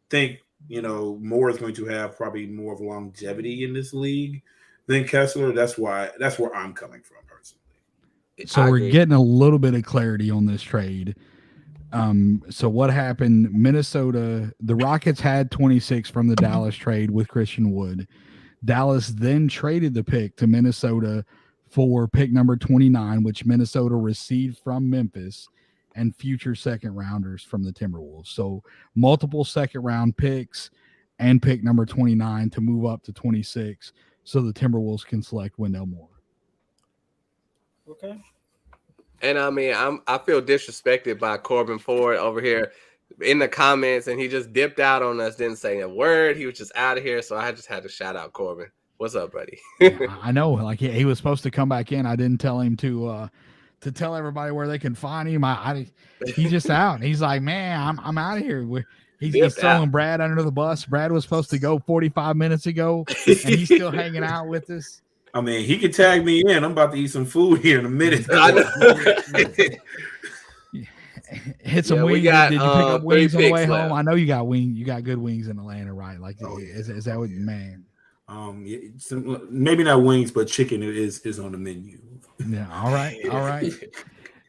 think Moore is going to have probably more of longevity in this league than Kessler. That's where I'm coming from personally. So we're getting a little bit of clarity on this trade. So what happened? Minnesota, the Rockets had 26 from the Dallas trade with Christian Wood. Dallas then traded the pick to Minnesota for pick number 29, which Minnesota received from Memphis, and future second rounders from the Timberwolves. So multiple second round picks and pick number 29 to move up to 26 so the Timberwolves can select Wendell Moore. Okay. And I mean, I feel disrespected by Corbin Ford over here in the comments, and he just dipped out on us, didn't say a word. He was just out of here. So I just had to shout out Corbin. What's up, buddy? I know, like he was supposed to come back in. I didn't tell him to tell everybody where they can find him. He's just out. He's like, man, I'm out of here. He's throwing Brad under the bus. Brad was supposed to go 45 minutes ago, and he's still hanging out with us. I mean, he could tag me in. I'm about to eat some food here in a minute. Hit some wings. Did you pick up wings on the way home? I know you got wings. You got good wings in Atlanta, right? Like, is that what, man? Maybe not wings, but chicken is on the menu. Yeah. All right.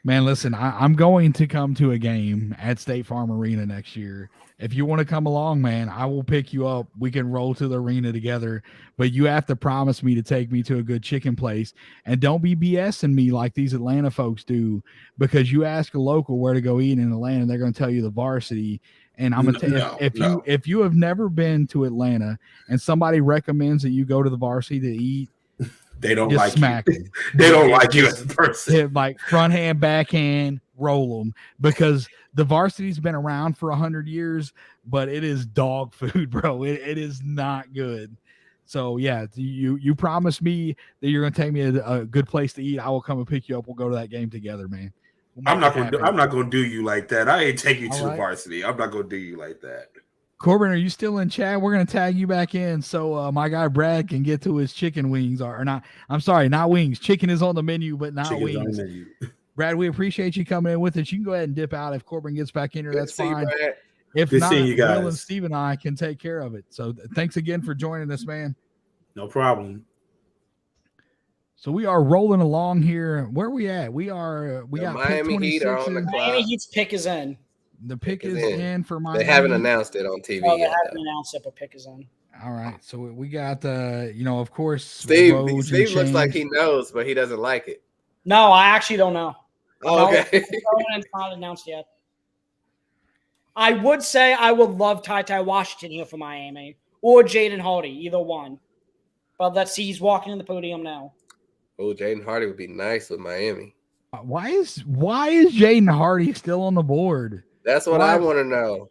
Man, listen, I'm going to come to a game at State Farm Arena next year. If you want to come along, man, I will pick you up. We can roll to the arena together, but you have to promise me to take me to a good chicken place, and don't be BSing me like these Atlanta folks do, because you ask a local where to go eat in Atlanta, they're going to tell you the Varsity. And I'm going to tell you, if you have never been to Atlanta and somebody recommends that you go to the Varsity to eat, they don't like smack you. They don't like you as a person. Hit like front hand, backhand, roll them, because the Varsity's been around for 100 years, but it is dog food, bro. It is not good. So yeah, you promised me that you're going to take me to a good place to eat. I will come and pick you up. We'll go to that game together, man. I'm not going to do you like that. I ain't take you to the Varsity. I'm not going to do you like that. Corbin, are you still in chat? We're going to tag you back in so my guy Brad can get to his chicken wings. Or not. I'm sorry, not wings. Chicken is on the menu, but not Chicken's wings. On the menu. Brad, we appreciate you coming in with us. You can go ahead and dip out. If Corbin gets back in here, that's fine. If not, Will and Steve and I can take care of it. So thanks again for joining us, man. No problem. So we are rolling along here. Where are we at? We got Miami Heat are on the clock. Miami Heat's pick is in. The pick is in for Miami. They haven't announced it on TV yet. They haven't announced it, but pick is in. All right. So we got of course, Steve looks like he knows, but he doesn't like it. No, I actually don't know. Oh, okay. It's not announced yet. I would say I would love Ty Washington here for Miami or Jaden Hardy, either one. But let's see. He's walking in the podium now. Oh, Jaden Hardy would be nice with Miami. Why is Jaden Hardy still on the board? That's what I want to know.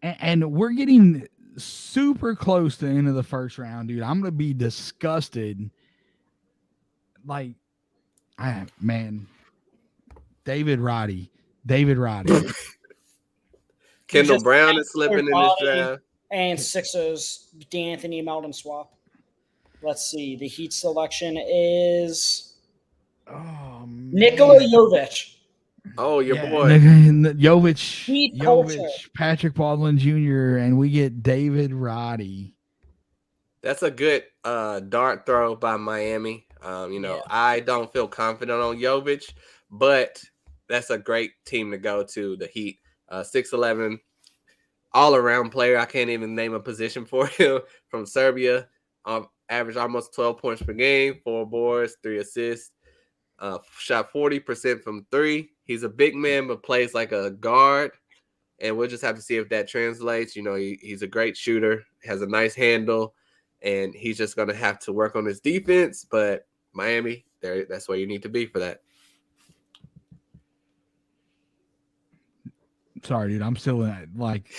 And we're getting super close to the end of the first round, dude. I'm going to be disgusted. Like, man, David Roddy, David Roddy. Kendall Just Brown is slipping in this Roddy draft. And Sixers, D'Anthony Melton swap. Let's see. The Heat selection is Nikola Jovic. Oh, your Yeah, boy. Jovic, Patrick Baldwin Jr., and we get David Roddy. That's a good dart throw by Miami. I don't feel confident on Jovic, but that's a great team to go to, the Heat. 6'11", all-around player. I can't even name a position for him. From Serbia, averaged almost 12 points per game, 4 boards, 3 assists. Shot 40% from 3. He's a big man, but plays like a guard. And we'll just have to see if that translates. He's a great shooter, has a nice handle, and he's just going to have to work on his defense. But Miami, that's where you need to be for that. Sorry, dude. I'm still in that. Like,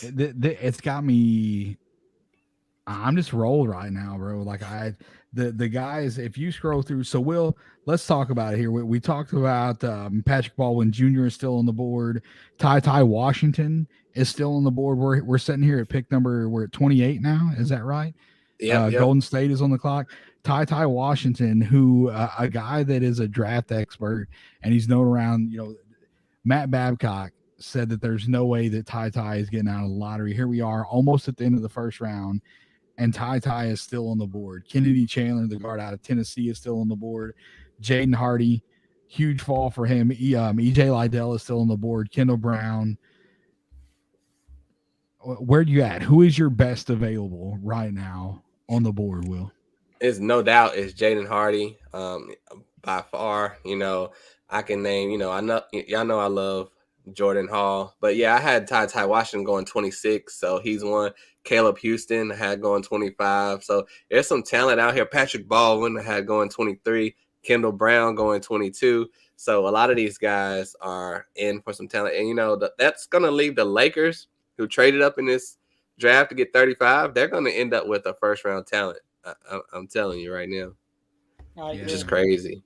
it's got me. I'm just rolled right now, bro. Like, the guys, if you scroll through, so let's talk about it here. We talked about Patrick Baldwin Jr. is still on the board. Ty Washington is still on the board. We're sitting here at pick number, we're at 28 now. Is that right? Yeah. Golden State is on the clock. Ty Washington, who a guy that is a draft expert, and he's known around, Matt Babcock said that there's no way that Ty is getting out of the lottery. Here we are, almost at the end of the first round, and Ty is still on the board. Kennedy Chandler, the guard out of Tennessee, is still on the board. Jaden Hardy, huge fall for him. EJ Liddell is still on the board. Kendall Brown. Where do you at? Who is your best available right now on the board, Will? It's no doubt it's Jaden Hardy. By far, I can name, I know y'all know I love Jordan Hall, but yeah, I had Ty Washington going 26, so he's one. Caleb Houston I had going 25, so there's some talent out here. Patrick Baldwin I had going 23, Kendall Brown going 22, so a lot of these guys are in for some talent, and that's gonna leave the Lakers, who traded up in this draft to get 35. They're gonna end up with a first round talent. I'm telling you right now, it's just crazy.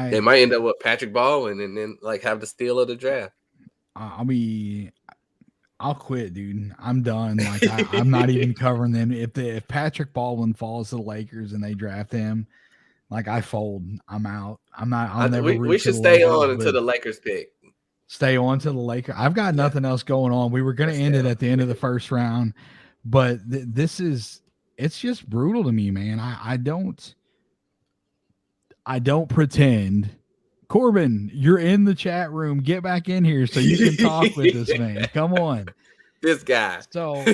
They might end up with Patrick Baldwin and then have the steal of the draft. I'll quit, dude. I'm done. I'm not even covering them. If Patrick Baldwin falls to the Lakers and they draft him, I fold. I'm out. I'm not. We should stay on until the Lakers pick. Stay on to the Lakers. I've got nothing else going on. We were going to end it at the end of the first round, but it's just brutal to me, man. I don't pretend. Corbin, you're in the chat room. Get back in here so you can talk with this man. Come on. This guy. So,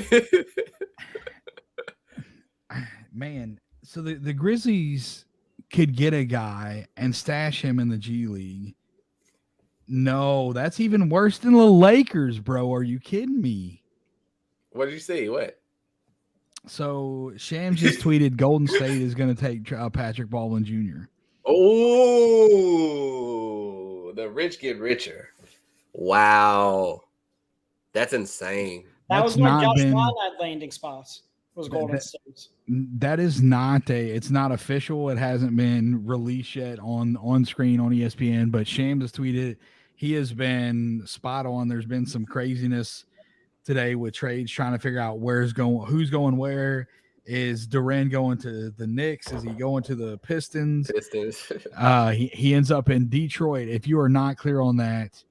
man, so the Grizzlies could get a guy and stash him in the G League. No, that's even worse than the Lakers, bro. Are you kidding me? What did you see? What? So, Shams just tweeted Golden State is going to take Patrick Baldwin Jr. Oh, the rich get richer. Wow. That's insane. That was when Josh Allen had landing spots. Was Golden State. That is not it's not official. It hasn't been released yet on screen on ESPN, but Shams has tweeted he has been spot on. There's been some craziness today with trades trying to figure out who's going where. Is Duran going to the Knicks? Is he going to the Pistons? He ends up in Detroit. If you are not clear on that,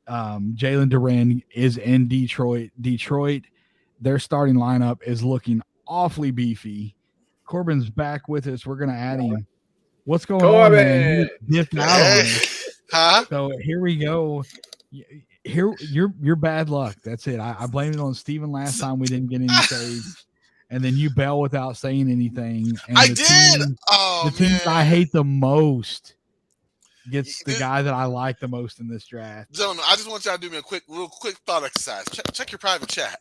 Jalen Duran is in Detroit. Detroit, their starting lineup is looking awfully beefy. Corbin's back with us. We're going to add him. What's going on, man? Dipped out on us. Huh? So here we go. Here, you're bad luck. That's it. I blamed it on Steven last time we didn't get any saves. And then you bail without saying anything. And I did. The team that I hate the most gets the guy that I like the most in this draft. Gentlemen, I just want y'all to do me a real quick thought exercise. Check your private chat.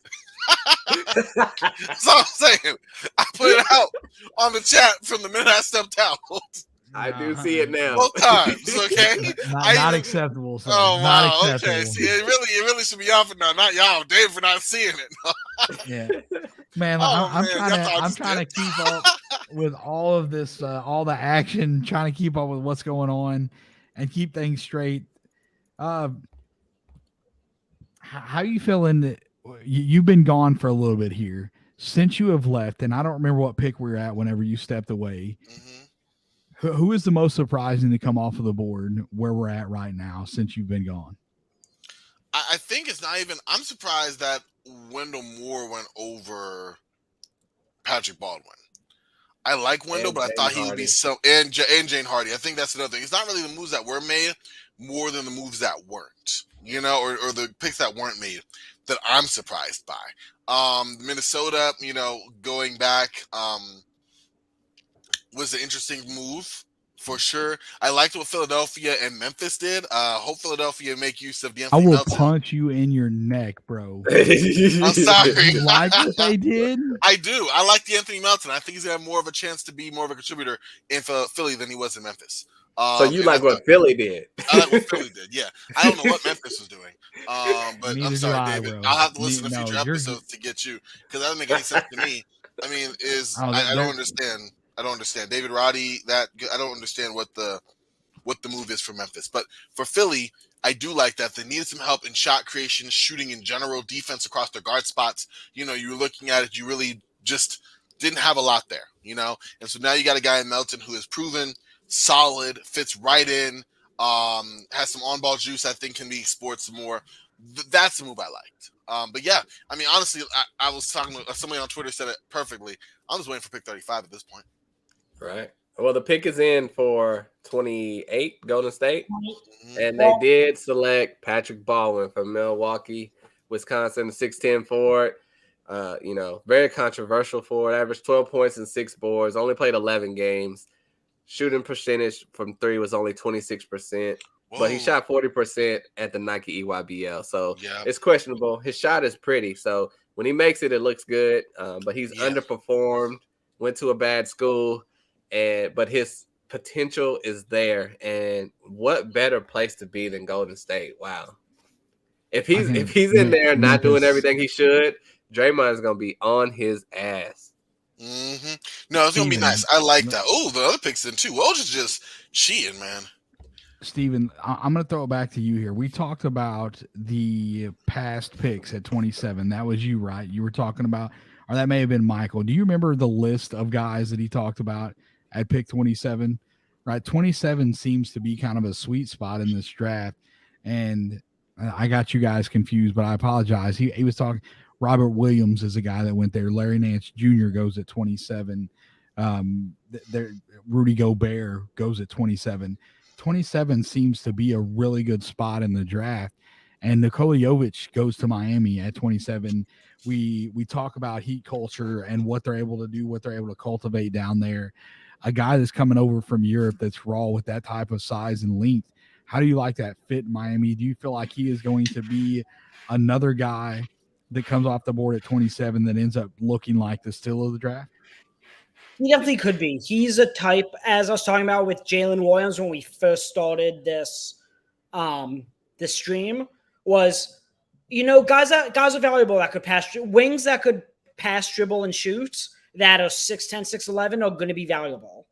That's all I'm saying. I put it out on the chat from the minute I stepped out. I do see it now. Both times, okay? Not acceptable. Sir. Oh, not wow. acceptable. Okay. See, it really should be y'all for now, not y'all. Dave for not seeing it. Yeah. Man, I'm trying to keep up with all of this, all the action, trying to keep up with what's going on and keep things straight. How you feeling? You've been gone for a little bit here since you have left, and I don't remember what pick we were at whenever you stepped away. Who is the most surprising to come off of the board where we're at right now since you've been gone? I think it's not even. I'm surprised that Wendell Moore went over Patrick Baldwin. I like Wendell, but I thought he would be so. And Jane Hardy. I think that's another thing. It's not really the moves that were made, more than the moves that weren't. You know, or the picks that weren't made that I'm surprised by. Minnesota, you know, going back was an interesting move. For sure. I liked what Philadelphia and Memphis did. Hope Philadelphia make use of I will punch you in your neck, bro. I'm sorry. You like what they did? I do. I like the Anthony Melton. I think he's got more of a chance to be more of a contributor in Philly than he was in Memphis. So you like what Philly did? I like what Philly did, yeah. I don't know what Memphis was doing. But I'm sorry, David. Bro. I'll have to listen to future episodes to get you, because that doesn't make any sense to me. I mean, I don't understand. I don't understand. David Roddy, I don't understand what the move is for Memphis. But for Philly, I do like that. They needed some help in shot creation, shooting in general, defense across their guard spots. You know, you were looking at it, you really just didn't have a lot there, you know? And so now you got a guy in Melton who is proven, solid, fits right in, has some on-ball juice I think can be explored some more. That's the move I liked. But yeah, I mean, honestly, I was talking to somebody on Twitter said it perfectly. I'm just waiting for pick 35 at this point. Right. Well, the pick is in for 28, Golden State. And they did select Patrick Baldwin from Milwaukee, Wisconsin, the 6'10 forward. You know, very controversial forward. Averaged 12 points and 6 boards. Only played 11 games. Shooting percentage from 3 was only 26%. Whoa. But he shot 40% at the Nike EYBL. So it's questionable. His shot is pretty. So when he makes it, it looks good. But he's underperformed, went to a bad school. But his potential is there, and what better place to be than Golden State? Wow! If he's in there not doing everything he should, Draymond is gonna be on his ass. Mm-hmm. No, it's gonna be nice. I like that. Oh, the other picks in too. Woj is just cheating, man. Steven, I'm going to throw it back to you here. We talked about the past picks at 27. That was you, right? You were talking about, or that may have been Michael. Do you remember the list of guys that he talked about at pick 27? Right, 27 seems to be kind of a sweet spot in this draft, and I got you guys confused, but I apologize. He was talking. Robert Williams is a guy that went there. Larry Nance Jr. goes at 27. Rudy Gobert goes at 27. 27 seems to be a really good spot in the draft, and Nikola Jovic goes to Miami at 27. We talk about heat culture and what they're able to do, what they're able to cultivate down there. A guy that's coming over from Europe that's raw with that type of size and length. How do you like that fit in Miami? Do you feel like he is going to be another guy that comes off the board at 27 that ends up looking like the steal of the draft? He definitely could be. He's a type, as I was talking about with Jaylen Williams when we first started this this stream, was, you know, guys are valuable that could pass, wings that could pass, dribble, and shoot that are 6'10", 6'11" are going to be valuable.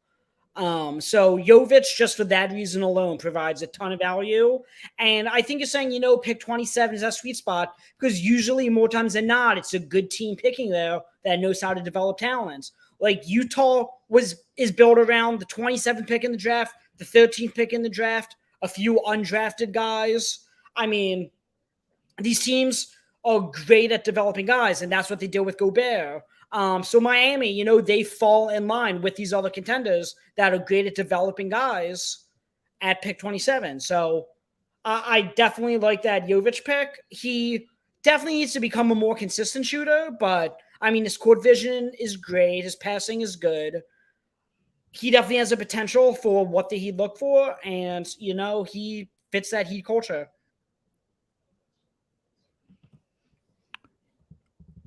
So Jovic, just for that reason alone, provides a ton of value. And I think you're saying, you know, pick 27 is that sweet spot, because usually more times than not, it's a good team picking there that knows how to develop talent. Like Utah is built around the 27th pick in the draft, the 13th pick in the draft, a few undrafted guys. I mean, these teams are great at developing guys, and that's what they did with Gobert. So Miami, you know, they fall in line with these other contenders that are great at developing guys at pick 27. So I definitely like that Jovic pick. He definitely needs to become a more consistent shooter, but I mean, his court vision is great. His passing is good. He definitely has a potential for what he'd look for. And, you know, he fits that heat culture.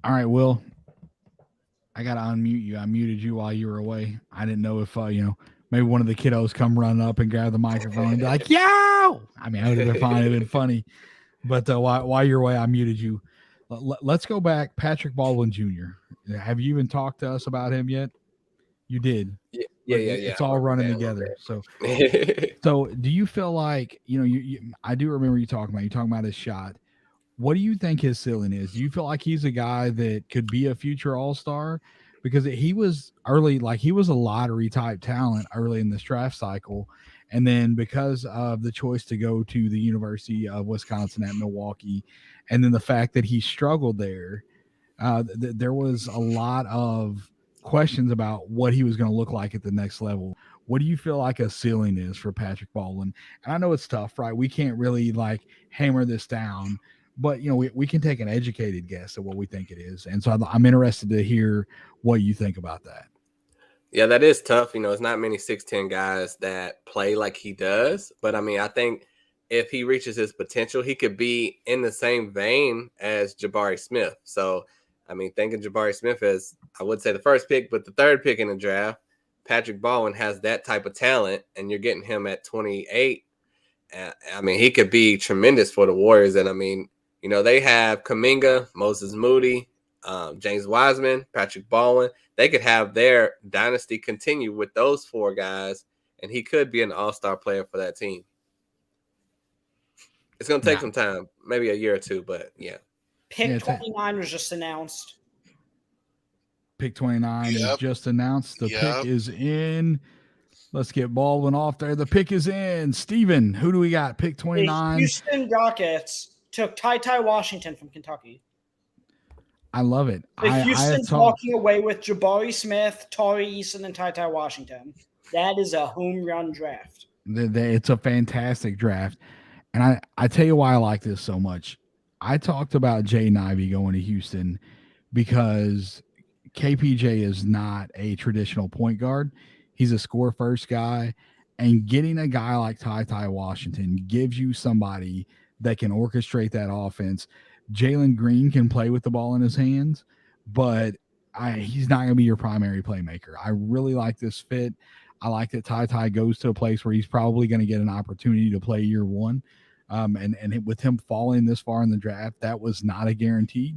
All right, Will, I got to unmute you. I muted you while you were away. I didn't know if, you know, maybe one of the kiddos come run up and grab the microphone and be like, yo! I mean, I would have been fine. It would have been funny. But while you're away, I muted you. Let's go back. Patrick Baldwin Jr. Have you even talked to us about him yet? You did. Yeah, But yeah. it's all running together. So Okay. so do you feel like, I do remember you're talking about his shot. What do you think his ceiling is? Do you feel like he's a guy that could be a future all-star? Because he was early, like he was a lottery type talent early in this draft cycle. And then because of the choice to go to the University of Wisconsin at Milwaukee, and then the fact that he struggled there, there was a lot of questions about what he was going to look like at the next level. What do you feel like a ceiling is for Patrick Baldwin? And I know it's tough, right? We can't really like hammer this down, but we can take an educated guess at what we think it is. And so I'm interested to hear what you think about that. Yeah, that is tough. It's not many 6'10" guys that play like he does. But I mean, I think if he reaches his potential, he could be in the same vein as Jabari Smith. So, I mean, thinking Jabari Smith as, I would say the first pick, but the third pick in the draft, Patrick Baldwin has that type of talent, and you're getting him at 28. I mean, he could be tremendous for the Warriors. And I mean, they have Kuminga, Moses Moody, James Wiseman, Patrick Baldwin. They could have their dynasty continue with those four guys, and he could be an all-star player for that team. It's going to take some time, maybe a year or two, but yeah. Pick 29 was just announced. Pick 29 is just announced. The pick is in. Let's get Baldwin off there. The pick is in. Steven, who do we got? Pick 29. The Houston Rockets took Ty Washington from Kentucky. I love it. Houston's walking away with Jabari Smith, Tari Eason, and Ty Washington. That is a home run draft. It's a fantastic draft. And I tell you why I like this so much. I talked about Jaden Ivey going to Houston because KPJ is not a traditional point guard. He's a score first guy. And getting a guy like Ty Washington gives you somebody that can orchestrate that offense. Jalen Green can play with the ball in his hands, but he's not going to be your primary playmaker. I really like this fit. I like that Ty goes to a place where he's probably going to get an opportunity to play year one. And with him falling this far in the draft, that was not a guarantee.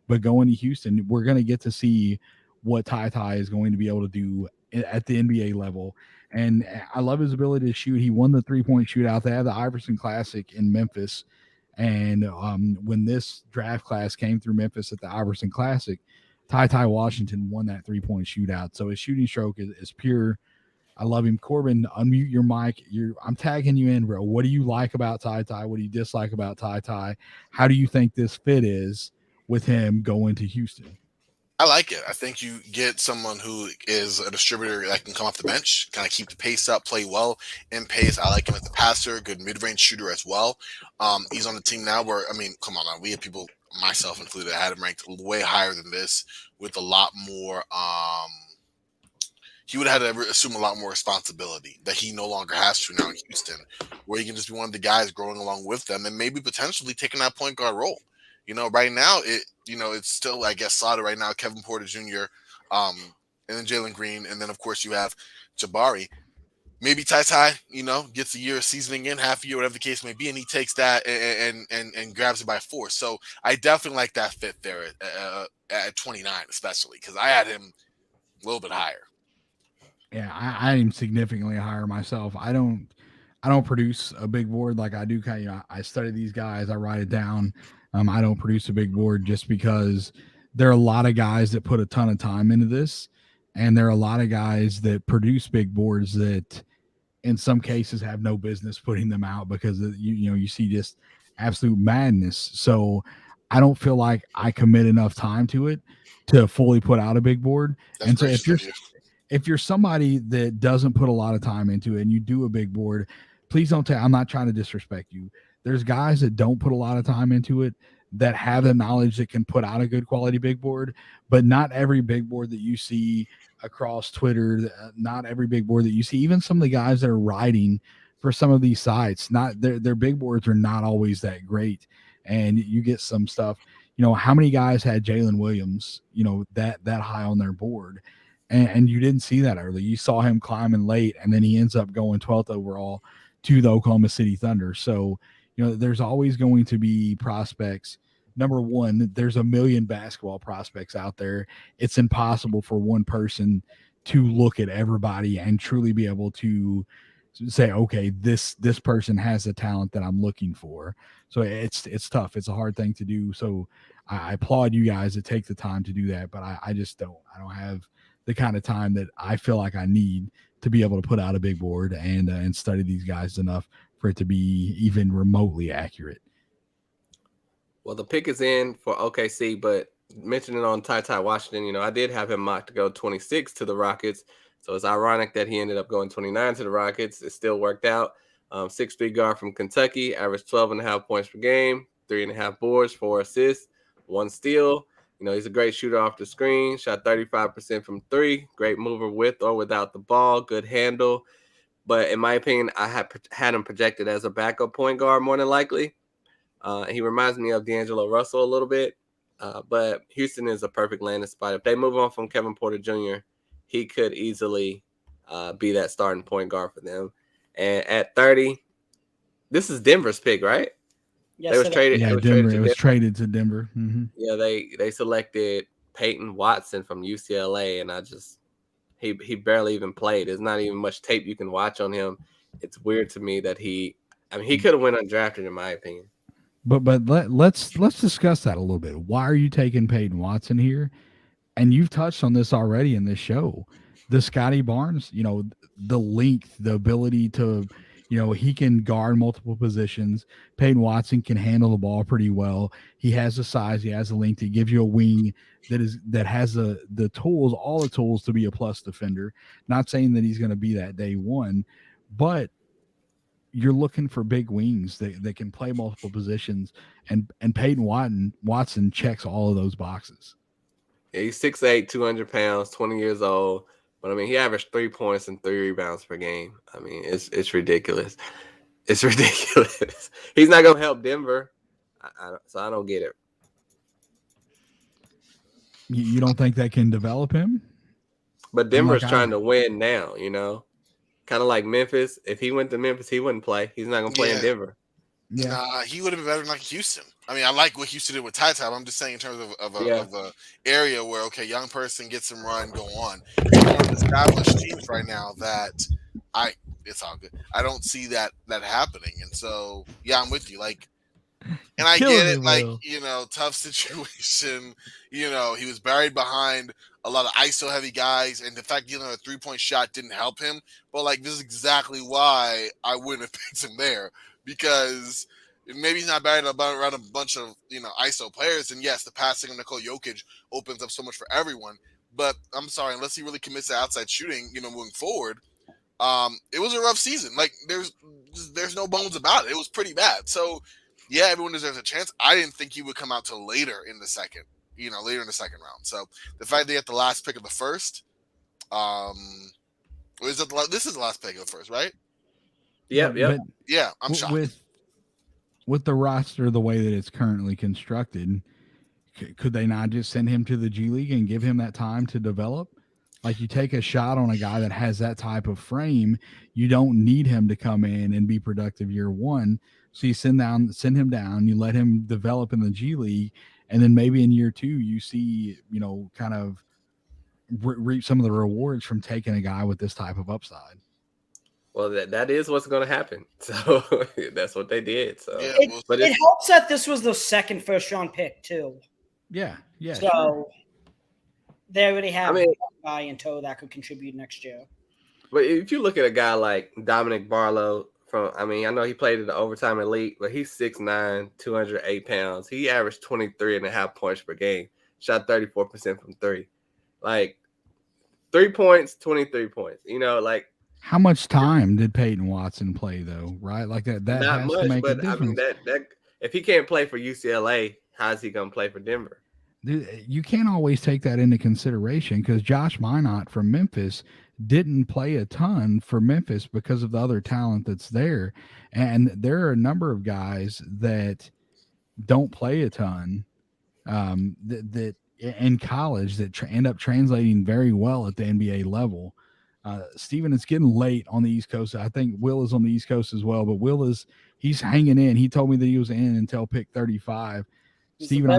But going to Houston, we're going to get to see what Ty is going to be able to do at the NBA level. And I love his ability to shoot. He won the 3-point shootout. They had the Iverson Classic in Memphis. And when this draft class came through Memphis at the Iverson Classic, Ty Washington won that 3-point shootout. So his shooting stroke is pure. I love him. Corbin, unmute your mic. I'm tagging you in, bro. What do you like about Ty? What do you dislike about Ty? How do you think this fit is with him going to Houston? I like it. I think you get someone who is a distributor that can come off the bench, kind of keep the pace up, play well in pace. I like him as a passer, good mid-range shooter as well. He's on the team now where, I mean, come on now. We have people, myself included, I had him ranked way higher than this with a lot more he would have had to assume a lot more responsibility that he no longer has to now in Houston, where he can just be one of the guys growing along with them and maybe potentially taking that point guard role. Right now, it's still, I guess, slotted right now, Kevin Porter Jr., and then Jalen Green, and then, of course, you have Jabari. Maybe Ty, gets a year of seasoning in, half a year, whatever the case may be, and he takes that and grabs it by force. So I definitely like that fit there at 29, especially, because I had him a little bit higher. Yeah, I am significantly higher myself. I don't produce a big board like I do. I study these guys. I write it down. I don't produce a big board just because there are a lot of guys that put a ton of time into this, and there are a lot of guys that produce big boards that in some cases have no business putting them out because you see just absolute madness. So I don't feel like I commit enough time to it to fully put out a big board. And so if you're somebody that doesn't put a lot of time into it and you do a big board, please don't I'm not trying to disrespect you. There's guys that don't put a lot of time into it that have the knowledge that can put out a good quality big board, but not every big board that you see across Twitter, not every big board that you see, even some of the guys that are writing for some of these sites, not their big boards are not always that great. And you get some stuff, how many guys had Jalen Williams, that high on their board? And you didn't see that early. You saw him climbing late, and then he ends up going 12th overall to the Oklahoma City Thunder. So, there's always going to be prospects. Number one, there's a million basketball prospects out there. It's impossible for one person to look at everybody and truly be able to say, okay, this person has the talent that I'm looking for. So it's tough. It's a hard thing to do. So I applaud you guys that take the time to do that, but I just don't have the kind of time that I feel like I need to be able to put out a big board and study these guys enough for it to be even remotely accurate. Well, the pick is in for OKC, but mentioning on Ty Washington, I did have him mocked to go 26 to the Rockets. So it's ironic that he ended up going 29 to the Rockets. It still worked out. 6'3" guard from Kentucky, averaged 12.5 points per game, 3.5 boards, 4 assists, 1 steal. He's a great shooter off the screen, shot 35% from 3, great mover with or without the ball, good handle. But in my opinion, I had him projected as a backup point guard more than likely. He reminds me of D'Angelo Russell a little bit, but Houston is a perfect landing spot. If they move on from Kevin Porter Jr., he could easily be that starting point guard for them. And at 30, this is Denver's pick, right? Yes, it was traded. Yeah, Denver. It was traded to Denver. Mm-hmm. Yeah, they selected Peyton Watson from UCLA, and he barely even played. There's not even much tape you can watch on him. It's weird to me that he could have went undrafted in my opinion. But let's discuss that a little bit. Why are you taking Peyton Watson here? And you've touched on this already in this show. The Scotty Barnes, the length, the ability to, he can guard multiple positions. Peyton Watson can handle the ball pretty well. He has the size, he has the length. He gives you a wing that has the tools, all the tools to be a plus defender. Not saying that he's going to be that day one, but you're looking for big wings that can play multiple positions, and Peyton Watson checks all of those boxes. Yeah, he's 6'8", 200 pounds, 20 years old. But, he averaged 3 points and 3 rebounds per game. It's ridiculous. It's ridiculous. He's not going to help Denver, so I don't get it. You don't think that can develop him? But Denver's trying to win now, Kind of like Memphis. If he went to Memphis, he wouldn't play. He's not going to play in Denver. Yeah. Nah, he would have been better than like Houston. I like what Houston did with Ty. I'm just saying in terms of a area where, okay, young person gets some run, go on. It's one of the established teams right now that it's all good. I don't see that happening. And so, yeah, I'm with you. And I get it, tough situation. He was buried behind a lot of ISO heavy guys, and the fact a 3-point shot didn't help him. But this is exactly why I wouldn't have picked him there, because maybe he's not buried around a bunch of ISO players. And yes, the passing of Nikola Jokic opens up so much for everyone. But I'm sorry, unless he really commits to outside shooting, moving forward, it was a rough season. There's no bones about it. It was pretty bad. So yeah, everyone deserves a chance. I didn't think he would come out till later in the second round. So the fact that he had the last pick of the first, this is the last pick of the first, right? Yeah. Yeah, I'm shocked. With the roster the way that it's currently constructed, could they not just send him to the G League and give him that time to develop? You take a shot on a guy that has that type of frame, you don't need him to come in and be productive year one. So you send him down, you let him develop in the G League, and then maybe in year two you see, kind of reap some of the rewards from taking a guy with this type of upside. Well, that is what's going to happen. So that's what they did. So, it helps that this was the second first-round pick too. Yeah. So sure. They already have a guy in tow that could contribute next year. But if you look at a guy like Dominic Barlow, I know he played in the overtime elite, but he's 6'9", 208 pounds. He averaged 23.5 points per game, shot 34% from 3. 3 points, 23 points. How much time did Peyton Watson play though? Right, that not has much, to make but a difference. that if he can't play for UCLA, how's he gonna play for Denver? Dude, you can't always take that into consideration, because Josh Minot from Memphis didn't play a ton for Memphis because of the other talent that's there, and there are a number of guys that don't play a ton that in college that end up translating very well at the NBA level. Steven, it's getting late on the East Coast. I think Will is on the East Coast as well, but he's hanging in. He told me that he was in until pick 35. Steven, I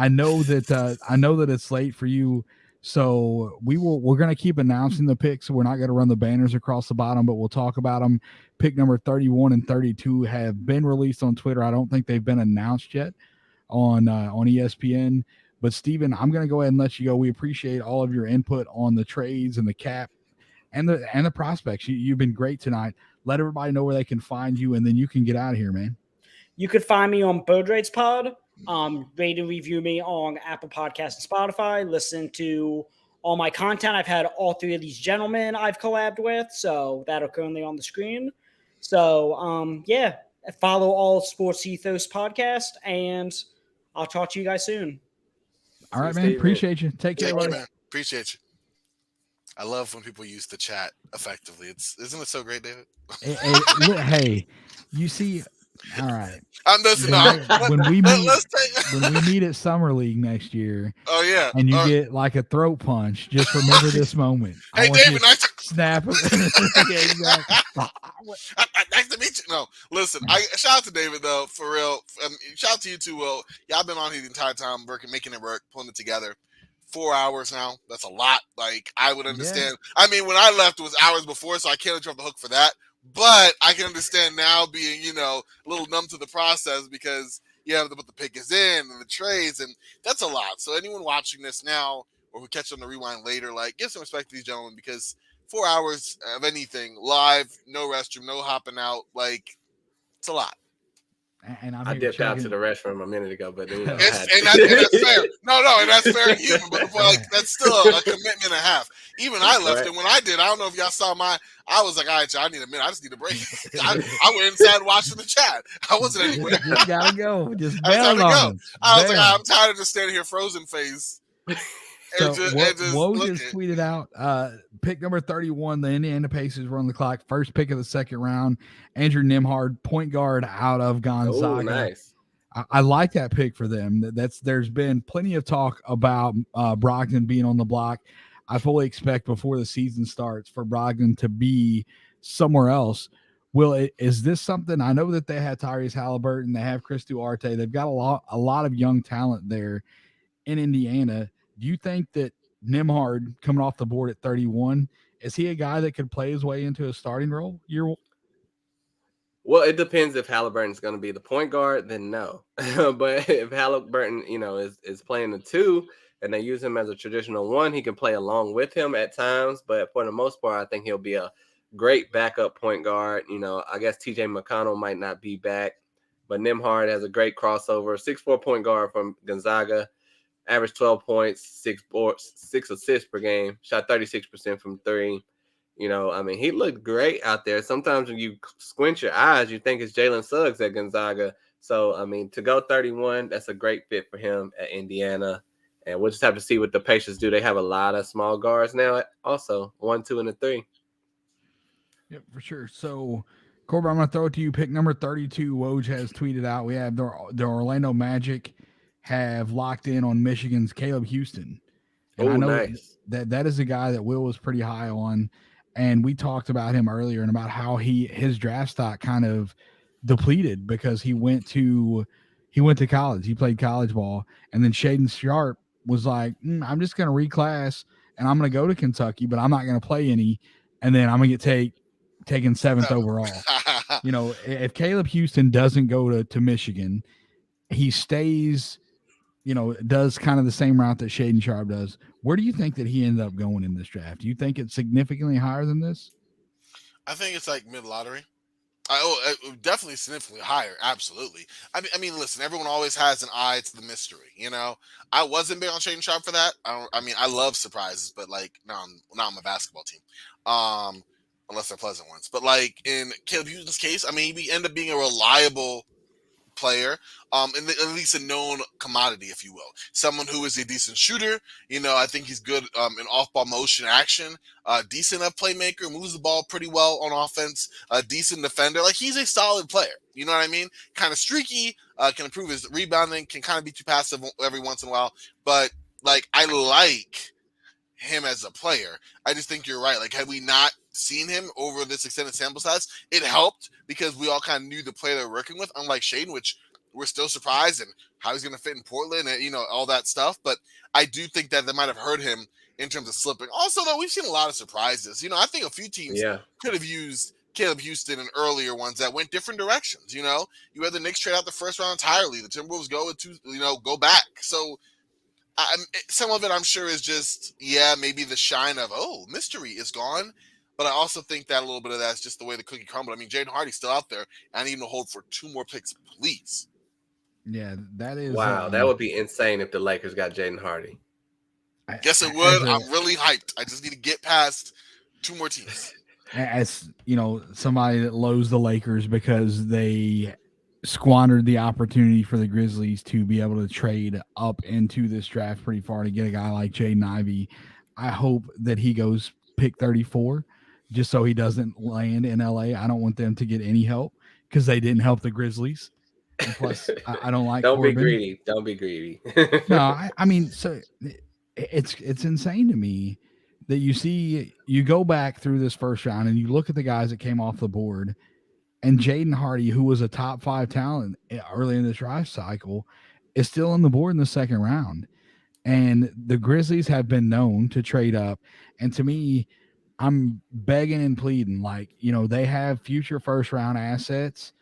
know that it's late for you So we're going to keep announcing the picks. We're not going to run the banners across the bottom, but we'll talk about them. Pick number 31 and 32 have been released on Twitter. I don't think they've been announced yet on ESPN. But Steven, I'm going to go ahead and let you go. We appreciate all of your input on the trades and the cap and the prospects. You've been great tonight. Let everybody know where they can find you, and then you can get out of here, man. You could find me on Bird Rates Pod. Rate and review me on Apple Podcasts and Spotify. Listen to all my content. I've had all three of these gentlemen I've collabed with, so that are currently on the screen. So, follow all Sports Ethos podcast, and I'll talk to you guys soon. All right, man. Appreciate you. Take care, buddy. Man. Appreciate you. I love when people use the chat effectively. Isn't it so great, David? Hey, you see. All right. When we meet at Summer League next year. Oh yeah. And you get like a throat punch. Just remember this moment. Hey, David, nice to snap. Yeah, exactly. Nice to meet you. No, listen. Shout out to David though, for real. Shout out to you too, Will. Y'all been on here the entire time, making it work, pulling it together. 4 hours now. That's a lot. Like I would understand. Yeah. I mean, when I left, it was hours before, so I can't let you off the hook for that. But I can understand now being, a little numb to the process because you have to put the pickers in and the trades, and that's a lot. So anyone watching this now or who catch on the rewind later, like, give some respect to these gentlemen because 4 hours of anything live, no restroom, no hopping out, like, it's a lot. And I dipped out to the restroom a minute ago, but and that's fair. No, and that's fair and human, but like that's still a commitment and a half. Even I left, right. And when I did, I don't know if y'all saw I was like, all right, y'all, I need a minute. I just need a break. I went inside watching the chat. I wasn't anywhere. Just gotta go. Just I was like, I'm tired of just standing here frozen face. So Woj just tweeted out pick number 31. The Indiana Pacers run the clock. First pick of the second round. Andrew Nembhard, point guard out of Gonzaga. Oh, nice. I like that pick for them. There's been plenty of talk about Brogdon being on the block. I fully expect before the season starts for Brogdon to be somewhere else. Is this something? I know that they have Tyrese Halliburton, they have Chris Duarte. They've got a lot of young talent there in Indiana. Do you think that Nembhard coming off the board at 31, is he a guy that could play his way into a starting role? Well, it depends if Halliburton's going to be the point guard, then no. But if Halliburton, is playing the two and they use him as a traditional one, he can play along with him at times. But for the most part, I think he'll be a great backup point guard. I guess TJ McConnell might not be back, but Nembhard has a great crossover, 6'4" point guard from Gonzaga. Averaged 12 points, 6 assists per game, shot 36% from three. He looked great out there. Sometimes when you squint your eyes, you think it's Jalen Suggs at Gonzaga. So, to go 31, that's a great fit for him at Indiana. And we'll just have to see what the Pacers do. They have a lot of small guards now, also 1, 2, and 3. Yep, for sure. So, Corbin, I'm going to throw it to you. Pick number 32, Woj has tweeted out. We have the Orlando Magic have locked in on Michigan's Caleb Houston. And I know nice. that is a guy that Will was pretty high on. And we talked about him earlier and about how his draft stock kind of depleted because he went to college. He played college ball. And then Shaedon Sharpe was like, I'm just going to reclass and I'm going to go to Kentucky, but I'm not going to play any. And then I'm going to get taken 7th overall. If Caleb Houston doesn't go to Michigan, he stays – does kind of the same route that Shaedon Sharpe does. Where do you think that he ended up going in this draft? Do you think it's significantly higher than this? I think it's like mid-lottery. Definitely significantly higher. Absolutely. I mean, listen, everyone always has an eye to the mystery. I wasn't big on Shaedon Sharpe for that. I love surprises, but now I'm a basketball team. Unless they're pleasant ones. But like in Caleb Houston's case, he ended up being a reliable player, and at least a known commodity, if you will. Someone who is a decent shooter. I think he's good in off-ball motion action. Decent playmaker, moves the ball pretty well on offense. A decent defender. Like he's a solid player. You know what I mean? Kind of streaky. Can improve his rebounding. Can kind of be too passive every once in a while. But like I like him as a player. I just think you're right. Like had we not seen him over this extended sample size, it helped because we all kind of knew the player they're working with, unlike Shaedon, which we're still surprised and how he's going to fit in Portland and all that stuff. But I do think that might have hurt him in terms of slipping. Also, though, we've seen a lot of surprises. I think a few teams could have used Caleb Houston and earlier ones that went different directions. You had the Knicks trade out the first round entirely. The Timberwolves go back. So some of it, I'm sure, is just, maybe the shine of, mystery is gone. But I also think that a little bit of that is just the way the cookie crumbled. I mean, Jaden Hardy's still out there. I need him to hold for 2 more picks, please. Yeah, that is. Wow, that would be insane if the Lakers got Jaden Hardy. Guess it would. I'm really hyped. I just need to get past 2 more teams. As somebody that loathes the Lakers because they squandered the opportunity for the Grizzlies to be able to trade up into this draft pretty far to get a guy like Jaden Ivey. I hope that he goes pick 34 just so he doesn't land in LA. I don't want them to get any help because they didn't help the Grizzlies. And plus, I don't like Don't Corbin. be greedy. Don't be greedy. No, I mean, so it's insane to me that you go back through this first round and you look at the guys that came off the board, and Jaden Hardy, who was a top 5 talent early in this draft cycle, is still on the board in the second round. And the Grizzlies have been known to trade up. And to me, I'm begging and pleading, they have future first round assets.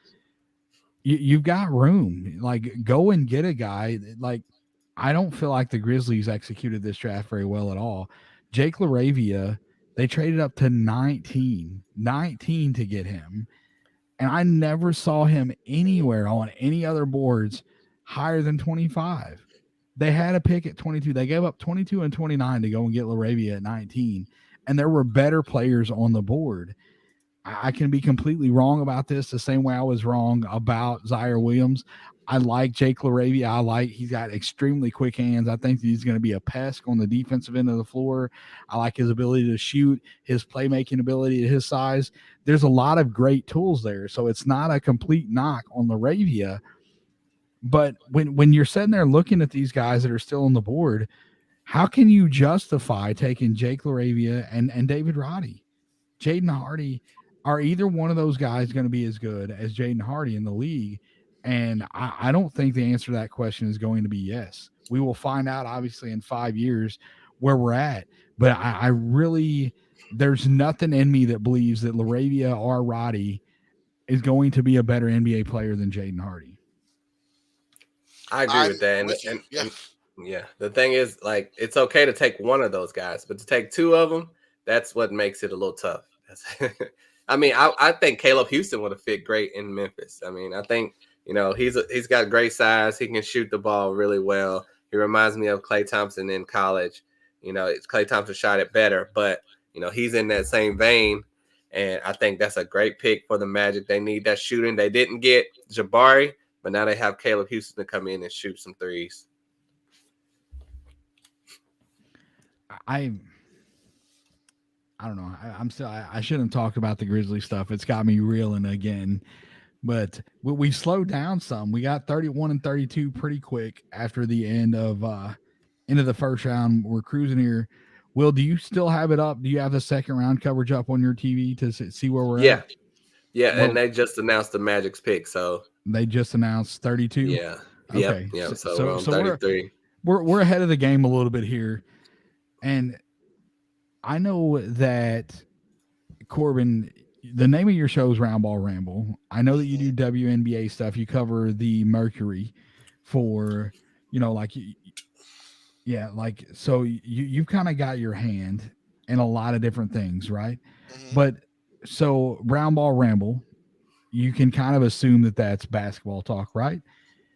You've got room. Go and get a guy. I don't feel like the Grizzlies executed this draft very well at all. Jake LaRavia, they traded up to 19 to get him. And I never saw him anywhere on any other boards higher than 25. They had a pick at 22. They gave up 22 and 29 to go and get LaRavia at 19. And there were better players on the board. I can be completely wrong about this the same way I was wrong about Zaire Williams. I like Jake LaRavia. He's got extremely quick hands. I think he's going to be a pest on the defensive end of the floor. I like his ability to shoot, his playmaking ability at his size. There's a lot of great tools there. So it's not a complete knock on LaRavia. But when you're sitting there looking at these guys that are still on the board, how can you justify taking Jake LaRavia and David Roddy? Jaden Hardy, are either one of those guys going to be as good as Jaden Hardy in the league? And I don't think the answer to that question is going to be yes. We will find out, obviously, in 5 years where we're at. But I really, there's nothing in me that believes that LaRavia or Roddy is going to be a better NBA player than Jaden Hardy. I agree with that. And the thing is, it's okay to take one of those guys, but to take 2 of them, that's what makes it a little tough. I mean, I think Caleb Houston would have fit great in Memphis. I mean, I think, he's got great size. He can shoot the ball really well. He reminds me of Klay Thompson in college. Klay Thompson shot it better, but, he's in that same vein. And I think that's a great pick for the Magic. They need that shooting. They didn't get Jabari, but now they have Caleb Houston to come in and shoot some threes. I don't know. I shouldn't talk about the Grizzly stuff. It's got me reeling again. But we slowed down some. We got 31 and 32 pretty quick after the end of the first round. We're cruising here. Will, do you still have it up? Do you have the second round coverage up on your TV to see where we're at? Yeah, well, and they just announced the Magic's pick. So they just announced 32? Yeah. Okay. Yeah. So we're on 33. We're ahead of the game a little bit here. And I know that, Corbin, the name of your show is Round Ball Ramble. I know that you do WNBA stuff. You cover the Mercury for, so you've kind of got your hand in a lot of different things, right? Mm-hmm. But so Round Ball Ramble, you can kind of assume that that's basketball talk, right?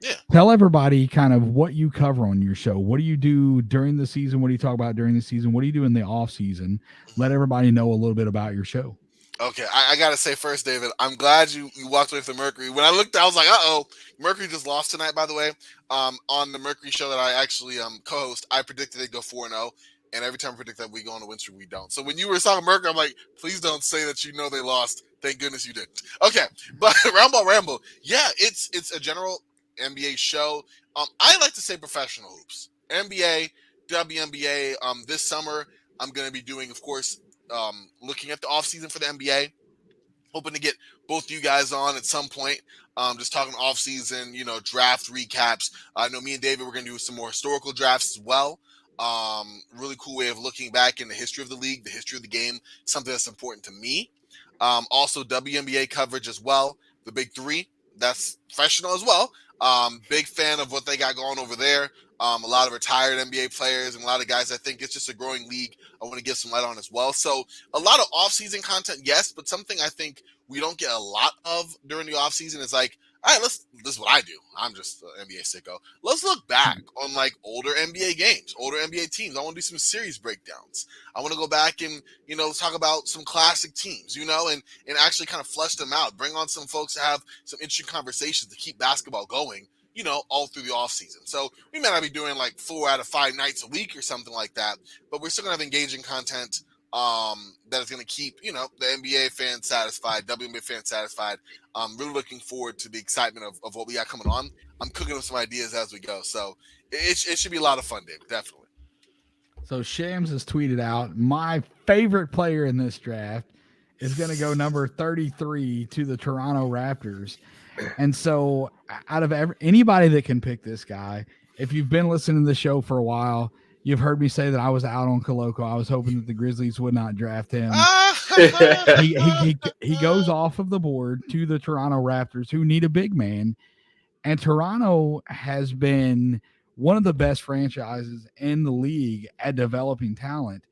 Yeah. Tell everybody kind of what you cover on your show. What do you do during the season? What do you talk about during the season? What do you do in the off season? Let everybody know a little bit about your show. Okay, I got to say first, David, I'm glad you walked away from Mercury. When I looked, I was like, Mercury just lost tonight, by the way. On the Mercury show that I actually co-host, I predicted they'd go 4-0. And every time I predict that we go on a win streak, we don't. So when you were talking Mercury, I'm like, please don't say that they lost. Thank goodness you didn't. Okay, but Round Ball Ramble, it's a general NBA show. I like to say professional hoops. NBA, WNBA. This summer, I'm going to be doing, of course, looking at the offseason for the NBA. Hoping to get both you guys on at some point. Just talking offseason, draft recaps. I know me and David, we're going to do some more historical drafts as well. Really cool way of looking back in the history of the league, the history of the game, something that's important to me. Also WNBA coverage as well. The big three, that's professional as well. Big fan of what they got going over there. A lot of retired NBA players and a lot of guys. I think it's just a growing league I want to give some light on as well. So a lot of off-season content, yes, but something I think we don't get a lot of during the off-season is like, all right, this is what I do. I'm just an NBA sicko. Let's look back on like older NBA games, older NBA teams. I want to do some series breakdowns. I want to go back and, talk about some classic teams, and actually kind of flesh them out. Bring on some folks to have some interesting conversations to keep basketball going, all through the offseason. So we may not be doing like 4 out of 5 nights a week or something like that, but we're still going to have engaging content that is going to keep, the NBA fans satisfied, WNBA fans satisfied. I'm really looking forward to the excitement of what we got coming on. I'm cooking up some ideas as we go. So it should be a lot of fun, David, definitely. So Shams has tweeted out, my favorite player in this draft is going to go number 33 to the Toronto Raptors. And so out of anybody that can pick this guy, if you've been listening to the show for a while, you've heard me say that I was out on Koloko. I was hoping that the Grizzlies would not draft him. He goes off of the board to the Toronto Raptors, who need a big man. And Toronto has been one of the best franchises in the league at developing talent.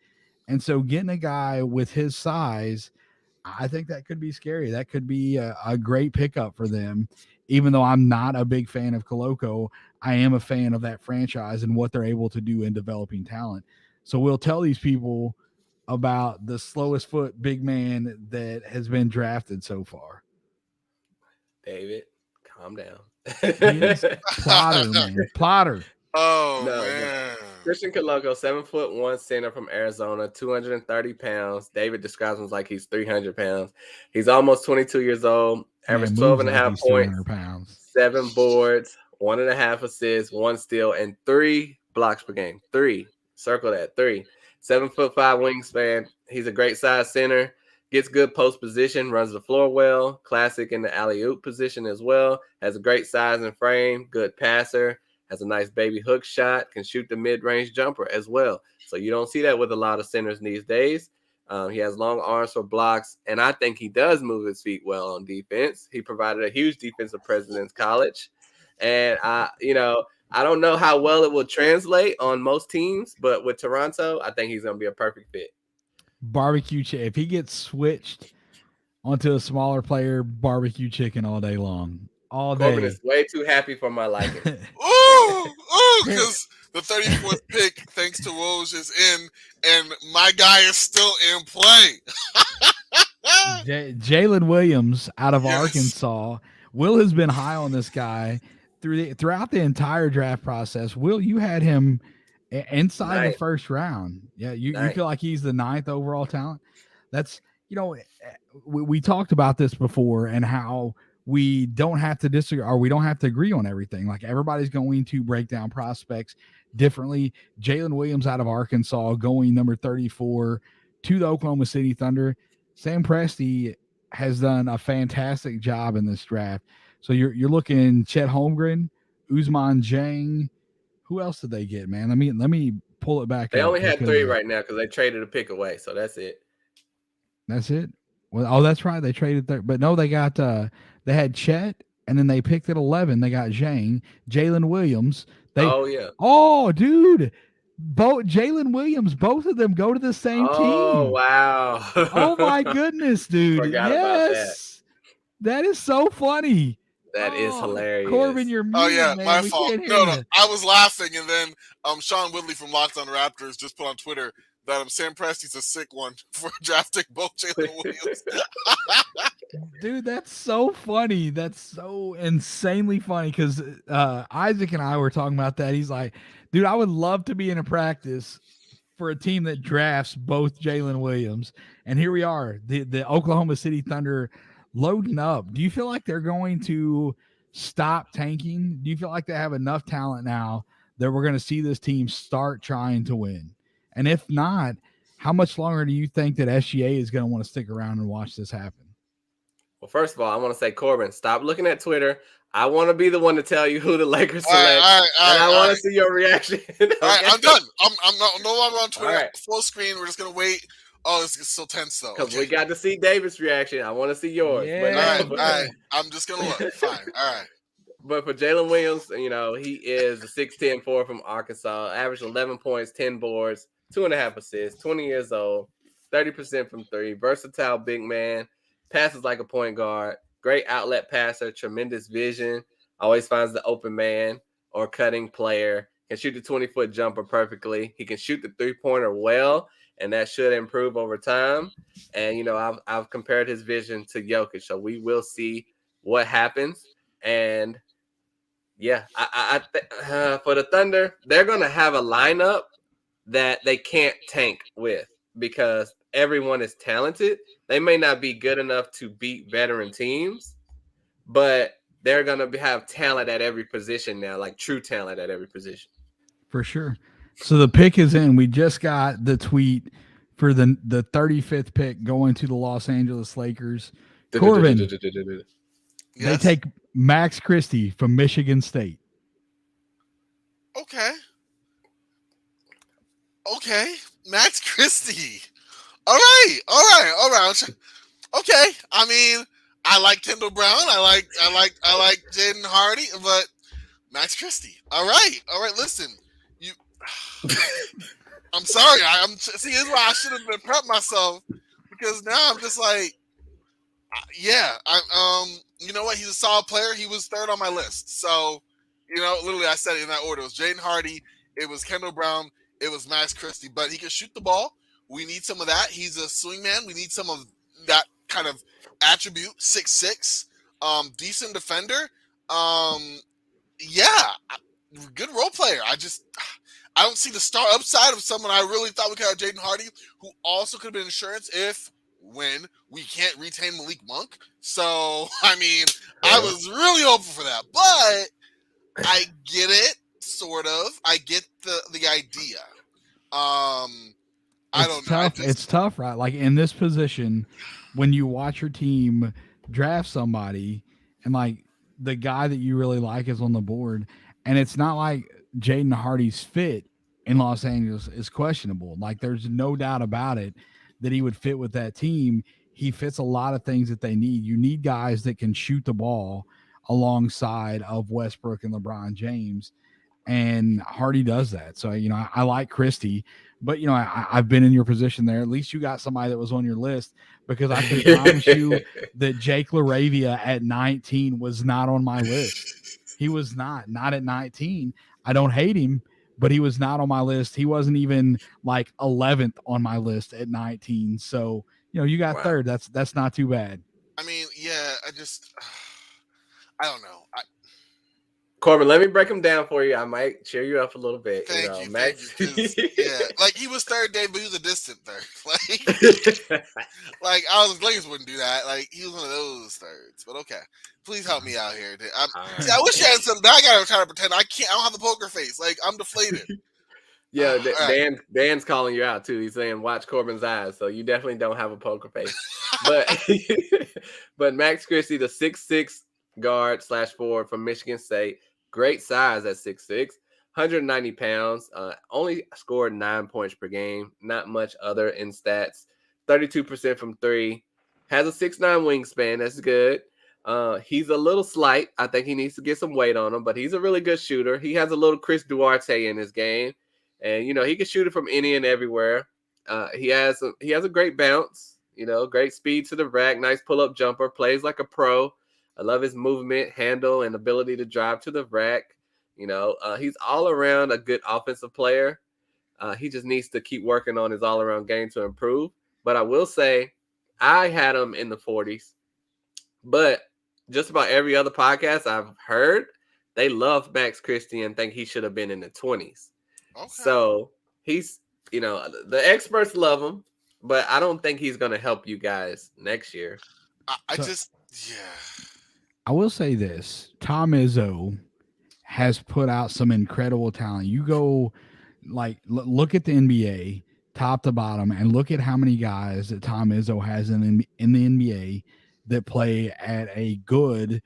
And so getting a guy with his size, I think that could be scary. That could be a great pickup for them. Even though I'm not a big fan of Koloko, I am a fan of that franchise and what they're able to do in developing talent. So we'll tell these people about the slowest foot big man that has been drafted so far. David, calm down. Plotter, man. Plotter. Oh, no, man. Christian Koloko, 7'1" center from Arizona, 230 pounds. David describes him like he's 300 pounds. He's almost 22 years old, averaged 12.5 points, 7 boards, 1.5 assists, 1 steal, and 3 blocks per game. 3. Circle that. 3. 7'5" wingspan. He's a great size center. Gets good post position, runs the floor well. Classic in the alley-oop position as well. Has a great size and frame. Good passer. Has a nice baby hook shot, can shoot the mid-range jumper as well. So you don't see that with a lot of centers these days. He has long arms for blocks, and I think he does move his feet well on defense. He provided a huge defensive presence in college. And, I don't know how well it will translate on most teams, but with Toronto, I think he's going to be a perfect fit. Barbecue chicken. If he gets switched onto a smaller player, barbecue chicken all day long. All day. Corbin is way too happy for my liking. Because the 34th pick, thanks to Woj, is in, and my guy is still in play. Jalen Williams out of Arkansas. Will has been high on this guy throughout the entire draft process. Will, you had him inside the first round. Yeah, you feel like he's the 9th overall talent. That's, we talked about this before and how we don't have to disagree or we don't have to agree on everything. Like everybody's going to break down prospects differently. Jaylen Williams out of Arkansas going number 34 to the Oklahoma City Thunder. Sam Presti has done a fantastic job in this draft. So you're looking Chet Holmgren, Ousmane Dieng. Who else did they get, man? Let me pull it back. They only had 3 right now because they traded a pick away. So that's it. That's it. Well, that's right. They traded there, but no, they got they had Chet, and then they picked at 11. They got Jaylen Williams. Oh, dude, Jaylen Williams. Both of them go to the same team. Oh, wow. Oh my goodness, dude. Forgot about that is so funny. That is hilarious. Corbin, you're muted, Oh yeah, man. my We fault. can't hear No, you. I was laughing, and then Sean Woodley from Locked On Raptors just put on Twitter that Sam Presti's a sick one for drafting both Jalen Williams. Dude, that's so funny. That's so insanely funny because Isaac and I were talking about that. He's like, dude, I would love to be in a practice for a team that drafts both Jalen Williams. And here we are, the Oklahoma City Thunder loading up. Do you feel like they're going to stop tanking? Do you feel like they have enough talent now that we're going to see this team start trying to win? And if not, how much longer do you think that SGA is going to want to stick around and watch this happen? Well, first of all, I want to say, Corbin, stop looking at Twitter. I want to be the one to tell you who the Lakers select, and I want to see your reaction. Okay? All right, I'm done. I'm no longer on Twitter. Right. Full screen. We're just gonna wait. Oh, it's so tense though. Because we got to see David's reaction. I want to see yours. Yeah. All right. I'm just gonna look. Fine. All right. But for Jaylen Williams, he is a 6'10" forward from Arkansas, averaged 11 points, 10 boards, 2.5 assists, 20 years old, 30% from three, versatile big man, passes like a point guard, great outlet passer, tremendous vision, always finds the open man or cutting player, can shoot the 20-foot jumper perfectly. He can shoot the three-pointer well, and that should improve over time. And, I've compared his vision to Jokic, so we will see what happens. And, yeah, for the Thunder, they're going to have a lineup that they can't tank with because everyone is talented. They may not be good enough to beat veteran teams, but they're going to have talent at every position now, like true talent at every position. For sure. So the pick is in. We just got the tweet for the 35th pick going to the Los Angeles Lakers. Corbin, they take Max Christie from Michigan State. Okay. Max Christie. All right. Okay. I mean, I like Kendall Brown. I like Jaden Hardy, but Max Christie. All right. Listen, I'm sorry. See, this is why I should have been prepped myself because now I'm just like, yeah. You know what? He's a solid player. He was third on my list. So, literally, I said it in that order. It was Jaden Hardy. It was Kendall Brown. It was Max Christie. But he can shoot the ball. We need some of that. He's a swing man. We need some of that kind of attribute. 6'6", decent defender. Yeah, good role player. I don't see the star upside of someone I really thought we could have, Jaden Hardy, who also could have been insurance when we can't retain Malik Monk. So, I mean, I was really hoping for that. But I get it, sort of. I get the idea. I don't know. It's tough, right? Like in this position, when you watch your team draft somebody and like the guy that you really like is on the board, and it's not like Jaden Hardy's fit in Los Angeles is questionable. Like there's no doubt about it that he would fit with that team. He fits a lot of things that they need. You need guys that can shoot the ball alongside of Westbrook and LeBron James. And Hardy does that. So, I like Christie, but, I've been in your position there. At least you got somebody that was on your list because I can promise you that Jake LaRavia at 19 was not on my list. He was not at 19. I don't hate him, but he was not on my list. He wasn't even like 11th on my list at 19. So, you got third. That's not too bad. I mean, yeah, I don't know. Corbin, let me break him down for you. I might cheer you up a little bit. Thank you, Max. Yeah, like he was third, Dave, but he was a distant third. Like I was Lakers wouldn't do that. Like he was one of those thirds. But okay, please help me out here. See, I wish I had some. I gotta try to pretend I can't. I don't have the poker face. Like I'm deflated. Yeah, Dan's calling you out too. He's saying watch Corbin's eyes. So you definitely don't have a poker face. But Max Christie, the 6'6" guard / forward from Michigan State. Great size at 6'6", 190 pounds, only scored 9 points per game, not much other in stats, 32% from three, has a 6'9" wingspan, that's good. He's a little slight. I think he needs to get some weight on him, but he's a really good shooter. He has a little Chris Duarte in his game, and, he can shoot it from any and everywhere. He has a great bounce, great speed to the rack, nice pull-up jumper, plays like a pro. I love his movement, handle, and ability to drive to the rack. He's all around a good offensive player. He just needs to keep working on his all-around game to improve. But I will say I had him in the 40s. But just about every other podcast I've heard, they love Max Christie and think he should have been in the 20s. Okay. So he's, the experts love him, but I don't think he's going to help you guys next year. I will say this, Tom Izzo has put out some incredible talent. You go look at the NBA top to bottom and look at how many guys that Tom Izzo has in the NBA that play at a good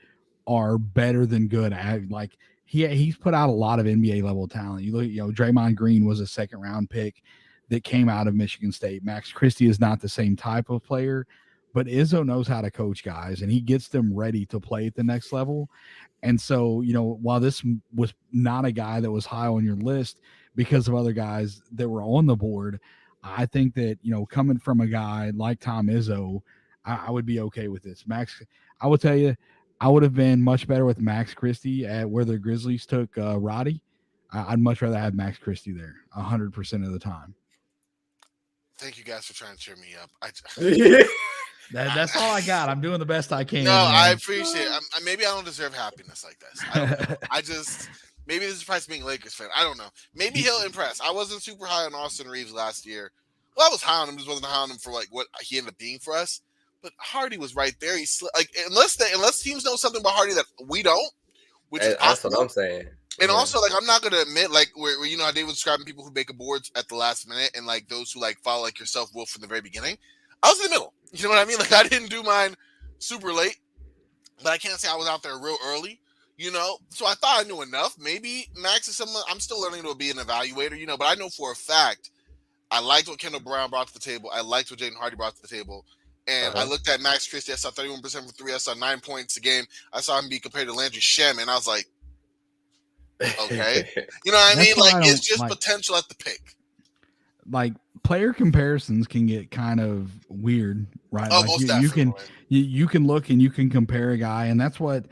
are better than good. Like he's put out a lot of NBA level talent. You look, Draymond Green was a 2nd round pick that came out of Michigan State. Max Christie is not the same type of player, but Izzo knows how to coach guys, and he gets them ready to play at the next level. And so, while this was not a guy that was high on your list because of other guys that were on the board, I think that, coming from a guy like Tom Izzo, I would be okay with this. Max, I will tell you, I would have been much better with Max Christie at where the Grizzlies took Roddy. I'd much rather have Max Christie there 100% of the time. Thank you guys for trying to cheer me up. That's all I got. I'm doing the best I can. No, man. I appreciate it. Maybe I don't deserve happiness like this. I don't know. Maybe this is probably being a Lakers fan. I don't know. Maybe he'll impress. I wasn't super high on Austin Reeves last year. Well, I was high on him, just wasn't high on him for like what he ended up being for us. But Hardy was right there. He's like, unless teams know something about Hardy that we don't, which is that's what I'm saying. And also, like, I'm not gonna admit, like, where how Dave was describing people who make boards at the last minute, and like those who like follow like yourself, Will, from the very beginning. I was in the middle. You know what I mean? Like, I didn't do mine super late, but I can't say I was out there real early. So I thought I knew enough. Maybe Max is someone I'm still learning to be an evaluator. But I know for a fact I liked what Kendall Brown brought to the table. I liked what Jaden Hardy brought to the table. And I looked at Max Christie. I saw 31% from 3. I saw 9 points a game. I saw him be compared to Landry Shamet, and I was like, okay. You know what I mean? Like, it's just potential at the pick. Like, player comparisons can get kind of weird, right? Oh, like most you can look and you can compare a guy, and that's what,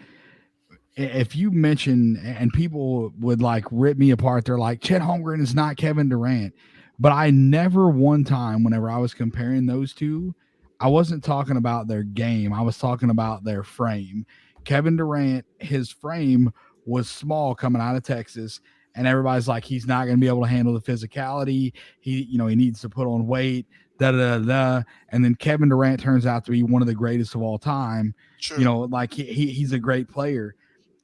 if you mention, and people would like rip me apart, they're like, Chet Holmgren is not Kevin Durant. But I never one time, whenever I was comparing those two, I wasn't talking about their game. I was talking about their frame. Kevin Durant, his frame was small coming out of Texas, and everybody's like, he's not going to be able to handle the physicality. He needs to put on weight, and then Kevin Durant turns out to be one of the greatest of all time. Sure. Like he's a great player.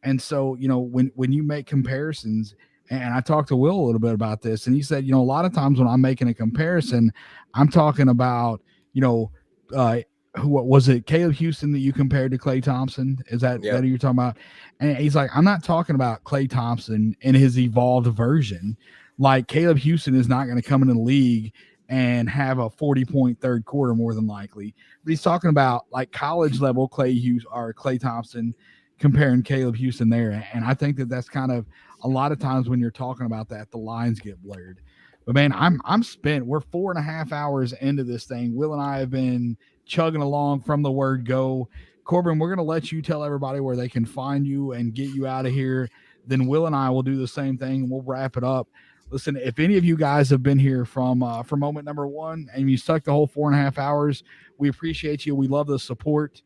And so, when you make comparisons, and I talked to Will a little bit about this, and he said, a lot of times when I'm making a comparison, I'm talking about, who was it? Caleb Houston that you compared to Klay Thompson? Is that who you're talking about? And he's like, I'm not talking about Klay Thompson in his evolved version. Like, Caleb Houston is not going to come into the league and have a 40-point third quarter more than likely. But he's talking about like college level Klay Thompson, comparing Caleb Houston there. And I think that that's kind of a lot of times when you're talking about that, the lines get blurred. But man, I'm spent. We're 4.5 hours into this thing. Will and I have been chugging along from the word go. Corbin, we're going to let you tell everybody where they can find you and get you out of here. Then Will and I will do the same thing, and we'll wrap it up. Listen, if any of you guys have been here from moment number one and you stuck the whole 4.5 hours, we appreciate you. We love the support.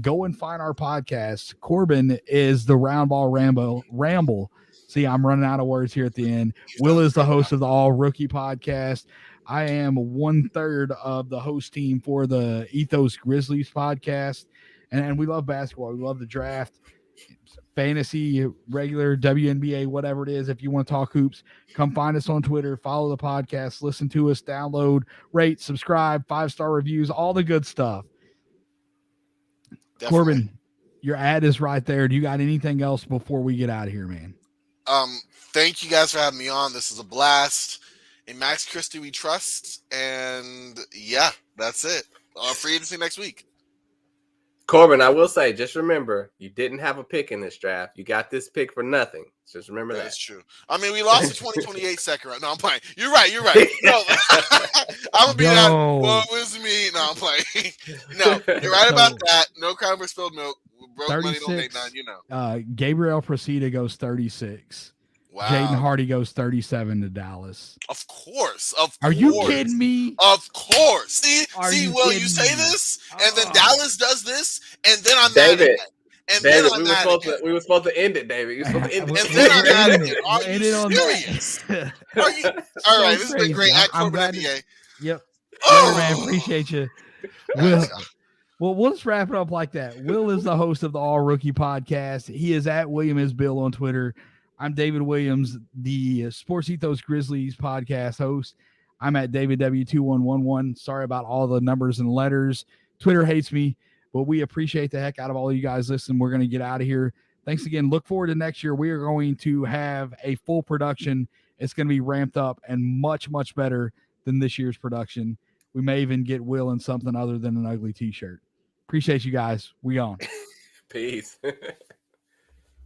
Go and find our podcast. Corbin is the Round Ball Ramble. See, I'm running out of words here at the end. Will is the host of the All Rookie podcast. I am 1/3 of the host team for the Ethos Grizzlies podcast. And we love basketball. We love the draft, fantasy, regular, WNBA, whatever it is. If you want to talk hoops, come find us on Twitter, follow the podcast, listen to us, download, rate, subscribe, 5-star reviews, all the good stuff. Definitely. Corbin, your ad is right there. Do you got anything else before we get out of here, man? Thank you guys for having me on. This is a blast. In Max Christie we trust. And yeah, that's it. Free agency next week. Corbin, I will say, just remember, you didn't have a pick in this draft. You got this pick for nothing. Just remember that. That's true. I mean, we lost the 2028 second round. No, I'm playing. You're right. No, I'm gonna be that. Well, it was me. No, I'm playing. No, you're right about that. No crime for spilled milk. Broke money don't make none. Gabriel Procida goes 36. Wow. Jaden Hardy goes 37 to Dallas. Of course. Are you kidding me? Of course. See, Will, you say this, and then Dallas does this, and then I'm mad again. And David, then we were supposed to end it, David. You were supposed to end it. And then I'm mad again. Are you serious? All right, this has been great. At Corbin NBA. Yep. Oh, man, appreciate you. Well, we'll just wrap it up like that. Will is the host of the All Rookie podcast. He is at William is Bill on Twitter. I'm David Williams, the SportsEthos Grizzlies podcast host. I'm at David W2111. Sorry about all the numbers and letters. Twitter hates me, But we appreciate the heck out of all you guys listening. We're going to get out of here. Thanks again. Look forward to next year. We are going to have a full production. It's going to be ramped up and much, much better than this year's production. We may even get Will in something other than an ugly t-shirt. Appreciate you guys. We on. Peace.